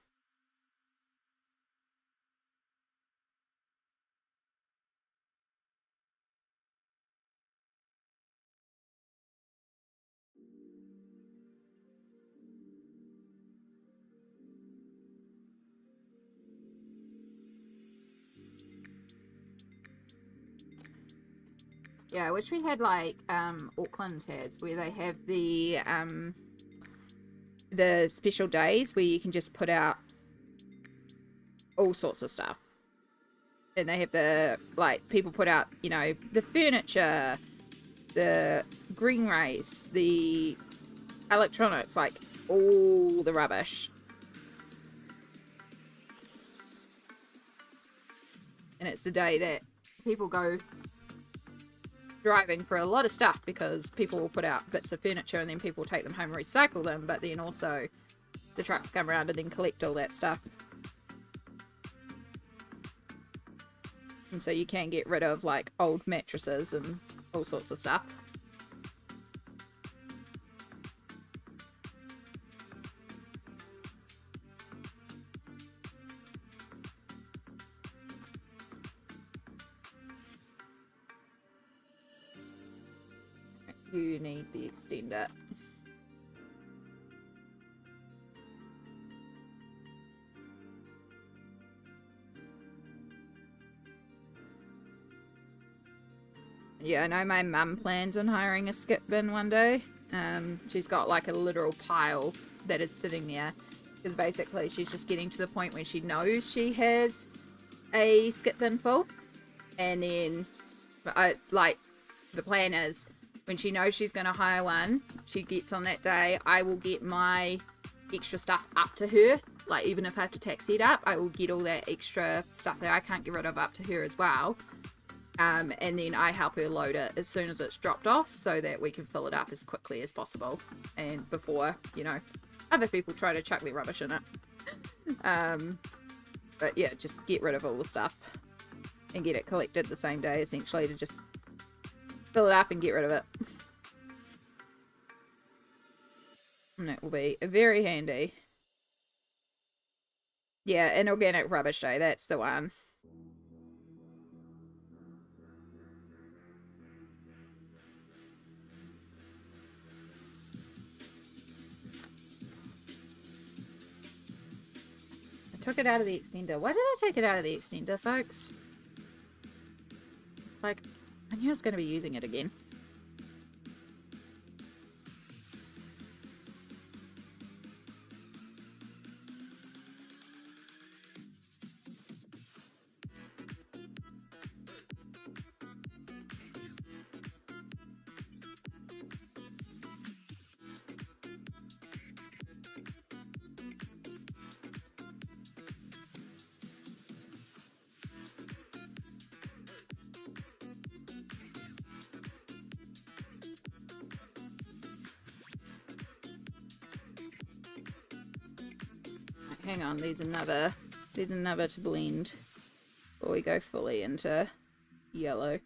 Yeah, I wish we had like Auckland has, where they have the special days where you can just put out all sorts of stuff. And they have the, like, people put out, you know, the furniture, the green race, the electronics, like all the rubbish. And it's the day that people go driving for a lot of stuff, because people will put out bits of furniture and then people take them home and recycle them, but then also the trucks come around and then collect all that stuff. And so you can get rid of like old mattresses and all sorts of stuff. You need the extender. Yeah, I know my mum plans on hiring a skip bin one day. She's got like a literal pile that is sitting there, because basically she's just getting to the point where she knows she has a skip bin full, and then the plan is, when she knows she's going to hire one, she gets on that day, I will get my extra stuff up to her. Like, even if I have to taxi it up, I will get all that extra stuff that I can't get rid of up to her as well. And then I help her load it as soon as it's dropped off, so that we can fill it up as quickly as possible. And before, you know, other people try to chuck their rubbish in it. But yeah, just get rid of all the stuff and get it collected the same day, essentially, to just fill it up and get rid of it. And that will be very handy. Yeah, an organic rubbish day, that's the one. I took it out of the extender. Why did I take it out of the extender, folks? Like, I knew I was going to be using it again. Hang on, there's another to blend before we go fully into yellow.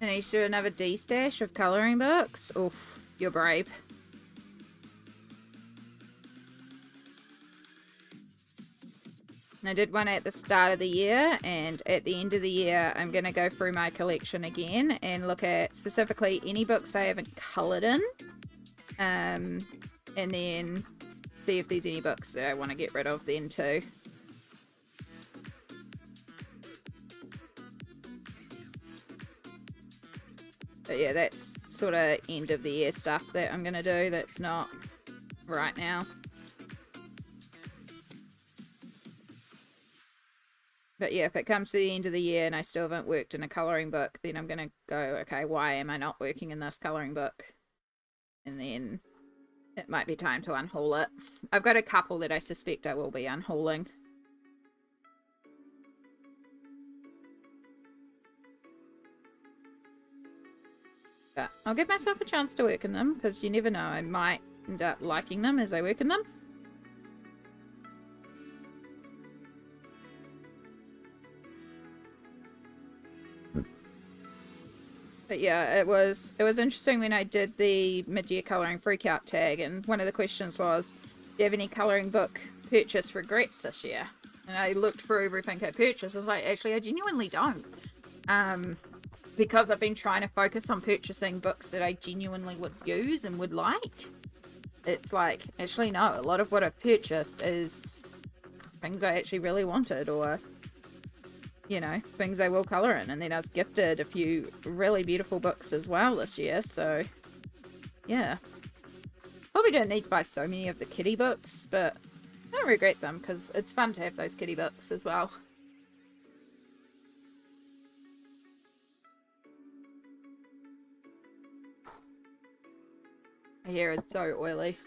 And you should do another D-stash of colouring books. Oof, you're brave. I did one at the start of the year, and at the end of the year I'm going to go through my collection again and look at specifically any books I haven't coloured in, and then see if there's any books that I want to get rid of then too. But yeah, that's sort of end of the year stuff that I'm going to do. That's not right now. But yeah, if it comes to the end of the year and I still haven't worked in a colouring book, then I'm going to go, okay, why am I not working in this colouring book? And then it might be time to unhaul it. I've got a couple that I suspect I will be unhauling. But I'll give myself a chance to work in them, because you never know, I might end up liking them as I work in them. But yeah, it was interesting when I did the mid-year colouring freakout tag, and one of the questions was, do you have any colouring book purchase regrets this year? And I looked through everything I purchased. I was like, actually, I genuinely don't. Because I've been trying to focus on purchasing books that I genuinely would use and would like. It's like, actually, no, a lot of what I've purchased is things I actually really wanted, or, you know, things I will colour in. And then I was gifted a few really beautiful books as well this year, so, yeah. Probably don't need to buy so many of the kiddie books, but I don't regret them, because it's fun to have those kiddie books as well. My hair is so oily.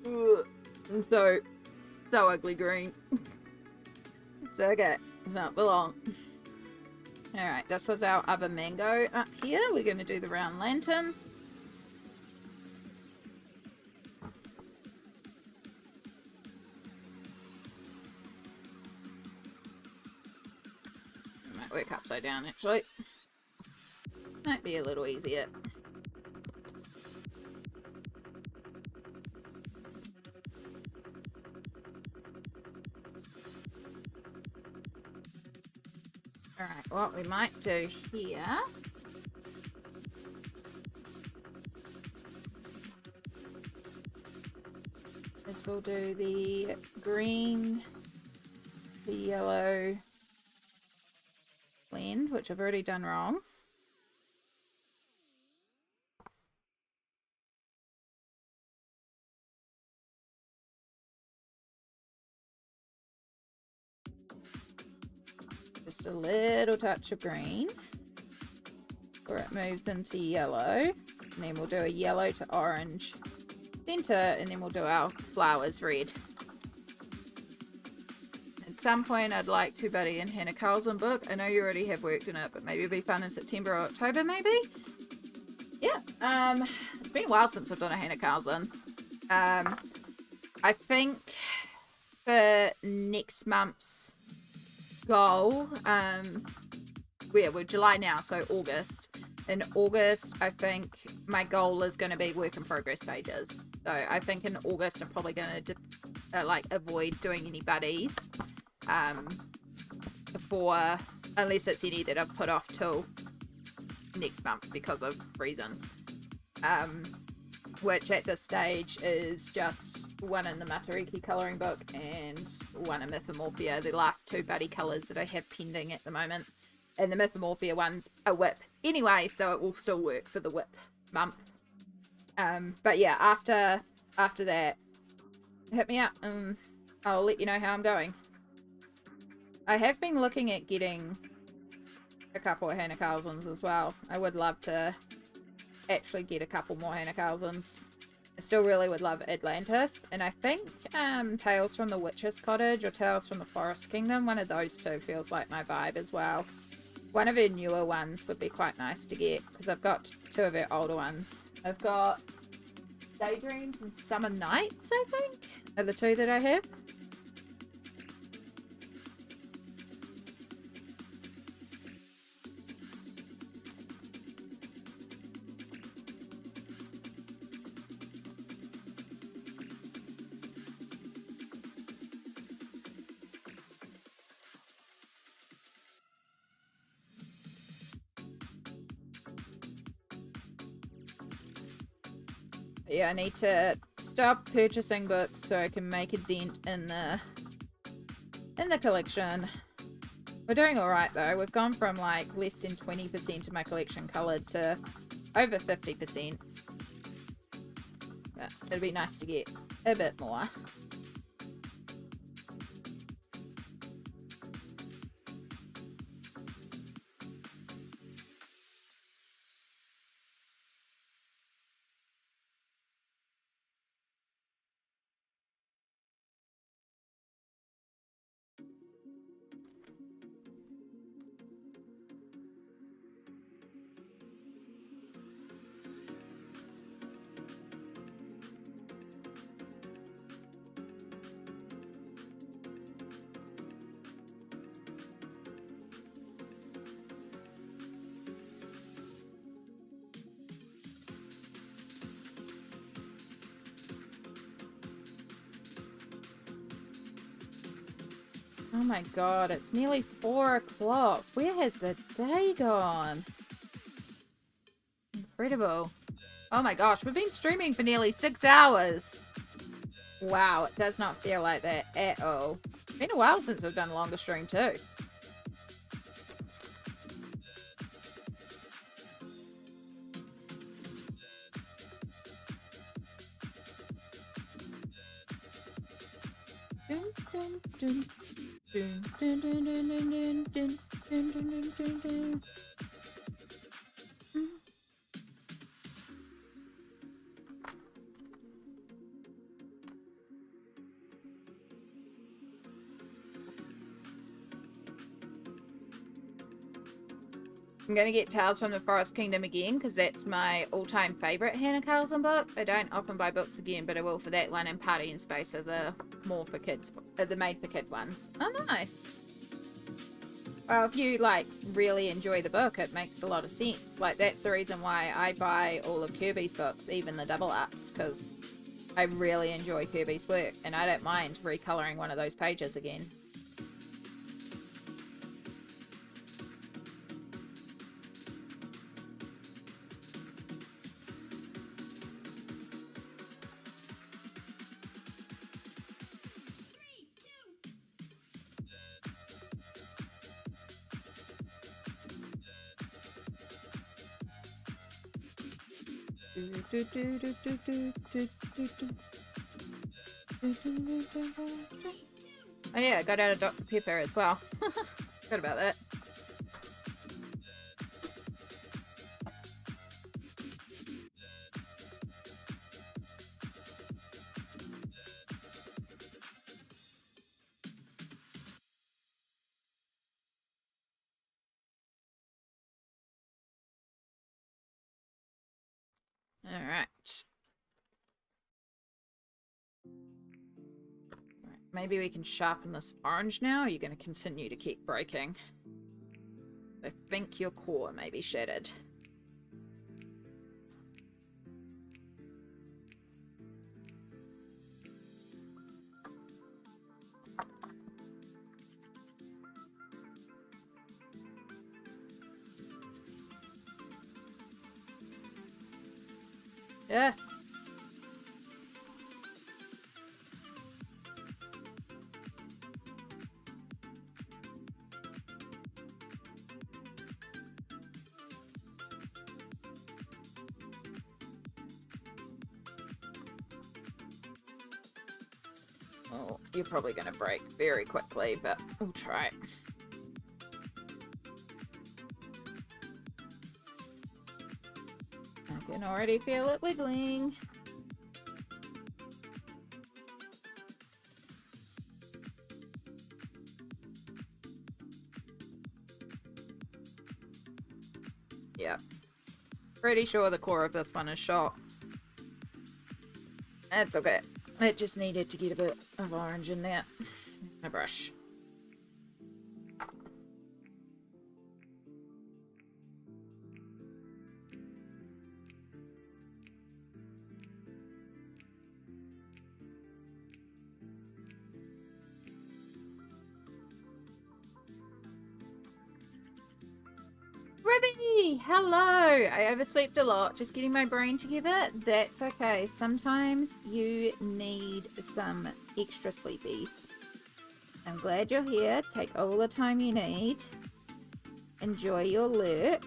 And so ugly green. It's okay. It's not for long. Alright, this was our other mango up here. We're going to do the round lantern. It might work upside down actually. Might be a little easier. Alright, what we might do here is we'll do the green, the yellow blend, which I've already done wrong. Just a little touch of green before it moves into yellow, and then we'll do a yellow to orange center, and then we'll do our flowers red. At some point I'd like to buddy in Hannah Carlson book. I know you already have worked in it, but maybe it'd be fun in September or October maybe. Yeah, it's been a while since I've done a Hannah Carlson. I think for next month's goal, we're July now, so August. In August, I think my goal is going to be work in progress pages. So I think in August I'm probably going to like avoid doing any buddies before, unless it's any that I've put off till next month because of reasons. Which at this stage is just one in the Matariki colouring book and one in Mythomorphia, the last two buddy colours that I have pending at the moment. And the Mythomorphia one's a whip anyway, so it will still work for the whip month. But yeah, after that, hit me up and I'll let you know how I'm going. I have been looking at getting a couple of Hannah Carlsons as well. I would love to actually get a couple more Hannah Carlsons. I still really would love Atlantis, and I think Tales from the Witch's Cottage or Tales from the Forest Kingdom, one of those two feels like my vibe as well. One of her newer ones would be quite nice to get, because I've got two of her older ones. I've got Daydreams and Summer Nights, I think, are the two that I have. Yeah, I need to stop purchasing books so I can make a dent in the collection. We're doing alright though. We've gone from like less than 20% of my collection coloured to over 50%. But it'd be nice to get a bit more. Oh my god, it's nearly 4 o'clock. Where has the day gone? Incredible. Oh my gosh, we've been streaming for nearly 6 hours. Wow, it does not feel like that at all. It's been a while since we've done a longer stream too. Dun, dun, dun. Dun, dun, dun, dun, dun, dun, dun, dun, dun, dun, dun. I'm going to get Tales from the Forest Kingdom again because that's my all-time favourite Hannah Carlson book. I don't often buy books again, but I will for that one, and Party in Space are the more for kids, the made-for-kid ones. Oh, nice. Well, if you, like, really enjoy the book, it makes a lot of sense. Like, that's the reason why I buy all of Kirby's books, even the double-ups, because I really enjoy Kirby's work, and I don't mind recolouring one of those pages again. Oh yeah, I got out of Dr. Pepper as well. Forgot about that. Alright. Maybe we can sharpen this orange now, or are you going to continue to keep breaking? I think your core may be shattered. Yeah. Oh, you're probably going to break very quickly, but we'll try it. I can already feel it wiggling. Yep. Pretty sure the core of this one is shot. That's okay. It just needed to get a bit of orange in there. My brush. Ribby! Hello! I overslept a lot, just getting my brain together. That's okay. Sometimes you need some extra sleepies. I'm glad you're here. Take all the time you need. Enjoy your lurk.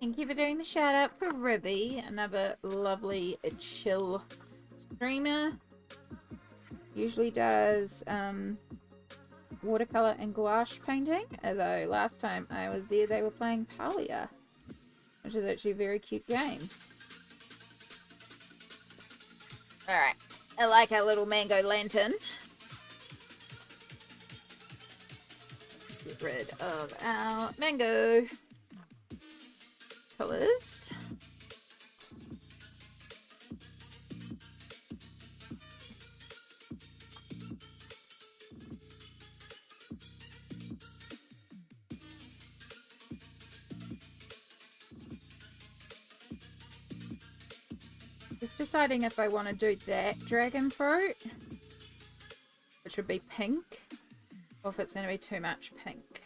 Thank you for doing the shout out for Ribby, another lovely chill streamer. Usually does watercolor and gouache painting, although last time I was there they were playing Palia, which is actually a very cute game. Alright, I like our little mango lantern. Get rid of our mango colours. Just deciding if I want to do that dragon fruit, which would be pink, or if it's going to be too much pink.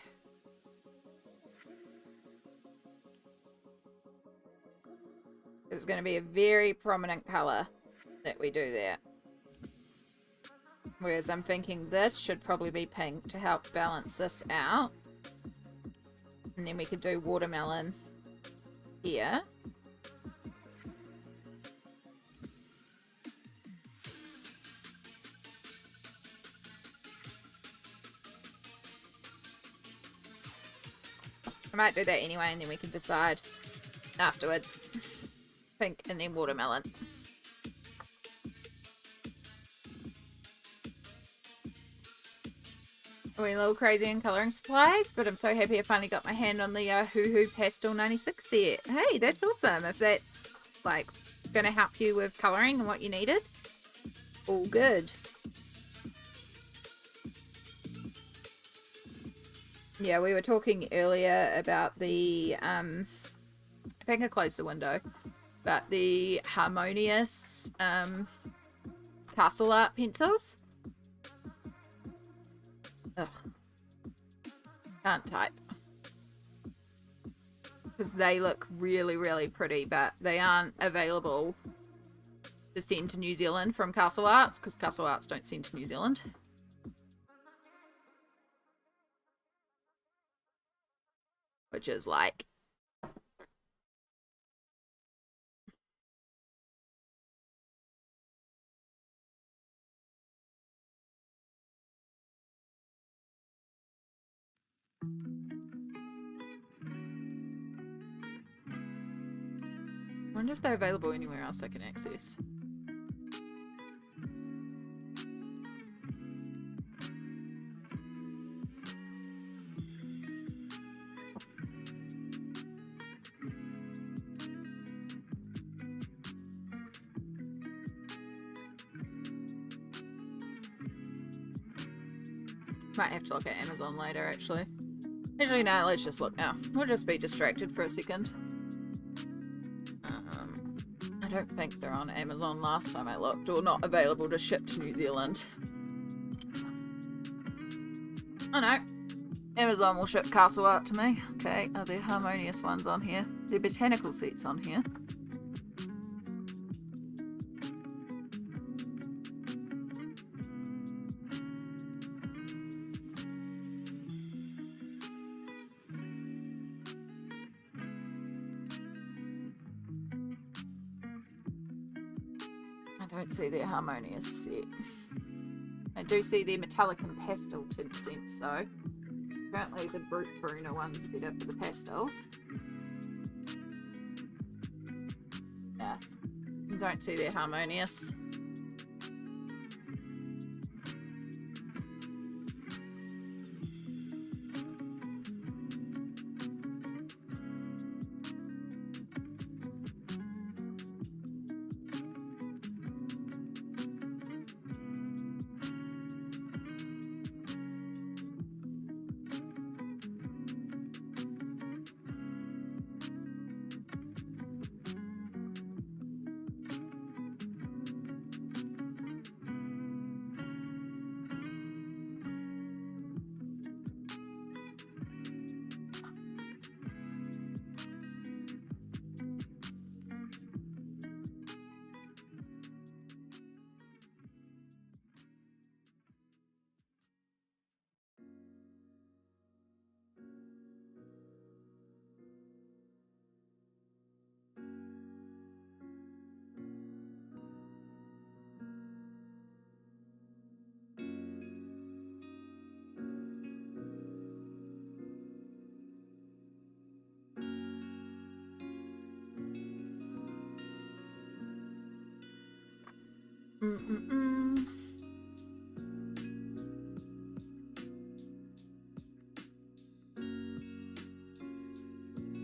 It's going to be a very prominent colour that we do there. Whereas I'm thinking this should probably be pink to help balance this out. And then we could do watermelon here. I might do that anyway, and then we can decide afterwards. Pink and then watermelon. We're a little crazy in colouring supplies, but I'm so happy I finally got my hand on the Hoo Hoo Pastel 96 set. Hey, that's awesome. If that's, like, going to help you with colouring and what you needed, all good. Yeah, we were talking earlier about the, I think I closed the window, but the Harmonious castle art pencils. Ugh. Can't type. Because they look really, really pretty, but they aren't available to send to New Zealand from Castle Arts, because Castle Arts don't send to New Zealand. Which is like... I wonder if they're available anywhere else I can access. Might have to look at Amazon later, actually. Actually, no, let's just look now. We'll just be distracted for a second. I don't think they're on Amazon last time I looked, or not available to ship to New Zealand. Oh no. Amazon will ship castle art to me. Okay, are there harmonious ones on here? There are botanical seats on here. I don't see their harmonious set. I do see their metallic and pastel tint scents though. Apparently the Brute Farina one's better for the pastels. Yeah, I don't see their harmonious.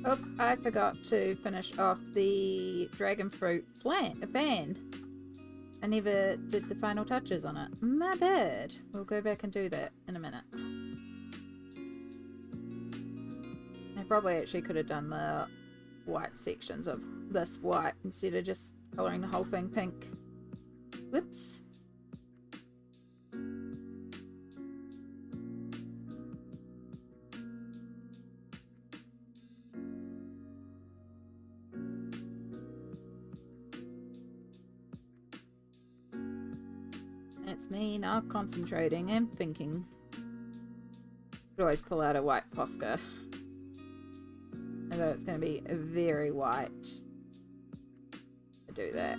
Oh, I forgot to finish off the dragon fruit fan. I never did the final touches on it. My bad. We'll go back and do that in a minute. I probably actually could have done the white sections of this white instead of just colouring the whole thing pink. Whoops. That's me not concentrating and thinking. Could always pull out a white Posca. Although it's going to be very white to do that.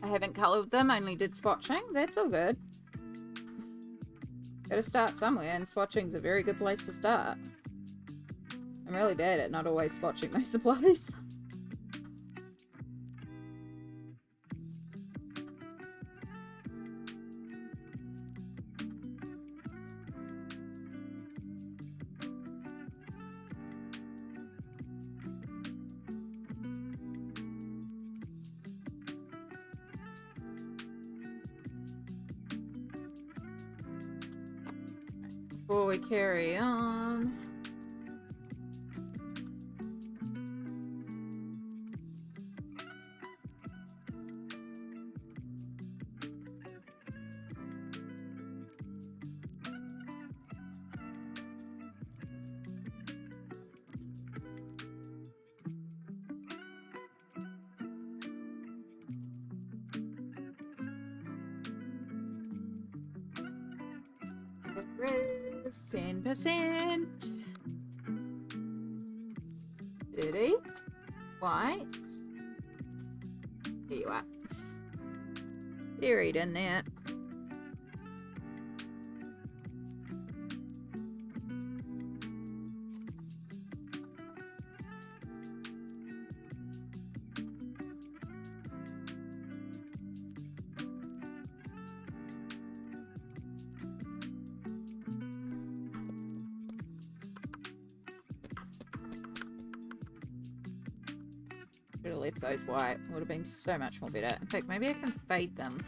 I haven't coloured them, only did swatching. That's all good. Gotta start somewhere, and swatching's a very good place to start. I'm really bad at not always swatching my supplies. Before we carry on, Rose, 10%. Dirty. White. There you are. Buried in there. Should have left those white. Would have been so much more better. In fact, maybe I can fade them.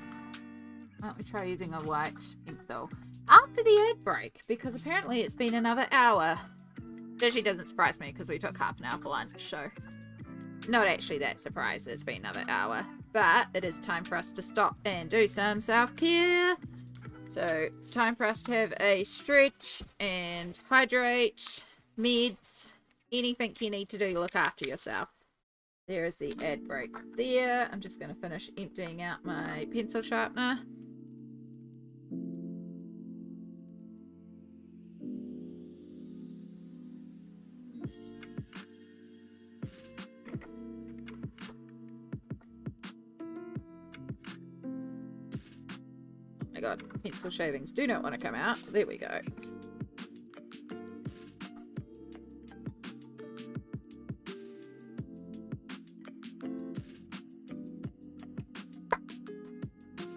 Why don't we try using a white pencil after the ad break? Because apparently it's been another hour. It actually doesn't surprise me because we took half an hour for lunch, so not actually that surprised it's been another hour. But it is time for us to stop and do some self-care. So time for us to have a stretch and hydrate, meds, anything you need to do to look after yourself. There is the ad break there. I'm just going to finish emptying out my pencil sharpener. Oh my god, pencil shavings do not want to come out. There we go.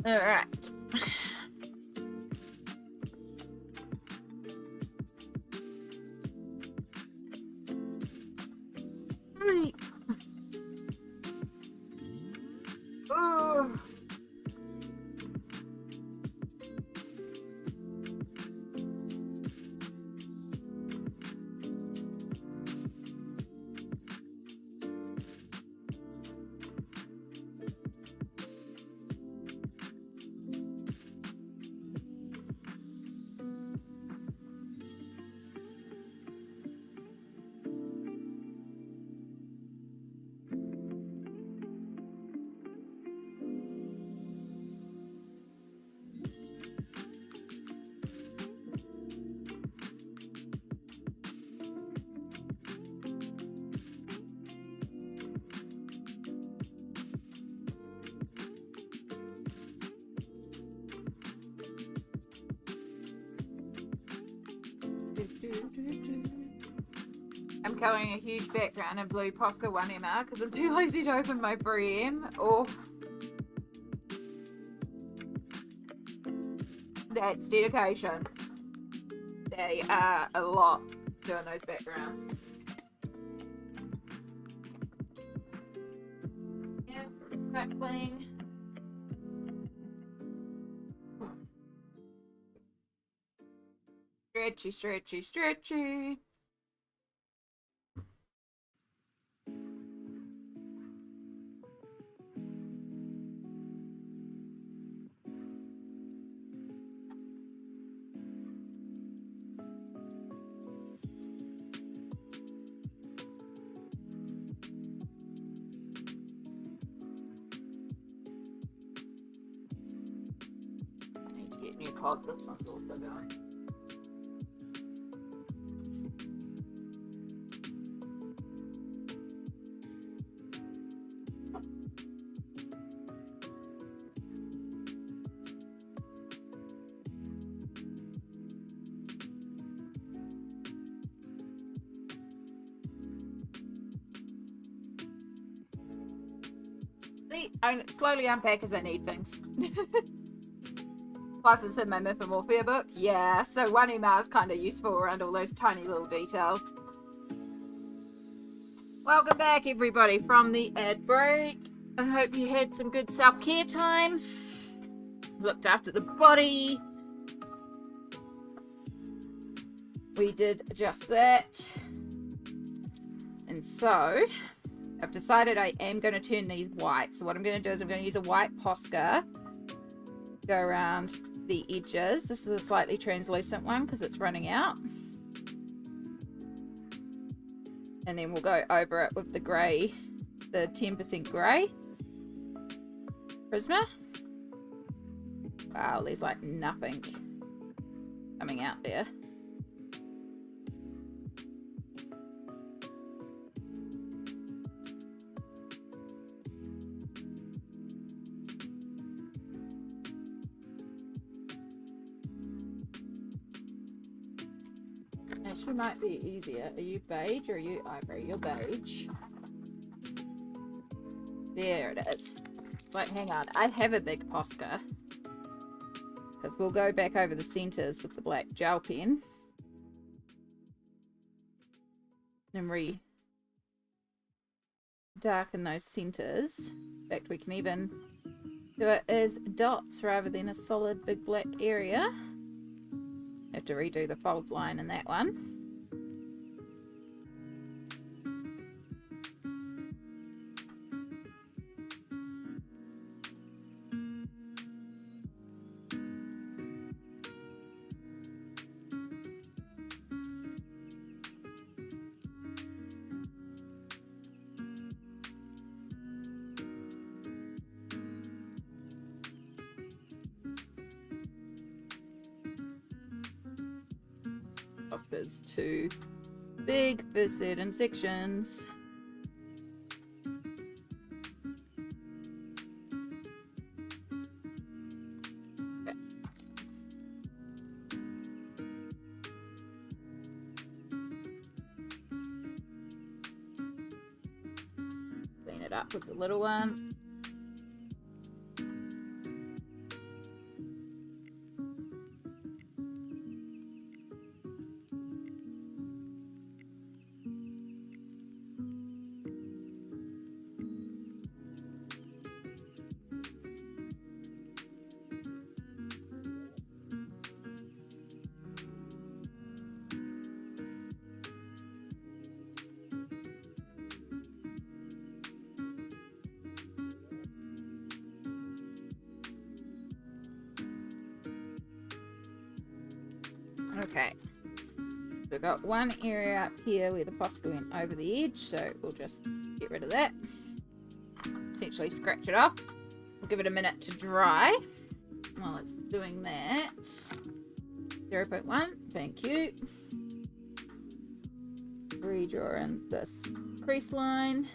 All right. Oh. I'm coloring a huge background in blue Posca 1MR because I'm too lazy to open my 3M. Oh, that's dedication. They are a lot doing those backgrounds. Yeah, crackling. Stretchy, stretchy, stretchy. I need to get new pod. This one's also going. I slowly unpack as I need things. Plus it's in my Myth and Morphia book. Yeah, so 1MR is kind of useful around all those tiny little details. Welcome back everybody from the ad break. I hope you had some good self-care time. Looked after the body. We did just that. And so I've decided I am going to turn these white. So what I'm going to do is I'm going to use a white Posca. Go around the edges. This is a slightly translucent one because it's running out. And then we'll go over it with the grey, the 10% grey Prisma. Wow, there's like nothing coming out there. Actually might be easier. Are you beige or are you ivory? You're beige. There it is. It's like, hang on. I have a big Posca. Because we'll go back over the centres with the black gel pen. And darken those centres. In fact, we can even do it as dots rather than a solid big black area. Have to redo the fold line in that one. Posca's too big for certain sections. Okay. Clean it up with the little one. Okay, so we've got one area up here where the Posca went over the edge, so we'll just get rid of that. Essentially scratch it off. We'll give it a minute to dry. While it's doing that, 0.1, thank you. Redraw in this crease line.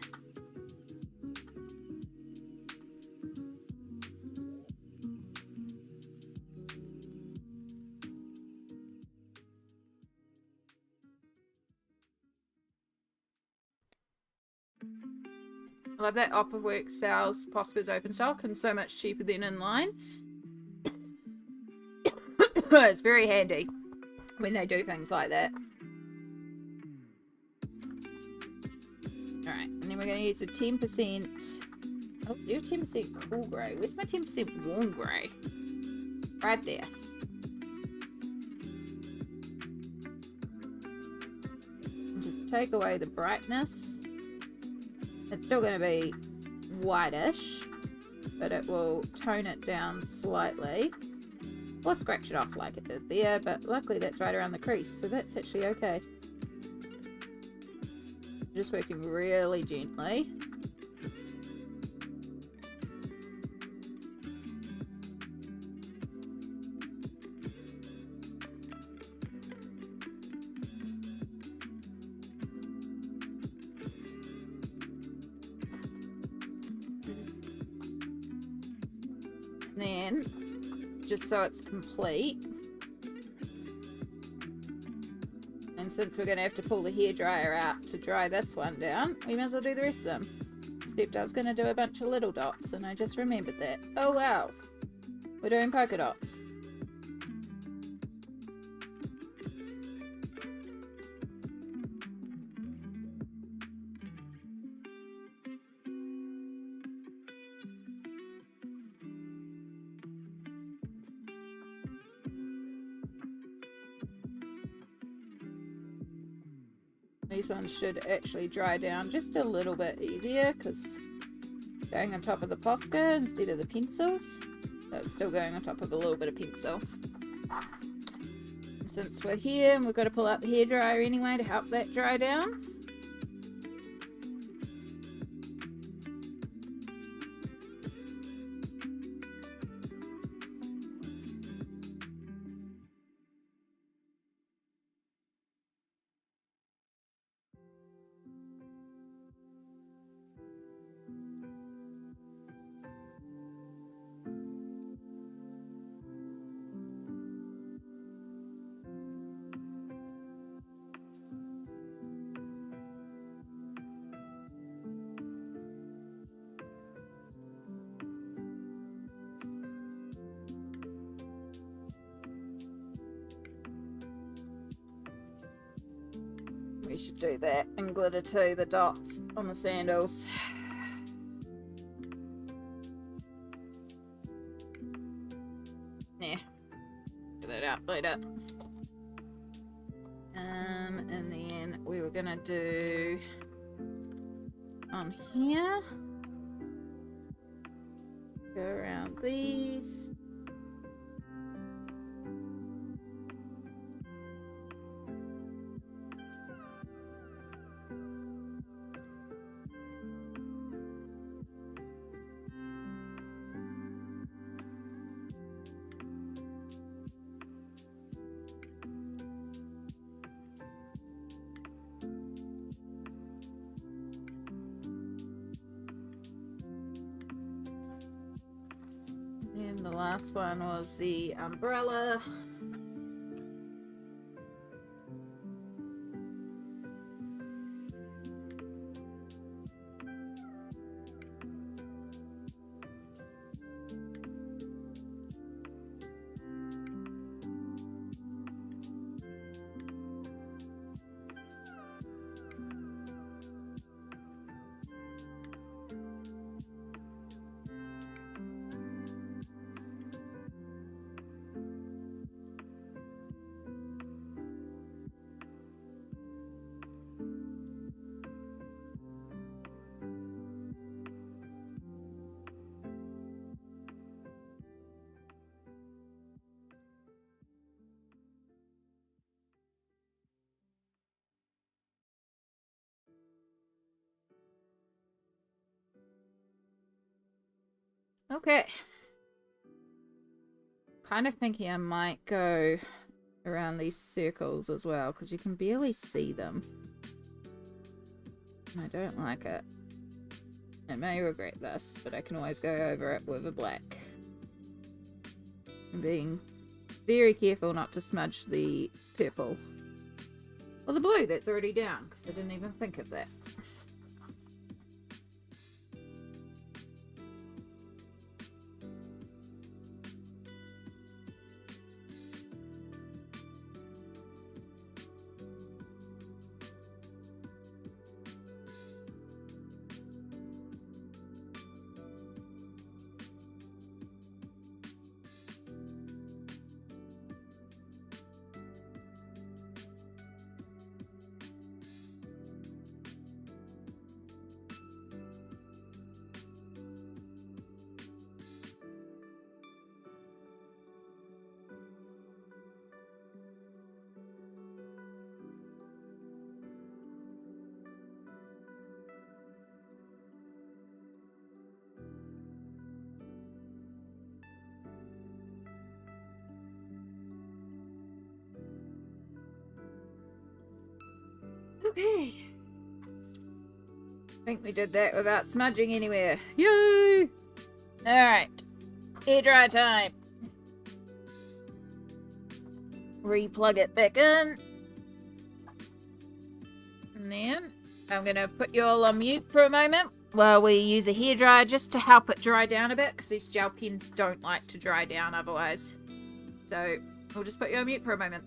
I love that Opera sells Posca's open stock and so much cheaper than in line. It's very handy when they do things like that. Alright, and then we're going to use a 10%... Oh, do 10% cool grey. Where's my 10% warm grey? Right there. And just take away the brightness. It's still going to be whitish, but it will tone it down slightly. Or scratch it off like it did there, but luckily that's right around the crease, so that's actually okay. Just working really gently. Then, just so it's complete, and since we're going to have to pull the hairdryer out to dry this one down, we might as well do the rest of them. Except I was going to do a bunch of little dots, and I just remembered that. Oh wow, we're doing polka dots. These ones should actually dry down just a little bit easier because going on top of the Posca instead of the pencils. So it's still going on top of a little bit of pencil. And since we're here and we've got to pull out the hairdryer anyway to help that dry down. We should do that and glitter too, the dots on the sandals. Yeah, get that out later. And then we were gonna do on here, go around these. And the last one was the umbrella. Okay. Kind of thinking I might go around these circles as well because you can barely see them. And I don't like it. I may regret this, but I can always go over it with a black. I'm being very careful not to smudge the purple. Or the blue that's already down because I didn't even think of that. Okay. I think we did that without smudging anywhere. Yay! Alright. Hair dry time. Replug it back in. And then I'm going to put you all on mute for a moment while we use a hairdryer just to help it dry down a bit, because these gel pens don't like to dry down otherwise. So we'll just put you on mute for a moment.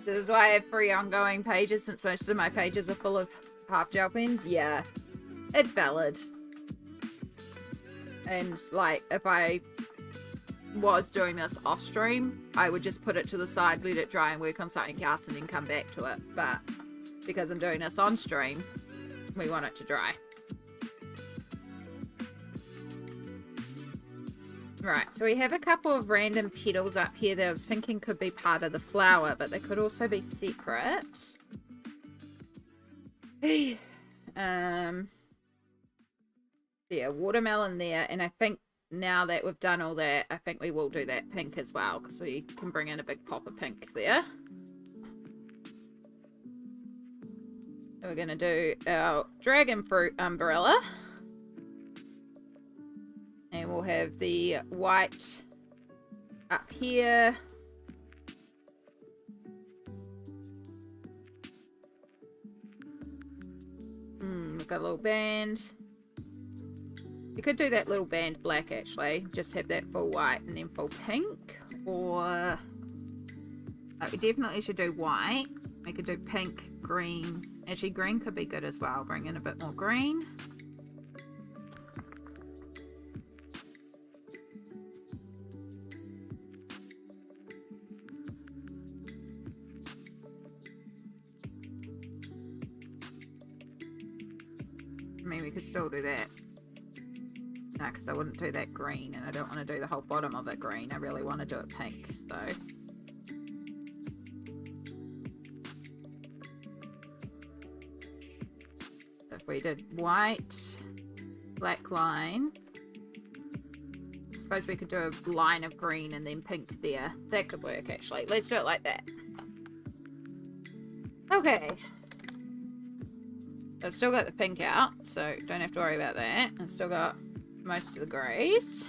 This is why I have 3 ongoing pages, since most of my pages are full of half gel pens. Yeah, it's valid. And, like, if I was doing this off stream, I would just put it to the side, let it dry and work on something else and then come back to it. But because I'm doing this on stream, we want it to dry. Right, so we have a couple of random petals up here that I was thinking could be part of the flower, but they could also be separate. Yeah, watermelon there, and I think now that we've done all that, I think we will do that pink as well, because we can bring in a big pop of pink there. So we're going to do our dragon fruit umbrella. And we'll have the white up here. We've got a little band. You could do that little band black, actually. Just have that full white and then full pink. Or we definitely should do white. We could do pink, green. Actually, green could be good as well. Bring in a bit more green. I mean, we could still do that. No, because I wouldn't do that green, and I don't want to do the whole bottom of it green. I really want to do it pink, so. If we did white, black line, I suppose we could do a line of green and then pink there. That could work, actually. Let's do it like that. Okay. I've still got the pink out, so don't have to worry about that. I've still got most of the greys.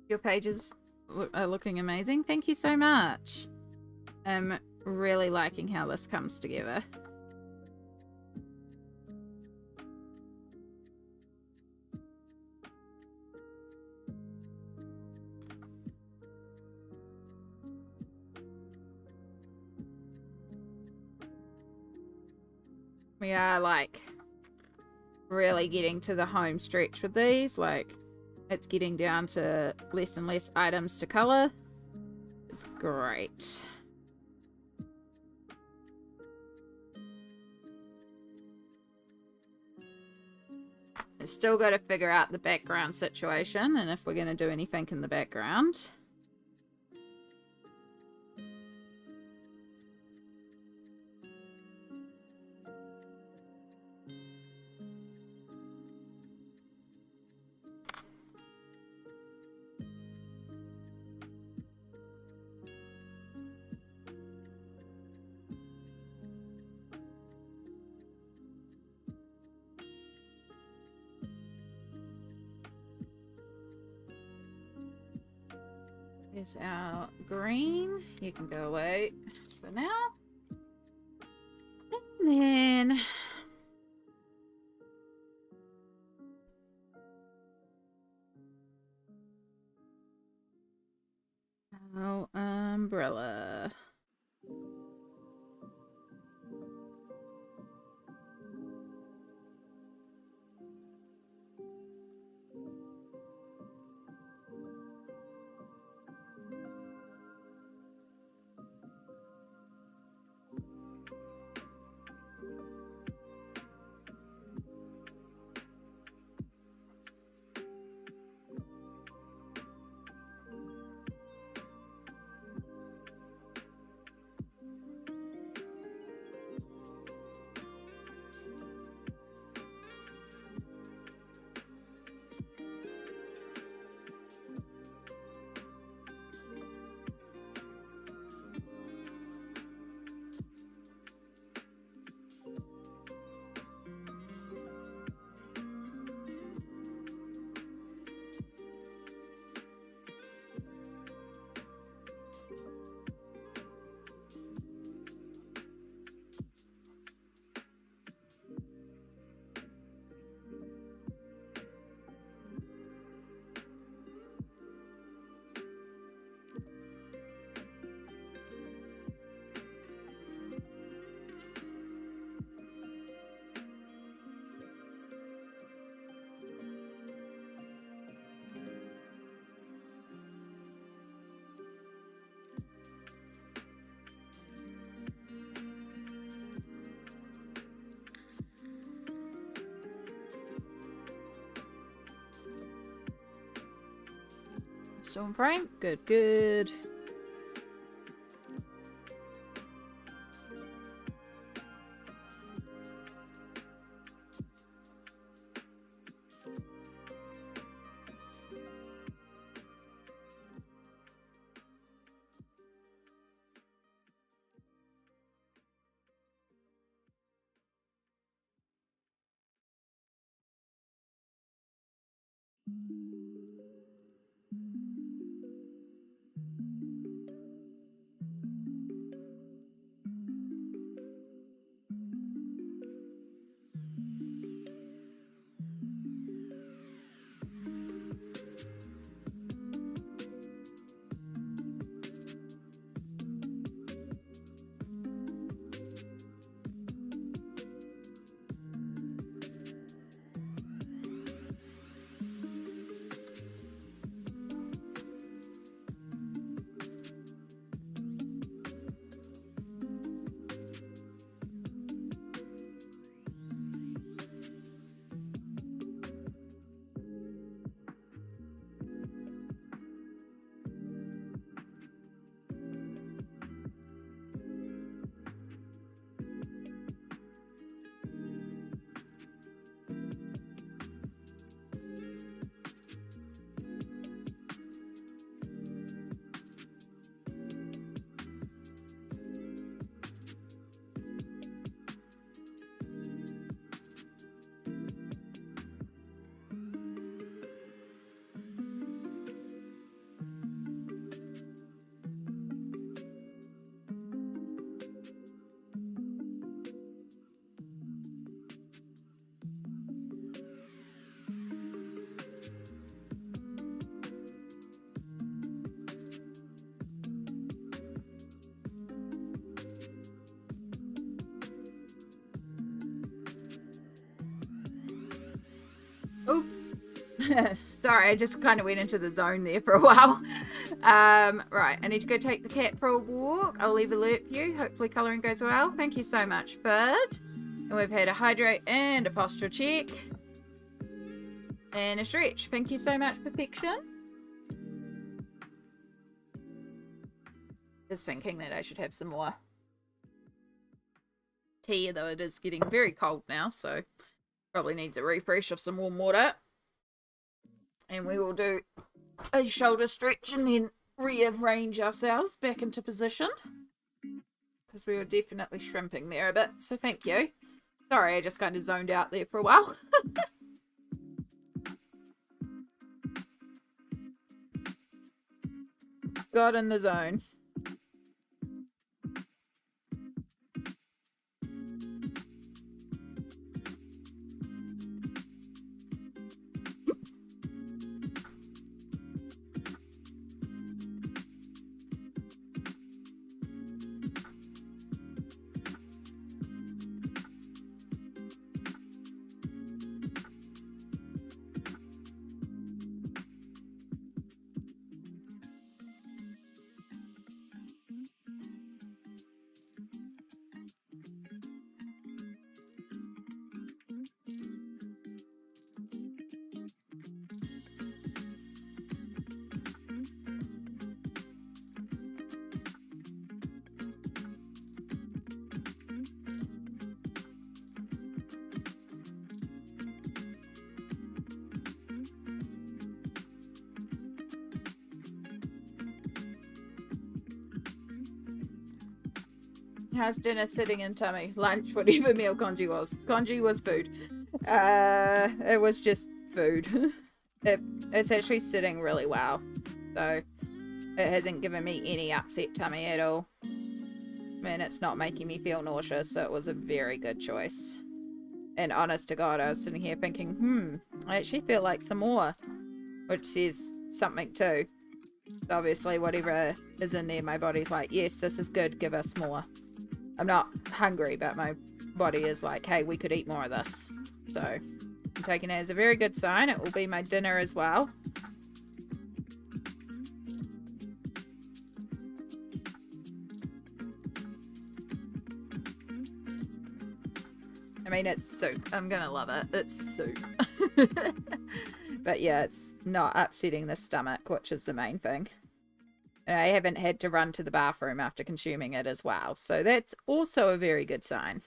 Your pages are looking amazing. Thank you so much. I'm really liking how this comes together. We are like really getting to the home stretch with these. Like it's getting down to less and less items to color. It's great. We've still got to figure out the background situation and if we're going to do anything in the background. Here's our green. You can go away for now. And then our umbrella. Still in frame? Good, good. Oops. Sorry, I just kind of went into the zone there for a while. Right, I need to go take the cat for a walk. I'll leave alert for you. Hopefully colouring goes well. Thank you so much, Ferd. And we've had a hydrate and a posture check. And a stretch. Thank you so much, Perfection. Just thinking that I should have some more tea, though it is getting very cold now, so probably needs a refresh of some warm water. And we will do a shoulder stretch and then rearrange ourselves back into position, because we were definitely shrimping there a bit, so thank you. Sorry, I just kind of zoned out there for a while. Got in the zone. How's dinner sitting in tummy? Lunch, whatever meal congee was. Congee was food. It was just food. It's actually sitting really well. So, it hasn't given me any upset tummy at all. And it's not making me feel nauseous, so it was a very good choice. And honest to God, I was sitting here thinking, I actually feel like some more. Which says something too. Obviously, whatever is in there, my body's like, yes, this is good, give us more. I'm not hungry, but my body is like, hey, we could eat more of this. So, I'm taking it as a very good sign. It will be my dinner as well. I mean, it's soup. I'm gonna love it. It's soup. But yeah, it's not upsetting the stomach, which is the main thing. And I haven't had to run to the bathroom after consuming it as well. So that's also a very good sign.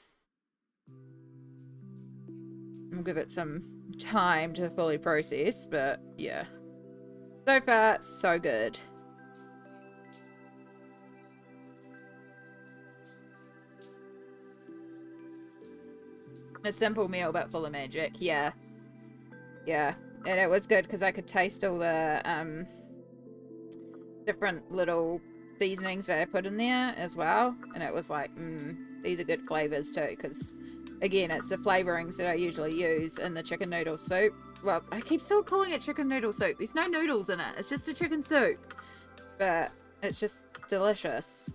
I'll give it some time to fully process, but yeah. So far, so good. A simple meal, but full of magic. Yeah. Yeah. And it was good because I could taste all the, different little seasonings that I put in there as well, and it was like, these are good flavors too, because again, it's the flavorings that I usually use in the chicken noodle soup. Well, I keep still calling it chicken noodle soup. There's no noodles in it. It's just a chicken soup, but it's just delicious.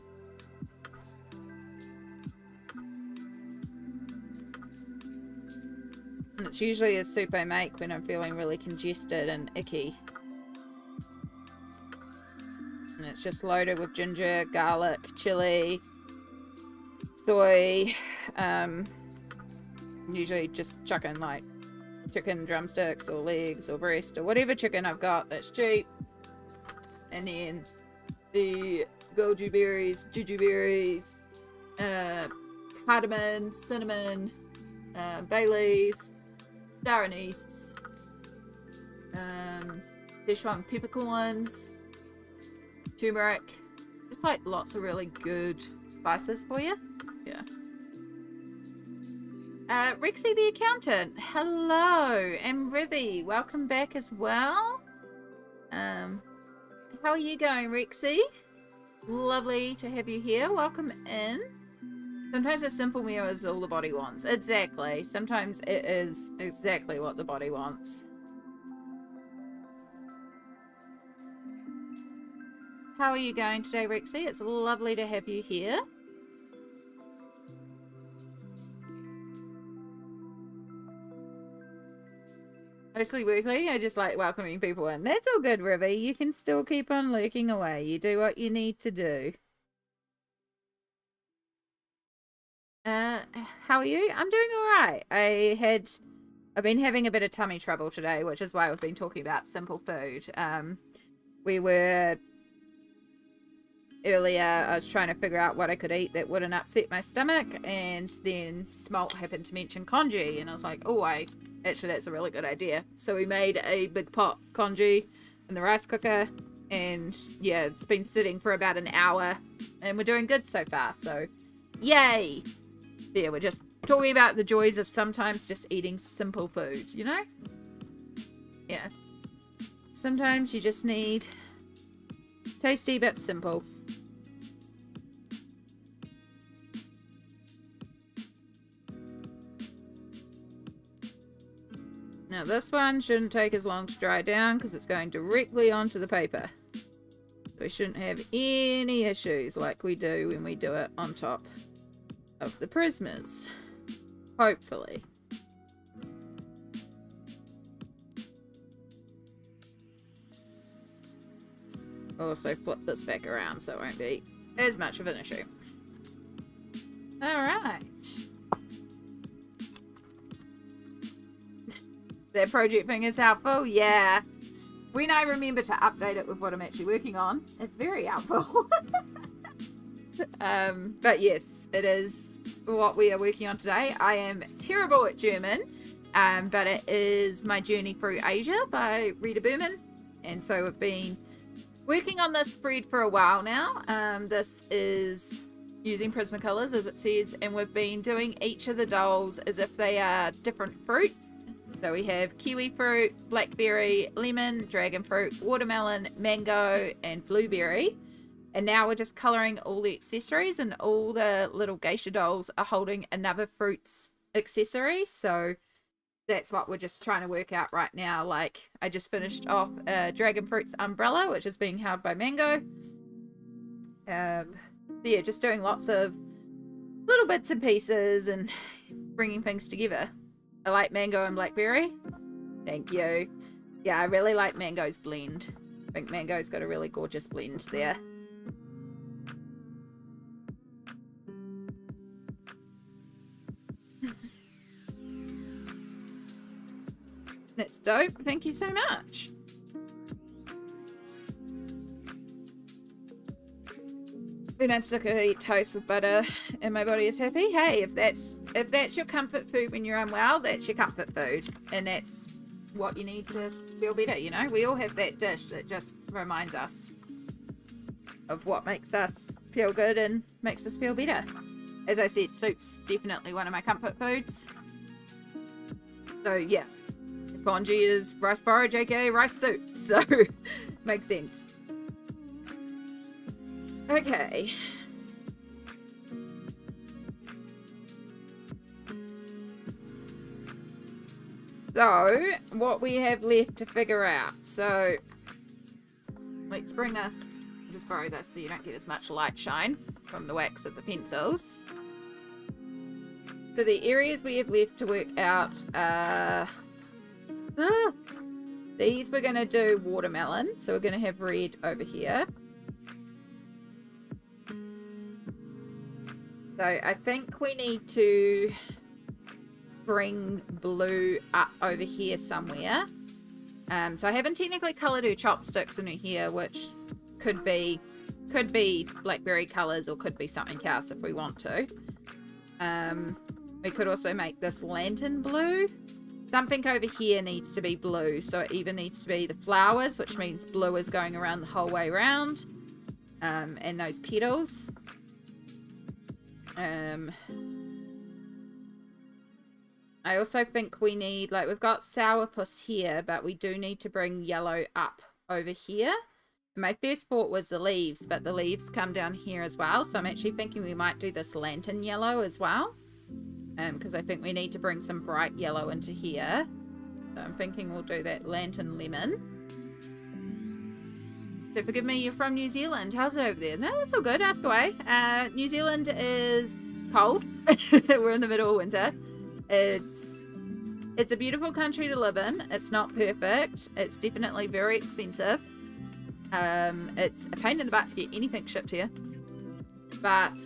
And it's usually a soup I make when I'm feeling really congested and icky. And it's just loaded with ginger, garlic, chili, soy. Usually just chucking like chicken drumsticks or legs or breast or whatever chicken I've got that's cheap. And then the goji berries, jujube berries, cardamom, cinnamon, bay leaves, star anise, Sichuan peppercorns, turmeric, just like lots of really good spices for you. Yeah. Rexy the accountant, hello, and Rivy, welcome back as well. How are you going, Rexy? Lovely to have you here. Welcome in. Sometimes a simple meal is all the body wants. Exactly. Sometimes it is exactly what the body wants. How are you going today, Rexy? It's lovely to have you here. mostly weekly. I just like welcoming people in. That's all good, Rivy. You can still keep on lurking away. You do what you need to do. How are you? I'm doing alright. I've been having a bit of tummy trouble today, which is why we've been talking about simple food. We were... Earlier, I was trying to figure out what I could eat that wouldn't upset my stomach, and then Smalt happened to mention congee, and I was like, oh, actually, that's a really good idea. So we made a big pot of congee in the rice cooker, and yeah, it's been sitting for about an hour, and we're doing good so far, so yay! Yeah, we're just talking about the joys of sometimes just eating simple food, you know? Yeah. Sometimes you just need tasty but simple. Now this one shouldn't take as long to dry down because it's going directly onto the paper. We shouldn't have any issues like we do when we do it on top of the Prismas. Hopefully. Also flip this back around so it won't be as much of an issue. Alright. That project thing is helpful? Yeah. When I remember to update it with what I'm actually working on, it's very helpful. But yes, it is what we are working on today. I am terrible at German, but it is My Journey Through Asia by Rita Berman. And so we've been working on this spread for a while now. This is using Prismacolors, as it says, and we've been doing each of the dolls as if they are different fruits. So we have kiwi fruit, blackberry, lemon, dragon fruit, watermelon, mango, and blueberry. And now we're just colouring all the accessories, and all the little geisha dolls are holding another fruit's accessory. So that's what we're just trying to work out right now. Like, I just finished off dragon fruit's umbrella, which is being held by mango. Yeah, just doing lots of little bits and pieces and bringing things together. I like mango and blackberry. Thank you. Yeah, I really like mango's blend. I think mango's got a really gorgeous blend there. That's dope. Thank you so much. When I'm sick of eat toast with butter and my body is happy, hey, if that's your comfort food when you're unwell, that's your comfort food, and that's what you need to feel better. You know, we all have that dish that just reminds us of what makes us feel good and makes us feel better. As I said, soup's definitely one of my comfort foods. So yeah, congee is rice porridge, aka rice soup, so makes sense. Okay. So, what we have left to figure out. So, let's bring this, just borrow this so you don't get as much light shine from the wax of the pencils. So, the areas we have left to work out are... these we're going to do watermelon. So, we're going to have red over here. So I think we need to bring blue up over here somewhere. So I haven't technically coloured her chopsticks in her hair, which could be blackberry colours or could be something else if we want to. We could also make this lantern blue. Something over here needs to be blue, so it either needs to be the flowers, which means blue is going around the whole way around, and those petals. I also think we need, like, we've got sourpuss here, but we do need to bring yellow up over here. My first thought was the leaves, but the leaves come down here as well, so I'm actually thinking we might do this lantern yellow as well, because I think we need to bring some bright yellow into here. So I'm thinking we'll do that lantern lemon. So forgive me, you're from New Zealand. How's it over there? No, that's all good. Ask away. New Zealand is cold. We're in the middle of winter. It's It's a beautiful country to live in. It's not perfect. It's definitely very expensive. It's a pain in the butt to get anything shipped here. But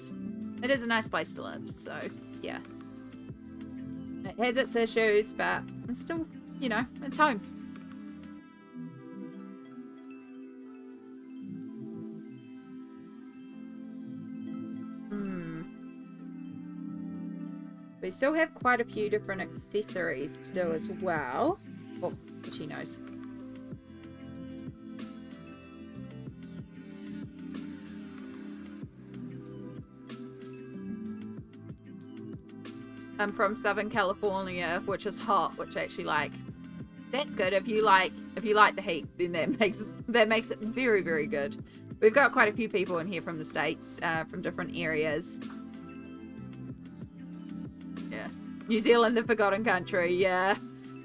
it is a nice place to live, so yeah. It has its issues, but it's still, you know, it's home. We still have quite a few different accessories to do as well. Oh, itchy nose. I'm from Southern California, which is hot, which I actually like. That's good. If you like the heat, then that makes it very, very good. We've got quite a few people in here from the States, from different areas. Yeah. New Zealand, the forgotten country, yeah.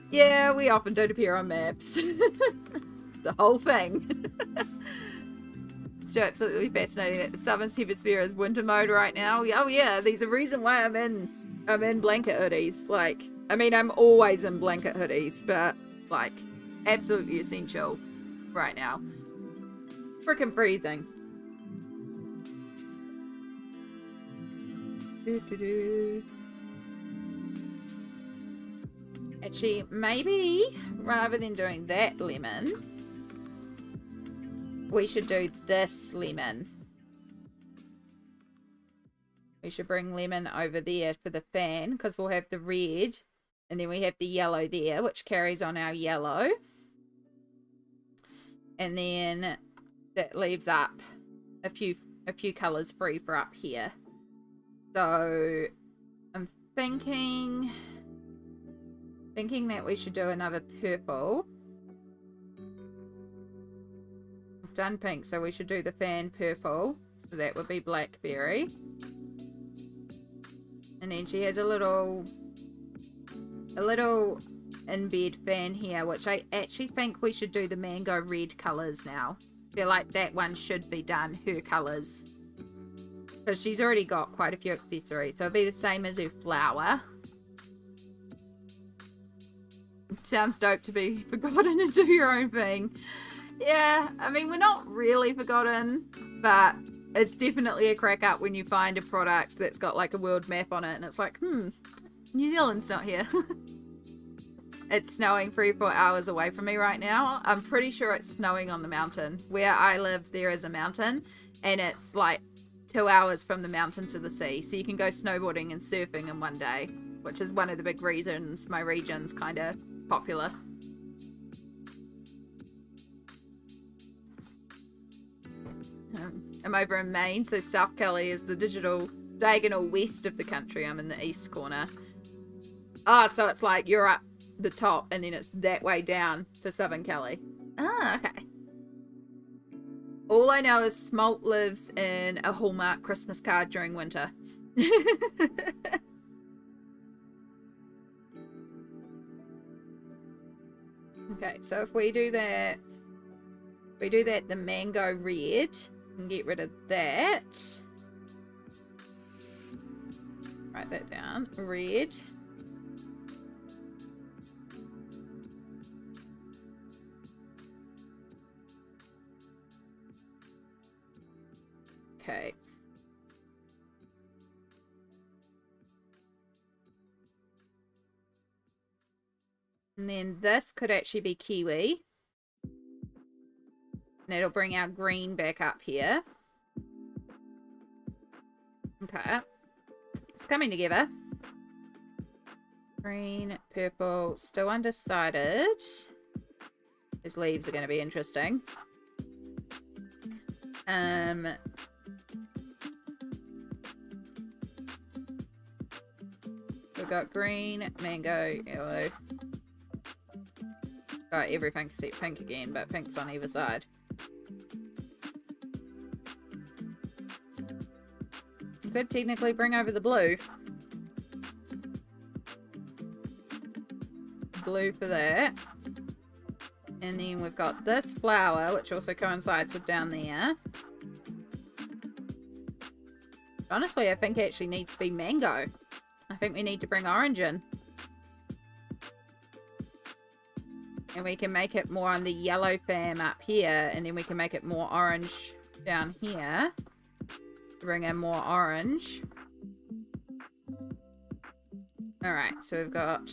Yeah, we often don't appear on maps. The whole thing. It's so absolutely fascinating that the Southern Hemisphere is winter mode right now. Oh yeah, there's a reason why I'm in blanket hoodies. Like, I mean, I'm always in blanket hoodies, but like, absolutely essential right now. Freaking freezing. Actually, maybe rather than doing that lemon, we should do this lemon. We should bring lemon over there for the fan, because we'll have the red, and then we have the yellow there, which carries on our yellow. And then that leaves up a few colours free for up here. So I'm thinking that we should do another purple. I've done pink, so we should do the fan purple. So that would be blackberry. And then she has a little in-bed fan here, which I actually think we should do the mango red colours now. I feel like that one should be done, her colours. Because she's already got quite a few accessories. So it'll be the same as her flower. Sounds dope to be forgotten and do your own thing. Yeah, I mean, we're not really forgotten, but it's definitely a crack up when you find a product that's got like a world map on it and it's like, New Zealand's not here. It's snowing 3-4 hours away from me right now. I'm pretty sure it's snowing on the mountain. Where I live, there is a mountain, and it's like 2 hours from the mountain to the sea. So you can go snowboarding and surfing in one day, which is one of the big reasons my region's kind of popular. I'm over in Maine, so South Kelly is the diagonal west of the country. I'm in the east corner. So it's like you're up the top and then it's that way down for Southern Kelly. Okay. All I know is Smolt lives in a Hallmark Christmas card during winter. Okay, so if we do that, the mango red, and get rid of that. Write that down. Red. Okay. And then this could actually be kiwi. And it'll bring our green back up here. Okay. It's coming together. Green, purple, still undecided. These leaves are going to be interesting. We've got green, mango, yellow. Got everything except pink again, but pink's on either side. Could technically bring over the blue. Blue for that. And then we've got this flower, which also coincides with down there. Honestly, I think it actually needs to be mango. I think we need to bring orange in. And we can make it more on the yellow fam up here, and then we can make it more orange down here. Bring in more orange. Alright, so we've got...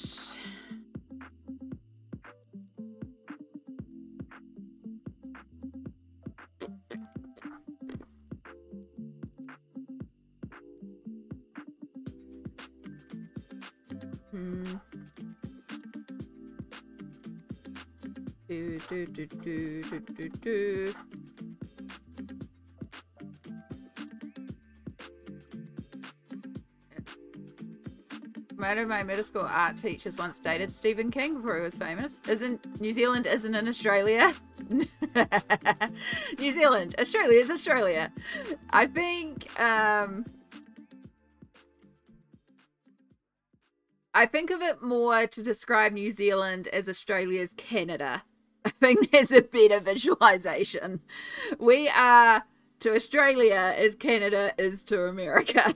One of my middle school art teachers once dated Stephen King before he was famous. New Zealand isn't in Australia? New Zealand. Australia is Australia. I think of it more to describe New Zealand as Australia's Canada. I think there's a better visualization. We are to Australia as Canada is to America.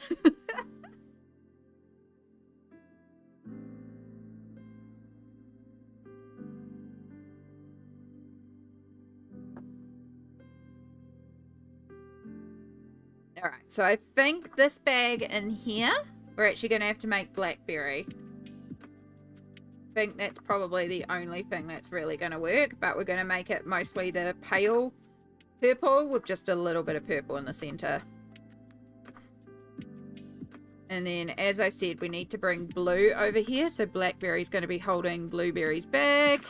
Alright, so I think this bag in here, we're actually going to have to make blackberry. I think that's probably the only thing that's really going to work, but we're going to make it mostly the pale purple with just a little bit of purple in the center. And then, as I said, we need to bring blue over here, so blackberry's going to be holding blueberry's bag.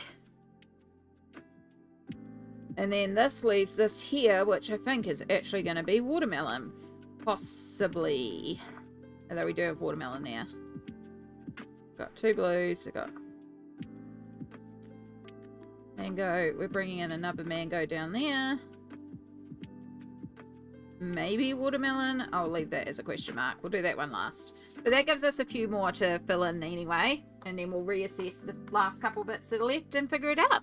And then this leaves this here, which I think is actually going to be watermelon. Possibly. Although we do have watermelon there. Got two blues, I've got mango. We're bringing in another mango down there. Maybe watermelon. I'll leave that as a question mark. We'll do that one last. But that gives us a few more to fill in anyway. And then we'll reassess the last couple bits that are left and figure it out.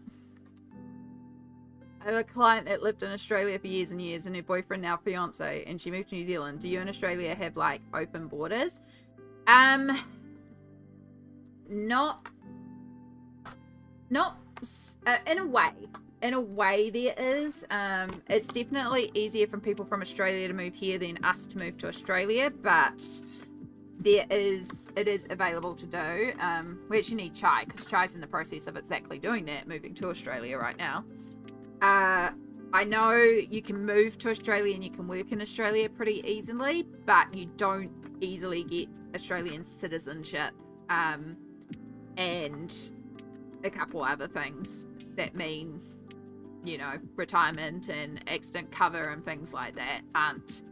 I have a client that lived in Australia for years and years, and her boyfriend, now fiance, and she moved to New Zealand. Do you in Australia have like open borders? Not in a way. In a way there is. It's definitely easier for people from Australia to move here than us to move to Australia, but it is available to do. We actually need Chai, because Chai's in the process of exactly doing that, moving to Australia right now. I know you can move to Australia and you can work in Australia pretty easily, but you don't easily get Australian citizenship, and a couple other things that mean, you know, retirement and accident cover and things like that aren't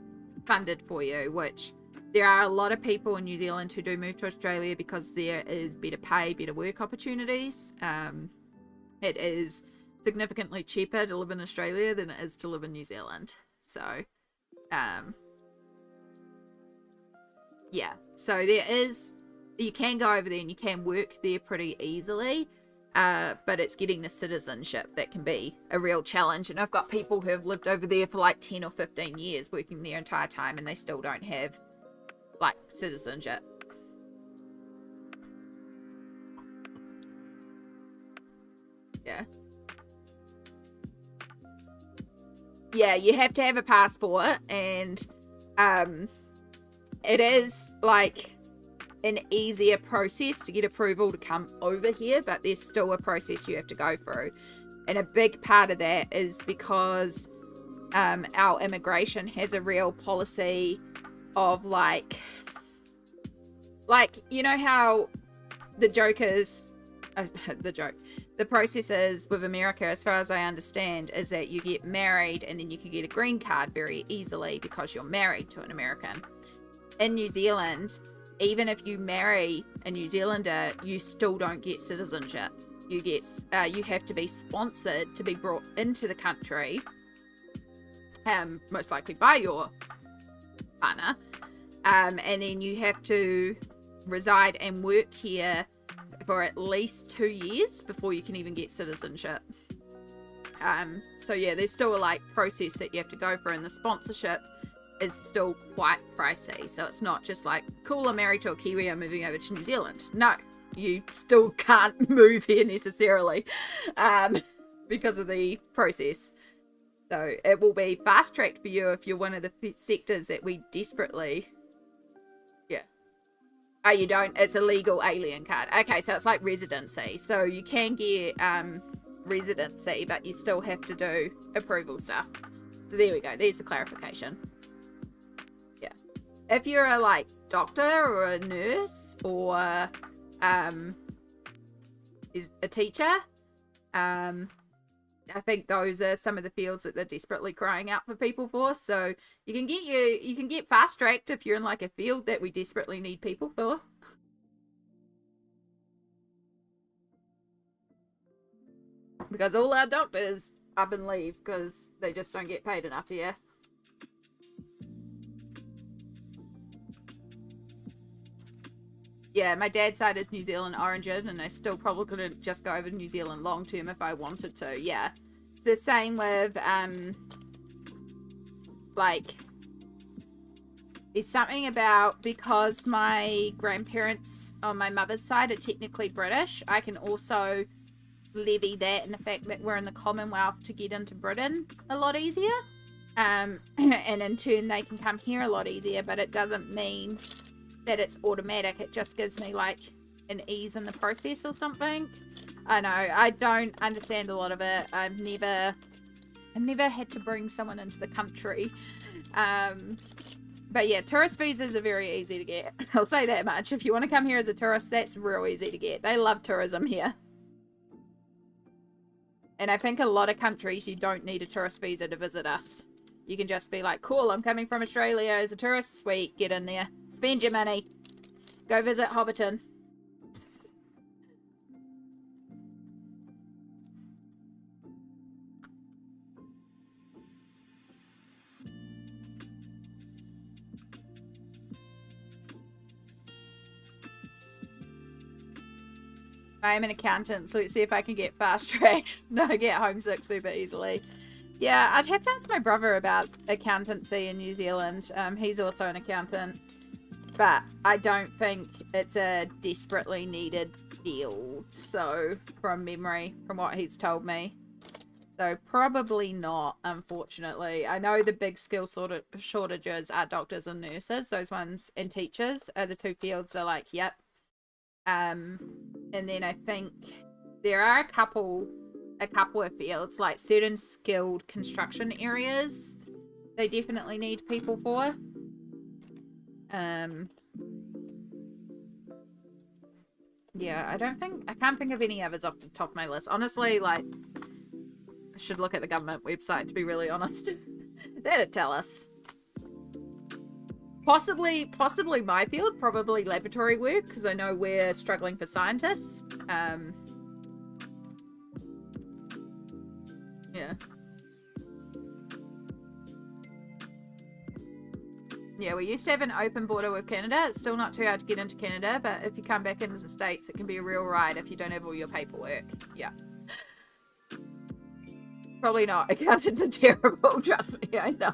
funded for you, which there are a lot of people in New Zealand who do move to Australia because there is better pay, better work opportunities. It is significantly cheaper to live in Australia than it is to live in New Zealand. So, yeah. So you can go over there and you can work there pretty easily, but it's getting the citizenship that can be a real challenge. And I've got people who have lived over there for like 10 or 15 years working their entire time, and they still don't have like citizenship. Yeah. Yeah, you have to have a passport, and it is like an easier process to get approval to come over here, but there's still a process you have to go through. And a big part of that is because our immigration has a real policy of like you know how the joke is the process is with America, as far as I understand, is that you get married and then you can get a green card very easily because you're married to an American. In New Zealand, even if you marry a New Zealander, you still don't get citizenship. You have to be sponsored to be brought into the country, most likely by your partner, and then you have to reside and work here for at least 2 years before you can even get citizenship. So yeah, there's still a like process that you have to go through, and the sponsorship is still quite pricey. So it's not just like, cool, I'm married to a Kiwi, I'm moving over to New Zealand. No, you still can't move here necessarily because of the process. So it will be fast-tracked for you if you're one of the sectors that we desperately... Yeah. Oh, you don't? It's a legal alien card. Okay, so it's like residency. So you can get residency, but you still have to do approval stuff. So there we go. There's the clarification. Yeah. If you're a, like, doctor or a nurse or is a teacher, I think those are some of the fields that they're desperately crying out for people for. So you can get fast tracked if you're in like a field that we desperately need people for. Because all our doctors up and leave because they just don't get paid enough here. Yeah, my dad's side is New Zealand origin, and I still probably couldn't just go over to New Zealand long term if I wanted to. Yeah, it's the same with like, there's something about, because my grandparents on my mother's side are technically British, I can also levy that in the fact that we're in the Commonwealth to get into Britain a lot easier, and in turn they can come here a lot easier, but it doesn't mean that it's automatic. It just gives me like an ease in the process or something. I know, I don't understand a lot of it. I've never had to bring someone into the country, but yeah, tourist visas are very easy to get. I'll say that much. If you want to come here as a tourist, that's real easy to get. They love tourism here. And I think a lot of countries you don't need a tourist visa to visit us. You can just be like, cool, I'm coming from Australia as a tourist. Sweet, get in there. Spend your money. Go visit Hobbiton. I am an accountant, so let's see if I can get fast-tracked. No, get homesick super easily. Yeah, I'd have to ask my brother about accountancy in New Zealand. He's also an accountant. But I don't think it's a desperately needed field. So, from memory, from what he's told me. So, probably not, unfortunately. I know the big skill shortages are doctors and nurses. Those ones, and teachers are the two fields are like, yep. And then I think there are a couple of fields, like certain skilled construction areas they definitely need people for. Yeah, I can't think of any others off the top of my list. Honestly, like, I should look at the government website, to be really honest. That'd tell us. Possibly my field, probably laboratory work, because I know we're struggling for scientists. Yeah. Yeah, we used to have an open border with Canada. It's still not too hard to get into Canada, but if you come back into the States, it can be a real ride if you don't have all your paperwork. Yeah. Probably not. Accountants are terrible, trust me, I know.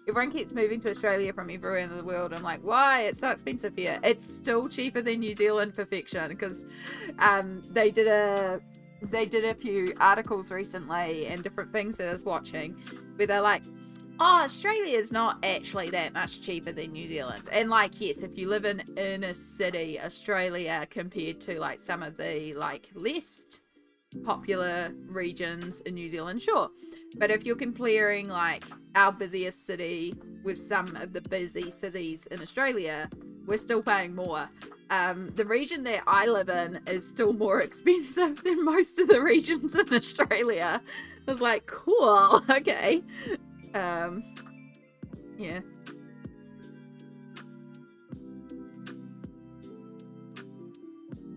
Everyone keeps moving to Australia from everywhere in the world. I'm like, why? It's so expensive here. It's still cheaper than New Zealand for fiction, because they did a few articles recently and different things that I was watching where they're like, oh, Australia is not actually that much cheaper than New Zealand. And like, yes, if you live in inner city Australia compared to like some of the like less popular regions in New Zealand, sure. But if you're comparing like our busiest city with some of the busy cities in Australia, we're still paying more. The region that I live in is still more expensive than most of the regions in Australia. I was like, cool, okay. Yeah.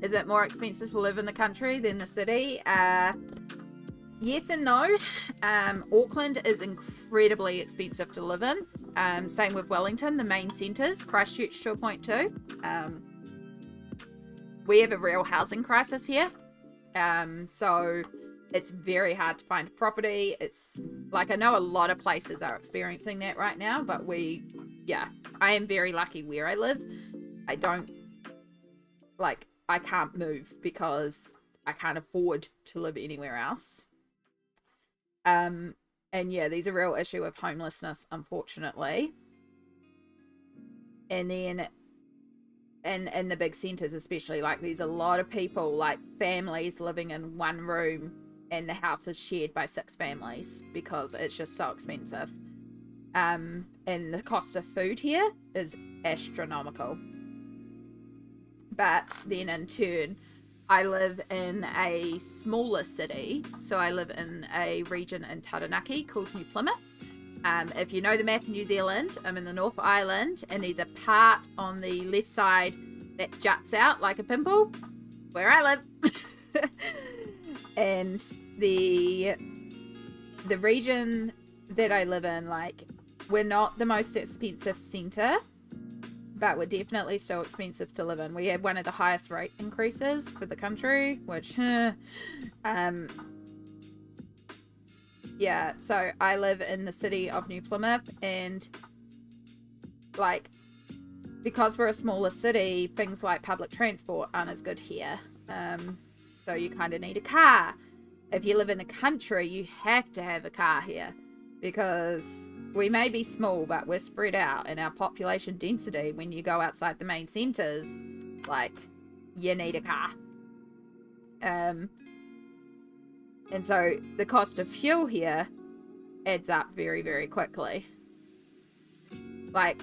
Is it more expensive to live in the country than the city? Yes and no. Auckland is incredibly expensive to live in. Same with Wellington, the main centres. Christchurch to a point too. We have a real housing crisis here. So it's very hard to find a property. It's like, I know a lot of places are experiencing that right now, but I am very lucky where I live. I don't, like, I can't move because I can't afford to live anywhere else. And yeah, there's a real issue of homelessness, unfortunately. And then in the big centers especially, like there's a lot of people, like families living in one room, and the house is shared by 6 families because it's just so expensive. And the cost of food here is astronomical. But then in turn, I live in a smaller city. So I live in a region in Taranaki called New Plymouth. If you know the map of New Zealand, I'm in the North Island, and there's a part on the left side that juts out like a pimple, where I live. And the region that I live in, like, we're not the most expensive centre, but we're definitely still expensive to live in. We have one of the highest rate increases for the country, which, yeah, so I live in the city of New Plymouth, and, like, because we're a smaller city, things like public transport aren't as good here. So you kind of need a car. If you live in the country, you have to have a car here, because we may be small, but we're spread out, and our population density, when you go outside the main centres, like, you need a car. And so the cost of fuel here adds up very, very quickly. Like,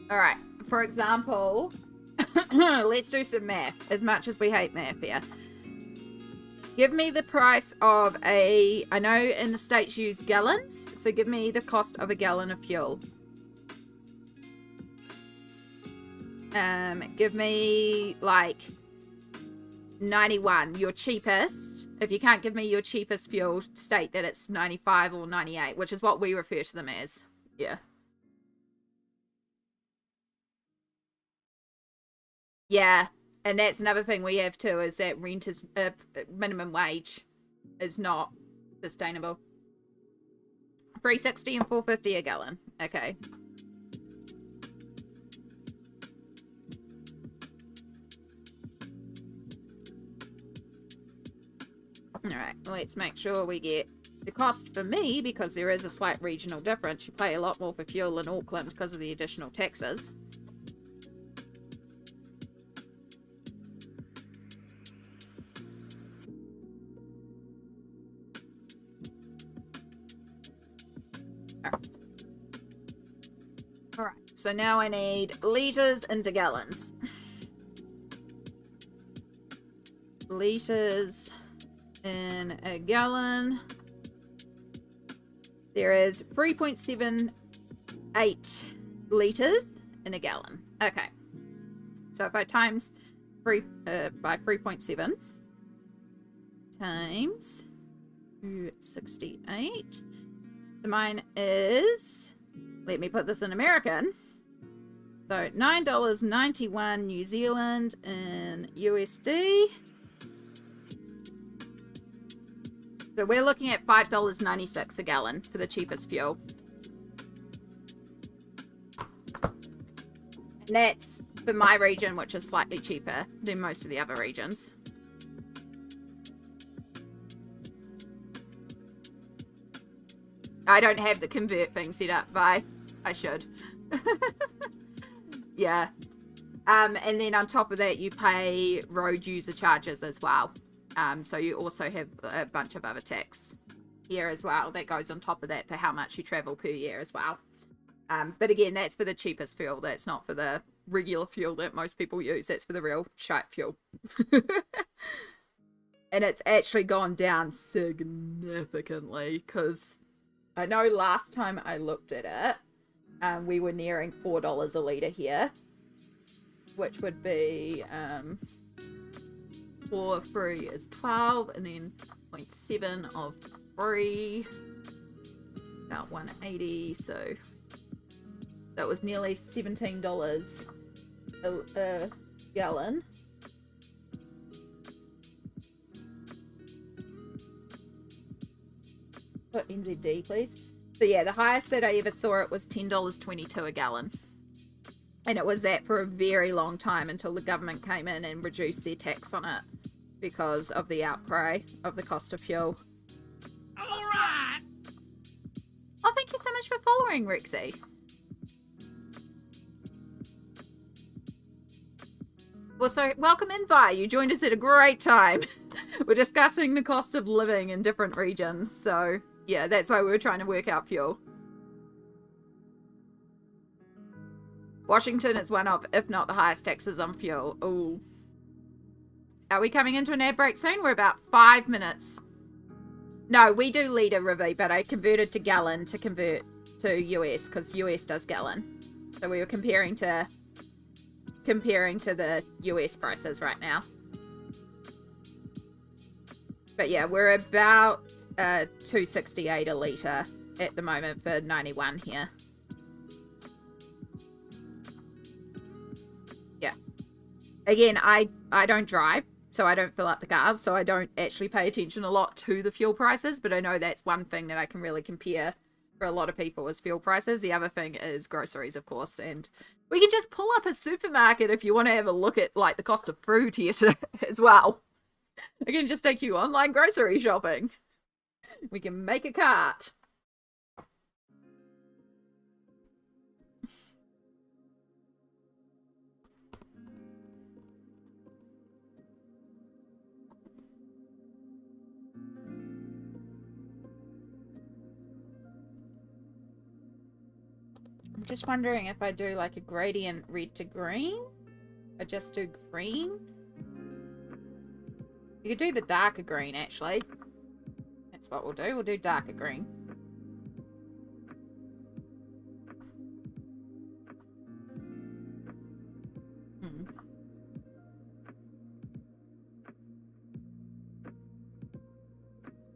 all right, for example, let's do some math, as much as we hate math here. Give me the price of I know in the States use gallons, so give me the cost of a gallon of fuel. Give me, like, 91, your cheapest. If you can't give me your cheapest fuel, state that it's 95 or 98, which is what we refer to them as. Yeah. Yeah. And that's another thing we have too, is that rent is minimum wage is not sustainable. $3.60 and $4.50 a gallon. Okay. All right. Let's make sure we get the cost for me, because there is a slight regional difference. You pay a lot more for fuel in Auckland because of the additional taxes. Alright, so now I need litres into gallons. Litres in a gallon. There is 3.78 litres in a gallon. Okay. So if I times by 3.7 times 268, so mine is, let me put this in American. So $9.91 New Zealand in USD. So we're looking at $5.96 a gallon for the cheapest fuel. And that's for my region, which is slightly cheaper than most of the other regions. I don't have the convert thing set up, but I should. Yeah. And then on top of that, you pay road user charges as well. So you also have a bunch of other tax here as well that goes on top of that for how much you travel per year as well. But again, that's for the cheapest fuel. That's not for the regular fuel that most people use. That's for the real shite fuel. And it's actually gone down significantly, because I know last time I looked at it, we were nearing $4 a litre here, which would be 4 free is 12, and then 0.7 of free, about 180, so that was nearly $17 a gallon. Put NZD, please. So yeah, the highest that I ever saw it was $10.22 a gallon. And it was that for a very long time until the government came in and reduced their tax on it because of the outcry of the cost of fuel. All right. Oh, thank you so much for following, Rexy. Well, so welcome in, Vi. You joined us at a great time. We're discussing the cost of living in different regions. So, yeah, that's why we were trying to work out fuel. Washington is one of, if not the highest taxes on fuel. Ooh. Are we coming into an ad break soon? We're about 5 minutes. No, we do litre, Rivi, but I converted to gallon to convert to US because US does gallon. So we were comparing to the US prices right now. But yeah, we're about $2.68 a litre at the moment for 91 here. Yeah. Again, I don't drive, so I don't fill up the cars, so I don't actually pay attention a lot to the fuel prices, but I know that's one thing that I can really compare for a lot of people is fuel prices. The other thing is groceries, of course, and we can just pull up a supermarket if you want to have a look at like the cost of fruit here as well. I can just take you online grocery shopping. We can make a cart. I'm just wondering if I do like a gradient red to green. I just do green. You could do the darker green, actually. That's what we'll do. We'll do darker green.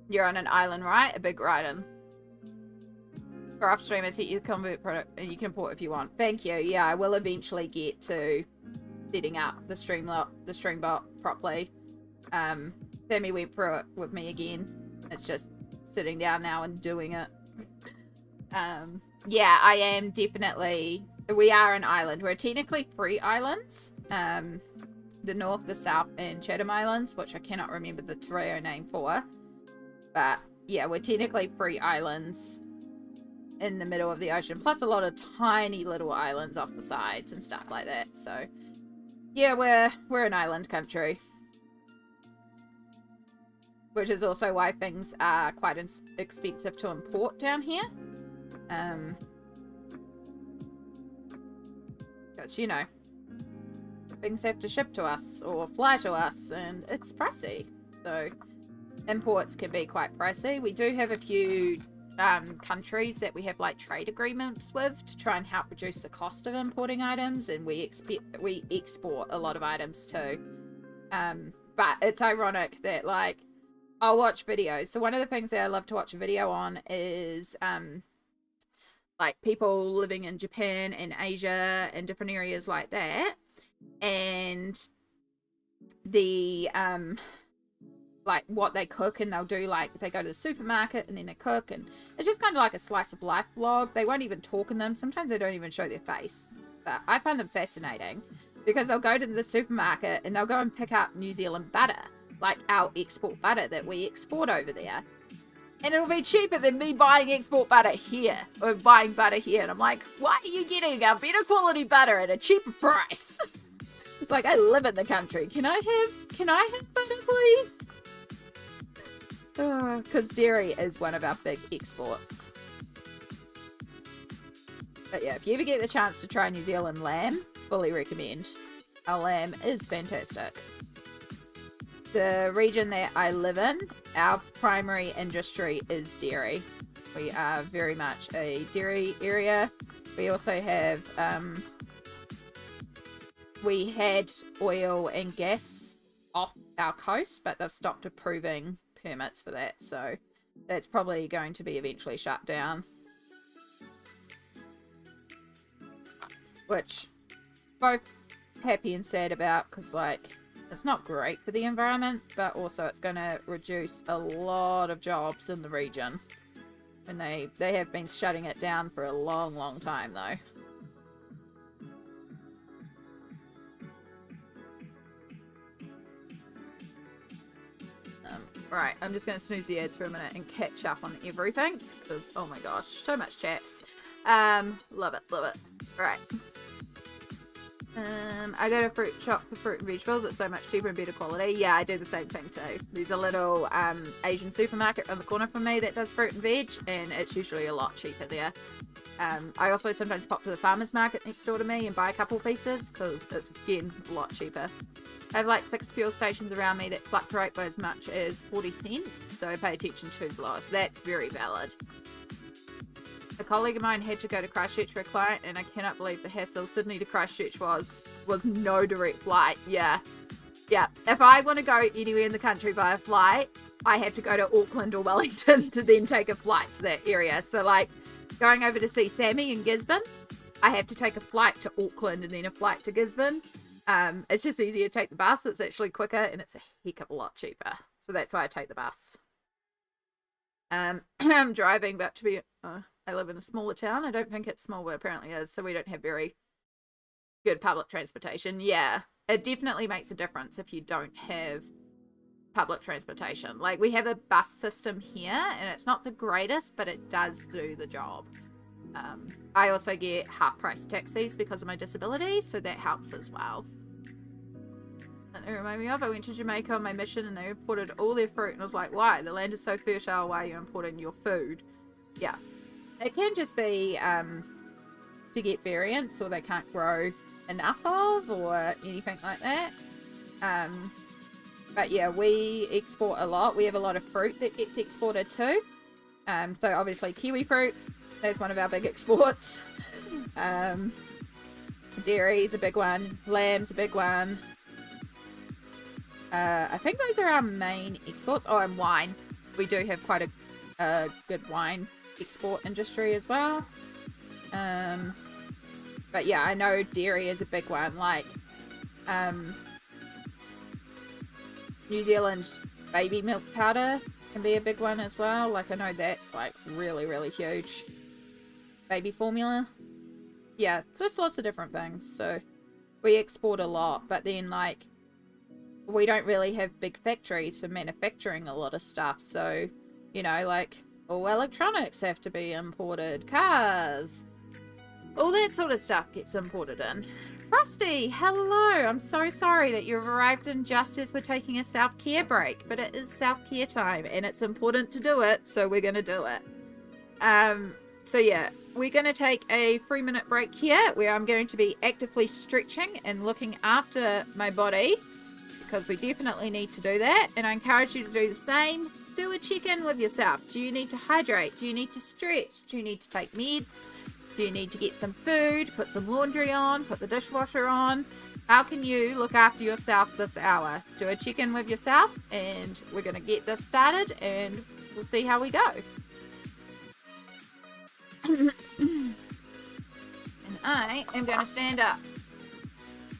You're on an island, right? A big island. For off streamers, hit your convert product and you can import if you want. Thank you. Yeah, I will eventually get to setting up the Streambot properly. Sammy went through it with me again. It's just sitting down now and doing it. Yeah, I am definitely. We are an island. We're technically 3 islands. The North, the South, and Chatham Islands, which I cannot remember the Terreo name for. But yeah, we're technically 3 islands in the middle of the ocean, plus a lot of tiny little islands off the sides and stuff like that. So yeah, we're an island country, which is also why things are quite expensive to import down here. Because, you know, things have to ship to us or fly to us, and it's pricey. So imports can be quite pricey. We do have a few countries that we have like trade agreements with to try and help reduce the cost of importing items, and we export a lot of items too. But it's ironic that like I'll watch videos. So one of the things that I love to watch a video on is like people living in Japan and Asia and different areas like that, and the like what they cook, and they'll do like they go to the supermarket and then they cook, and it's just kind of like a slice of life vlog. They won't even talk in them. Sometimes they don't even show their face, but I find them fascinating because they'll go to the supermarket and they'll go and pick up New Zealand butter, like our export butter that we export over there, and it'll be cheaper than me buying export butter here or buying butter here. And I'm like, why are you getting a better quality butter at a cheaper price? It's like, I live in the country. Can I have butter, please? Because dairy is one of our big exports. But yeah, if you ever get the chance to try New Zealand lamb, fully recommend. Our lamb is fantastic. The region that I live in, our primary industry is dairy. We are very much a dairy area. We also have, we had oil and gas off our coast, but they've stopped approving permits for that, so that's probably going to be eventually shut down, which both happy and sad about, because like it's not great for the environment, but also it's going to reduce a lot of jobs in the region, and they have been shutting it down for a long time though. Right, I'm just going to snooze the ads for a minute and catch up on everything. Because, oh my gosh, so much chat. Love it, love it. Right. I go to a fruit shop for fruit and vegetables. It's so much cheaper and better quality. Yeah, I do the same thing too. There's a little Asian supermarket around the corner from me that does fruit and veg, and it's usually a lot cheaper there. I also sometimes pop to the farmer's market next door to me and buy a couple pieces because it's, again, a lot cheaper. I have like 6 fuel stations around me that fluctuate by as much as 40 cents, so I pay attention to who's lowest. That's very valid. A colleague of mine had to go to Christchurch for a client, and I cannot believe the hassle. Sydney to Christchurch was no direct flight. Yeah. If I want to go anywhere in the country via flight, I have to go to Auckland or Wellington to then take a flight to that area. So like going over to see Sammy in Gisborne, I have to take a flight to Auckland and then a flight to Gisborne. It's just easier to take the bus. It's actually quicker and it's a heck of a lot cheaper. So that's why I take the bus. I'm driving, but to be, I live in a smaller town. I don't think it's small, but apparently is. So we don't have very good public transportation. Yeah, it definitely makes a difference if you don't have public transportation. Like we have a bus system here and it's not the greatest, but it does do the job. I also get half price taxis because of my disability, so that helps as well. And it reminded me of, I went to Jamaica on my mission and they imported all their fruit, and I was like, why? The land is so fertile, why are you importing your food? Yeah. It can just be to get variants, or they can't grow enough of, or anything like that. But yeah, we export a lot. We have a lot of fruit that gets exported too. So obviously kiwi fruit, that's one of our big exports. Dairy is a big one. Lamb's a big one. I think those are our main exports. Oh, and wine. We do have quite a good wine export industry as well. But yeah, I know dairy is a big one. Like, New Zealand baby milk powder can be a big one as well. Like, I know that's like really, really huge. Baby formula. Yeah, just lots of different things. So we export a lot, but then like we don't really have big factories for manufacturing a lot of stuff. So, you know, like all electronics have to be imported, cars, all that sort of stuff gets imported in. Frosty, hello. I'm so sorry that you've arrived in just as we're taking a self-care break, but it is self-care time and it's important to do it, so we're going to do it. So yeah, we're going to take a 3-minute break here where I'm going to be actively stretching and looking after my body, because we definitely need to do that, and I encourage you to do the same. Do a check-in with yourself. Do you need to hydrate? Do you need to stretch? Do you need to take meds? Do you need to get some food, put some laundry on, put the dishwasher on? How can you look after yourself this hour? Do a check-in with yourself, and we're going to get this started and we'll see how we go. And I am going to stand up.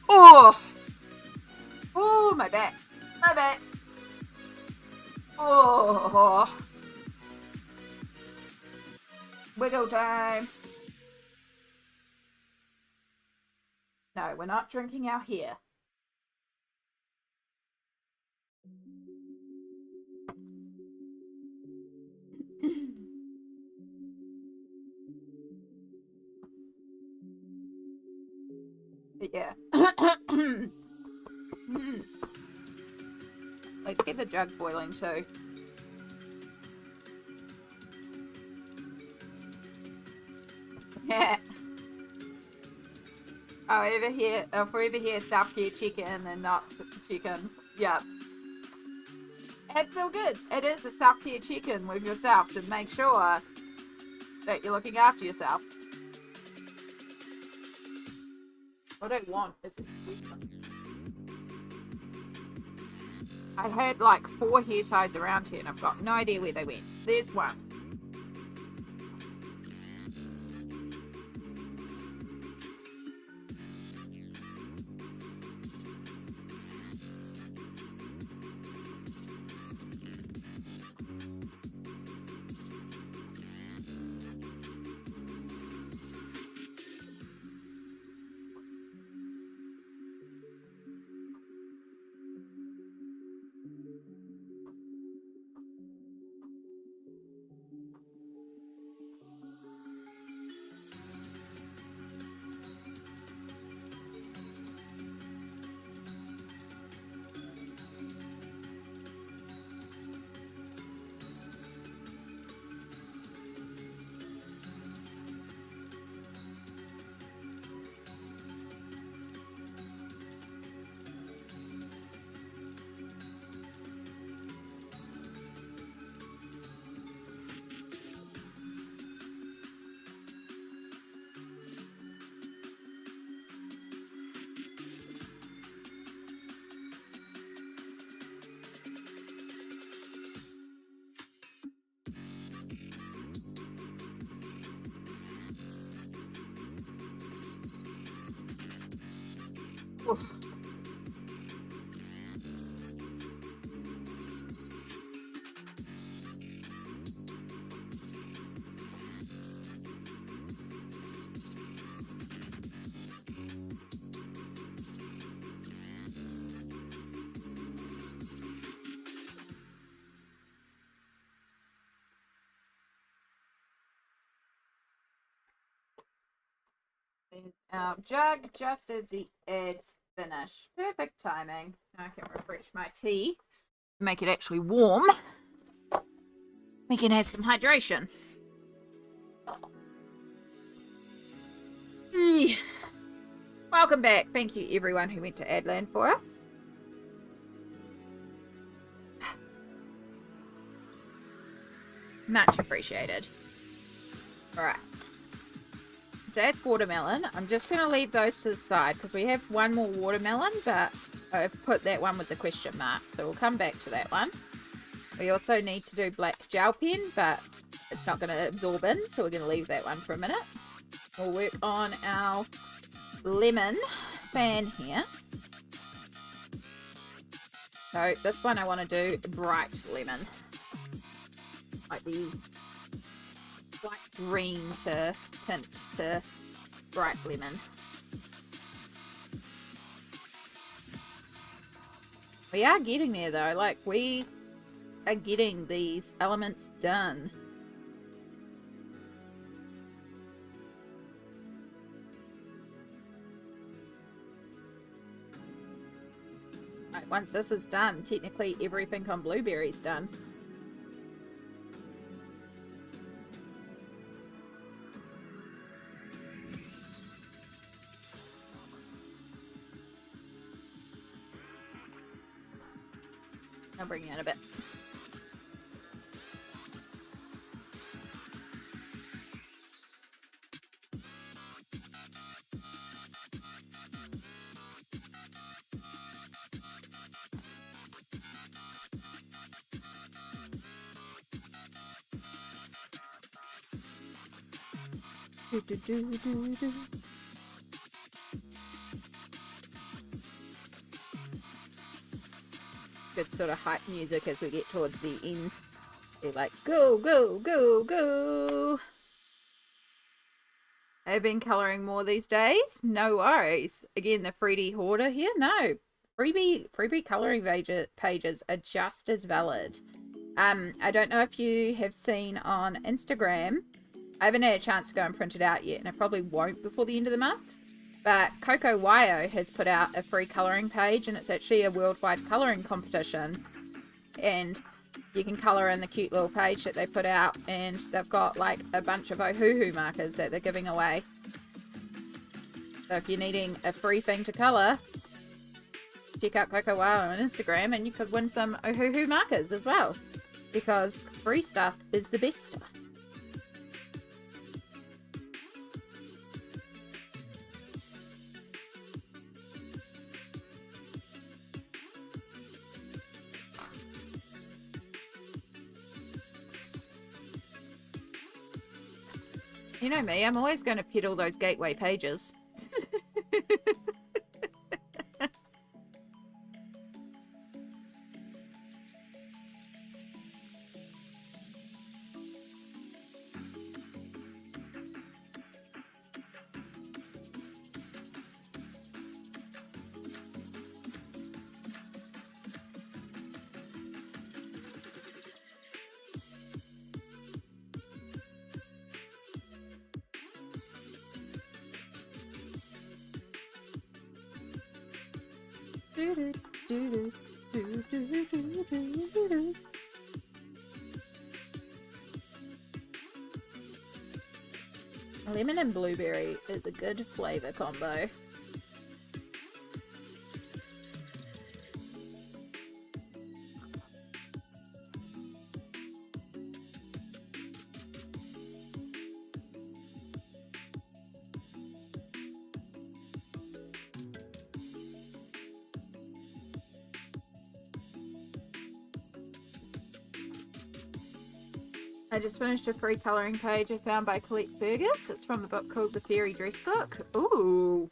Oh, my back. My back. Oh. Wiggle time. No, we're not drinking out here. Yeah. Let's get the jug boiling too. Yeah. Oh, forever here, self-care chicken and not chicken. Yep. It's all good. It is a self-care chicken with yourself to make sure that you're looking after yourself. What I want is a chicken. I had like 4 hair ties around here and I've got no idea where they went. There's one. There's our jug just as the ads finish. Perfect timing. I can refresh my tea, make it actually warm. We can have some hydration. Welcome back. Thank you everyone who went to Adland for us. Much appreciated. Alright. So that's watermelon. I'm just going to leave those to the side because we have one more watermelon, but I've put that one with the question mark, so we'll come back to that one. We also need to do black gel pen, but it's not going to absorb in, so we're going to leave that one for a minute. We'll work on our lemon fan here. So this one I want to do bright lemon. Like the light green to tint to bright lemon. We are getting there though, like we are getting these elements done. Right, once this is done, technically everything on blueberry's done. I'll bring you in a bit. Good sort of hype music as we get towards the end. They're like, go, go, go, go. I've been colouring more these days. No worries. Again, the Freebie hoarder here. No, freebie colouring pages are just as valid. I don't know if you have seen on Instagram. I haven't had a chance to go and print it out yet, and I probably won't before the end of the month. But Coco Wyo has put out a free colouring page, and it's actually a worldwide colouring competition. And you can colour in the cute little page that they put out, and they've got like a bunch of Ohuhu markers that they're giving away. So if you're needing a free thing to colour, check out Coco Wyo on Instagram, and you could win some Ohuhu markers as well. Because free stuff is the best stuff. You know me, I'm always going to peddle those gateway pages. Lemon and blueberry is a good flavour combo. I just finished a free colouring page I found by Colette Fergus. It's from a book called The Fairy Dress Book. Ooh.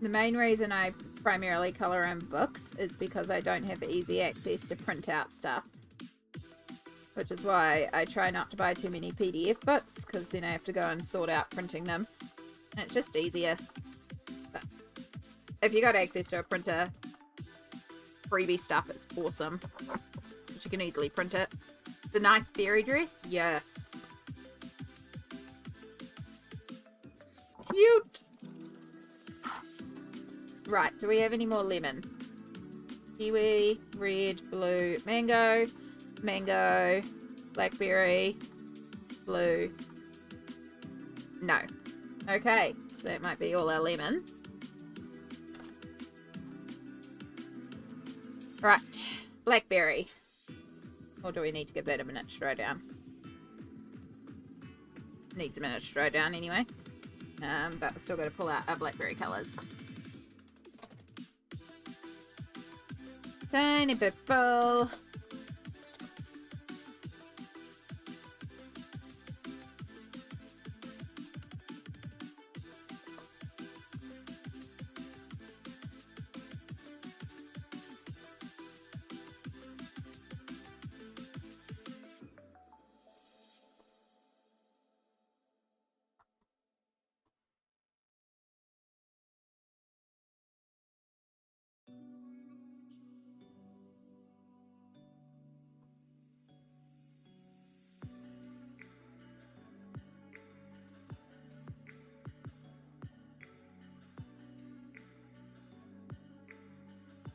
The main reason I primarily colour in books is because I don't have easy access to print out stuff. Which is why I try not to buy too many PDF books, because then I have to go and sort out printing them. And it's just easier. But if you got access to a printer, freebie stuff is awesome. But you can easily print it. The nice fairy dress? Yes. Cute! Right, do we have any more lemon? Kiwi, red, blue, mango, mango, blackberry, blue. No. Okay, so that might be all our lemon. Right, blackberry. Or do we need to give that a minute to dry down? Needs a minute to dry down anyway. But we've still got to pull out our blackberry colours. Tiny bit full.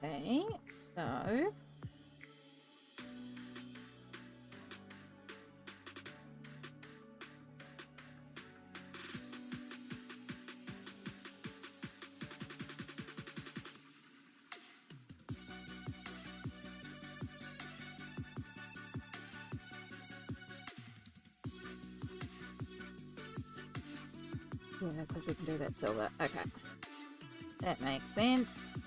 Okay, so yeah, because we can do that silver. Okay, that makes sense.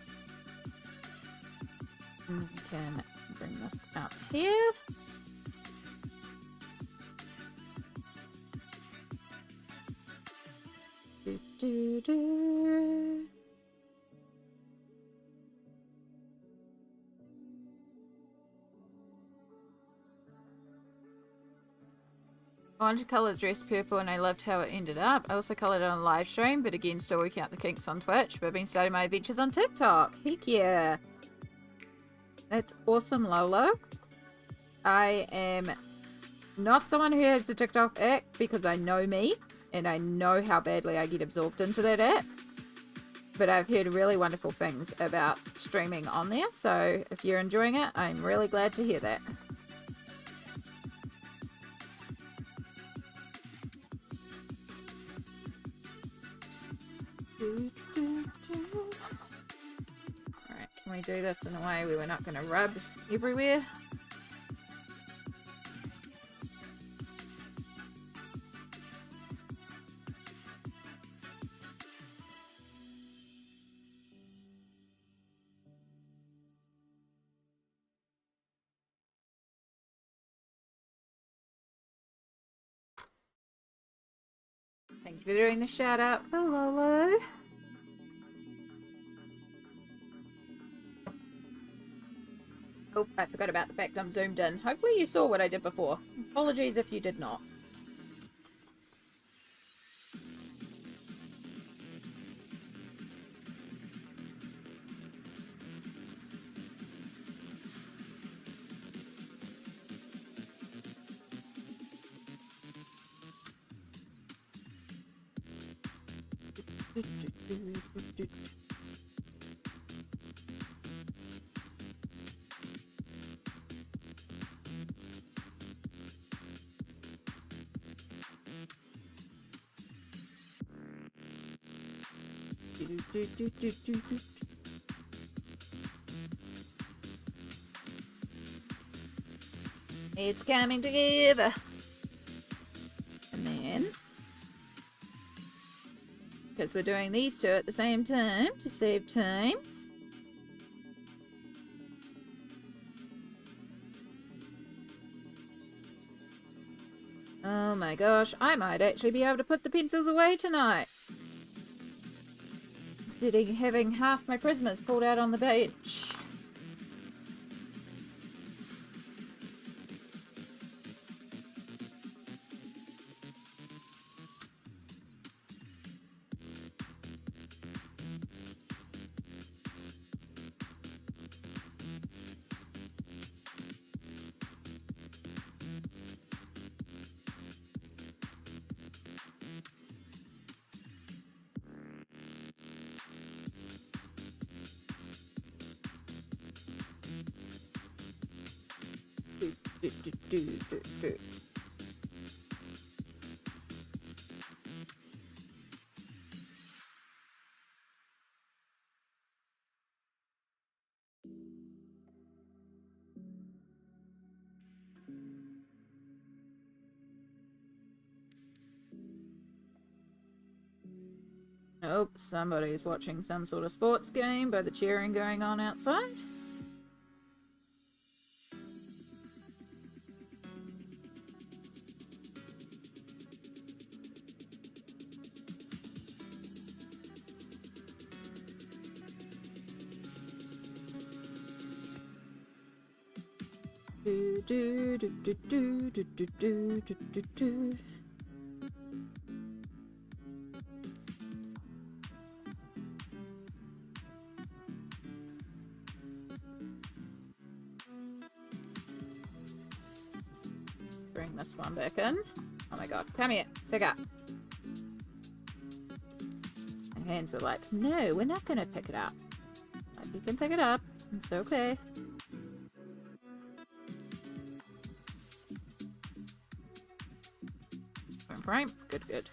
And we can bring this out here. Do, do, do. I wanted to colour the dress purple and I loved how it ended up. I also coloured it on live stream, but again, still working out the kinks on Twitch. But I've been starting my adventures on TikTok. Heck yeah. That's awesome, Lolo. I am not someone who has the TikTok app because I know me and I know how badly I get absorbed into that app. But I've heard really wonderful things about streaming on there. So if you're enjoying it, I'm really glad to hear that. Alright, can we do this in a way where we're not going to rub everywhere? Thank you for doing the shout out. Hello. Oh, I forgot about the fact I'm zoomed in. Hopefully you saw what I did before. Apologies if you did not. It's coming together. And then, because we're doing these two at the same time to save time. Oh my gosh, I might actually be able to put the pencils away tonight. sitting having half my Prismas pulled out on the bench. Do. Oh, somebody's watching some sort of sports game by the cheering going on outside. Do. Let's bring this one back in. Oh my god, come here, pick up. My hands are like, no, we're not gonna pick it up. Like, you can pick it up, it's okay. Frame, good.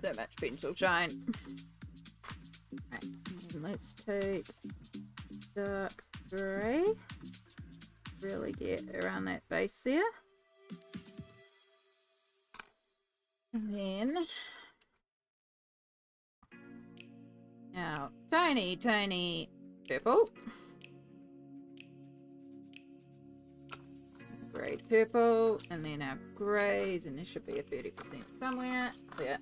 So much pencil shine. Right, and let's take dark grey. Really get around that base there. And then now tiny purple. Grey purple, and then our greys, and there should be a 30% somewhere. Yeah.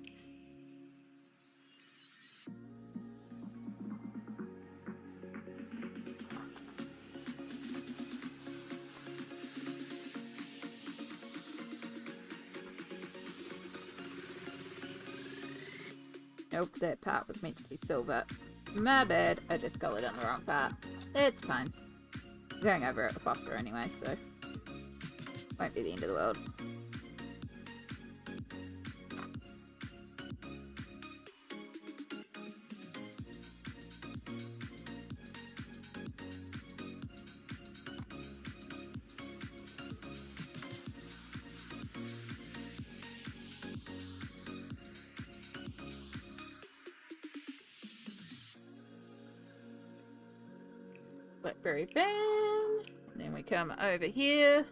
Nope, that part was meant to be silver. My bad, I just colored on the wrong part. It's fine. I'm going over it with Posca anyway, so won't be the end of the world. Blackberry band. Then we come over here.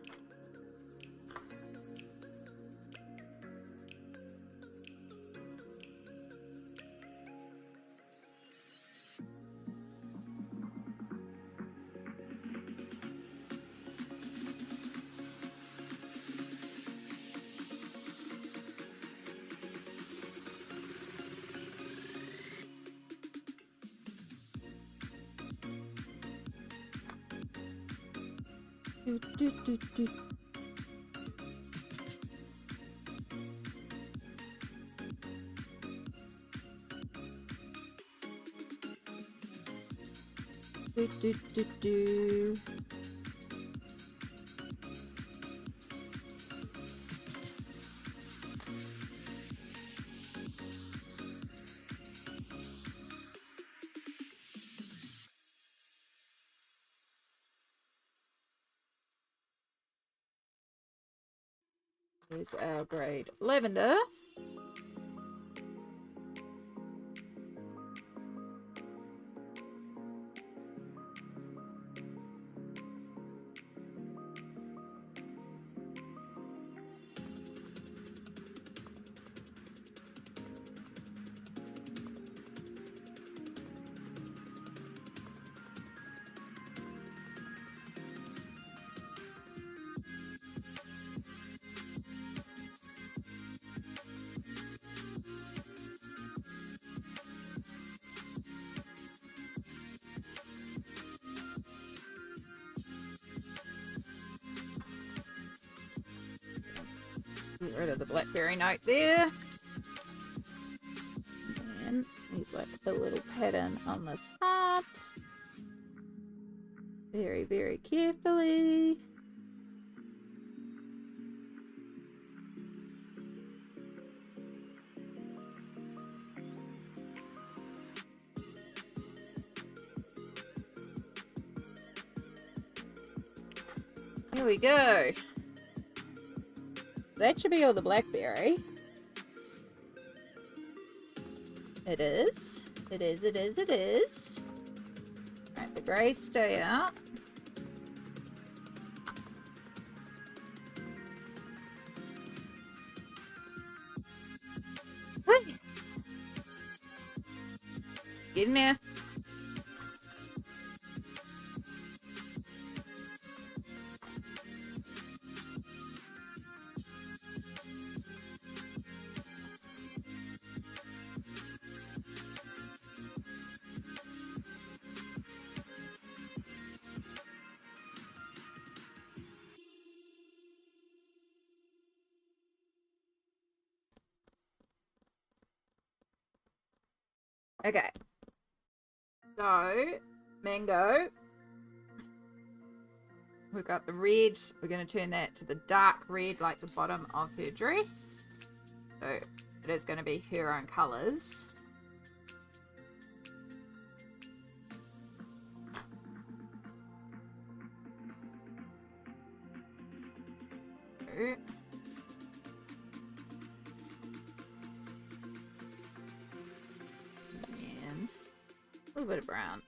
Here's our grade lavender. Get rid of the blackberry note there. And here's like a little pattern on this heart. Very, very carefully. Here we go. That should be all the blackberry. It is. It is, it is, it is. Alright, the grey stay out. Hey. Get in there. Okay. So, mango. We've got the red. We're going to turn that to the dark red like the bottom of her dress. So, it is going to be her own colours. A little bit of brown.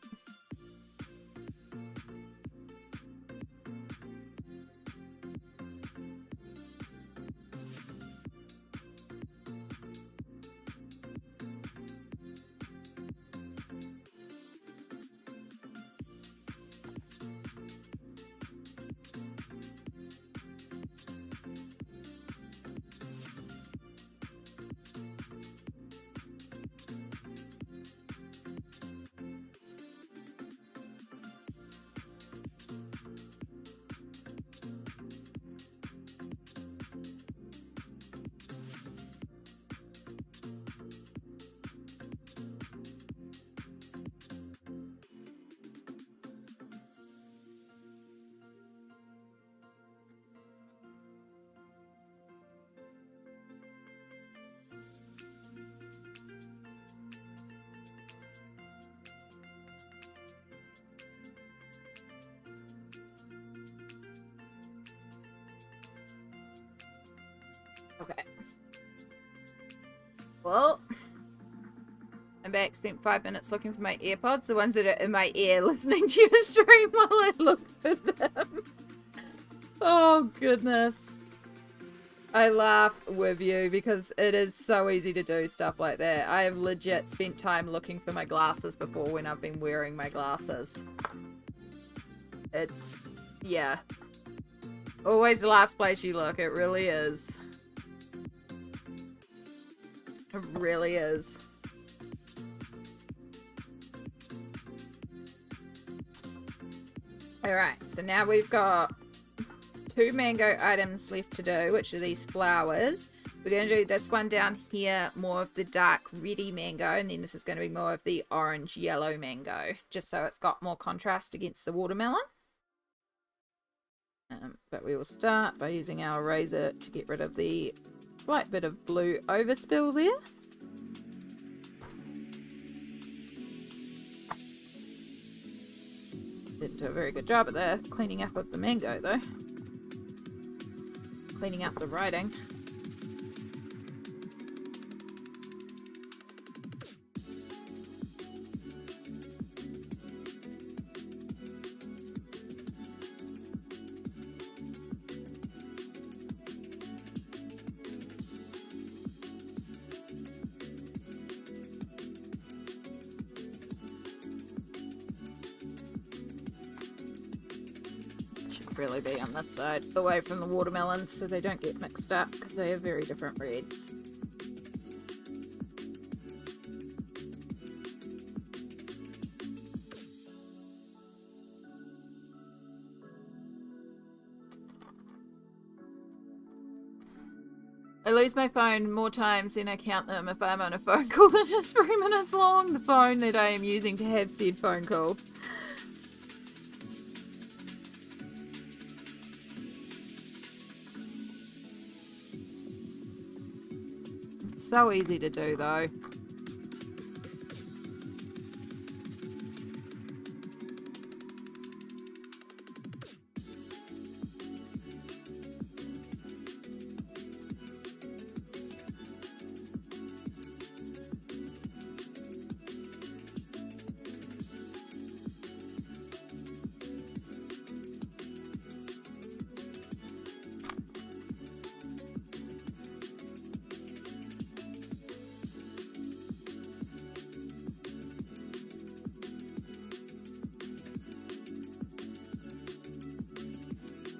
Okay. Well, I'm back. Spent 5 minutes looking for my AirPods, the ones that are in my ear, listening to your stream while I look for them. Oh, goodness. I laugh with you because it is so easy to do stuff like that. I have legit spent time looking for my glasses before when I've been wearing my glasses. It's, yeah. Always the last place you look. It really is. It really is. Alright, so now we've got 2 mango items left to do, which are these flowers. We're going to do this one down here, more of the dark reddy mango, and then this is going to be more of the orange yellow mango, just so it's got more contrast against the watermelon. But we will start by using our razor to get rid of the slight bit of blue overspill there. Didn't do a very good job at the cleaning up of the mango though. Cleaning up the writing. Really be on this side, away from the watermelons, so they don't get mixed up because they have very different reds. I lose my phone more times than I count them if I'm on a phone call that is 3 minutes long. The phone that I am using to have said phone call. So easy to do though.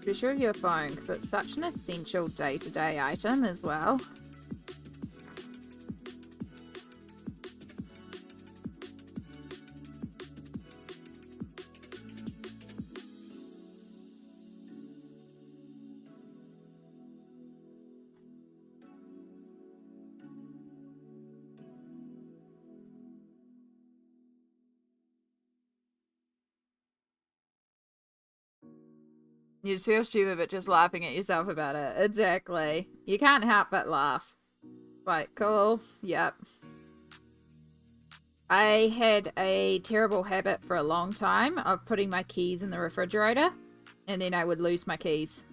Be sure of your phone because it's such an essential day-to-day item as well. You just feel stupid but just laughing at yourself about it. Exactly. You can't help but laugh. Like, cool. Yep. I had a terrible habit for a long time of putting my keys in the refrigerator. And then I would lose my keys.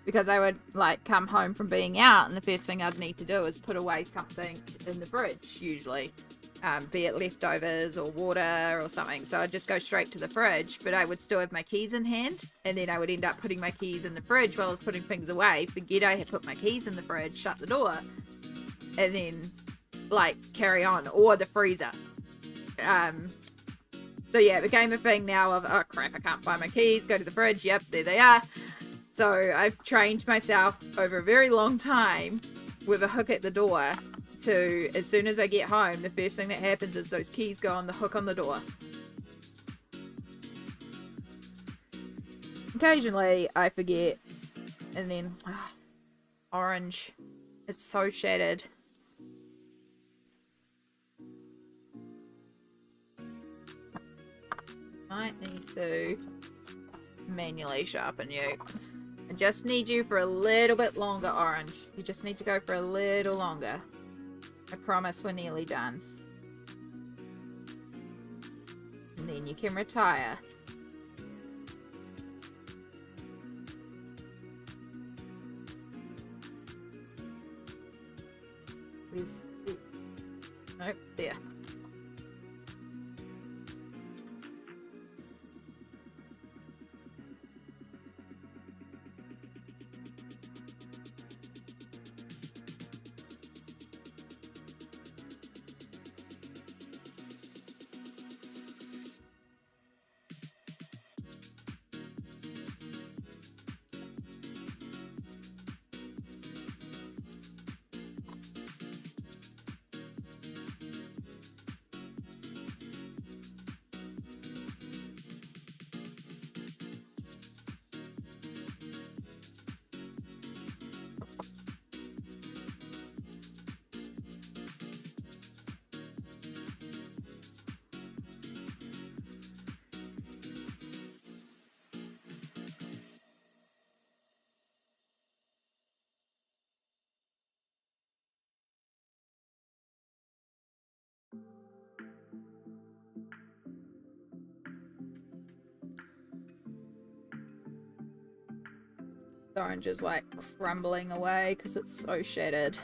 Because I would, like, come home from being out and the first thing I'd need to do is put away something in the fridge, usually. Be it leftovers or water or something. So I'd just go straight to the fridge, but I would still have my keys in hand, and then I would end up putting my keys in the fridge while I was putting things away, forget I had put my keys in the fridge, shut the door, and then, like, carry on, or the freezer. So yeah, it became a thing now of, oh crap, I can't find my keys, go to the fridge, yep, there they are. So I've trained myself over a very long time with a hook at the door to, as soon as I get home, the first thing that happens is those keys go on the hook on the door. Occasionally I forget, and then orange, it's so shattered. Might need to manually sharpen you. I just need you for a little bit longer, orange. You just need to go for a little longer. I promise we're nearly done. And then you can retire. Where's... Nope, there. The orange is like crumbling away because it's so shattered.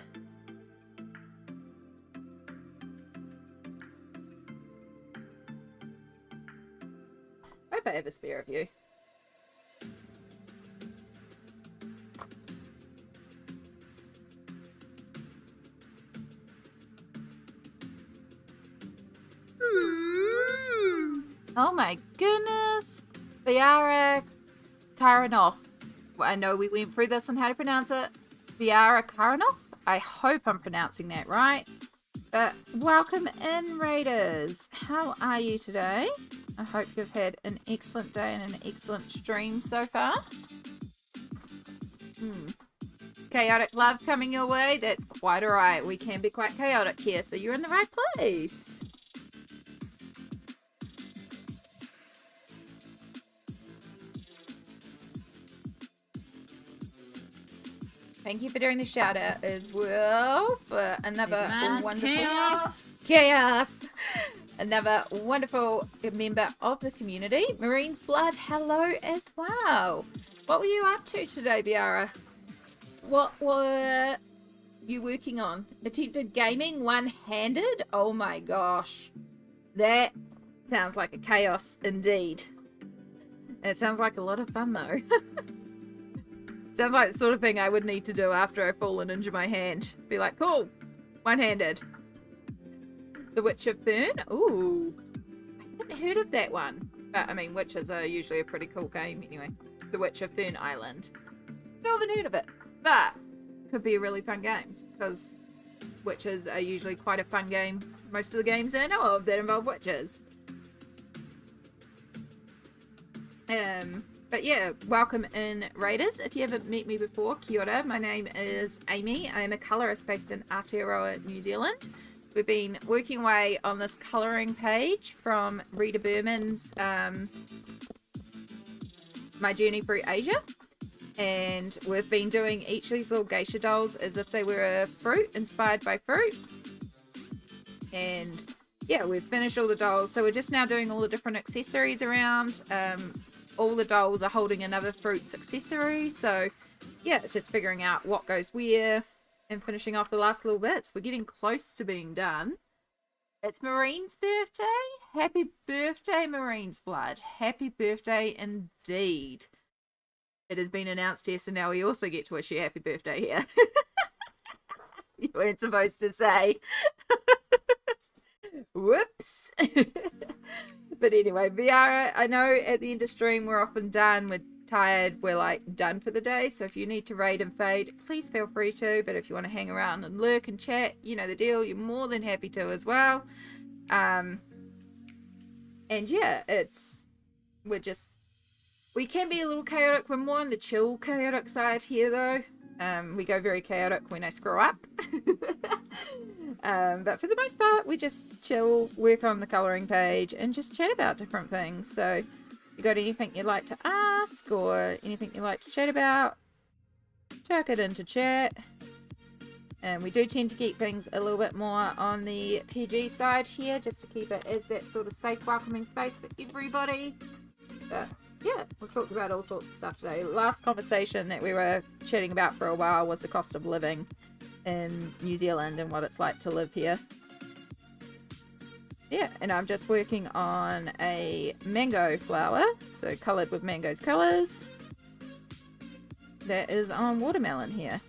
Hope I have a spare of you. Oh my goodness. Viara Karanov. Well, I know we went through this on how to pronounce it. Viara Karanov. I hope I'm pronouncing that right. But welcome in, Raiders. How are you today? I hope you've had an excellent day and an excellent stream so far. Chaotic love coming your way? That's quite alright. We can be quite chaotic here, so you're in the right place. Thank you for doing the shout out as well for another wonderful chaos. Another wonderful member of the community. Marine's Blood, hello as well. What were you up to today, Biara? What were you working on? Attempted gaming one-handed? Oh my gosh. That sounds like a chaos indeed. It sounds like a lot of fun though. Sounds like the sort of thing I would need to do after I've fallen into my hand. Be like, cool, one-handed. The Witcher Fern? Ooh. I haven't heard of that one. But, I mean, Witchers are usually a pretty cool game anyway. The Witcher Fern Island. I haven't heard of it. But, could be a really fun game. Because Witchers are usually quite a fun game. Most of the games I know of that involve witches. But yeah, welcome in, Raiders. If you haven't met me before, kia ora. My name is Amy. I am a colourist based in Aotearoa, New Zealand. We've been working away on this colouring page from Rita Berman's My Journey Through Asia. And we've been doing each of these little geisha dolls as if they were a fruit, inspired by fruit. And yeah, we've finished all the dolls. So we're just now doing all the different accessories around. All the dolls are holding another fruit's accessory. So yeah, it's just figuring out what goes where and finishing off the last little bits. We're getting close to being done. It's Marine's birthday. Happy birthday, Marine's Blood. Happy birthday indeed. It has been announced here, so now we also get to wish you happy birthday here. You weren't supposed to say. Whoops. But anyway, Viara, I know at the end of stream we're often done, we're tired, we're like done for the day. So if you need to raid and fade, please feel free to. But if you want to hang around and lurk and chat, you know the deal, you're more than happy to as well. And yeah, we can be a little chaotic. We're more on the chill chaotic side here though. We go very chaotic when I screw up. But for the most part, we just chill, work on the colouring page, and just chat about different things. So, if you got anything you'd like to ask, or anything you'd like to chat about, chuck it into chat. And we do tend to keep things a little bit more on the PG side here, just to keep it as that sort of safe, welcoming space for everybody. But yeah, we've talked about all sorts of stuff today. The last conversation that we were chatting about for a while was the cost of living in New Zealand and what it's like to live here. Yeah, and I'm just working on a mango flower, so coloured with mango's colours. That is on watermelon here.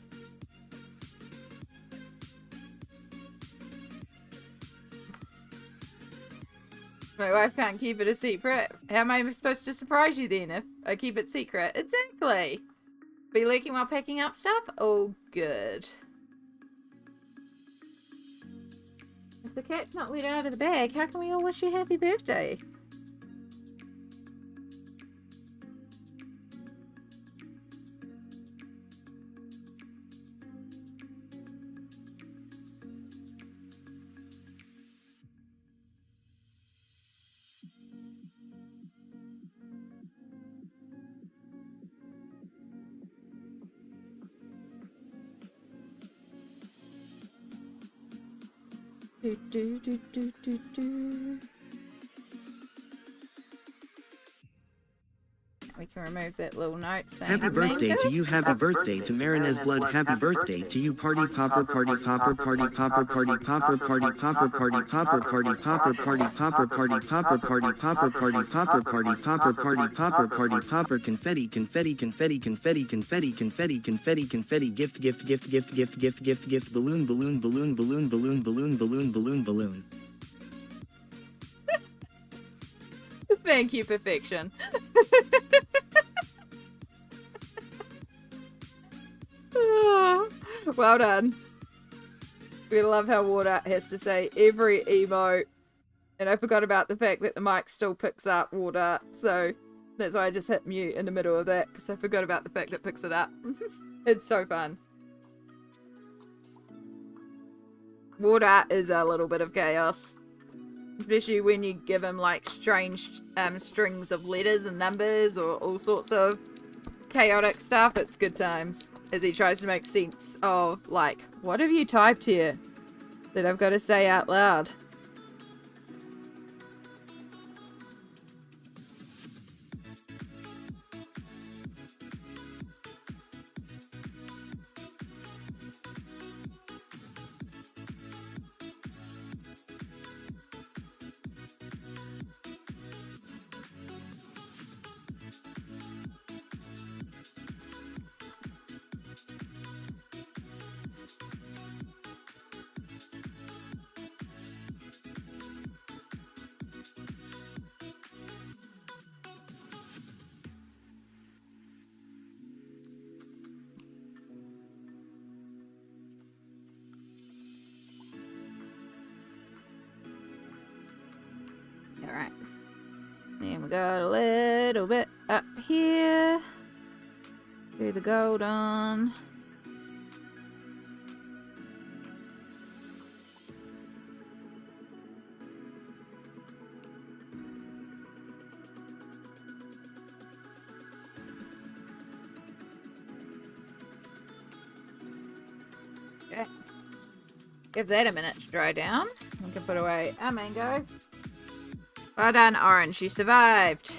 My wife can't keep it a secret. How am I supposed to surprise you then if I keep it secret? Exactly. Be leaking while packing up stuff? Oh, good. If the cat's not let out of the bag, how can we all wish you happy birthday? Do, do, do, do, do. We can remove that little note saying Happy birthday mango. to you, happy birthday to Marinez Blood, happy birthday to you, party popper, party popper, party popper, party popper, party popper, party popper, party popper, party popper, party popper, party popper, party popper, party popper, party popper, party popper, confetti, confetti, confetti, confetti, confetti, confetti, confetti, confetti, gift, gift, gift, gift, gift, gift, gift, gift, balloon, balloon, balloon, balloon, balloon, balloon, balloon, balloon, balloon. Thank you, perfection. Oh, well done. We love how Water has to say every emote. And I forgot about the fact that the mic still picks up Water. So that's why I just hit mute in the middle of that. Because I forgot about the fact that it picks it up. It's so fun. Water is a little bit of chaos. Especially when you give him like strange strings of letters and numbers or all sorts of chaotic stuff. It's good times as he tries to make sense of like, what have you typed here that I've got to say out loud? Alright. And we got a little bit up here. Do the gold on. Okay. Give that a minute to dry down. We can put away our mango. Well done, Orange. You survived.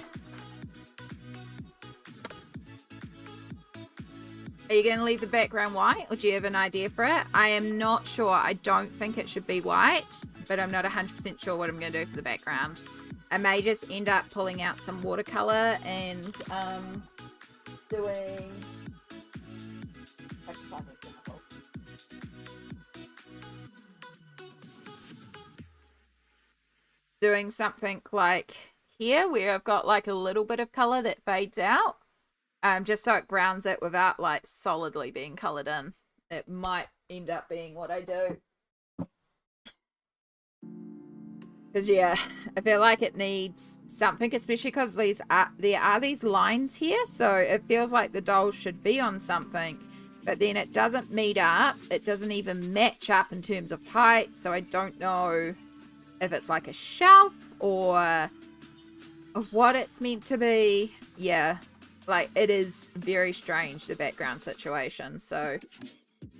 Are you going to leave the background white, or do you have an idea for it? I am not sure. I don't think it should be white, but I'm not 100% sure what I'm going to do for the background. I may just end up pulling out some watercolor and doing... doing something like here where I've got like a little bit of color that fades out, just so it grounds it without like solidly being colored in. It might end up being what I do, because yeah, I feel like it needs something, especially because there are these lines here, so it feels like the doll should be on something, but then it doesn't meet up. It doesn't even match up in terms of height, so I don't know if it's like a shelf or what it's meant to be. Yeah, like it is very strange, the background situation, so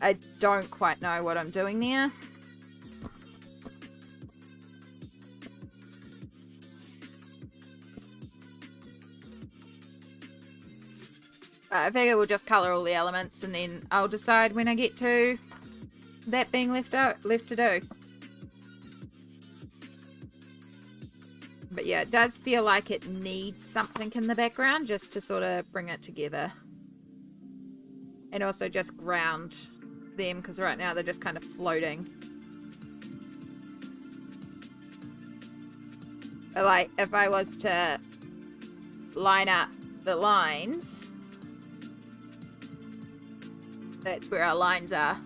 I don't quite know what I'm doing there. I figure we'll just colour all the elements and then I'll decide when I get to that being left to do. But yeah, it does feel like it needs something in the background just to sort of bring it together. And also just ground them, because right now they're just kind of floating. But like, if I was to line up the lines, that's where our lines are.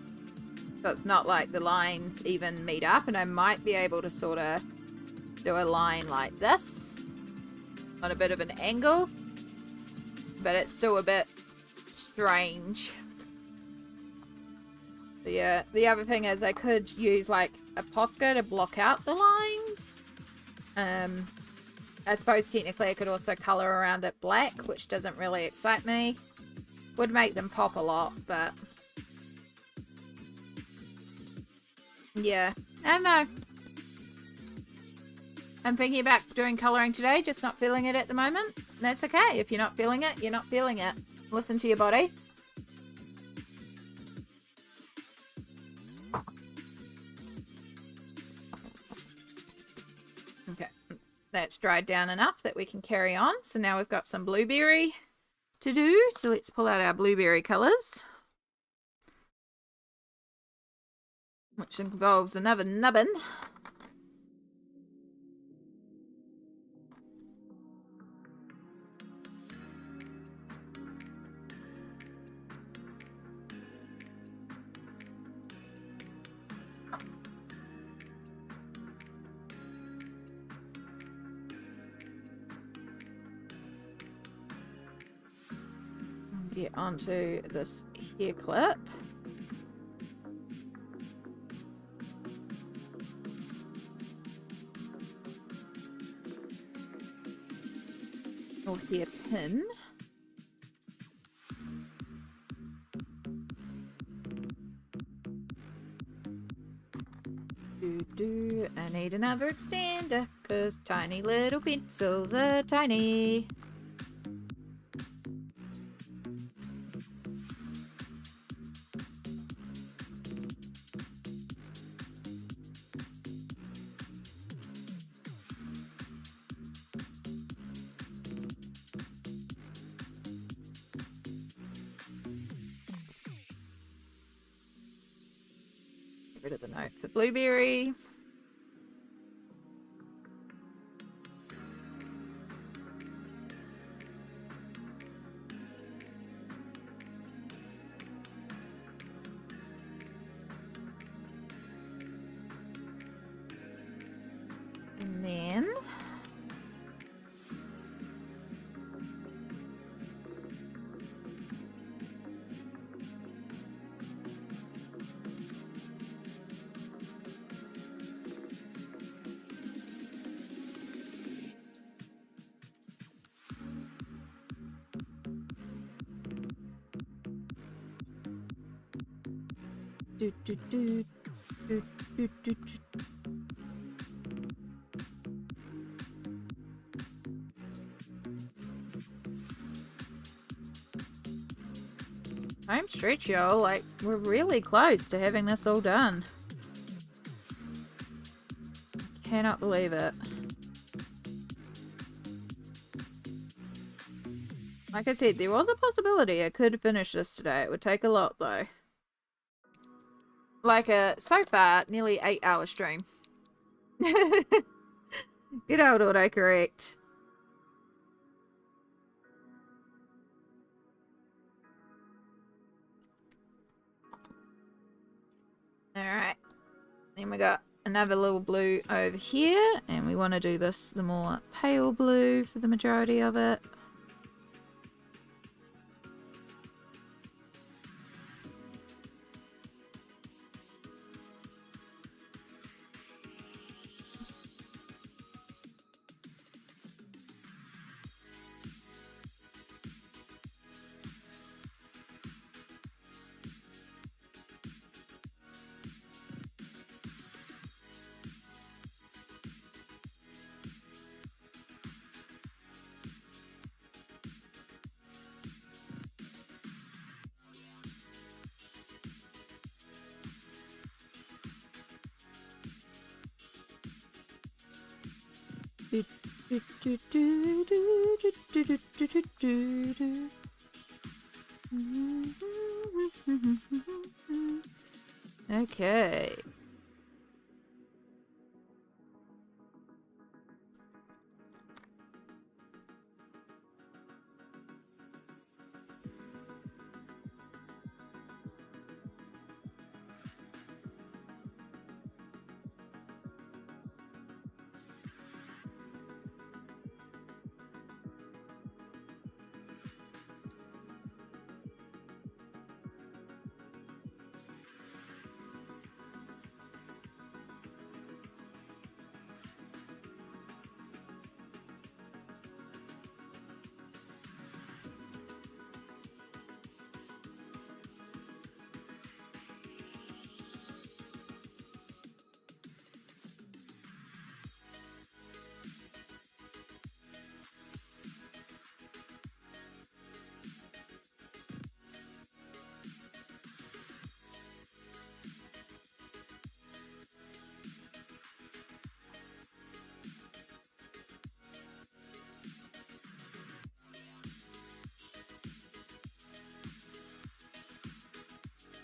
So it's not like the lines even meet up, and I might be able to sort of do a line like this on a bit of an angle, but it's still a bit strange. Yeah, the other thing is I could use like a Posca to block out the lines. I suppose technically I could also color around it black, which doesn't really excite me. Would make them pop a lot, but yeah, I don't know. I'm thinking about doing colouring today, just not feeling it at the moment. That's okay. If you're not feeling it, you're not feeling it. Listen to your body. Okay, that's dried down enough that we can carry on. So now we've got some blueberry to do. So let's pull out our blueberry colours, which involves another nubbin. Get onto this hair clip. Or hair pin. I need another extender, cause tiny little pencils are tiny. Get rid of the note for blueberry. And then do, do, do, do, do, do, do. Home stretch, y'all. Like, we're really close to having this all done. Cannot believe it. Like I said, there was a possibility I could finish this today. It would take a lot, though. Like a, so far, nearly 8-hour stream. Good old autocorrect. Alright. Then we got another little blue over here. And we want to do this the more pale blue for the majority of it. Okay.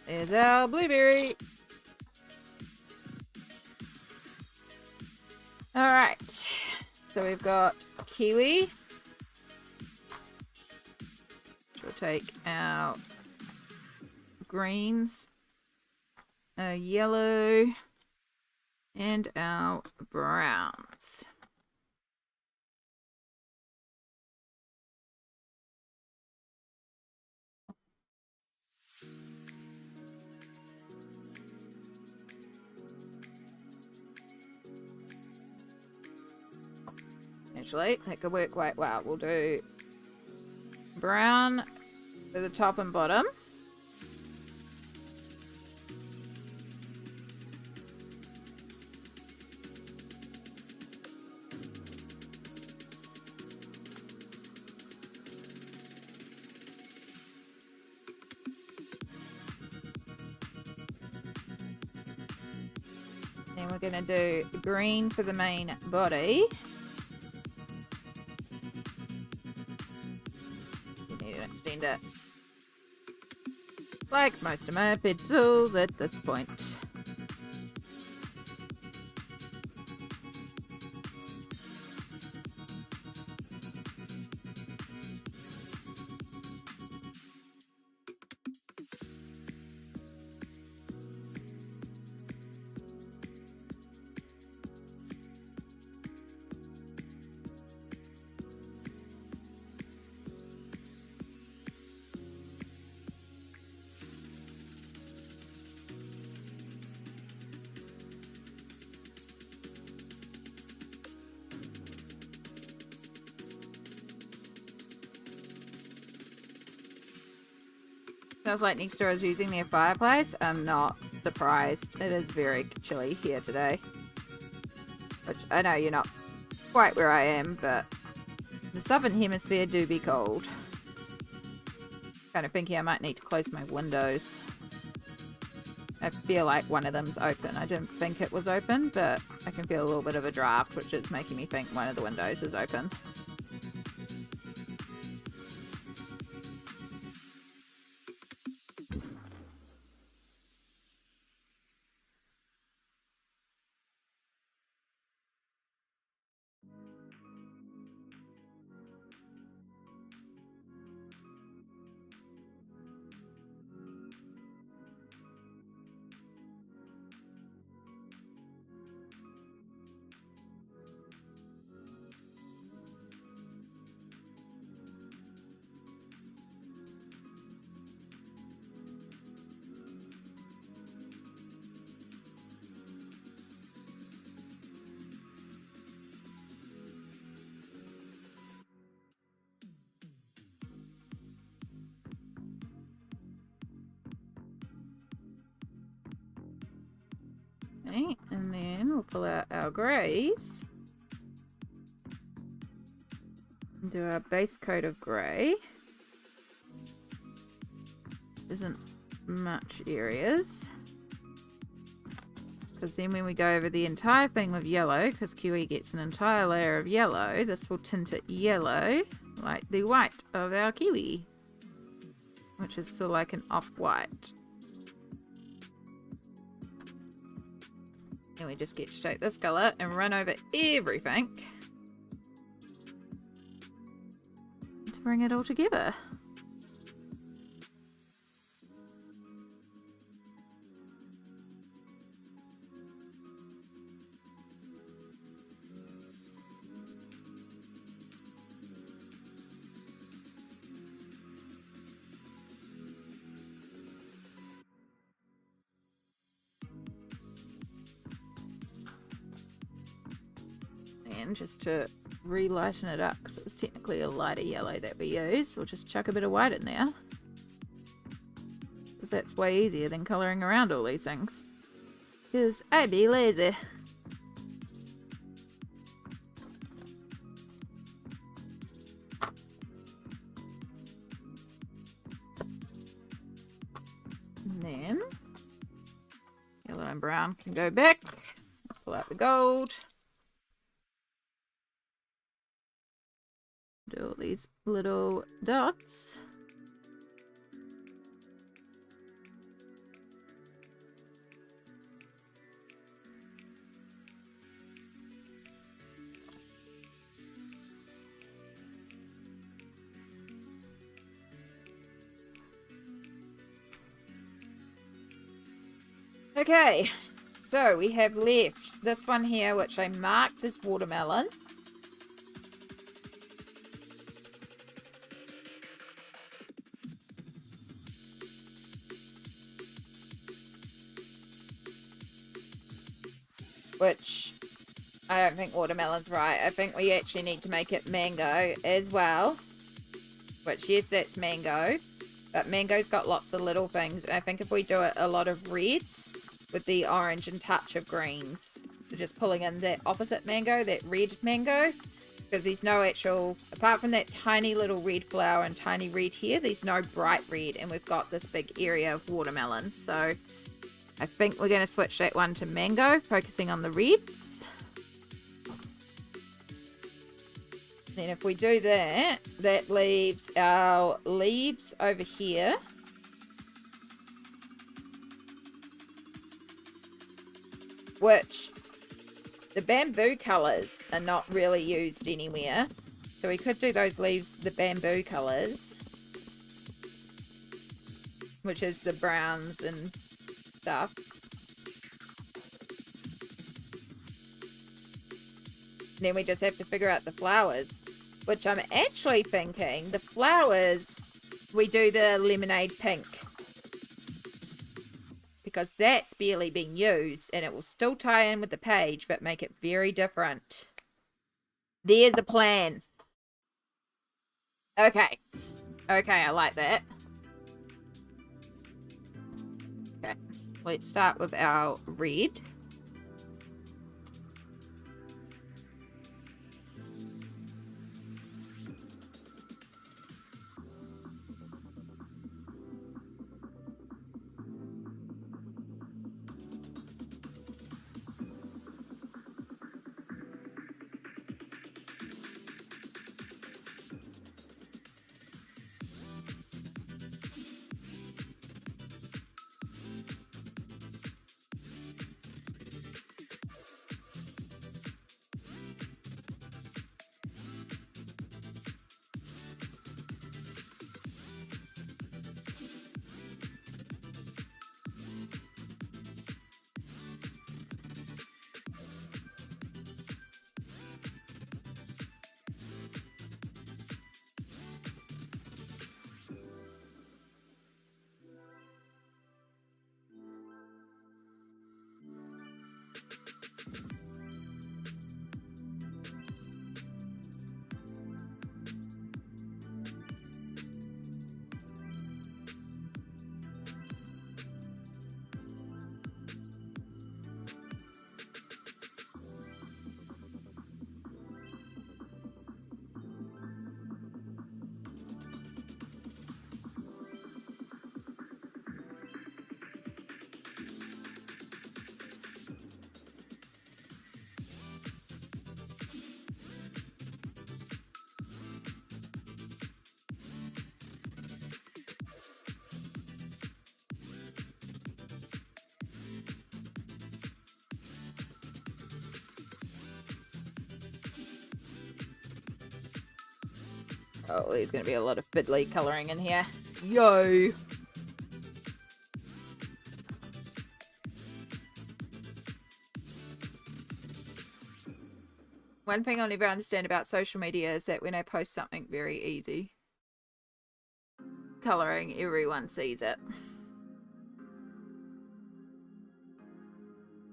There's our blueberry. Alright. So we've got kiwi. We'll take our greens, our yellow, and our browns. Actually, that could work quite well. We'll do brown for the top and bottom. Then we're going to do green for the main body. Extend it like most of my pencils at this point. Sounds like next door is using their fireplace. I'm not surprised. It is very chilly here today. Which I know you're not quite where I am, but the southern hemisphere do be cold. Kind of thinking I might need to close my windows. I feel like one of them's open. I didn't think it was open, but I can feel a little bit of a draft, which is making me think one of the windows is open. Okay, and then we'll pull out our greys. And do our base coat of grey. Isn't much areas. Because then when we go over the entire thing with yellow, because kiwi gets an entire layer of yellow, this will tint it yellow, like the white of our kiwi. Which is sort of like an off-white. And we just get straight this colour and run over everything to bring it all together. And just to re-lighten it up, because it was technically a lighter yellow that we used, we'll just chuck a bit of white in there, because that's way easier than colouring around all these things, because I be lazy. And then yellow and brown can go back. Pull out the gold. Do all these little dots. Okay, so we have left this one here, which I marked as watermelon. Which I don't think watermelon's right. I think we actually need to make it mango as well. Which, yes, that's mango. But mango's got lots of little things. And I think if we do it a lot of reds with the orange and touch of greens. So just pulling in that opposite mango, that red mango. Because there's no actual, apart from that tiny little red flower and tiny red here, there's no bright red. And we've got this big area of watermelon. So I think we're going to switch that one to mango, focusing on the reds. Then if we do that, that leaves our leaves over here. Which the bamboo colours are not really used anywhere. So we could do those leaves, the bamboo colours. Which is the browns and stuff. Then we just have to figure out the flowers, which I'm actually thinking the flowers, we do the lemonade pink, because that's barely been used and it will still tie in with the page but make it very different. There's the plan. Okay, I like that. Okay, let's start with our red. Oh, there's going to be a lot of fiddly colouring in here. Yo! One thing I'll never understand about social media is that when I post something very easy, colouring, everyone sees it.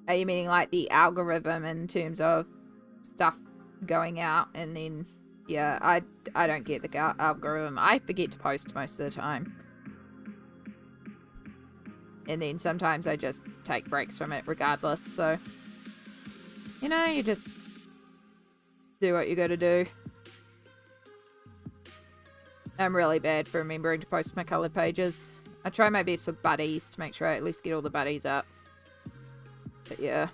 Are you meaning like the algorithm in terms of stuff going out and then... Yeah, I don't get the algorithm. I forget to post most of the time. And then sometimes I just take breaks from it regardless, so... You know, you just do what you gotta do. I'm really bad for remembering to post my coloured pages. I try my best with buddies to make sure I at least get all the buddies up. But yeah.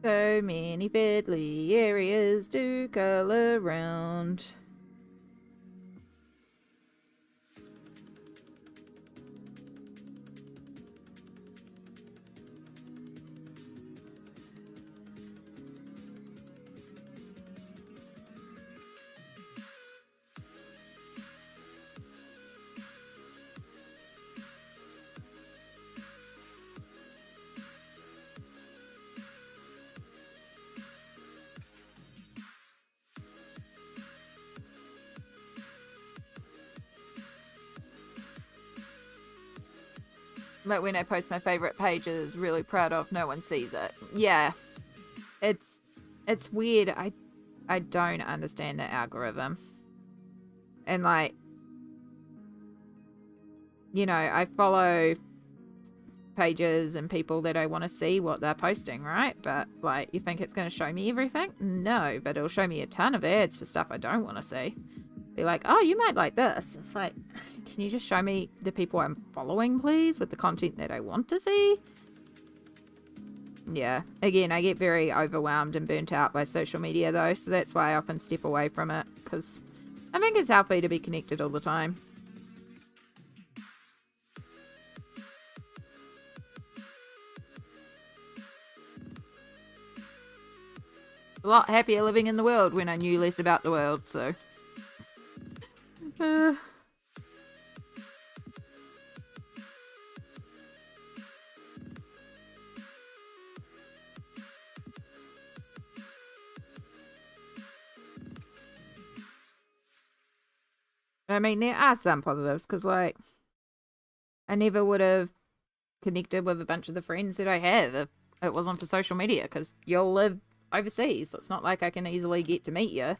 So many fiddly areas to colour around. But when I post my favourite pages, really proud of, no one sees it. Yeah. It's weird. I don't understand the algorithm. And like, you know, I follow pages and people that I want to see what they're posting, right? But like, you think it's going to show me everything? No, but it'll show me a ton of ads for stuff I don't want to see. Be like, oh, you might like this. It's like, can you just show me the people I'm following, please, with the content that I want to see? Yeah, again, I get very overwhelmed and burnt out by social media, though, so that's why I often step away from it, because I think it's healthy to be connected all the time. A lot happier living in the world when I knew less about the world, so... I mean, there are some positives, because, like, I never would have connected with a bunch of the friends that I have if it wasn't for social media, because you'll live overseas, so it's not like I can easily get to meet you.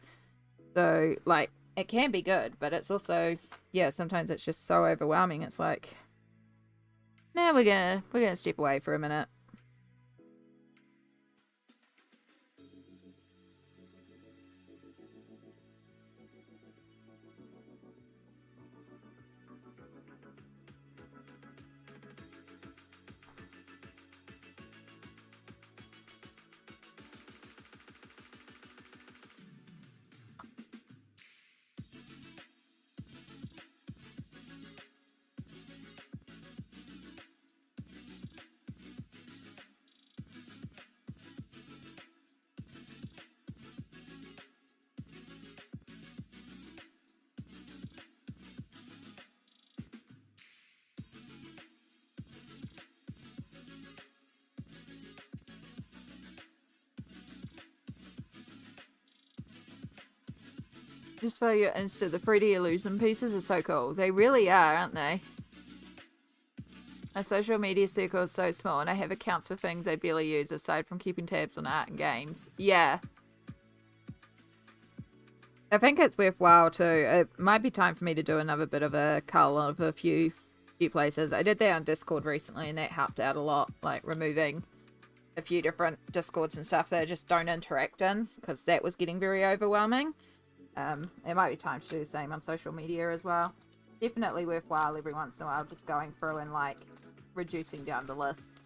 So, like, it can be good, but it's also, yeah, sometimes it's just so overwhelming. It's like, nah, we're gonna step away for a minute. Just for your Insta, the 3D illusion pieces are so cool. They really are, aren't they? My social media circle is so small, and I have accounts for things I barely use aside from keeping tabs on art and games. Yeah. I think it's worthwhile too. It might be time for me to do another bit of a cull of a few places. I did that on Discord recently, and that helped out a lot, like removing a few different Discords and stuff that I just don't interact in, because that was getting very overwhelming. It might be time to do the same on social media as well. Definitely worthwhile every once in a while just going through and like reducing down the list.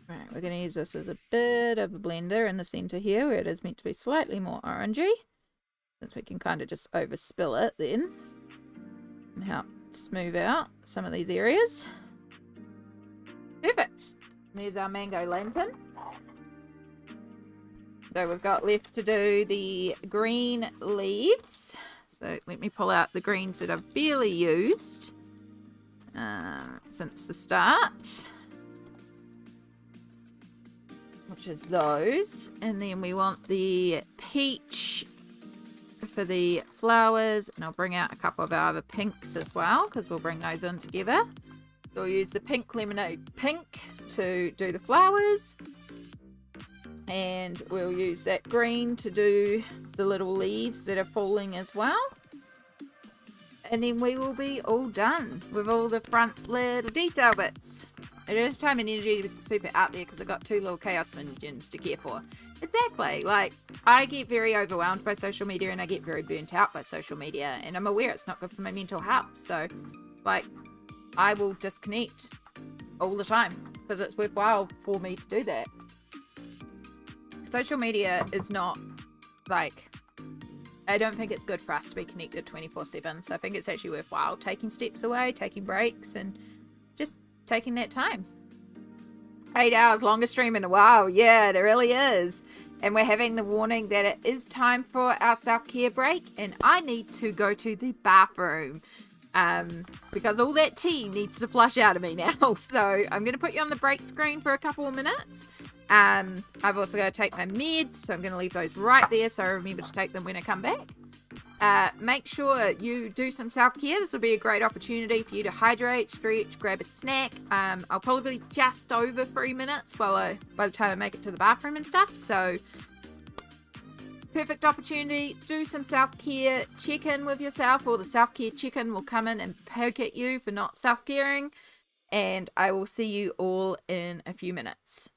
Right, we're going to use this as a bit of a blender in the center here where it is meant to be slightly more orangey, since we can kind of just overspill it then and help smooth out some of these areas. Perfect. There's our mango lantern. So we've got left to do the green leaves. So let me pull out the greens that I've barely used since the start. which is those. And then we want the peach for the flowers. And I'll bring out a couple of our other pinks as well, because we'll bring those in together. So we'll use the pink lemonade pink to do the flowers. And we'll use that green to do the little leaves that are falling as well. And then we will be all done with all the front little detail bits. It is time and energy to be super out there because I've got 2 little chaos minions to care for. Exactly. Like, I get very overwhelmed by social media and I get very burnt out by social media. And I'm aware it's not good for my mental health. So, like, I will disconnect all the time because it's worthwhile for me to do that. Social media is not, like, I don't think it's good for us to be connected 24/7. So I think it's actually worthwhile taking steps away, taking breaks, and just taking that time. 8 hours, longest stream in a while. Yeah, it really is. And we're having the warning that it is time for our self-care break. And I need to go to the bathroom. Because all that tea needs to flush out of me now. So I'm going to put you on the break screen for a couple of minutes. I've also got to take my meds, so I'm going to leave those right there so I remember to take them when I come back. Make sure you do some self-care. This will be a great opportunity for you to hydrate, stretch, grab a snack. I'll probably be just over 3 minutes by the time I make it to the bathroom and stuff. So perfect opportunity. Do some self-care. Check in with yourself, or the self-care check-in will come in and poke at you for not self-caring. And I will see you all in a few minutes.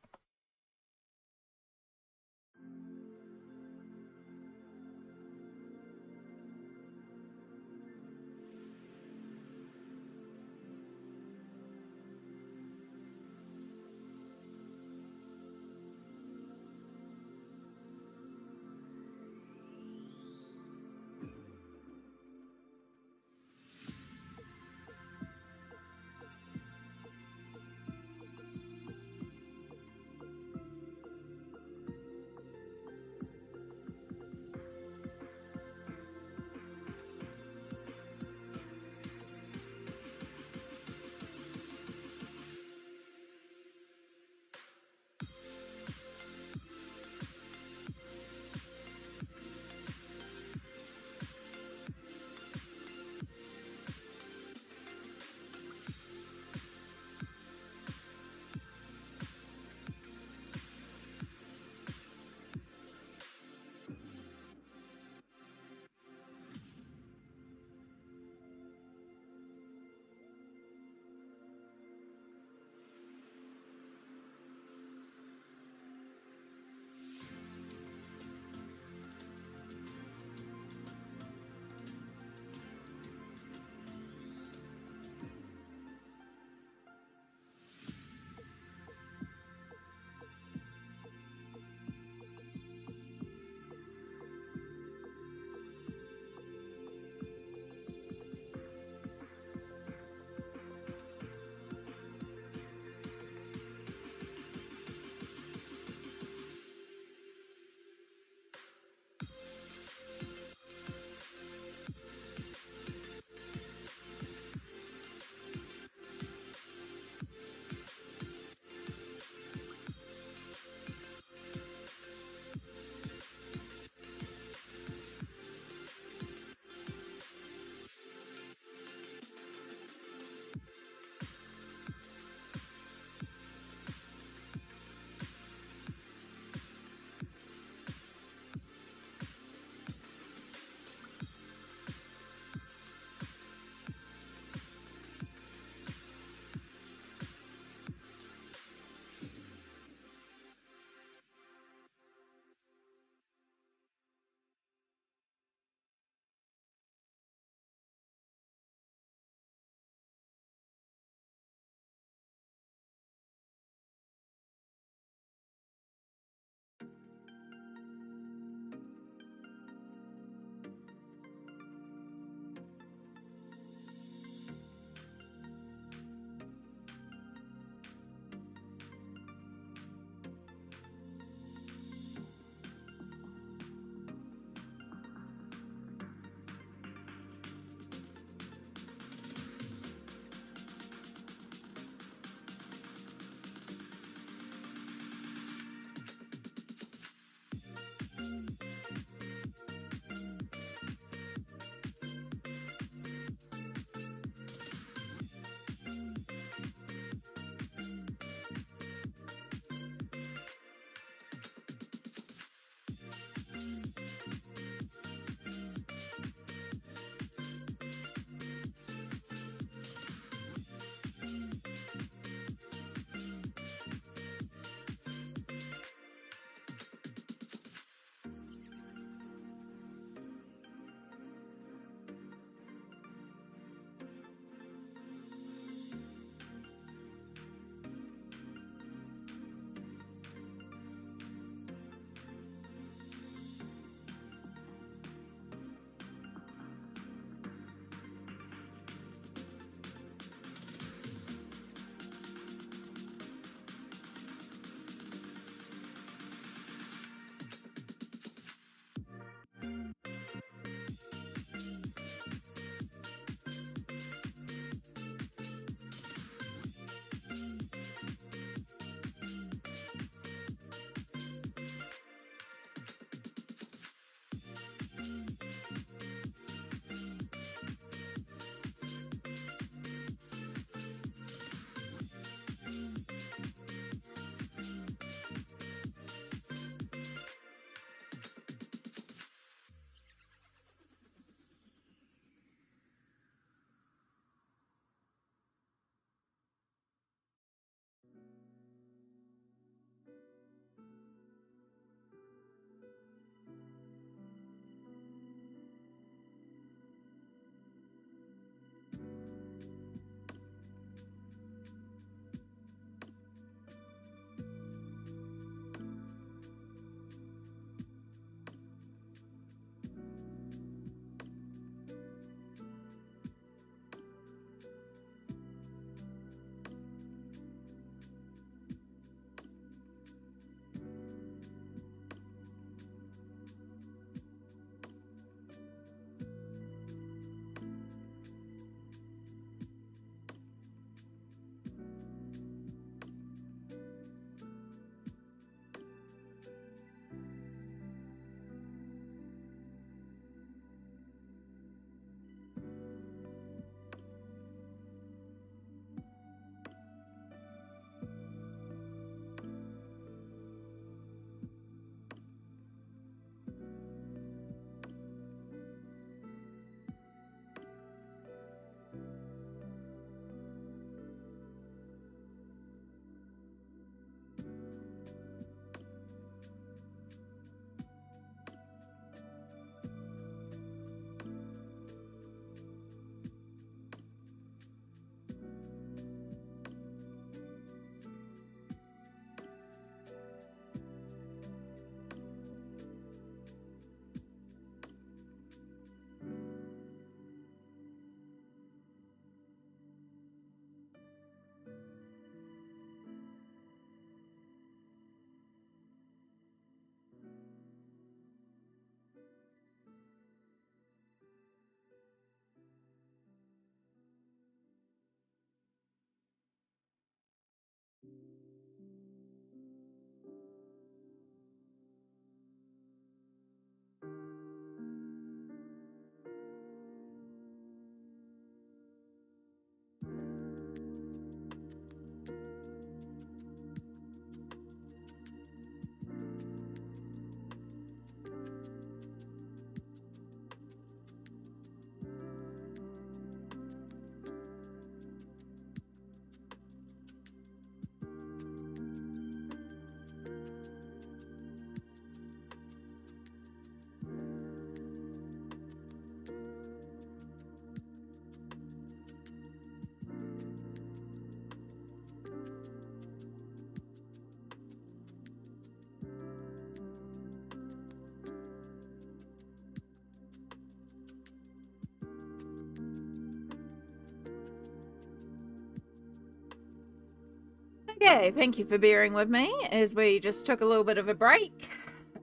Okay, thank you for bearing with me as we just took a little bit of a break.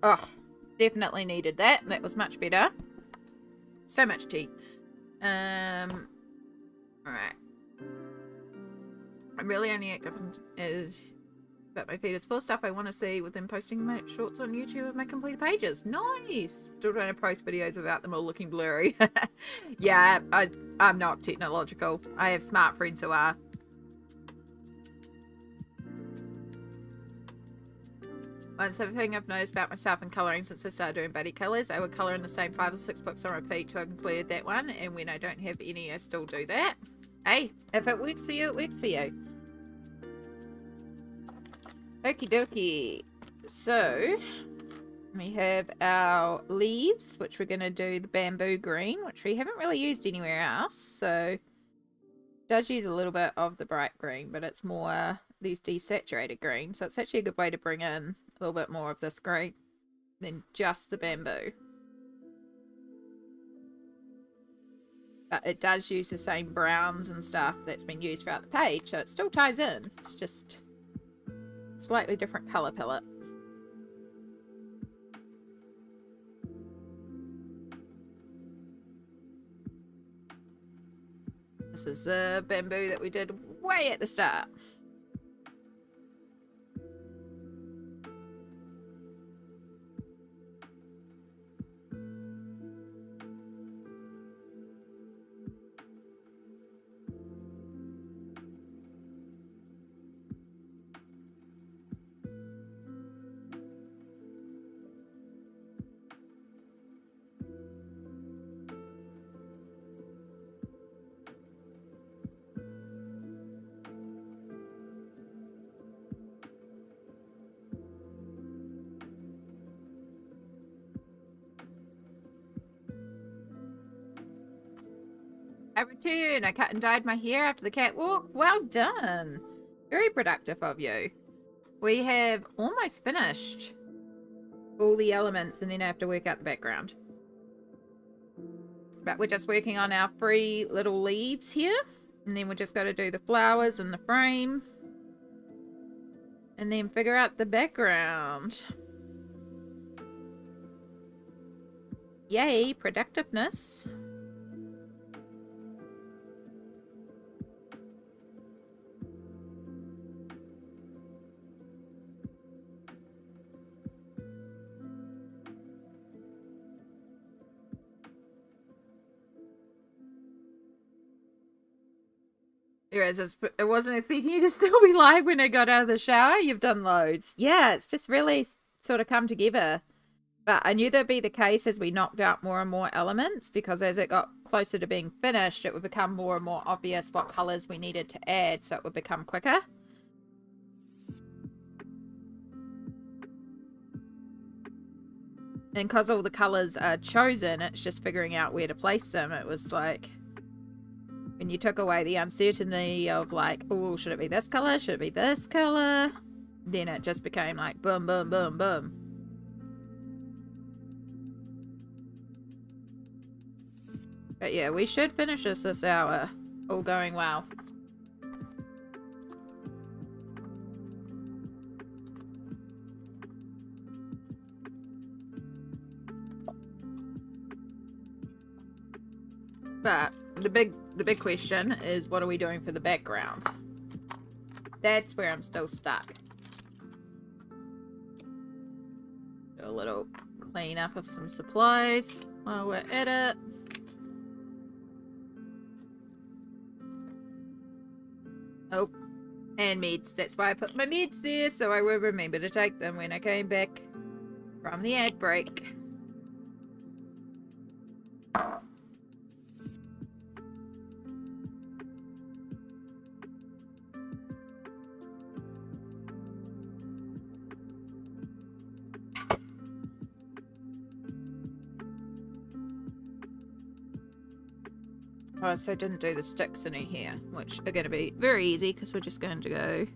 Oh, definitely needed that. That was much better. So much tea. Alright. I'm really only active is but my feed is full of stuff I want to see within posting my shorts on YouTube of my completed pages. Nice! Still trying to post videos without them all looking blurry. Yeah, I'm not technological. I have smart friends who are. One thing I've noticed about myself in colouring since I started doing buddy colours, I would colour in the same 5 or 6 books on repeat till I completed that one, and when I don't have any, I still do that. Hey, if it works for you, it works for you. Okie dokie. So, we have our leaves, which we're going to do the bamboo green, which we haven't really used anywhere else, so it does use a little bit of the bright green, but it's more these desaturated greens, so it's actually a good way to bring in a little bit more of this green than just the bamboo. But it does use the same browns and stuff that's been used throughout the page, so it still ties in. It's just a slightly different colour palette. This is the bamboo that we did way at the start. I return. I cut and dyed my hair after the catwalk. Well done. Very productive of you. We have almost finished all the elements and then I have to work out the background. But we're just working on our 3 little leaves here. And then we just got to do the flowers and the frame. And then figure out the background. Yay, productiveness. Whereas I wasn't expecting you to still be live when I got out of the shower. You've done loads. Yeah, it's just really sort of come together. But I knew that'd be the case as we knocked out more and more elements, because as it got closer to being finished, it would become more and more obvious what colours we needed to add, so it would become quicker. And because all the colours are chosen, it's just figuring out where to place them. It was like, when you took away the uncertainty of like, oh, should it be this colour? Should it be this colour? Then it just became like boom, boom, boom, boom. But yeah, we should finish this hour. All going well. But the big question is, what are we doing for the background? That's where I'm still stuck. Do a little clean up of some supplies while we're at it. Oh, and meds. That's why I put my meds there, so I will remember to take them when I came back from the ad break. Oh, so I didn't do the sticks in here, which are going to be very easy because we're just going to go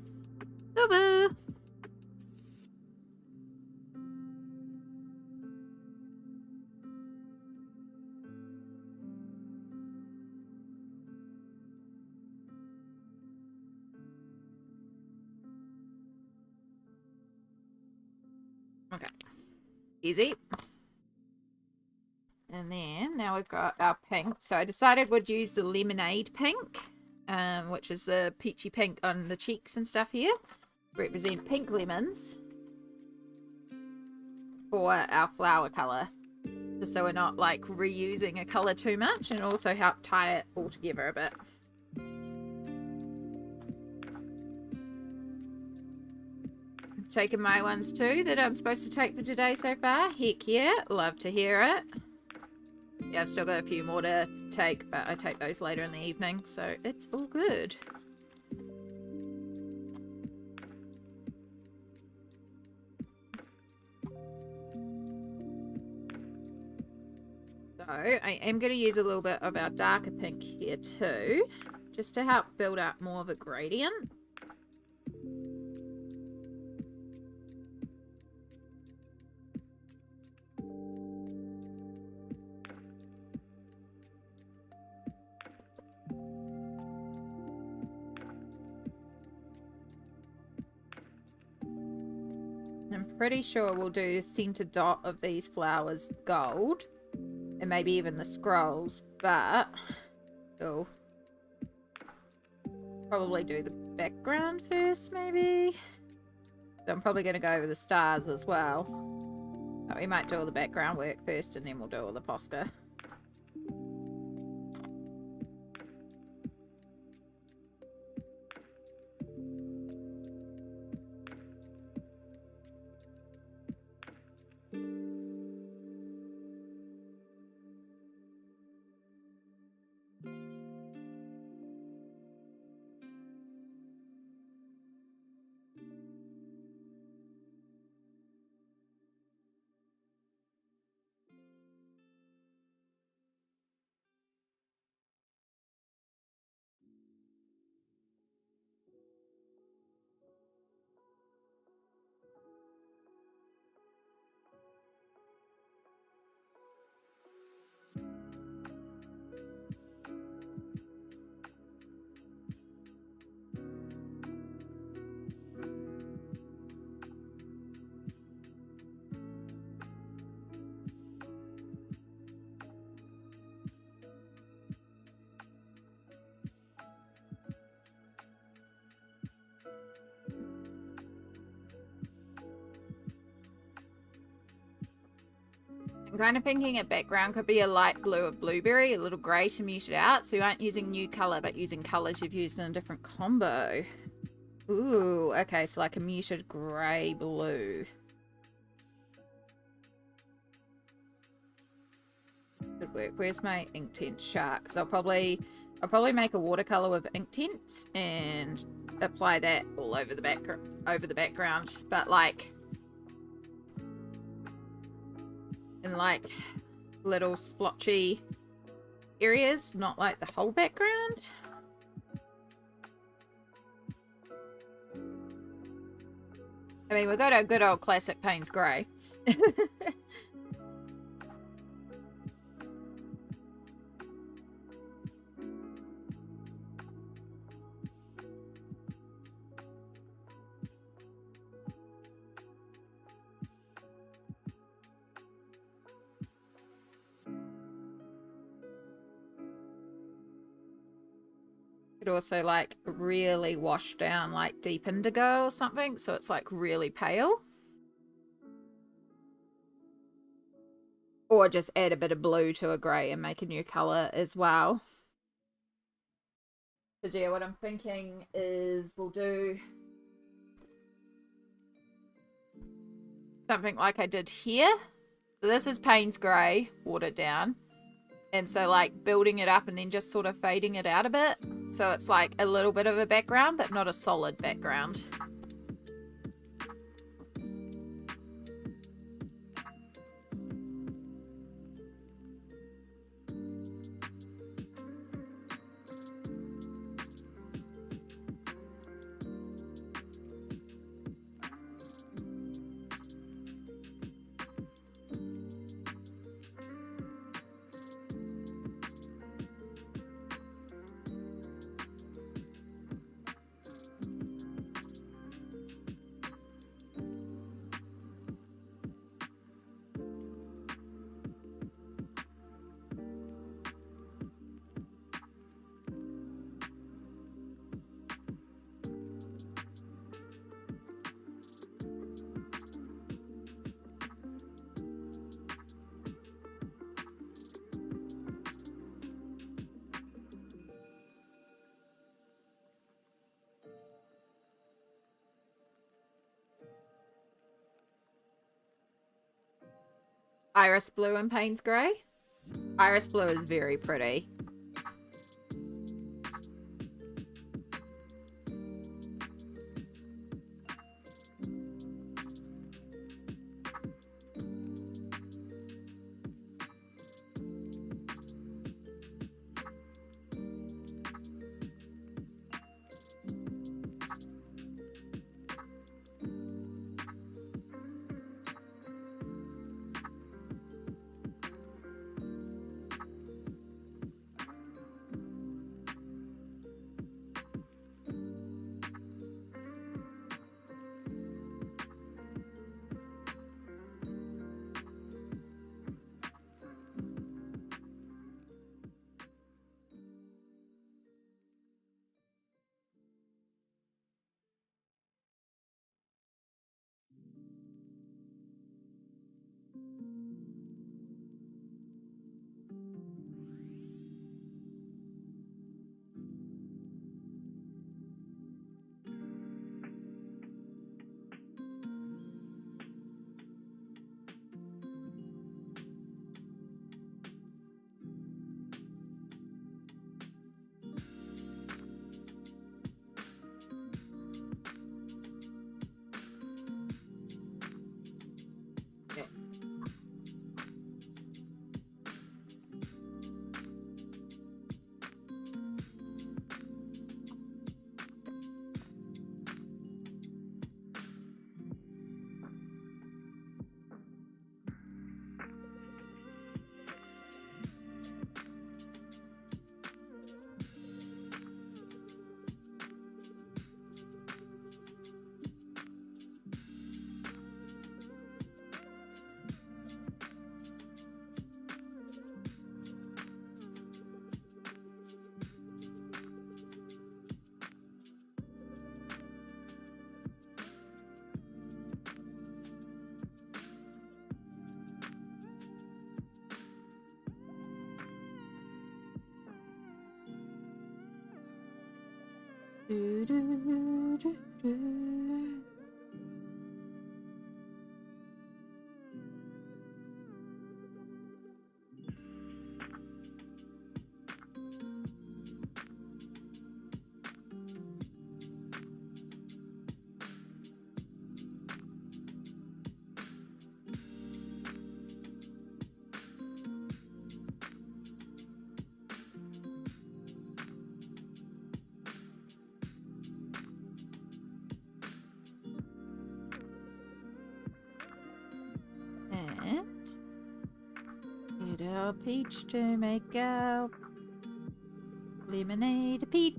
over. Easy. And then now we've got our pink. So I decided we'd use the lemonade pink, which is the peachy pink on the cheeks and stuff here. Represent pink lemons for our flower colour. Just so we're not like reusing a colour too much, and also help tie it all together a bit. I've taken my ones too that I'm supposed to take for today so far. Heck yeah, love to hear it. Yeah, I've still got a few more to take, but I take those later in the evening, so it's all good. So I am going to use a little bit of our darker pink here too, just to help build up more of a gradient. I'm pretty sure we'll do center dot of these flowers gold. And maybe even the scrolls, but oh, probably do the background first, maybe. So I'm probably going to go over the stars as well. But we might do all the background work first, and then we'll do all the Posca. I'm kind of thinking a background could be a light blue or blueberry, a little grey to mute it out. So you aren't using new colour, but using colours you've used in a different combo. Ooh, okay, so like a muted grey blue. Good work. Where's my ink tint shark? Because I'll probably make a watercolour with ink tints and apply that all over the background. But like in like little splotchy areas, not like the whole background. I mean, we've got a good old classic Payne's Grey. Could also like really wash down like deep indigo or something, so it's like really pale. Or just add a bit of blue to a grey and make a new colour as well. Because yeah, what I'm thinking is we'll do something like I did here. So this is Payne's Grey, watered down. And so like building it up and then just sort of fading it out a bit. So it's like a little bit of a background, but not a solid background. Iris blue and Payne's grey. Iris blue is very pretty. Do, do, do, do. Get our peach to make our lemonade peach.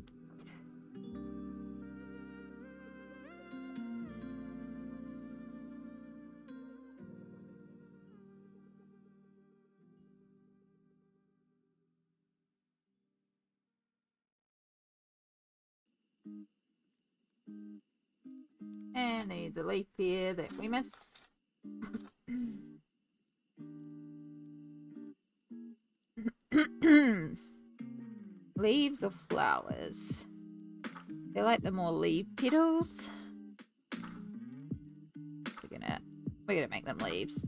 And there's a leaf here that we miss. Leaves or flowers? I like the more leaf petals. We're gonna make them leaves.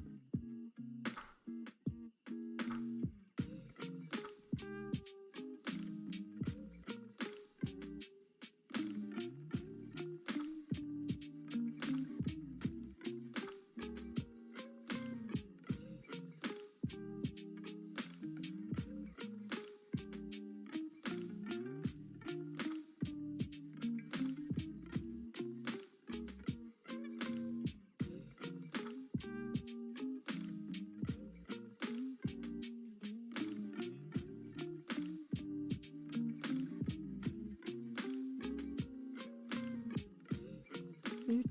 Do,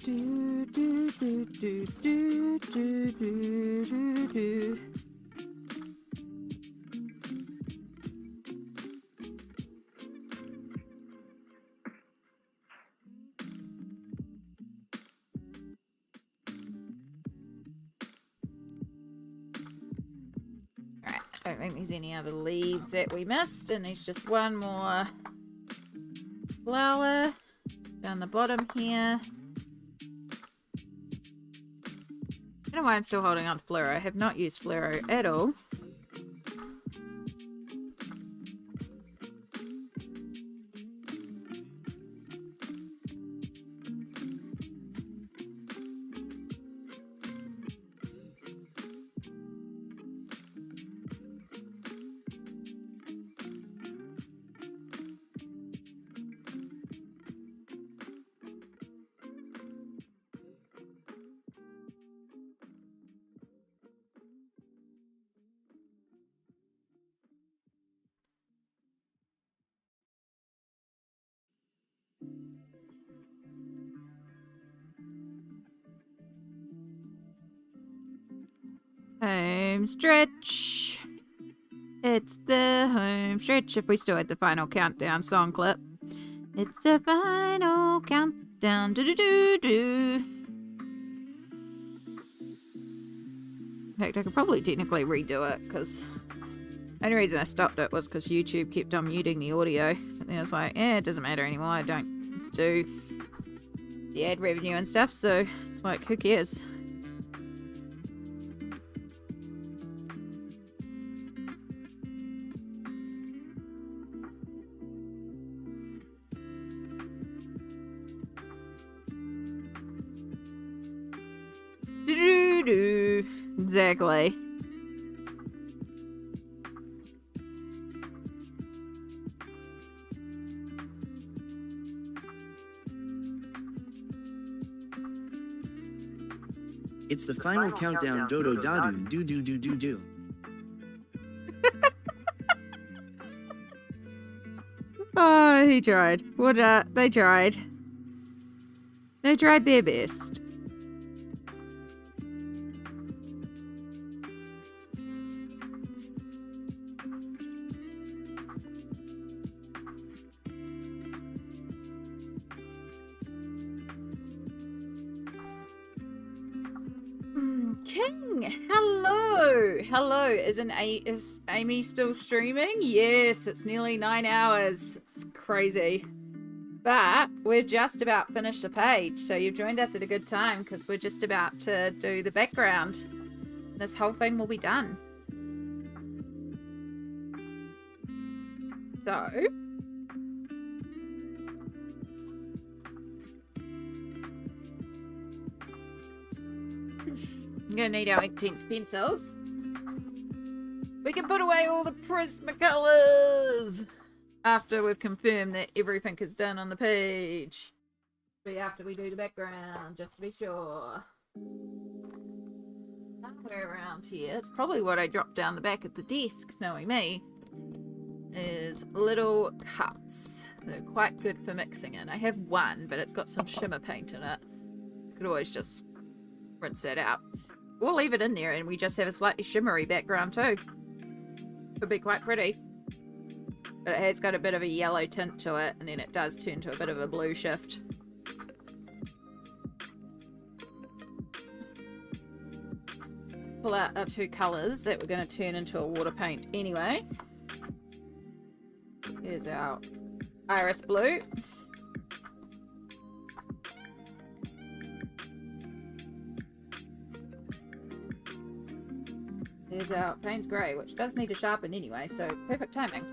do, do, do, do, do, do, do, do. Alright, I don't think there's any other leaves that we missed, and there's just one more flower down the bottom here. I know why I'm still holding on to fluoro. I have not used fluoro at all. Home stretch. It's the home stretch. If we still had the final countdown song clip. It's the final countdown. Do do do do. In fact, I could probably technically redo it because the only reason I stopped it was because YouTube kept on muting the audio. And then I was like, it doesn't matter anymore. I don't do the ad revenue and stuff, so it's like, who cares? Exactly. It's the final countdown. Dodo dadu do do do do do. Oh, he tried. What? They tried. They tried their best. King, hello. Hello. Is Amy still streaming? Yes, it's nearly 9 hours. It's crazy. But we've just about finished the page, so you've joined us at a good time because we're just about to do the background. This whole thing will be done. So, I'm gonna need our Inktense pencils. We can put away all the Prismacolors after we've confirmed that everything is done on the page. But after we do the background, just to be sure. Somewhere around here, it's probably what I dropped down the back of the desk, knowing me, is little cups. They're quite good for mixing in. I have one, but it's got some shimmer paint in it. Could always just rinse that out. We'll leave it in there and we just have a slightly shimmery background too. Could be quite pretty. But it has got a bit of a yellow tint to it, and then it does turn to a bit of a blue shift. Let's pull out our two colours that we're going to turn into a water paint anyway. Here's our iris blue. Here's our Payne's Grey, which does need to sharpen anyway, so perfect timing.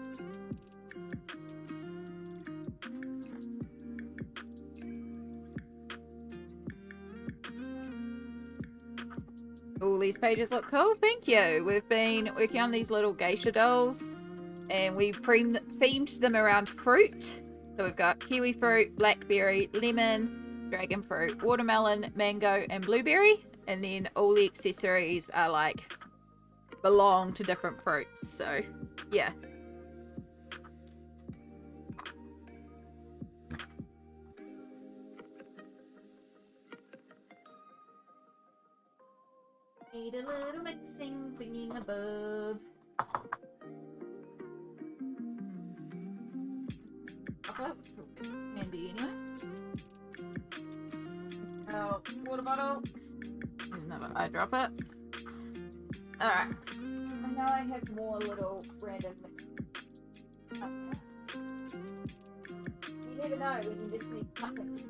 All these pages look cool, thank you. We've been working on these little geisha dolls, and we themed them around fruit. So we've got kiwi fruit, blackberry, lemon, dragon fruit, watermelon, mango, and blueberry. And then all the accessories are like belong to different fruits, so yeah. Need a little mixing thingy above. Handy anyway. Our water bottle. There's another eyedropper. Alright. I know I have more little random mixes. You never know when you just need something.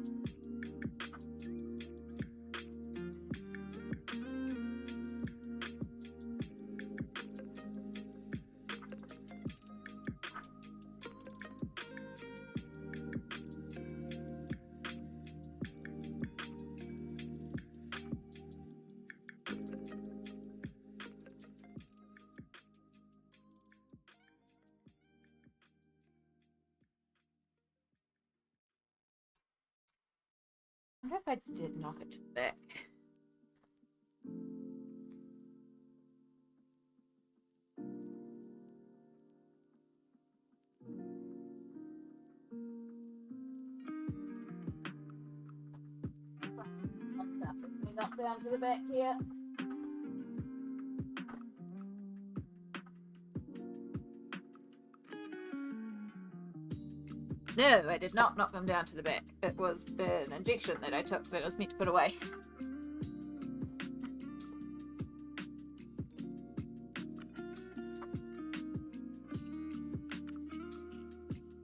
What if I did knock it to the back? Knock down to the back here. No, I did not knock them down to the back. It was an injection that I took that I was meant to put away.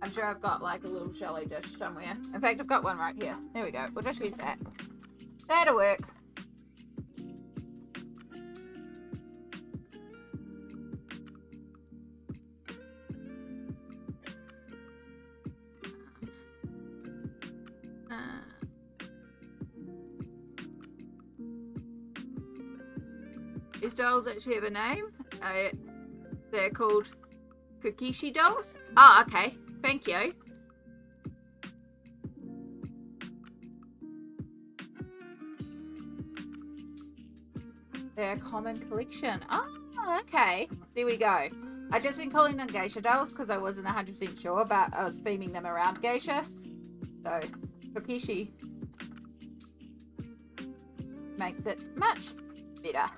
I'm sure I've got like a little shallow dish somewhere. In fact, I've got one right here. There we go. We'll just use that. That'll work. These dolls actually have a name. They're called Kokishi dolls. Oh, okay. Thank you. They're a common collection. Oh, okay. There we go. I just been calling them Geisha dolls because I wasn't 100% sure, but I was theming them around Geisha. So, Kokishi makes it much better.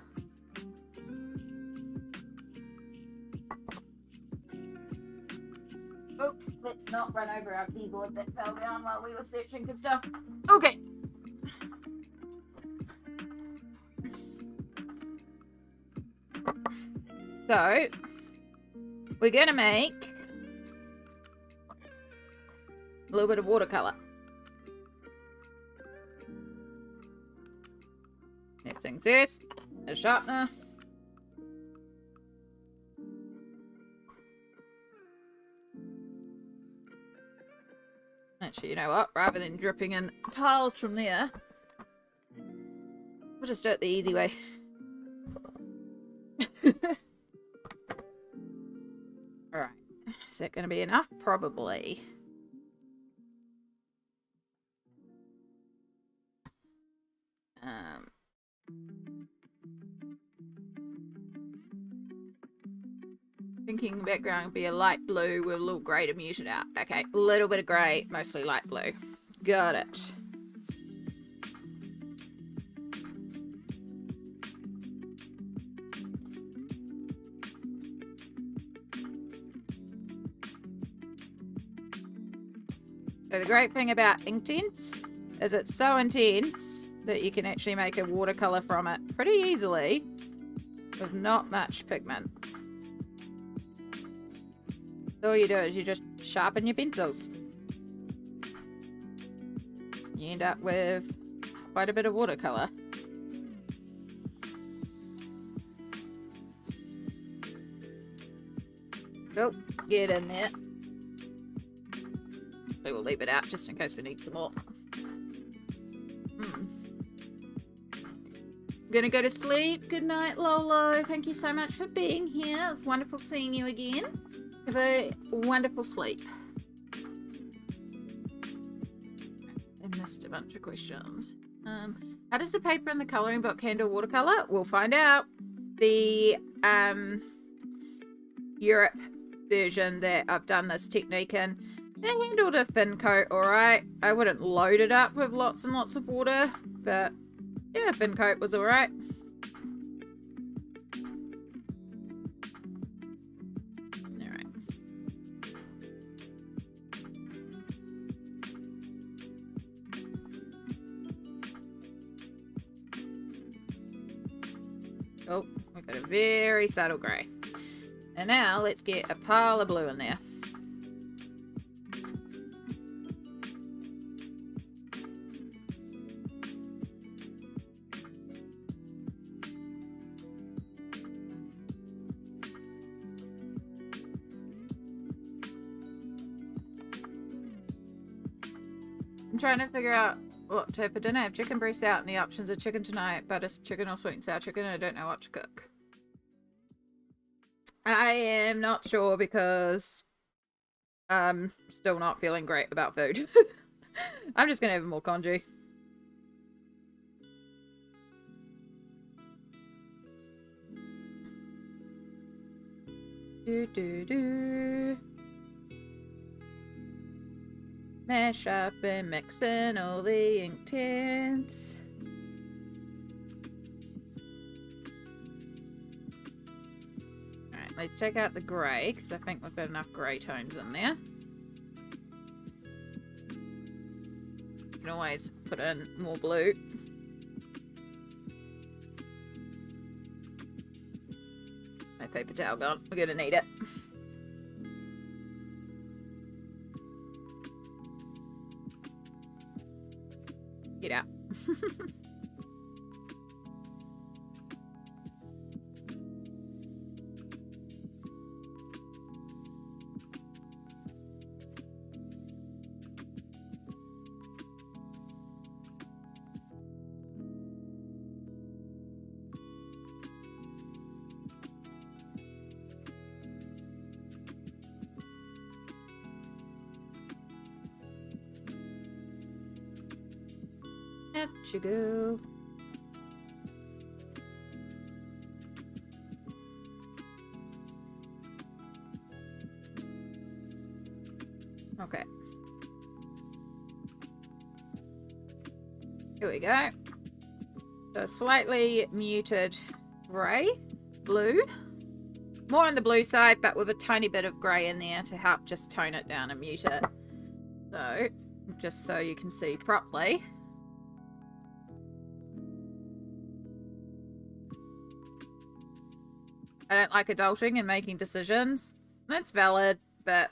Oh, let's not run over our keyboard that fell down while we were searching for stuff. Okay. So, we're going to make a little bit of watercolor. Next thing's this, a sharpener. Actually, you know what? Rather than dripping in piles from there, we'll just do it the easy way. Alright. Is that going to be enough? Probably. Thinking background would be a light blue with a little grey to mute it out. Okay, a little bit of grey, mostly light blue. Got it. So the great thing about Inktense is it's so intense that you can actually make a watercolor from it pretty easily with not much pigment. All you do is you just sharpen your pencils. You end up with quite a bit of watercolor. Oh, get in there. We will leave it out just in case we need some more. I'm gonna go to sleep. Good night, Lolo. Thank you so much for being here. It's wonderful seeing you again. Have a wonderful sleep. I missed a bunch of questions. How does the paper and the colouring book handle watercolour? We'll find out. The Europe version that I've done this technique in, they handled a thin coat alright. I wouldn't load it up with lots and lots of water, but yeah, thin coat was alright. Oh, we've got a very subtle grey. And now let's get a pile of blue in there. I'm trying to figure out what to for dinner. I have chicken breast out and the options are chicken tonight, butter chicken or sweet and sour chicken. I don't know what to cook. I am not sure because I'm still not feeling great about food. I'm just going to have more congee. Do do do. Mash up and mix in all the ink tints. Alright, let's check out the grey, because I think we've got enough grey tones in there. You can always put in more blue. My paper towel gone. We're gonna need it. Get out. Out you go. Okay. Here we go. So slightly muted grey, blue. More on the blue side, but with a tiny bit of grey in there to help just tone it down and mute it. So, just so you can see properly. I don't like adulting and making decisions. That's valid, but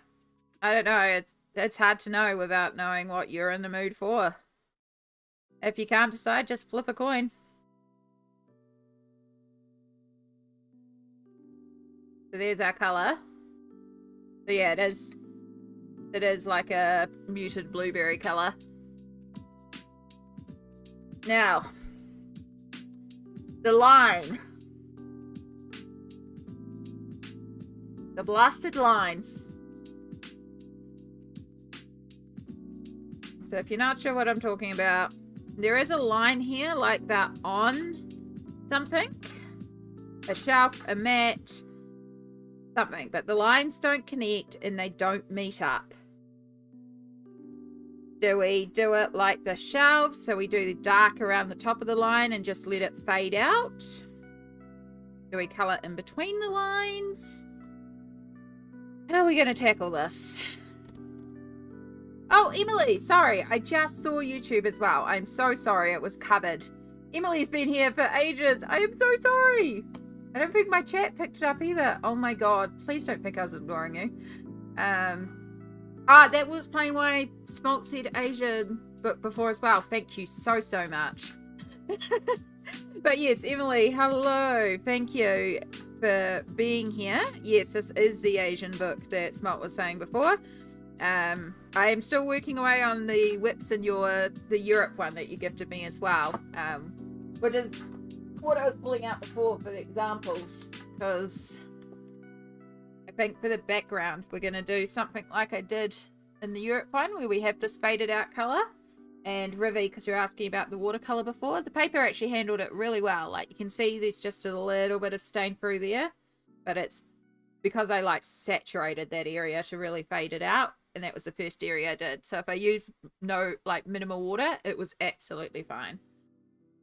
I don't know. It's hard to know without knowing what you're in the mood for. If you can't decide, just flip a coin. So there's our colour. So yeah, it is like a muted blueberry colour. Now, the line. The blasted line. So if you're not sure what I'm talking about, there is a line here like that on something. A shelf, a mat, something. But the lines don't connect and they don't meet up. Do we do it like the shelves? So we do the dark around the top of the line and just let it fade out? Do we colour in between the lines? How are we going to tackle this? Oh, Emily, sorry. I just saw YouTube as well. I'm so sorry it was covered. Emily's been here for ages. I am so sorry. I don't think my chat picked it up either. Oh my god. Please don't think I was ignoring you. That was Plain Way Smalt Said Asian book before as well. Thank you so much. But yes, Emily, hello. Thank you for being here. Yes, this is the Asian book that Smalt was saying before. I am still working away on the whips and the Europe one that you gifted me as well, which is what I was pulling out before for the examples, because I think for the background we're going to do something like I did in the Europe one, where we have this faded out colour. And Rivi, because you're asking about the watercolour before, the paper actually handled it really well. Like, you can see there's just a little bit of stain through there, but it's because I like saturated that area to really fade it out, and that was the first area I did. So if I use minimal water, it was absolutely fine.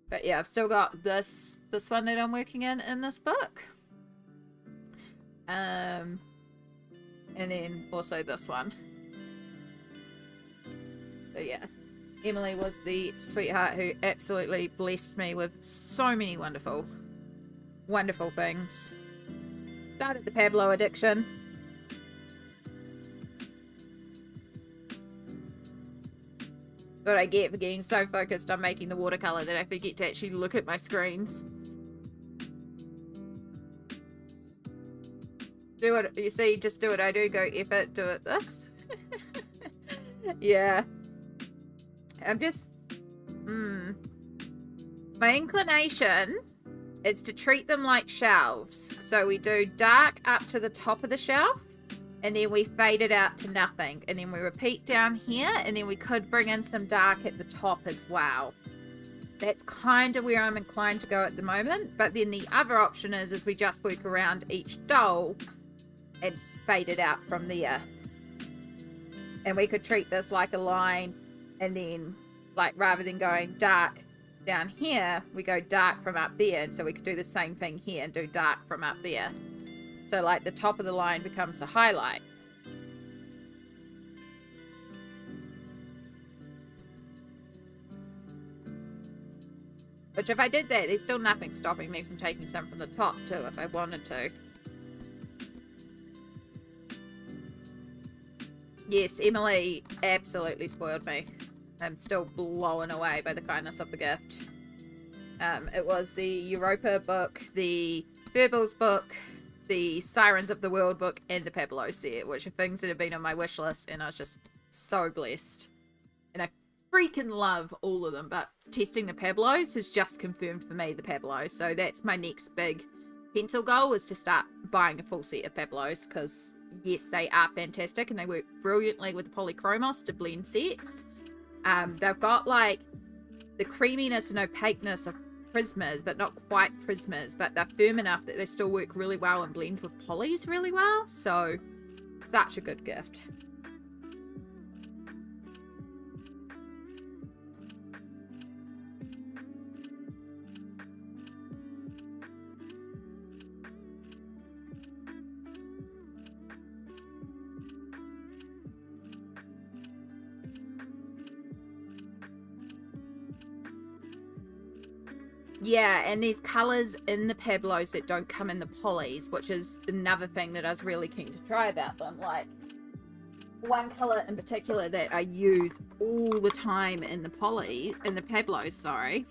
But yeah, I've still got this one that I'm working in this book, and then also this one. So yeah, Emily was the sweetheart who absolutely blessed me with so many wonderful things. Started the Pablo addiction. What I get for getting so focused on making the watercolour that I forget to actually look at my screens. Do what you see, just do what I do, go F it, do it this. Yeah. I'm just my inclination is to treat them like shelves. So we do dark up to the top of the shelf, and then we fade it out to nothing, and then we repeat down here, and then we could bring in some dark at the top as well. That's kind of where I'm inclined to go at the moment. But then the other option is we just work around each doll and fade it out from there. And we could treat this like a line, and then like rather than going dark down here, we go dark from up there. And so we could do the same thing here and do dark from up there. So like the top of the line becomes the highlight. Which if I did that, there's still nothing stopping me from taking some from the top too if I wanted to. Yes, Emily absolutely spoiled me. I'm still blown away by the kindness of the gift. It was the Europa book, the Furballs book, the Sirens of the World book, and the Pablo set, which are things that have been on my wish list, and I was just so blessed. And I freaking love all of them, but testing the Pablos has just confirmed for me the Pablos. So that's my next big pencil goal, is to start buying a full set of Pablos, because yes, they are fantastic and they work brilliantly with the polychromos to blend sets. They've got like the creaminess and opaqueness of Prismas, but not quite Prismas, but they're firm enough that they still work really well and blend with polys really well. So such a good gift. Yeah, and there's colours in the Pablos that don't come in the polys, which is another thing that I was really keen to try about them. Like, one colour in particular that I use all the time in the Pablos, sorry,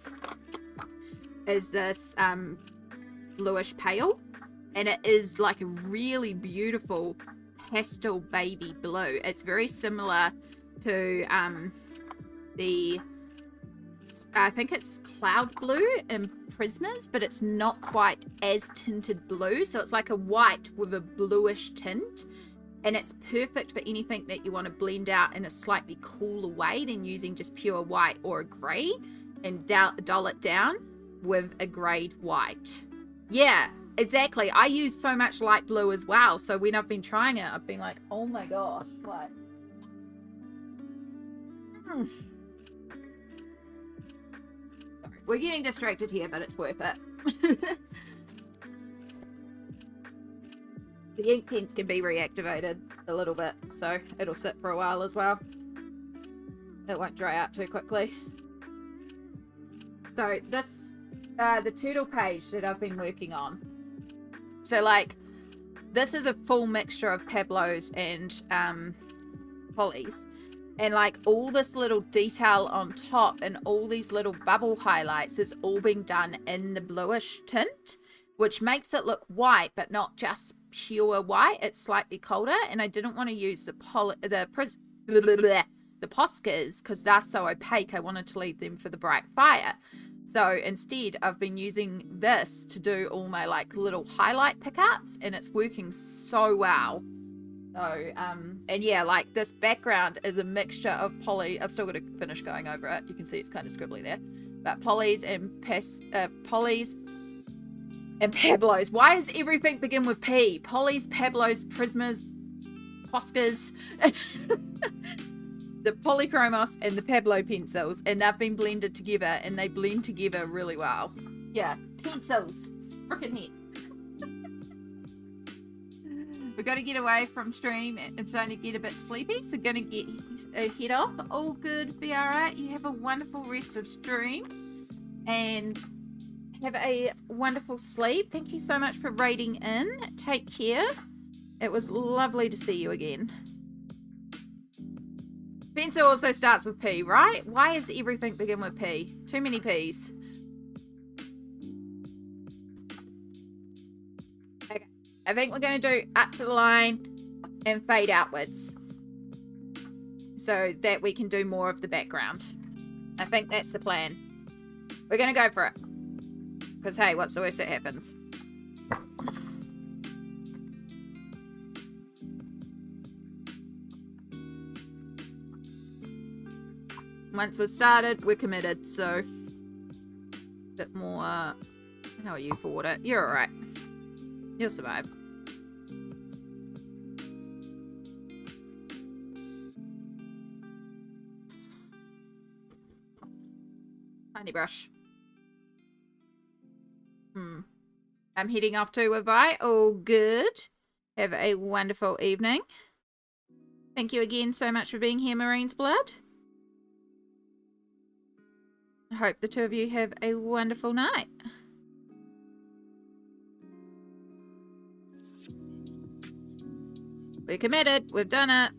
is this bluish pale. And it is like a really beautiful pastel baby blue. It's very similar to I think it's cloud blue in Prismas, but it's not quite as tinted blue. So it's like a white with a bluish tint. And it's perfect for anything that you want to blend out in a slightly cooler way than using just pure white or a grey, and dull it down with a greyed white. Yeah, exactly. I use so much light blue as well. So when I've been trying it, I've been like, oh my gosh, what? We're getting distracted here, but it's worth it. The ink tints can be reactivated a little bit, so it'll sit for a while as well. It won't dry out too quickly. So this, the turtle page that I've been working on. So like, this is a full mixture of Pablos and polys. And like all this little detail on top and all these little bubble highlights is all being done in the bluish tint, which makes it look white, but not just pure white. It's slightly colder. And I didn't want to use the Poscas because they're so opaque. I wanted to leave them for the bright fire. So instead I've been using this to do all my like little highlight pickups, and it's working so well. So, and yeah, like this background is a mixture of poly. I've still got to finish going over it. You can see it's kind of scribbly there. But polys and polys and Pablos. Why does everything begin with P? Polys, Pablos, Prismas, Poscas. The polychromos and the Pablo pencils. And they've been blended together, and they blend together really well. Yeah, pencils. Frickin' heck. We're going to get away from stream. It's starting to get a bit sleepy, so going to get head off. All good, be alright. You have a wonderful rest of stream and have a wonderful sleep. Thank you so much for raiding in. Take care. It was lovely to see you again. Pencil also starts with P, right? Why does everything begin with P? Too many P's. I think we're going to do up to the line and fade outwards so that we can do more of the background. I think that's the plan. We're going to go for it. Because, hey, what's the worst that happens? Once we're started, we're committed. So, a bit more... How are you for water? You're alright. You'll survive. Tiny brush. I'm heading off to a bye. All good. Have a wonderful evening. Thank you again so much for being here, Marine's Blood. I hope the two of you have a wonderful night. We're committed. We've done it.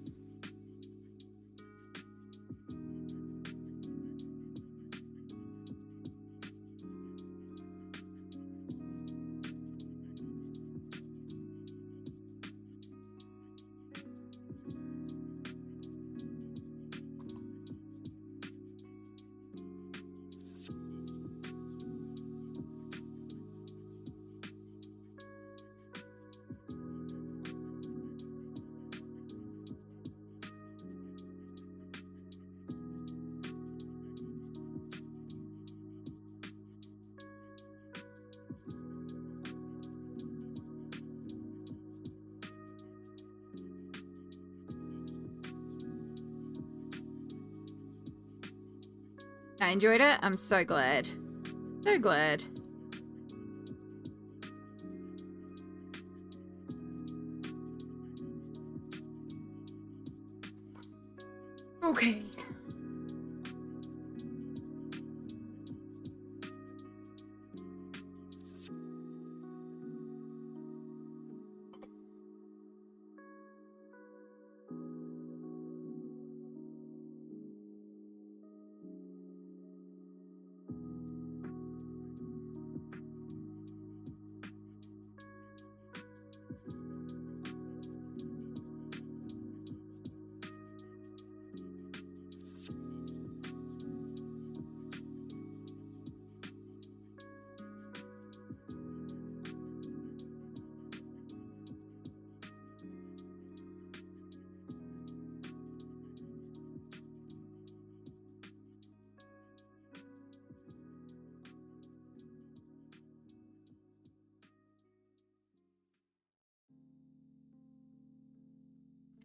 I enjoyed it. I'm so glad. So glad. Okay.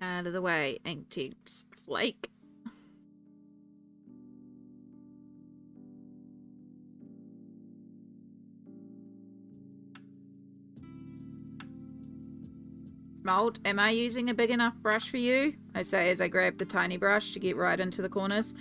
Out of the way, Inktink's flake. Smolt, am I using a big enough brush for you? I say as I grab the tiny brush to get right into the corners.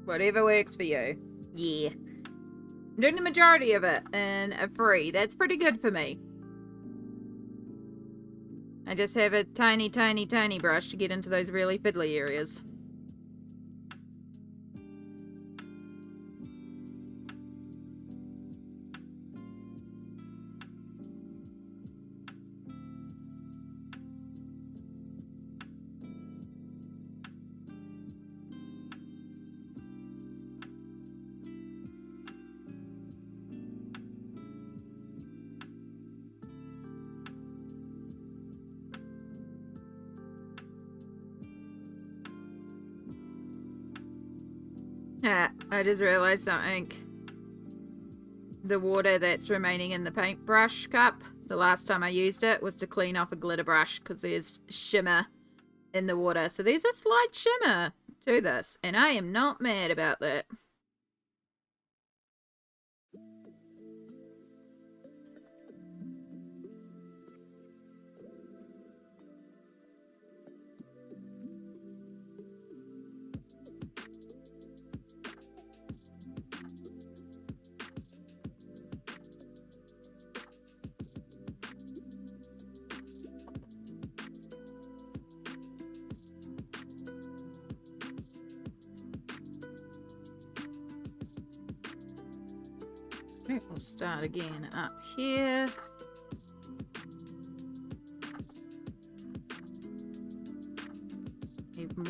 Whatever works for you. Yeah. I'm doing the majority of it in a free. That's pretty good for me. I just have a tiny, tiny, tiny brush to get into those really fiddly areas. I just realized something. The water that's remaining in the paintbrush cup, the last time I used it was to clean off a glitter brush because there's shimmer in the water. So there's a slight shimmer to this, and I am not mad about that. Right, we'll start again up here. Leave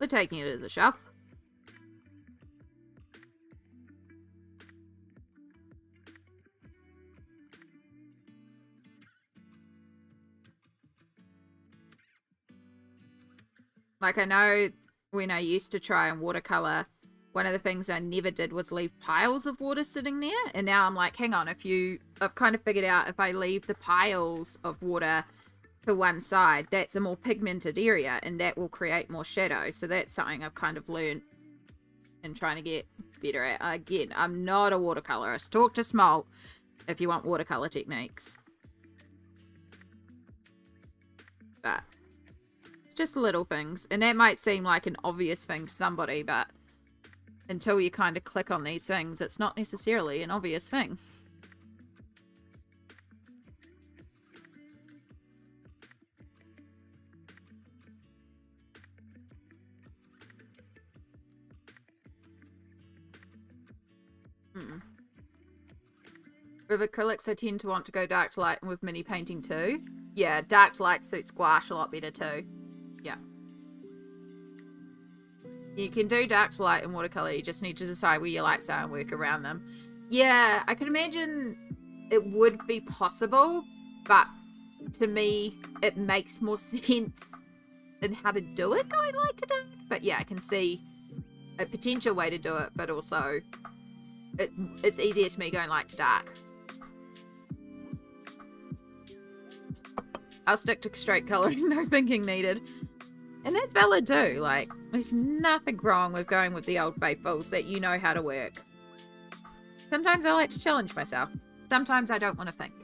We're taking it as a shove. Like, I know when I used to try and watercolor, one of the things I never did was leave piles of water sitting there. And now I'm like, hang on, I've kind of figured out if I leave the piles of water to one side, that's a more pigmented area and that will create more shadow. So that's something I've kind of learned and trying to get better at. Again, I'm not a watercolorist. Talk to Smalt if you want watercolor techniques. But it's just little things. And that might seem like an obvious thing to somebody, but until you kind of click on these things, it's not necessarily an obvious thing. With acrylics, I tend to want to go dark to light, and with mini painting too. Yeah, dark to light suits gouache a lot better too. Yeah. You can do dark to light in watercolor, you just need to decide where your lights are and work around them. Yeah, I can imagine it would be possible, but to me, it makes more sense in how to do it going light to dark. But yeah, I can see a potential way to do it, but also it's easier to me going light to dark. I'll stick to straight coloring, no thinking needed. And that's valid too. Like, there's nothing wrong with going with the old faithfuls that you know how to work. Sometimes I like to challenge myself. Sometimes I don't want to think.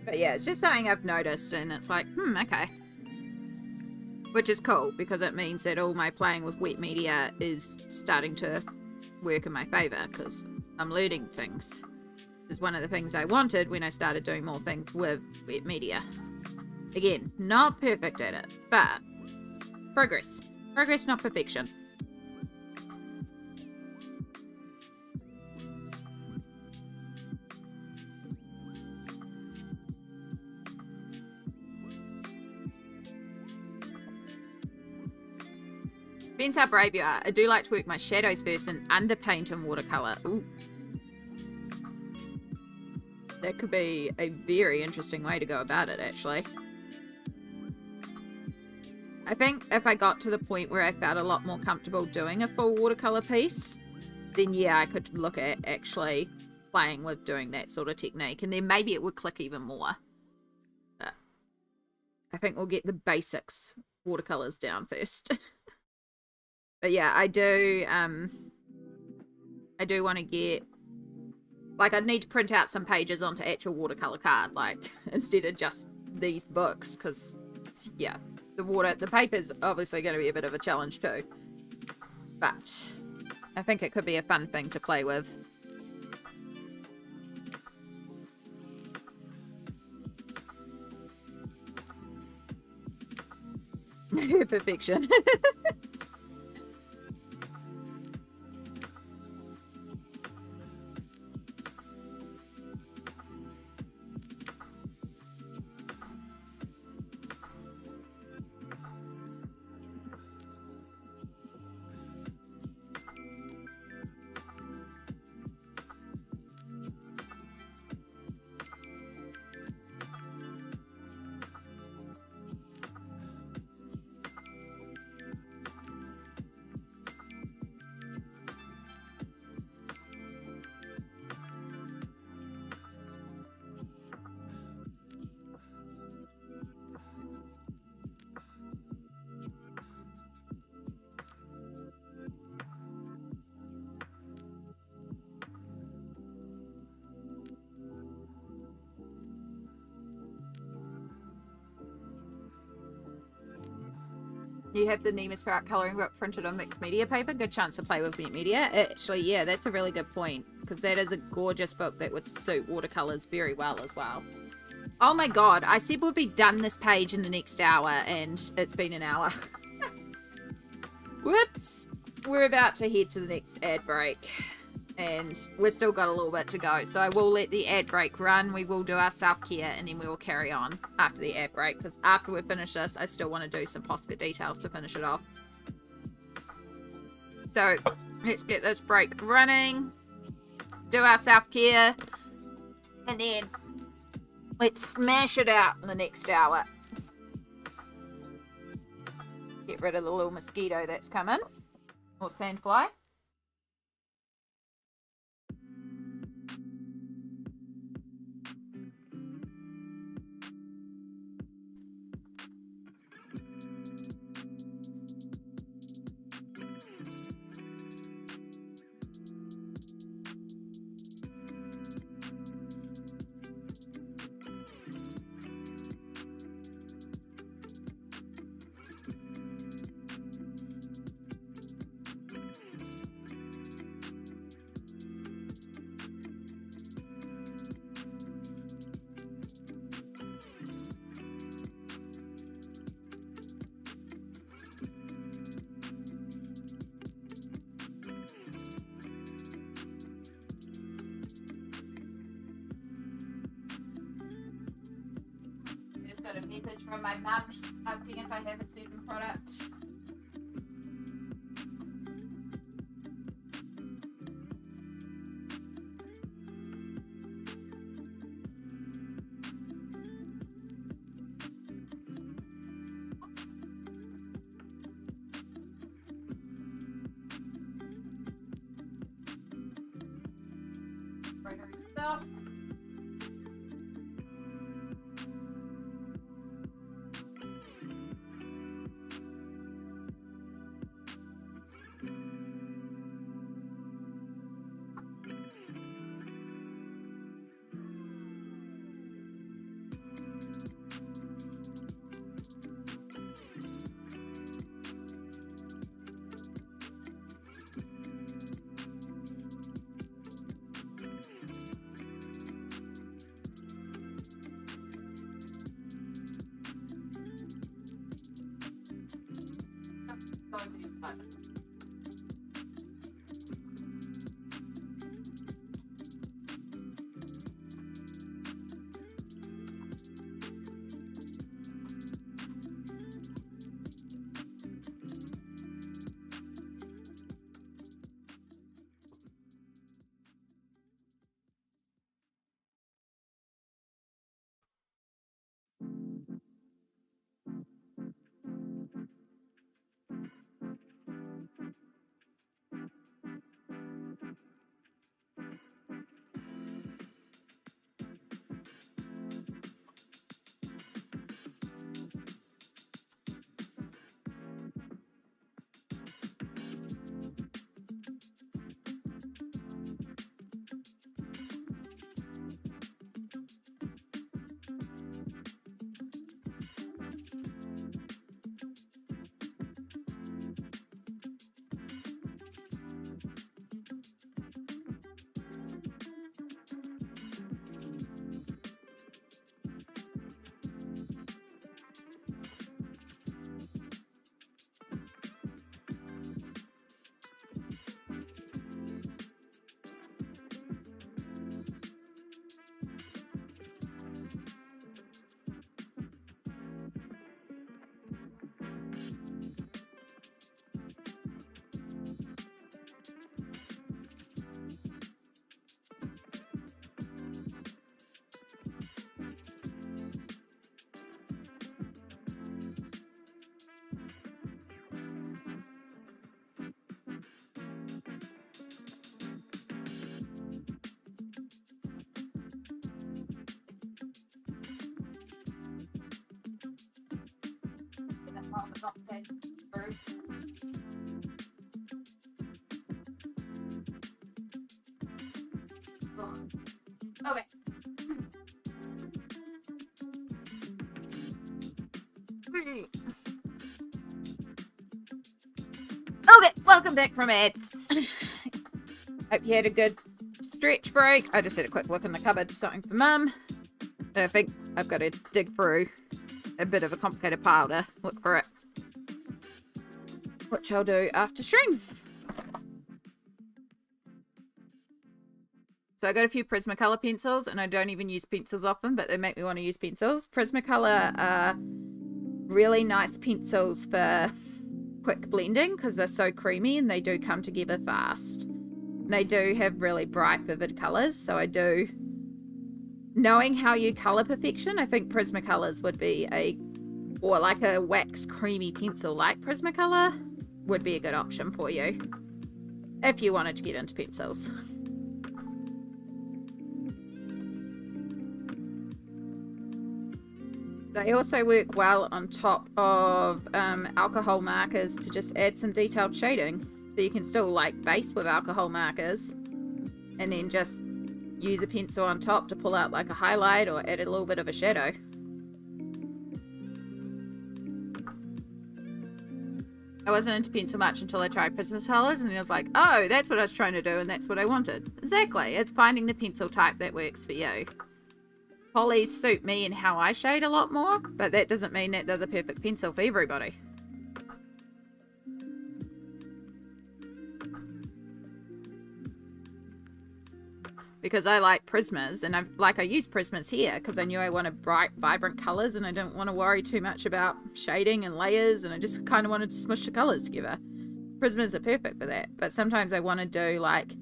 But yeah, it's just something I've noticed, and it's like, okay. Which is cool, because it means that all my playing with wet media is starting to work in my favour, because I'm learning things. Is one of the things I wanted when I started doing more things with wet media. Again, not perfect at it, but progress. Progress, not perfection. Depends how brave you are. I do like to work my shadows first and underpaint in watercolour. Ooh. That could be a very interesting way to go about it, actually. I think if I got to the point where I felt a lot more comfortable doing a full watercolour piece, then yeah, I could look at actually playing with doing that sort of technique, and then maybe it would click even more. But I think we'll get the basics watercolours down first. But yeah, I do want to get, like, I'd need to print out some pages onto actual watercolor card, like, instead of just these books, because, yeah, the paper's obviously going to be a bit of a challenge too. But I think it could be a fun thing to play with. Perfection. You have the Nemus art colouring book printed on mixed media paper. Good chance to play with mixed media. Actually, yeah, that's a really good point. Because that is a gorgeous book that would suit watercolours very well as well. Oh my god, I said we'd be done this page in the next hour, and it's been an hour. Whoops! We're about to head to the next ad break. And we've still got a little bit to go. So I will let the ad break run. We will do our self-care, and then we will carry on after the ad break. Because after we finish this, I still want to do some Posca details to finish it off. So let's get this break running. Do our self-care. And then let's smash it out in the next hour. Get rid of the little mosquito that's coming. Or sandfly. Got a message from my mum asking if I have a certain product. Right, stuff. Okay, first. Okay. Okay, welcome back from ads. Hope you had a good stretch break. I just had a quick look in the cupboard for something for Mum. I think I've got to dig through a bit of a complicated pile to look for it, which I'll do after stream. So I got a few Prismacolor pencils, and I don't even use pencils often, but they make me want to use pencils. Prismacolor are really nice pencils for quick blending because they're so creamy and they do come together fast. They do have really bright, vivid colours, so I do. Knowing how you colour perfection, I think Prismacolors would be or like a wax creamy pencil like Prismacolor would be a good option for you if you wanted to get into pencils. They also work well on top of alcohol markers to just add some detailed shading. So you can still like base with alcohol markers and then just use a pencil on top to pull out like a highlight or add a little bit of a shadow. I wasn't into pencil much until I tried Prismacolors, and I was like, oh, that's what I was trying to do and that's what I wanted. Exactly. It's finding the pencil type that works for you. Polys suit me and how I shade a lot more, but that doesn't mean that they're the perfect pencil for everybody. Because I like Prismas, and I use Prismas here because I knew I wanted bright, vibrant colours and I didn't want to worry too much about shading and layers, and I just kind of wanted to smush the colours together. Prismas are perfect for that, but sometimes I want to do like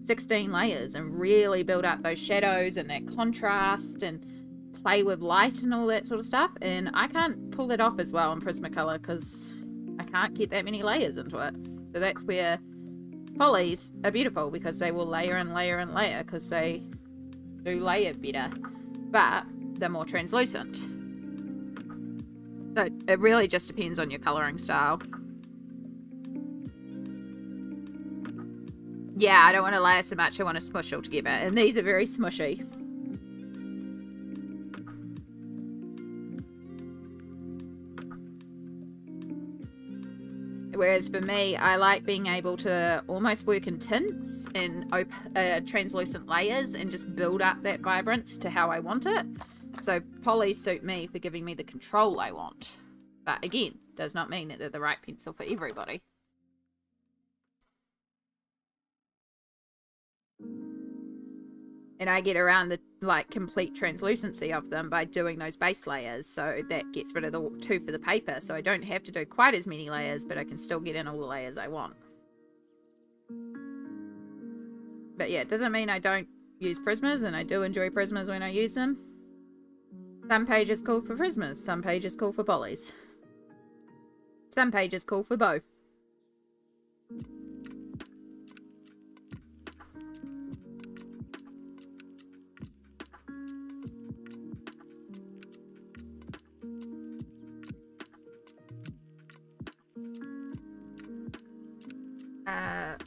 16 layers and really build up those shadows and that contrast and play with light and all that sort of stuff, and I can't pull it off as well in Prismacolor because I can't get that many layers into it. So that's where polys are beautiful, because they will layer and layer and layer because they do layer better, but they're more translucent. So it really just depends on your colouring style. Yeah, I don't want to layer so much, I want to smush all together. And these are very smushy. Whereas for me, I like being able to almost work in tints and translucent layers and just build up that vibrance to how I want it. So polys suit me for giving me the control I want. But again, does not mean that they're the right pencil for everybody. And I get around the complete translucency of them by doing those base layers. So that gets rid of the two for the paper. So I don't have to do quite as many layers, but I can still get in all the layers I want. But yeah, it doesn't mean I don't use Prismas, and I do enjoy Prismas when I use them. Some pages call for Prismas, some pages call for polys. Some pages call for both.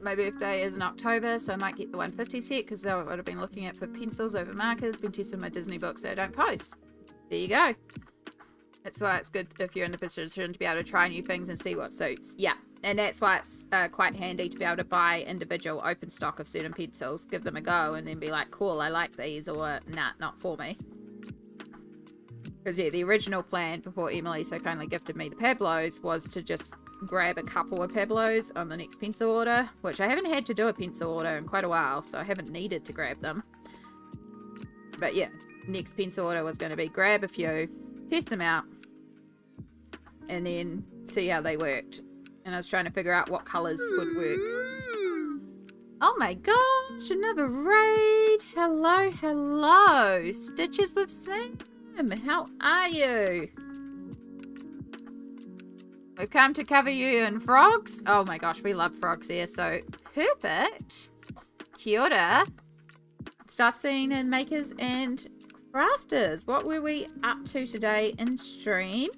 My birthday is in October, so I might get the 150 set because that's what I've been looking at for pencils over markers. Been testing my Disney books that I don't post. There you go. That's why it's good if you're in the position to be able to try new things and see what suits. Yeah, and that's why it's quite handy to be able to buy individual open stock of certain pencils, give them a go, and then be like, cool, I like these, or nah, not for me. Because yeah, the original plan before Emily so kindly gifted me the Pablos was to just grab a couple of Pablos on the next pencil order, which I haven't had to do a pencil order in quite a while, so I haven't needed to grab them. But yeah, next pencil order was going to be grab a few, test them out, and then see how they worked. And I was trying to figure out what colours would work. Oh my gosh, another raid. Hello, hello. Stitches with Sam. How are you? We've come to cover you in frogs. Oh my gosh, we love frogs here. So perfect. Kia ora. Starseeing and makers and crafters. What were we up to today in stream?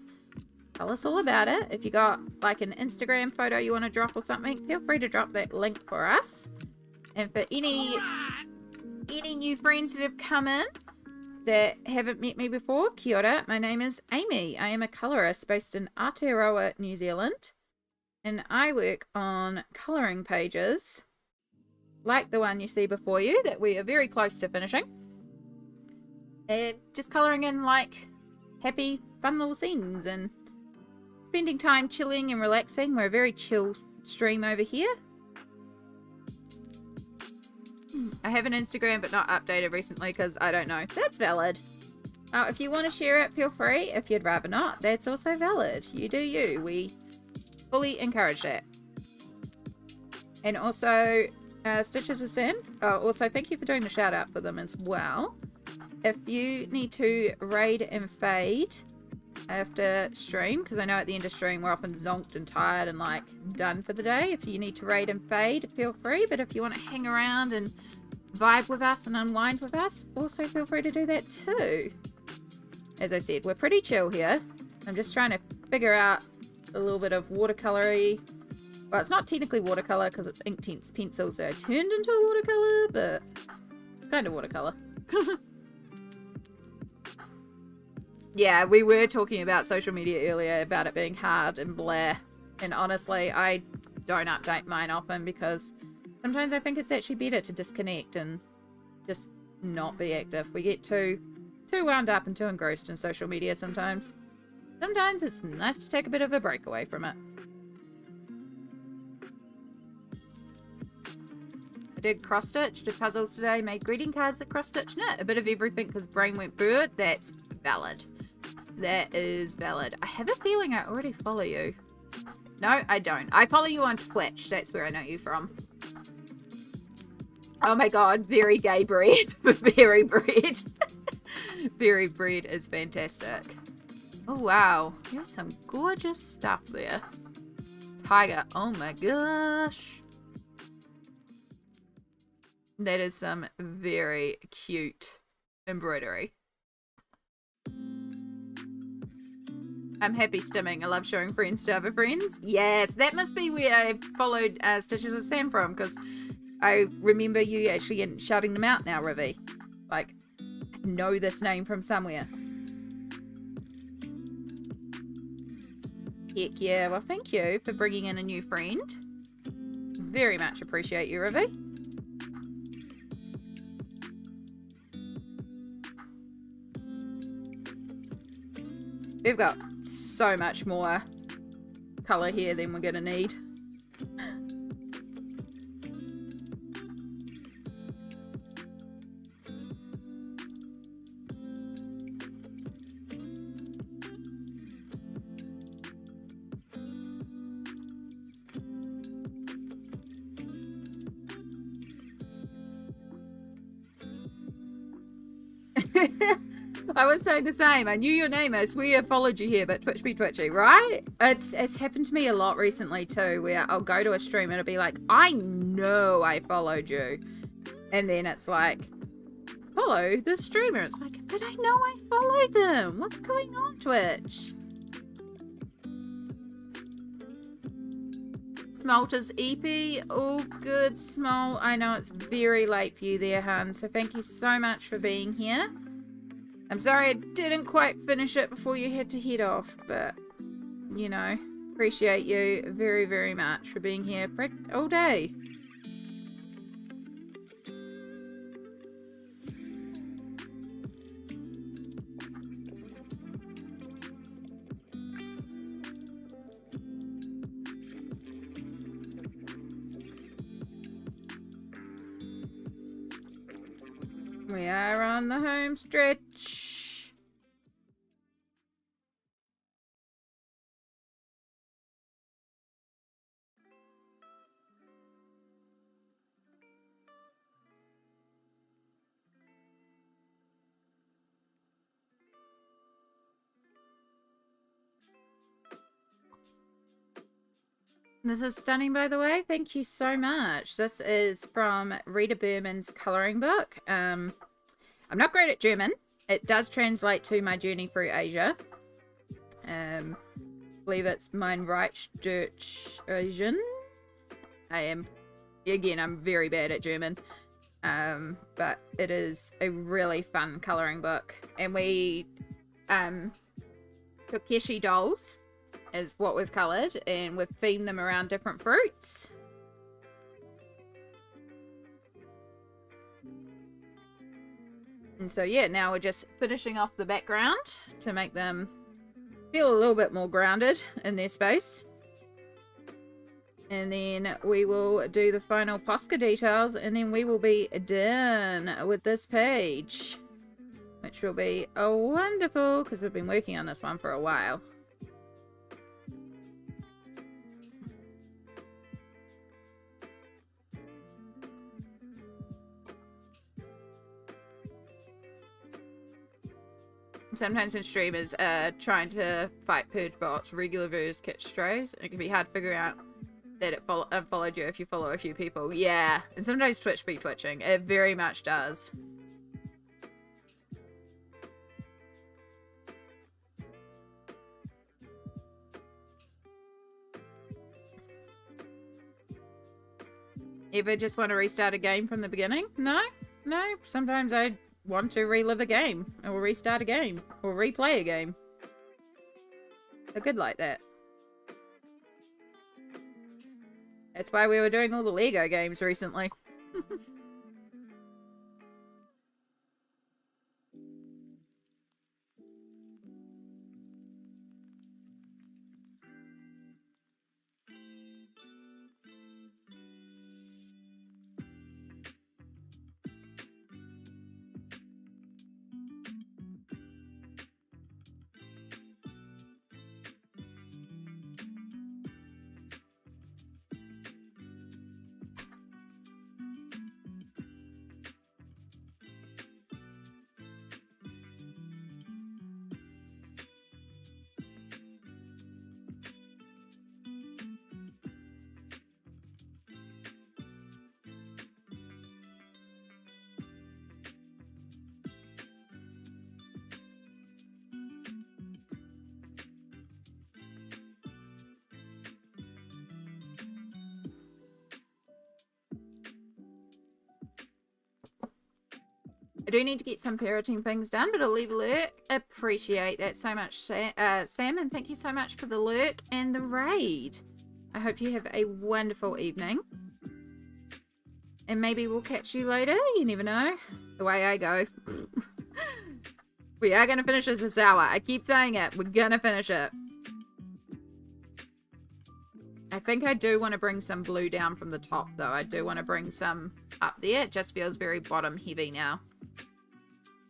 Tell us all about it. If you got like an Instagram photo you want to drop or something, feel free to drop that link for us. And for any new friends that have come in that haven't met me before, kia ora, my name is Amy. I am a colourist based in Aotearoa, New Zealand. And I work on colouring pages like the one you see before you that we are very close to finishing. And just colouring in like happy, fun little scenes and spending time chilling and relaxing. We're a very chill stream over here. I have an Instagram but not updated recently because I don't know. That's valid. If you want to share it, feel free. If you'd rather not, that's also valid. You do you. We fully encourage that. And also, Stitches with Sam. Also, thank you for doing the shout out for them as well. If you need to raid and fade after stream, because I know at the end of stream we're often zonked and tired and like done for the day. If you need to raid and fade, feel free. But if you want to hang around and vibe with us and unwind with us, also feel free to do that too. As I said, we're pretty chill here. I'm just trying to figure out a little bit of watercolory. Well, it's not technically watercolor because it's Inktense pencil, so I turned into a watercolor, but kind of watercolor. Yeah, we were talking about social media earlier, about it being hard and blah. And honestly, I don't update mine often because sometimes I think it's actually better to disconnect and just not be active. We get too wound up and too engrossed in social media sometimes. Sometimes it's nice to take a bit of a break away from it. I did cross stitch, did puzzles today, made greeting cards at cross stitch knit. A bit of everything because brain went bird. That's valid. That is valid. I have a feeling I already follow you. No, I don't. I follow you on Twitch. That's where I know you from. Oh my god, very gay bread. Very bread. Very bread is fantastic. Oh wow, there's some gorgeous stuff there. Tiger, oh my gosh. That is some very cute embroidery. I'm happy stimming. I love showing friends to other friends. Yes, that must be where I followed Stitches with Sam from, because I remember you actually shouting them out now, Rivi. Like, I know this name from somewhere. Heck yeah. Well, thank you for bringing in a new friend. Very much appreciate you, Rivi. We've got so much more colour here than we're going to need. I was saying the same. I knew your name. I swear I followed you here, but Twitch be twitchy, right? It's happened to me a lot recently too, where I'll go to a stream and it'll be like, I know I followed you. And then it's like, follow the streamer. It's like, but I know I followed them. What's going on, Twitch? Smelter's EP. Oh, good, Smol. I know it's very late for you there, hun. So thank you so much for being here. I'm sorry I didn't quite finish it before you had to head off, but, you know, appreciate you very, very much for being here all day. We are on the home stretch. This is stunning, by the way. Thank you so much. This is from Rita Berman's colouring book. I'm not great at German. It does translate to My Journey Through Asia. I believe it's Meine Reise, durch Asien. I'm very bad at German. But it is a really fun colouring book. And we Kokeshi dolls. is what we've coloured, and we've themed them around different fruits. And so yeah, now we're just finishing off the background to make them feel a little bit more grounded in their space. And then we will do the final Posca details, and then we will be done with this page, which will be wonderful because we've been working on this one for a while. Sometimes when streamers are trying to fight purge bots, regular viewers catch strays. It can be hard to figure out that it unfollowed you if you follow a few people. Yeah, and sometimes Twitch be twitching. It very much does. Ever just want to restart a game from the beginning? No? No? Sometimes I want to relive a game, or restart a game, or replay a game. They're good like that. That's why we were doing all the Lego games recently. I do need to get some parroting things done, but I'll leave a lurk. Appreciate that so much, Sam, and thank you so much for the lurk and the raid. I hope you have a wonderful evening. And maybe we'll catch you later, you never know. The way I go. We are going to finish this hour. I keep saying it. We're going to finish it. I think I do want to bring some blue down from the top, though. I do want to bring some up there. It just feels very bottom heavy now.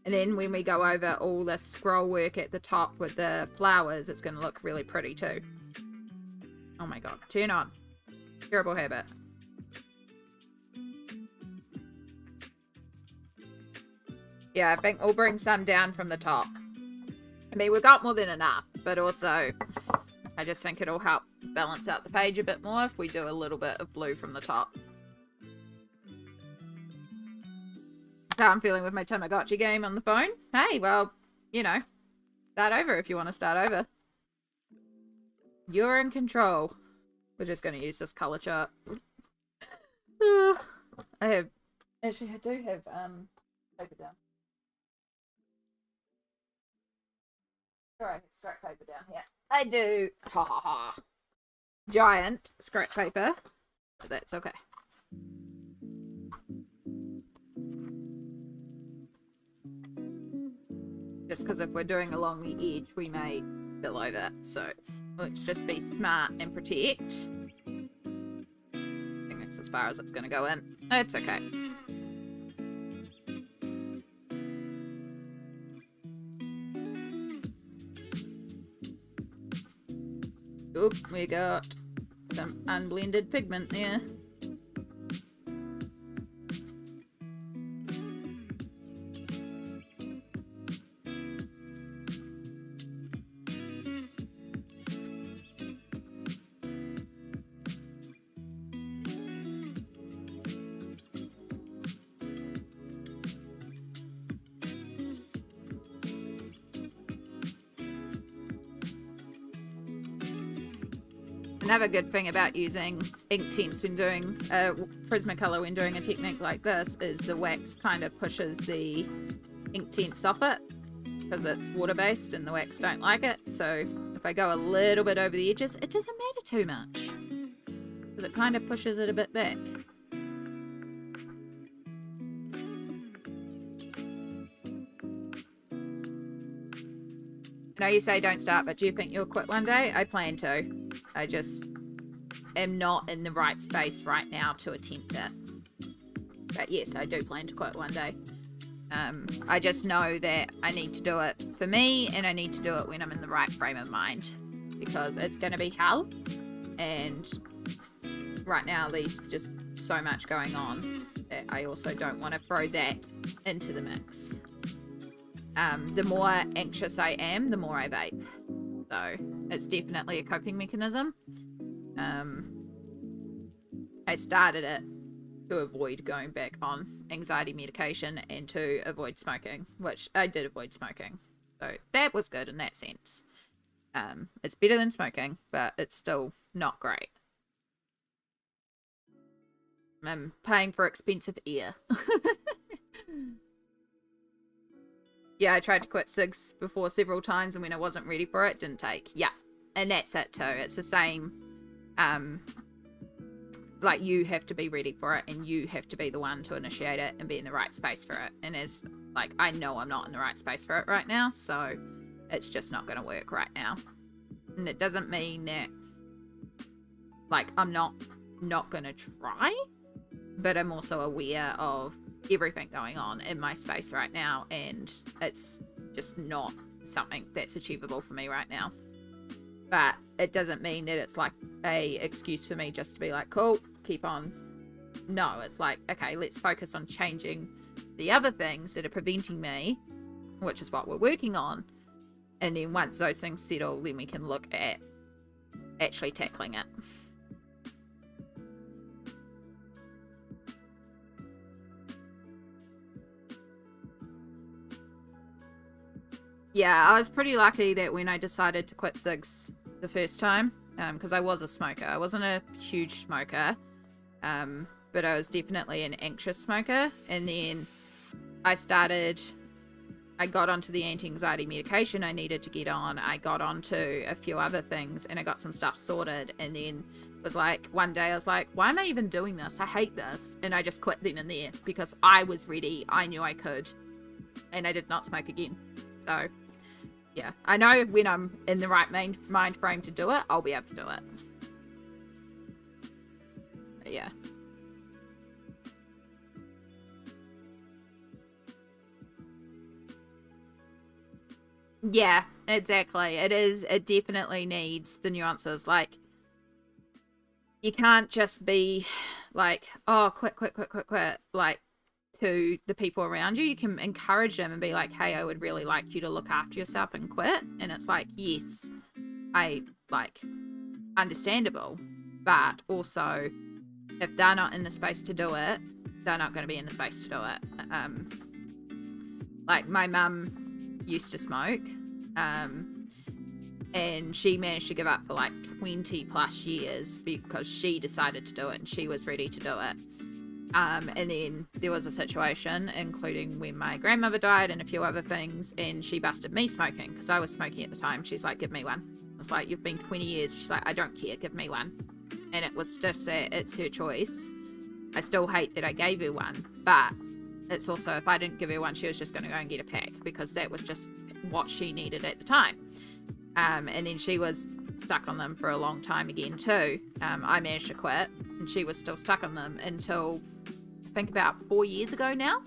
And then when we go over all the scroll work at the top with the flowers, it's going to look really pretty too. Oh my god. Turn on. Terrible habit. Yeah, I think we'll bring some down from the top. I mean, we've got more than enough, but also I just think it'll help balance out the page a bit more if we do a little bit of blue from the top. That's how I'm feeling with my Tamagotchi game on the phone. Hey, well, you know, start over if you want to start over. You're in control. We're just going to use this color chart. I do have paper down. Sorry, scrap paper down here. I do. Ha ha ha. Giant scrap paper. But that's okay. Just because if we're doing along the edge, we may spill over. So let's just be smart and protect. I think that's as far as it's going to go in. It's okay. Oop, we got some unblended pigment there. Another good thing about using ink tints when doing Prismacolor when doing a technique like this is the wax kind of pushes the ink tints off it because it's water based and the wax don't like it. So if if I go a little bit over the edges, it doesn't matter too much. Because it kind of pushes it a bit back. I know you say don't start, but do you think you'll quit one day? I plan to. I just am not in the right space right now to attempt it. But yes, I do plan to quit one day. I just know that I need to do it for me, and I need to do it when I'm in the right frame of mind, because it's going to be hell, and right now there's just so much going on that I also don't want to throw that into the mix. The more anxious I am, the more I vape, so it's definitely a coping mechanism. I started it to avoid going back on anxiety medication and to avoid smoking, which I did avoid smoking. So that was good in that sense. It's better than smoking, but it's still not great. I'm paying for expensive air. Yeah, I tried to quit cigs before several times, and when I wasn't ready for it, didn't take. Yeah, and that's it too. It's the same. Like, you have to be ready for it, and you have to be the one to initiate it and be in the right space for it. And as, like, I know I'm not in the right space for it right now, so it's just not going to work right now. And it doesn't mean that, like, I'm not going to try, but I'm also aware of everything going on in my space right now, and it's just not something that's achievable for me right now. But it doesn't mean that it's like a excuse for me just to be like, cool, keep on. No, it's like, okay, let's focus on changing the other things that are preventing me, which is what we're working on. And then once those things settle, then we can look at actually tackling it. Yeah, I was pretty lucky that when I decided to quit cigs the first time, because I was a smoker. I wasn't a huge smoker, but I was definitely an anxious smoker. And then I got onto the anti-anxiety medication I needed to get on. I got onto a few other things, and I got some stuff sorted. And then was like, one day I was like, why am I even doing this? I hate this. And I just quit then and there because I was ready. I knew I could. And I did not smoke again. So yeah, I know when I'm in the right mind frame to do it, I'll be able to do it. But yeah. Yeah, exactly. It definitely needs the nuances. Like, you can't just be like, oh, quit, like, to the people around you. You can encourage them and be like, hey, I would really like you to look after yourself and quit. And it's like, yes, I like, understandable, but also if they're not in the space to do it, they're not going to be in the space to do it. Like, my mum used to smoke, and she managed to give up for like 20 plus years because she decided to do it and she was ready to do it. And then there was a situation, including when my grandmother died and a few other things, and she busted me smoking because I was smoking at the time. She's like, give me one. I was like, you've been 20 years. She's like, I don't care, give me one. And it was just that it's her choice. I still hate that I gave her one, but it's also, if I didn't give her one, she was just going to go and get a pack because that was just what she needed at the time. And then she was stuck on them for a long time again too. I managed to quit, and she was still stuck on them until I think about 4 years ago now.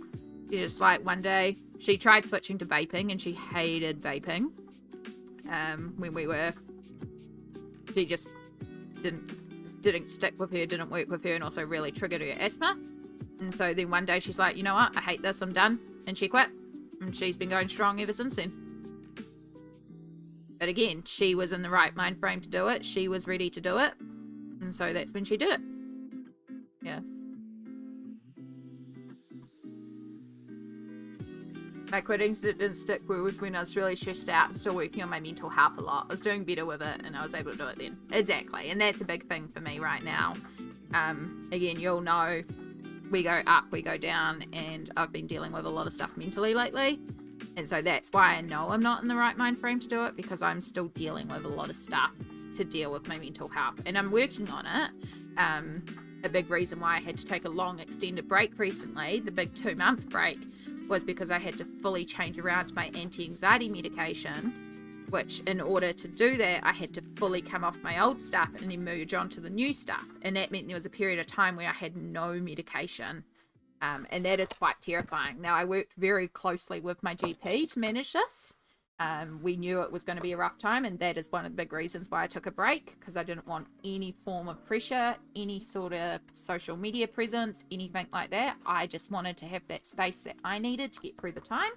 She just, like, one day she tried switching to vaping, and she hated vaping. She just didn't stick with her, didn't work with her, and also really triggered her asthma. And so then one day she's like, you know what, I hate this, I'm done. And she quit, and she's been going strong ever since then. But again, she was in the right mind frame to do it. She was ready to do it. And so that's when she did it. Yeah. My quitting didn't stick was when I was really stressed out and still working on my mental health a lot. I was doing better with it, and I was able to do it then. Exactly. And that's a big thing for me right now. Again, you'll know we go up, we go down, and I've been dealing with a lot of stuff mentally lately. And so that's why I know I'm not in the right mind frame to do it, because I'm still dealing with a lot of stuff to deal with my mental health. And I'm working on it. A big reason why I had to take a long extended break recently, the big 2-month break, was because I had to fully change around my anti-anxiety medication, which in order to do that, I had to fully come off my old stuff and then merge onto the new stuff. And that meant there was a period of time where I had no medication. And that is quite terrifying. Now, I worked very closely with my GP to manage this. We knew it was going to be a rough time, and that is one of the big reasons why I took a break, because I didn't want any form of pressure, any sort of social media presence, anything like that. I just wanted to have that space that I needed to get through the time.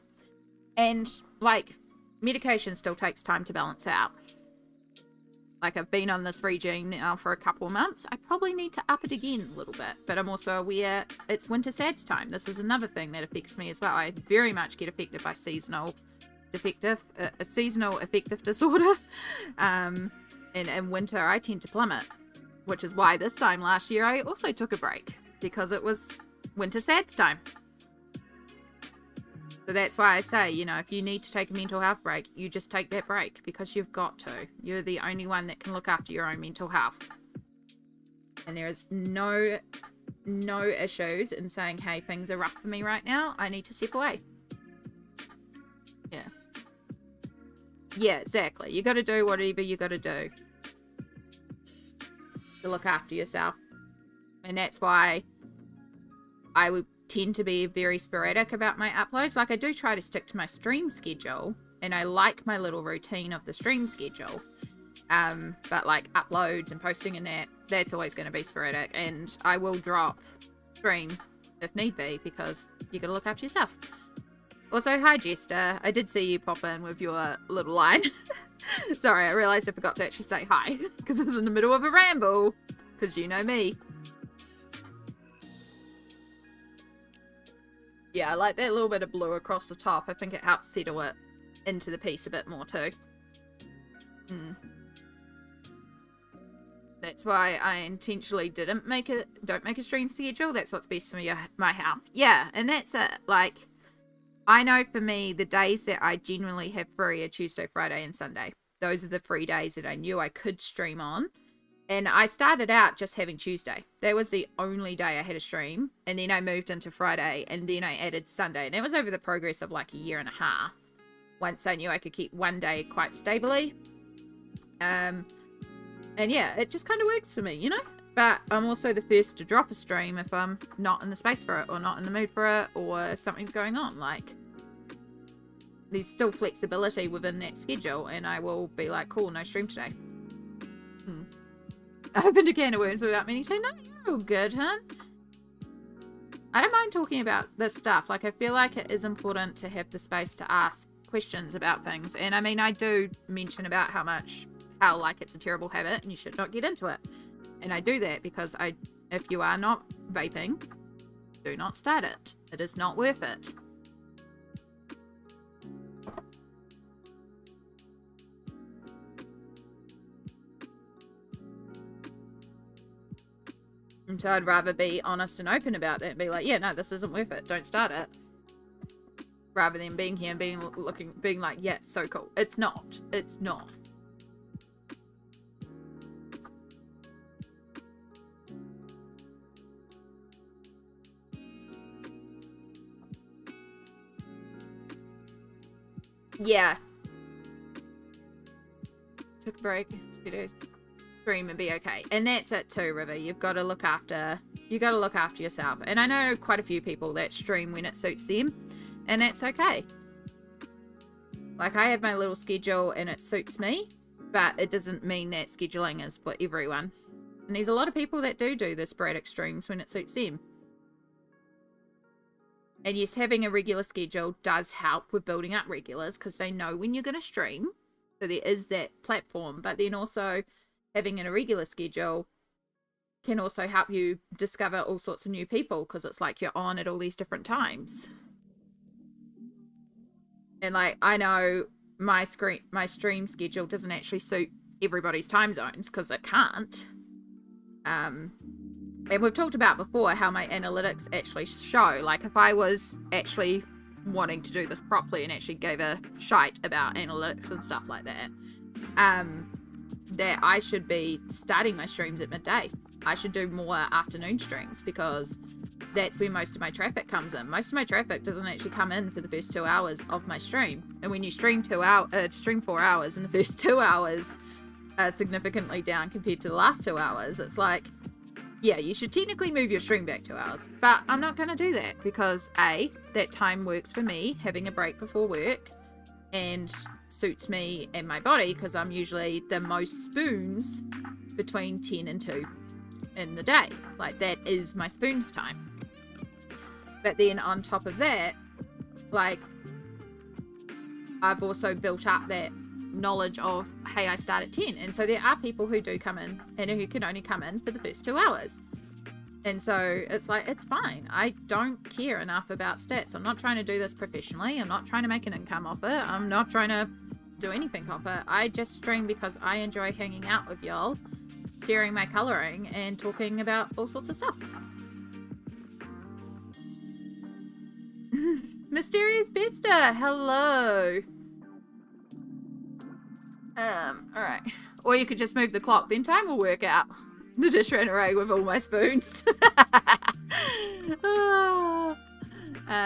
And, like, medication still takes time to balance out. Like, I've been on this regime now for a couple of months. I probably need to up it again a little bit. But I'm also aware it's winter SADS time. This is another thing that affects me as well. I very much get affected by seasonal affective disorder. In winter, I tend to plummet. Which is why this time last year, I also took a break. Because it was winter SADS time. So that's why I say, you know, if you need to take a mental health break, you just take that break, because you've got to. You're the only one that can look after your own mental health. And there is no issues in saying, hey, things are rough for me right now. I need to step away. Yeah. Yeah, exactly. You got to do whatever you got to do to look after yourself. And that's why I would tend to be very sporadic about my uploads. Like, I do try to stick to my stream schedule, and I like my little routine of the stream schedule. But like uploads and posting and that's always going to be sporadic, and I will drop stream if need be, because you got to look after yourself. Also, hi Jester, I did see you pop in with your little line. Sorry, I realized I forgot to actually say hi because I was in the middle of a ramble, because you know me. Yeah, I like that little bit of blue across the top. I think it helps settle it into the piece a bit more too. That's why I intentionally don't make a stream schedule. That's what's best for my health. Yeah, and that's it. Like, I know for me, the days that I genuinely have free are Tuesday, Friday, and Sunday. Those are the 3 days that I knew I could stream on. And I started out just having Tuesday. That was the only day I had a stream. And then I moved into Friday, and then I added Sunday. And that was over the progress of like a year and a half. Once I knew I could keep one day quite stably. And yeah, it just kind of works for me, you know? But I'm also the first to drop a stream if I'm not in the space for it, or not in the mood for it, or something's going on. Like, there's still flexibility within that schedule, and I will be like, cool, no stream today. I opened a can of worms without meaning to. No, you're all good, hun. I don't mind talking about this stuff. Like, I feel like it is important to have the space to ask questions about things. And I mean, I do mention about how like it's a terrible habit and you should not get into it. And I do that because if you are not vaping, do not start it. It is not worth it. And so I'd rather be honest and open about that and be like, yeah, no, this isn't worth it. Don't start it. Rather than being here and being like, yeah, so cool. It's not. It's not. Yeah. Took a break. 2 days. Stream and be okay. And that's it too, River. You've got to look after yourself. And I know quite a few people that stream when it suits them, and that's okay. Like, I have my little schedule and it suits me, but it doesn't mean that scheduling is for everyone. And there's a lot of people that do the sporadic streams when it suits them. And yes, having a regular schedule does help with building up regulars, because they know when you're going to stream. So there is that platform. But then also having an irregular schedule can also help you discover all sorts of new people, because it's like you're on at all these different times. And like, I know my stream schedule doesn't actually suit everybody's time zones, because it can't. And we've talked about before how my analytics actually show, like, if I was actually wanting to do this properly and actually gave a shite about analytics and stuff like that, that I should be starting my streams at midday. I should do more afternoon streams because that's where most of my traffic comes in. Most of my traffic doesn't actually come in for the first 2 hours of my stream. And when you stream 4 hours and the first 2 hours are significantly down compared to the last 2 hours, it's like, yeah, you should technically move your stream back 2 hours. But I'm not going to do that because A, that time works for me, having a break before work, and suits me and my body because I'm usually the most spoons between 10 and 2 in the day. Like, that is my spoons time. But then on top of that, like, I've also built up that knowledge of, hey, I start at 10. And so there are people who do come in and who can only come in for the first 2 hours. And so it's like, it's fine. I don't care enough about stats. I'm not trying to do this professionally. I'm not trying to make an income off it. I'm not trying to do anything off it. I just stream because I enjoy hanging out with y'all, sharing my coloring and talking about all sorts of stuff. Mysterious Bester, hello. Alright. Or you could just move the clock, then time will work out. The dish ran away with all my spoons.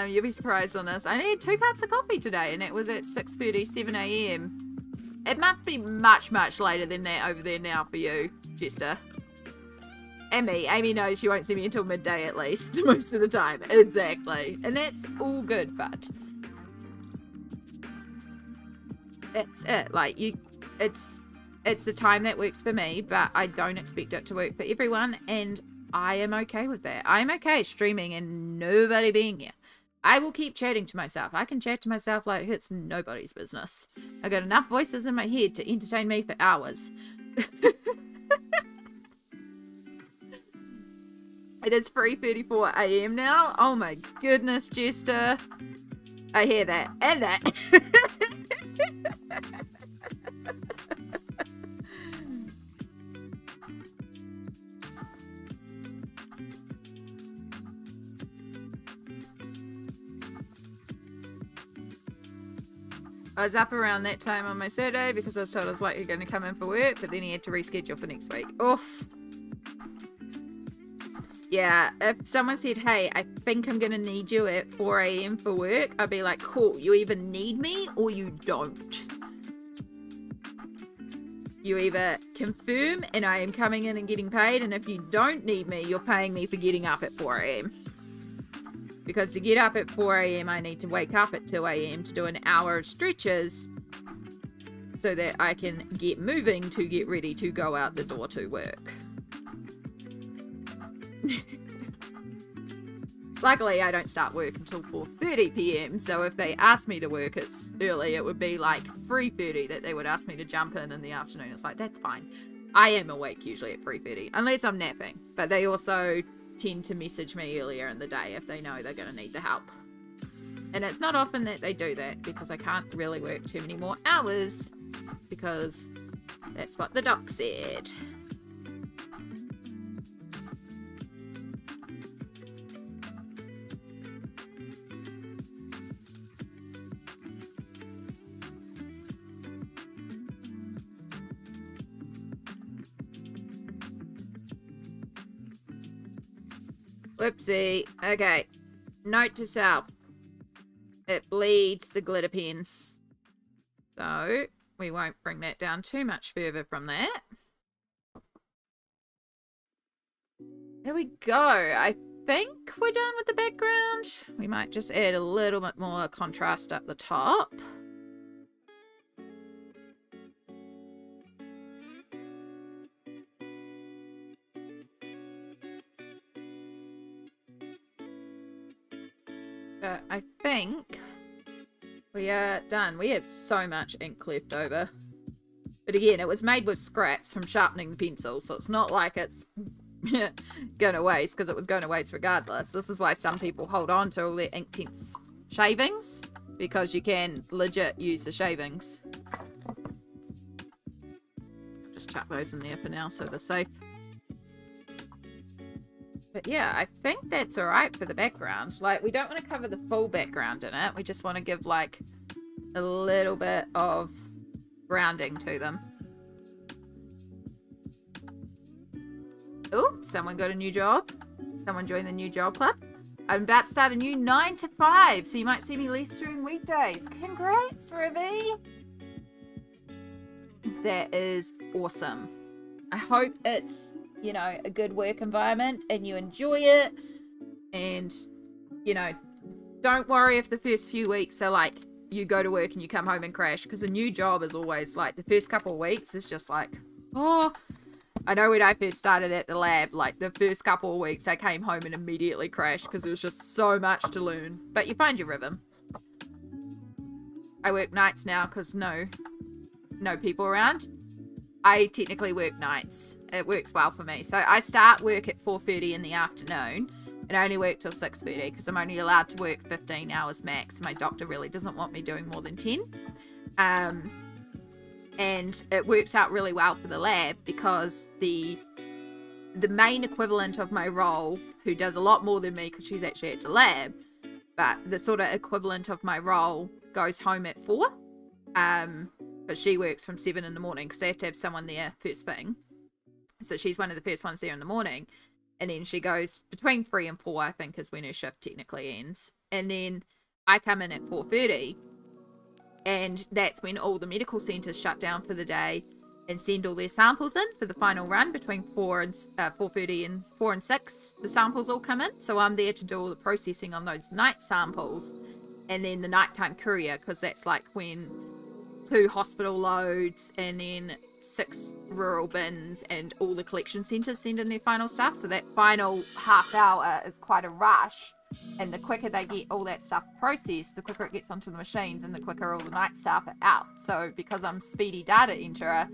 You'll be surprised on this. I need 2 cups of coffee today and it was at 6:37 a.m. It must be much, much later than that over there now for you, Jester. And me. Amy knows she won't see me until midday at least, most of the time. Exactly. And that's all good, but that's it. Like, it's the time that works for me, but I don't expect it to work for everyone, and I am okay with that. I'm okay streaming and nobody being here. I will keep chatting to myself. I can chat to myself like it's nobody's business. I got enough voices in my head to entertain me for hours. It is 3:34 a.m. now. Oh my goodness, Jester. I hear that. And that. I was up around that time on my Saturday because I was told I was likely going to come in for work, but then he had to reschedule for next week. Oof. Yeah, if someone said, hey, I think I'm going to need you at 4 a.m. for work, I'd be like, cool, you either need me or you don't. You either confirm and I am coming in and getting paid, and if you don't need me, you're paying me for getting up at 4 a.m. Because to get up at 4 a.m. I need to wake up at 2 a.m. to do an hour of stretches so that I can get moving to get ready to go out the door to work. Luckily, I don't start work until 4:30 p.m. So if they ask me to work it's early, it would be like 3:30 that they would ask me to jump in the afternoon. It's like, that's fine. I am awake usually at 3:30, unless I'm napping. But they also tend to message me earlier in the day if they know they're going to need the help. And it's not often that they do that because I can't really work too many more hours because that's what the doc said. Whoopsie. Okay. Note to self. It bleeds the glitter pen. So, we won't bring that down too much further from that. There we go. I think we're done with the background. We might just add a little bit more contrast up the top. But I think we are done. We have so much ink left over. But again, it was made with scraps from sharpening the pencil, so it's not like it's going to waste, because it was going to waste regardless. This is why some people hold on to all their Inktense shavings, because you can legit use the shavings. Just chuck those in there for now so they're safe. But yeah, I think that's alright for the background. Like, we don't want to cover the full background in it. We just want to give, like, a little bit of grounding to them. Oh, someone got a new job. Someone joined the new job club. I'm about to start a new 9 to 5, so you might see me less during weekdays. Congrats, Rivy! That is awesome. I hope it's, you know, a good work environment and you enjoy it. And, you know, don't worry if the first few weeks are like you go to work and you come home and crash, because a new job is always like the first couple of weeks is just like, oh. I know when I first started at the lab, like the first couple of weeks I came home and immediately crashed because it was just so much to learn. But you find your rhythm. I work nights now because no people around. I technically work nights. It works well for me. So I start work at 4:30 in the afternoon and I only work till 6:30 because I'm only allowed to work 15 hours max. My doctor really doesn't want me doing more than 10. And it works out really well for the lab because the main equivalent of my role, who does a lot more than me because she's actually at the lab, but the sort of equivalent of my role goes home at 4. But she works from 7 in the morning because they have to have someone there first thing. So she's one of the first ones there in the morning. And then she goes between 3 and 4, I think, is when her shift technically ends. And then I come in at 4:30. And that's when all the medical centres shut down for the day and send all their samples in for the final run between 4:30 and 4 and 6. The samples all come in. So I'm there to do all the processing on those night samples. And then the nighttime courier, because that's like when 2 hospital loads and then 6 rural bins and all the collection centres send in their final stuff. So that final half hour is quite a rush. And the quicker they get all that stuff processed, the quicker it gets onto the machines and the quicker all the night staff are out. So because I'm speedy data enterer,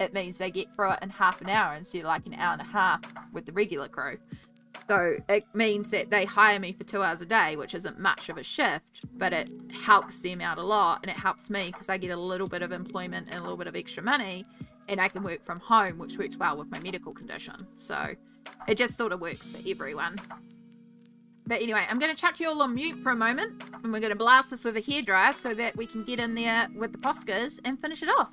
it means they get through it in half an hour instead of like an hour and a half with the regular crew. So it means that they hire me for 2 hours a day, which isn't much of a shift, but it helps them out a lot. And it helps me because I get a little bit of employment and a little bit of extra money and I can work from home, which works well with my medical condition. So it just sort of works for everyone. But anyway, I'm going to chuck you all on mute for a moment and we're going to blast this with a hairdryer so that we can get in there with the Poscas and finish it off.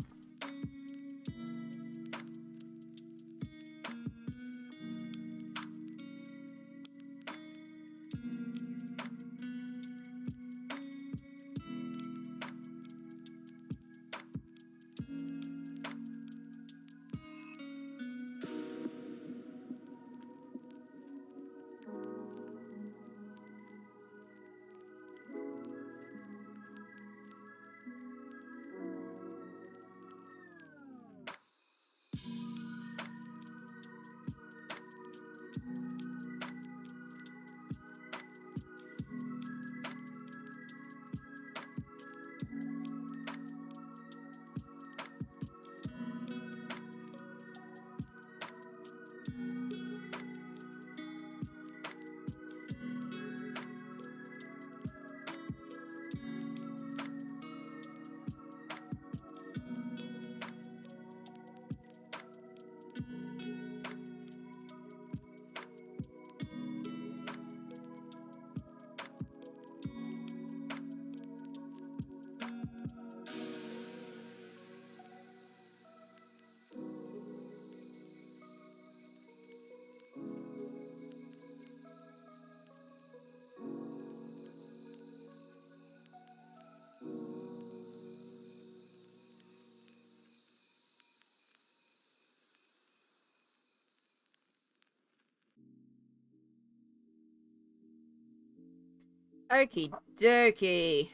Okie dokie.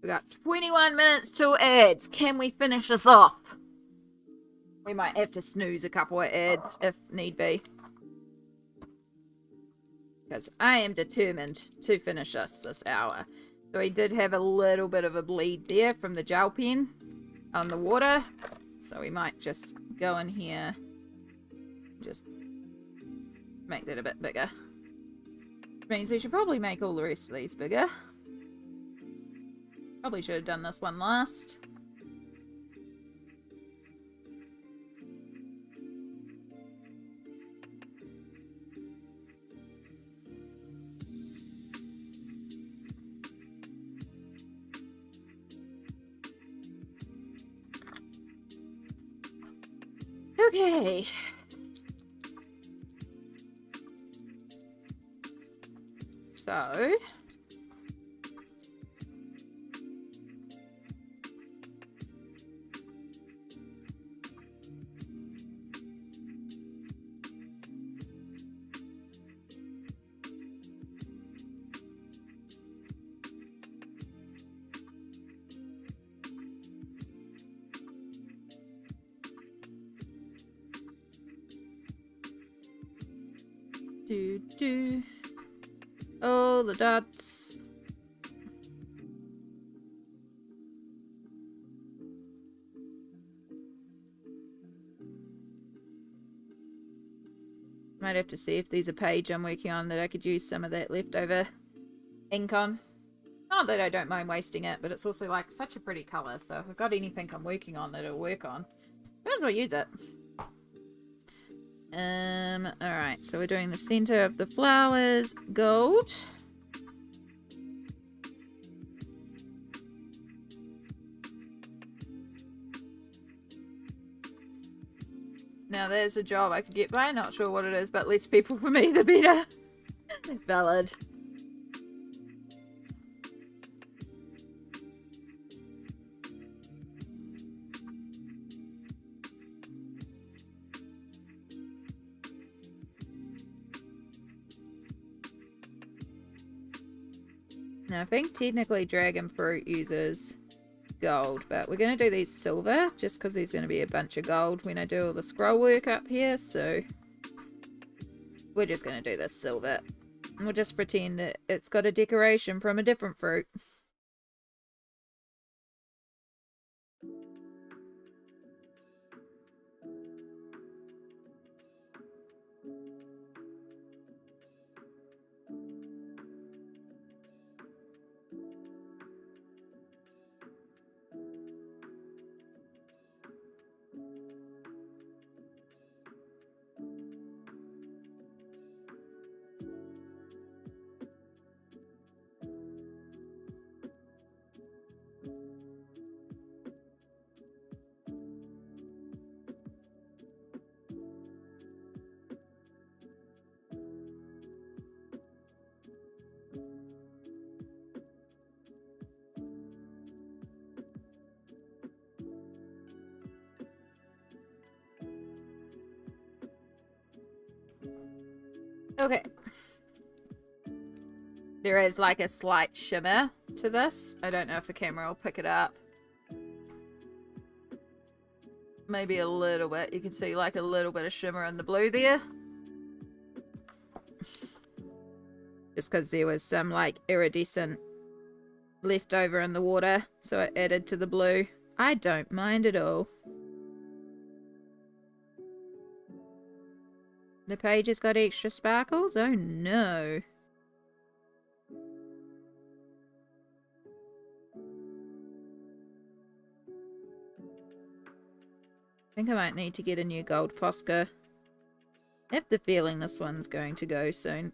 We got 21 minutes till ads. Can we finish this off? We might have to snooze a couple of ads if need be. Because I am determined to finish this hour. So we did have a little bit of a bleed there from the gel pen on the water. So we might just go in here. Just make that a bit bigger. Which means we should probably make all the rest of these bigger. Probably should have done this one last. Okay. So. Do. Oh, the dots. Might have to see if there's a page I'm working on that I could use some of that leftover ink on. Not that I don't mind wasting it, but it's also like such a pretty colour, so if I've got anything I'm working on that it'll work on, might as well use it. Alright, so we're doing the center of the flowers gold. Now there's a job I could get by, not sure what it is, but less people for me the better. Valid. Now I think technically dragon fruit uses gold, but we're going to do these silver just because there's going to be a bunch of gold when I do all the scroll work up here, so we're just going to do this silver. And we'll just pretend that it's got a decoration from a different fruit. Okay. There is like a slight shimmer to this. I don't know if the camera will pick it up. Maybe a little bit. You can see like a little bit of shimmer in the blue there. Just because there was some like iridescent left over in the water, so it added to the blue. I don't mind at all. The page has got extra sparkles? Oh no. I think I might need to get a new gold Posca. I have the feeling this one's going to go soon.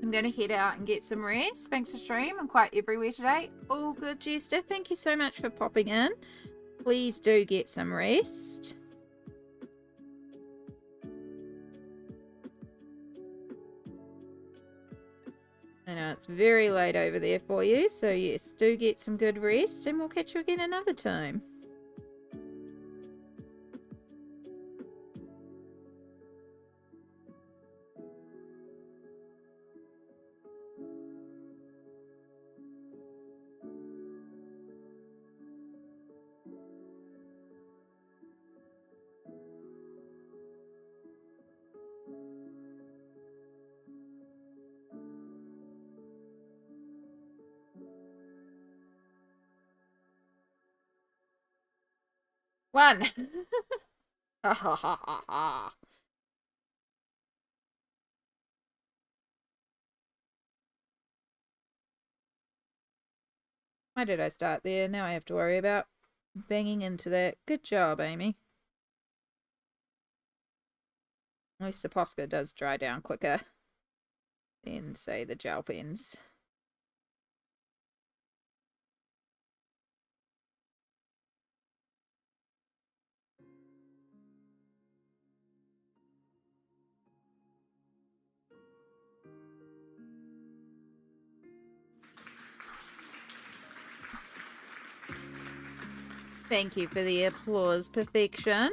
I'm going to head out and get some rest. Thanks for stream. I'm quite everywhere today. All good, Jester. Thank you so much for popping in. Please do get some rest. I know it's very late over there for you, so yes, do get some good rest and we'll catch you again another time. One. Ha ha ha ha ha. Why did I start there? Now I have to worry about banging into that. Good job, Amy. At least the Posca does dry down quicker than, say, the gel pens. Thank you for the applause, perfection.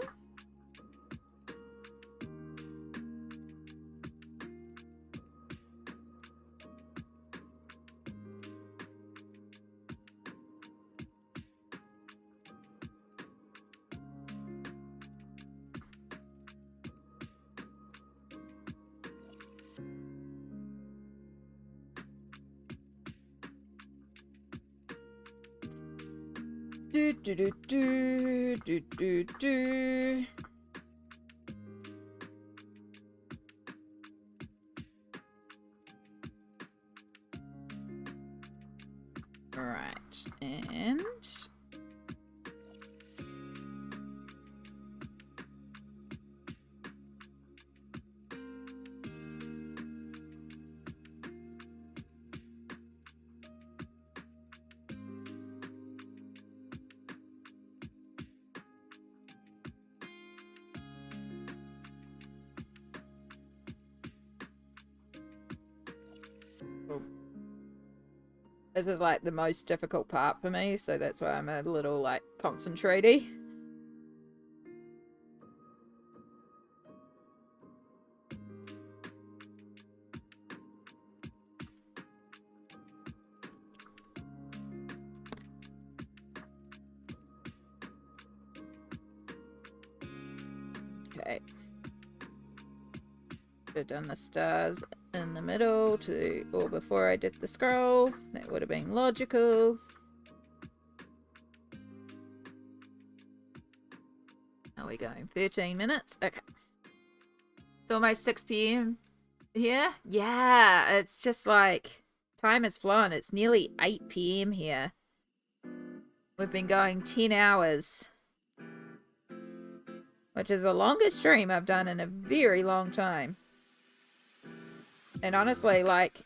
Do do do do do do do. Right, and this is like the most difficult part for me, so that's why I'm a little like concentraty. Okay. Could have done the stars in the middle to, or before I did the scroll. That would have been logical. Are we going 13 minutes? Okay. It's almost 6 p.m. here. Yeah, it's just like time has flown. It's nearly 8 p.m. here. We've been going 10 hours. Which is the longest stream I've done in a very long time. And honestly, like,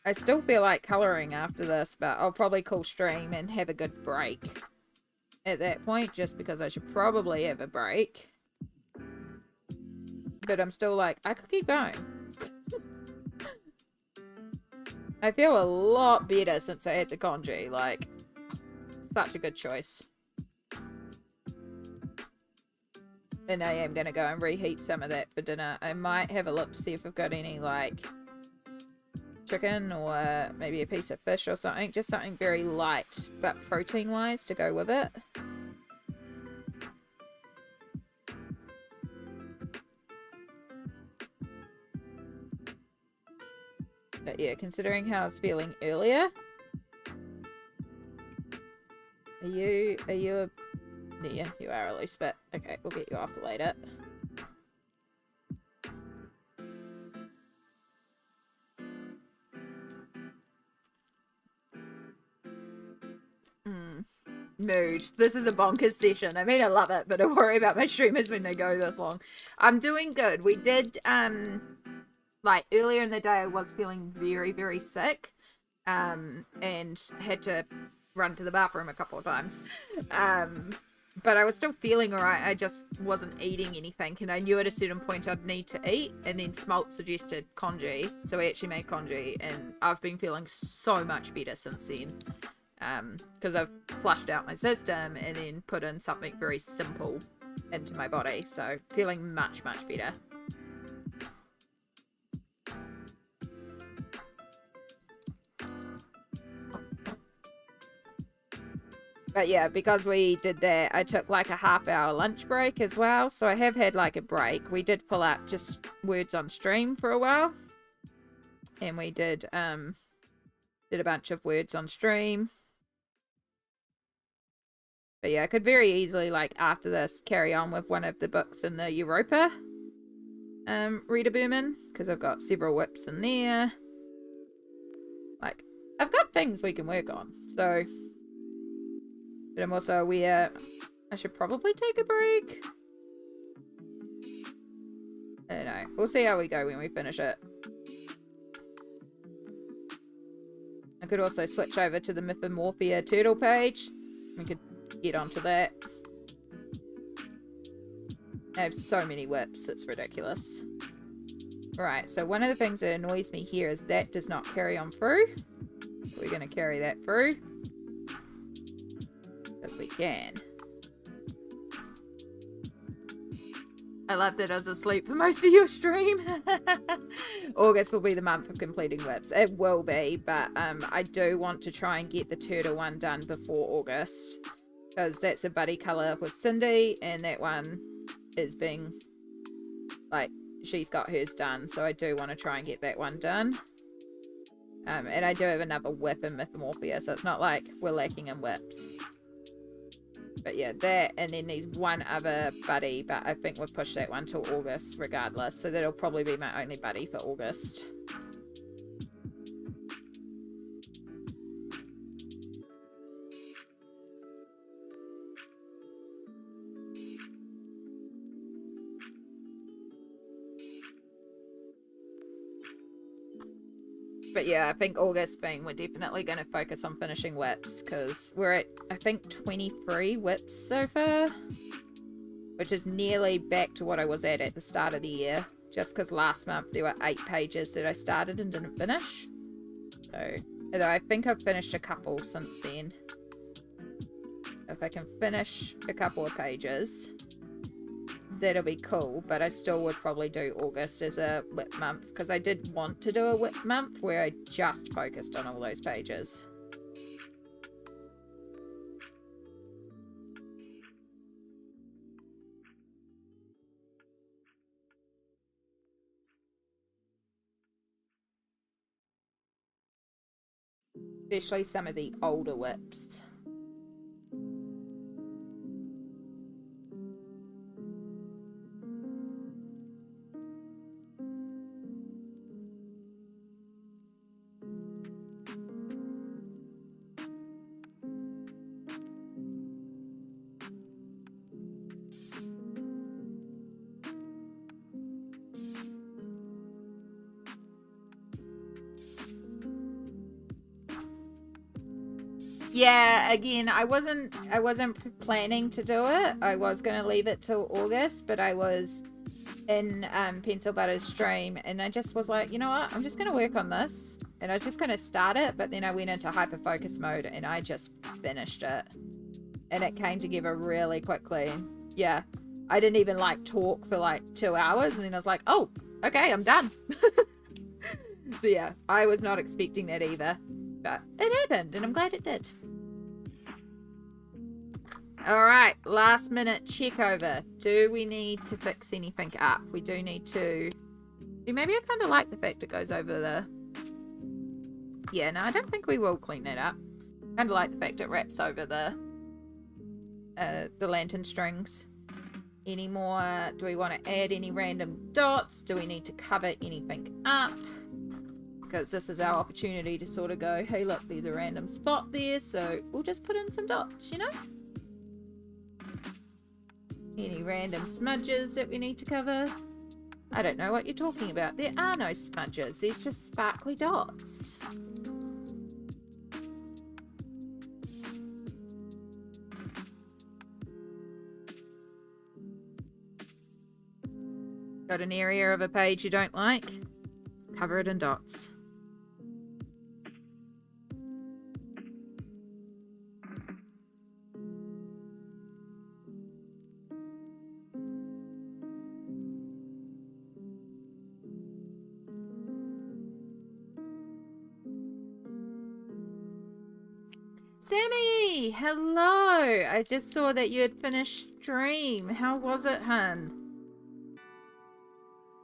I still feel like colouring after this, but I'll probably call stream and have a good break at that point, just because I should probably have a break. But I'm still like, I could keep going. I feel a lot better since I had the congee, like, such a good choice. And I am going to go and reheat some of that for dinner. I might have a look to see if I've got any, like, chicken or maybe a piece of fish or something. Just something very light, but protein-wise to go with it. But yeah, considering how I was feeling earlier. Are you a... Yeah, you are at least, but okay, we'll get you off later. Mood. This is a bonkers session. I mean, I love it, but I worry about my streamers when they go this long. I'm doing good. We did, like, earlier in the day, I was feeling very, very sick, and had to run to the bathroom a couple of times. But I was still feeling alright. I just wasn't eating anything, and I knew at a certain point I'd need to eat, and then Smalt suggested congee, so we actually made congee, and I've been feeling so much better since then, because I've flushed out my system and then put in something very simple into my body, so feeling much, much better. But yeah, because we did that, I took like a half-hour lunch break as well. So I have had like a break. We did pull out just words on stream for a while. And we did a bunch of words on stream. But yeah, I could very easily, like, after this, carry on with one of the books in the Europa. Rita Berman, because I've got several whips in there. Like, I've got things we can work on, so. But I'm also aware I should probably take a break. I don't know. We'll see how we go when we finish it. I could also switch over to the Mythomorphia turtle page. We could get onto that. I have so many whips, it's ridiculous. Right, so one of the things that annoys me here is that does not carry on through. We're going to carry that through. Because we can. I love that I was asleep for most of your stream. August will be the month of completing whips. It will be, but I do want to try and get the turtle one done before August. Because that's a buddy colour with Cindy, and that one is being, like, she's got hers done. So I do want to try and get that one done. And I do have another whip in Mythomorphia, so it's not like we're lacking in whips. But yeah, that, and then there's one other buddy, but I think we've pushed that one till August regardless, so that'll probably be my only buddy for August. But yeah, I think August being, we're definitely going to focus on finishing whips, because we're at, I think, 23 whips so far, which is nearly back to what I was at the start of the year, just because last month there were 8 pages that I started and didn't finish. So, although I think I've finished a couple since then. If I can finish a couple of pages, that'll be cool, but I still would probably do August as a whip month, because I did want to do a whip month where I just focused on all those pages. Especially some of the older whips. Yeah, again, I wasn't planning to do it. I was going to leave it till August, but I was in Pencil Butter's stream, and I just was like, you know what, I'm just going to work on this, and I was just going to start it, but then I went into hyper focus mode, and I just finished it, and it came together really quickly. Yeah, I didn't even like talk for like 2 hours, and then I was like, oh, okay, I'm done. So yeah, I was not expecting that either. But it happened, and I'm glad it did. Alright, last minute check over. Do we need to fix anything up? We do need to... Maybe I kind of like the fact it goes over the... Yeah, no, I don't think we will clean that up. Kind of like the fact it wraps over the lantern strings. Any more? Do we want to add any random dots? Do we need to cover anything up? Because this is our opportunity to sort of go, hey look, there's a random spot there, so we'll just put in some dots, you know? Any random smudges that we need to cover? I don't know what you're talking about. There are no smudges, there's just sparkly dots. Got an area of a page you don't like? Just cover it in dots. Sammy, hello. I just saw that you had finished stream. How was it, hun?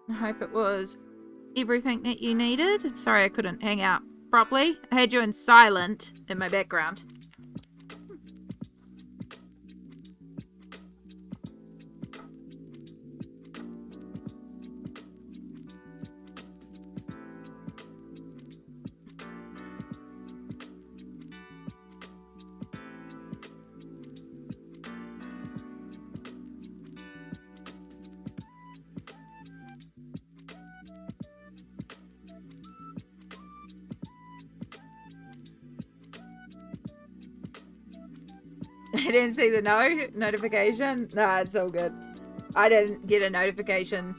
I hope it was everything that you needed. Sorry I couldn't hang out properly. I had you in silent in my background. I didn't see the notification. Nah, it's all good. I didn't get a notification.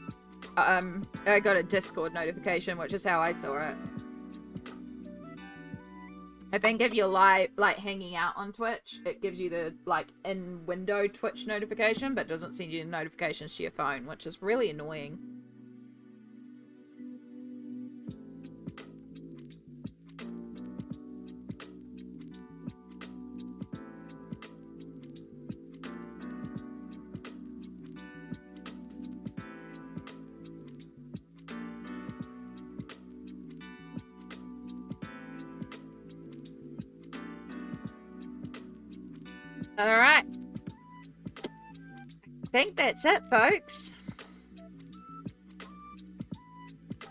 I got a Discord notification, which is how I saw it. I think if you're live, like hanging out on Twitch, it gives you the like in-window Twitch notification, but doesn't send you notifications to your phone, which is really annoying. All right. I think that's it, folks.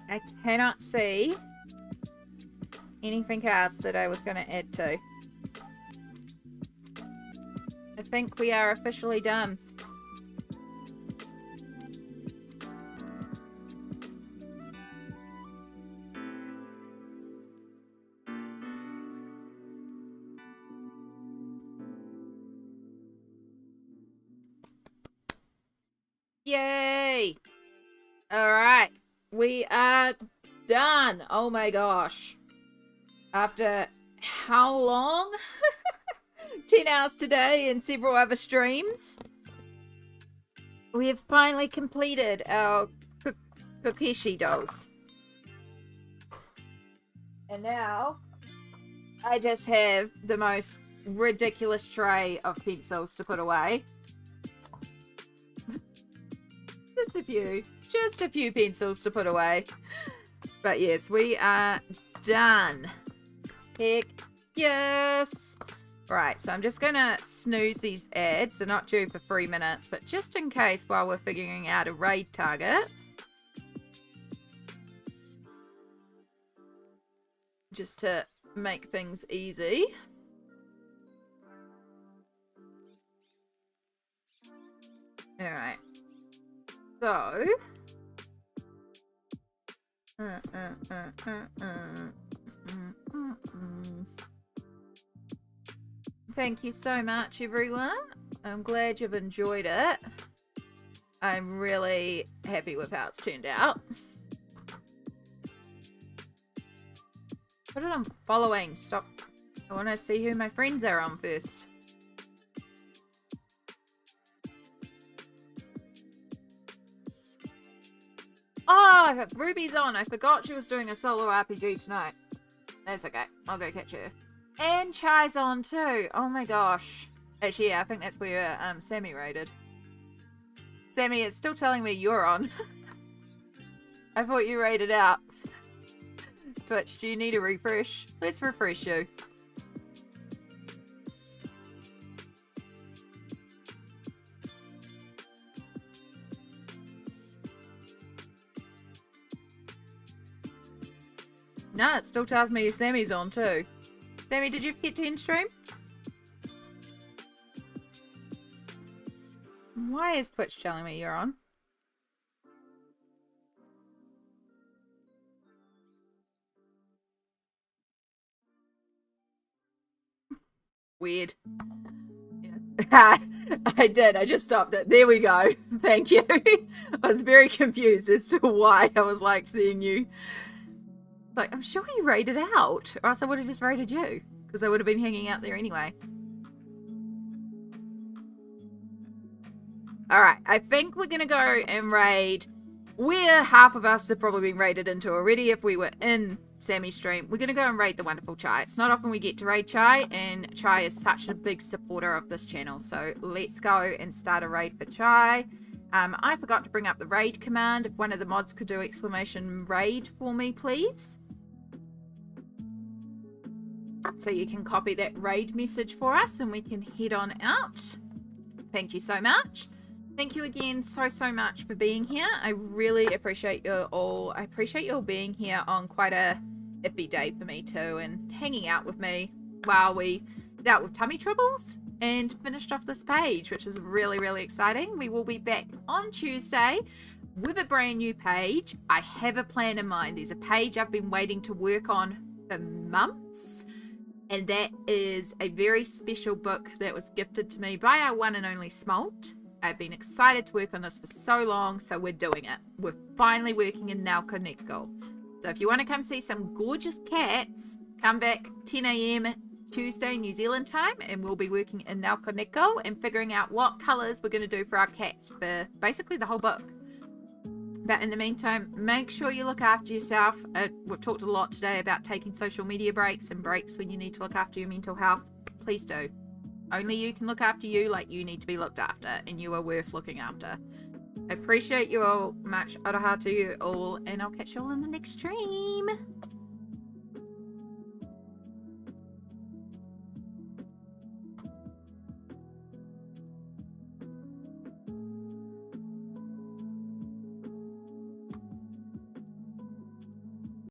I cannot see anything else that I was going to add to. I think we are officially done. Yay! Alright, we are done. Oh my gosh. After how long? 10 hours today and several other streams. We have finally completed our Kokeshi dolls. And now, I just have the most ridiculous tray of pencils to put away. Just a few pencils to put away. But yes, we are done. Heck yes. Right, so I'm just gonna snooze these ads. They're not due for 3 minutes, but just in case while we're figuring out a raid target. Just to make things easy. Alright. So, thank you so much, everyone. I'm glad you've enjoyed it. I'm really happy with how it's turned out. Put it on following. Stop. I want to see who my friends are on first. Oh, Ruby's on. I forgot she was doing a solo RPG tonight. That's okay. I'll go catch her. And Chai's on too. Oh my gosh. Actually, yeah, I think that's where Sammy raided. Sammy, it's still telling me you're on. I thought you raided out. Twitch, do you need a refresh? Let's refresh you. No, it still tells me Sammy's on too. Sammy, did you get to end stream? Why is Twitch telling me you're on? Weird. Yeah. I did. I just stopped it. There we go. Thank you. I was very confused as to why I was like seeing you. Like, I'm sure you raided out, or else I would have just raided you, because I would have been hanging out there anyway. Alright, I think we're going to go and raid where half of us have probably been raided into already if we were in Sammy's stream. We're going to go and raid the wonderful Chai. It's not often we get to raid Chai, and Chai is such a big supporter of this channel, so let's go and start a raid for Chai. I forgot to bring up the raid command. If one of the mods could do exclamation raid for me, please. So you can copy that raid message for us and we can head on out. Thank you so much. Thank you again so much for being here. I really appreciate you all. I appreciate you all being here on quite a iffy day for me too, and hanging out with me while we dealt with tummy troubles and finished off this page, which is really exciting. We will be back on Tuesday with a brand new page. I have a plan in mind. There's a page I've been waiting to work on for months. And that is a very special book that was gifted to me by our one and only Smolt. I've been excited to work on this for so long, so we're doing it. We're finally working in Naukoneko. So if you want to come see some gorgeous cats, come back 10 a.m. Tuesday New Zealand time, and we'll be working in Naukoneko and figuring out what colours we're going to do for our cats for basically the whole book. But in the meantime, make sure you look after yourself. We've talked a lot today about taking social media breaks and breaks when you need to look after your mental health. Please do. Only you can look after you like you need to be looked after, and you are worth looking after. I appreciate you all much. Aroha to you all, and I'll catch you all in the next stream.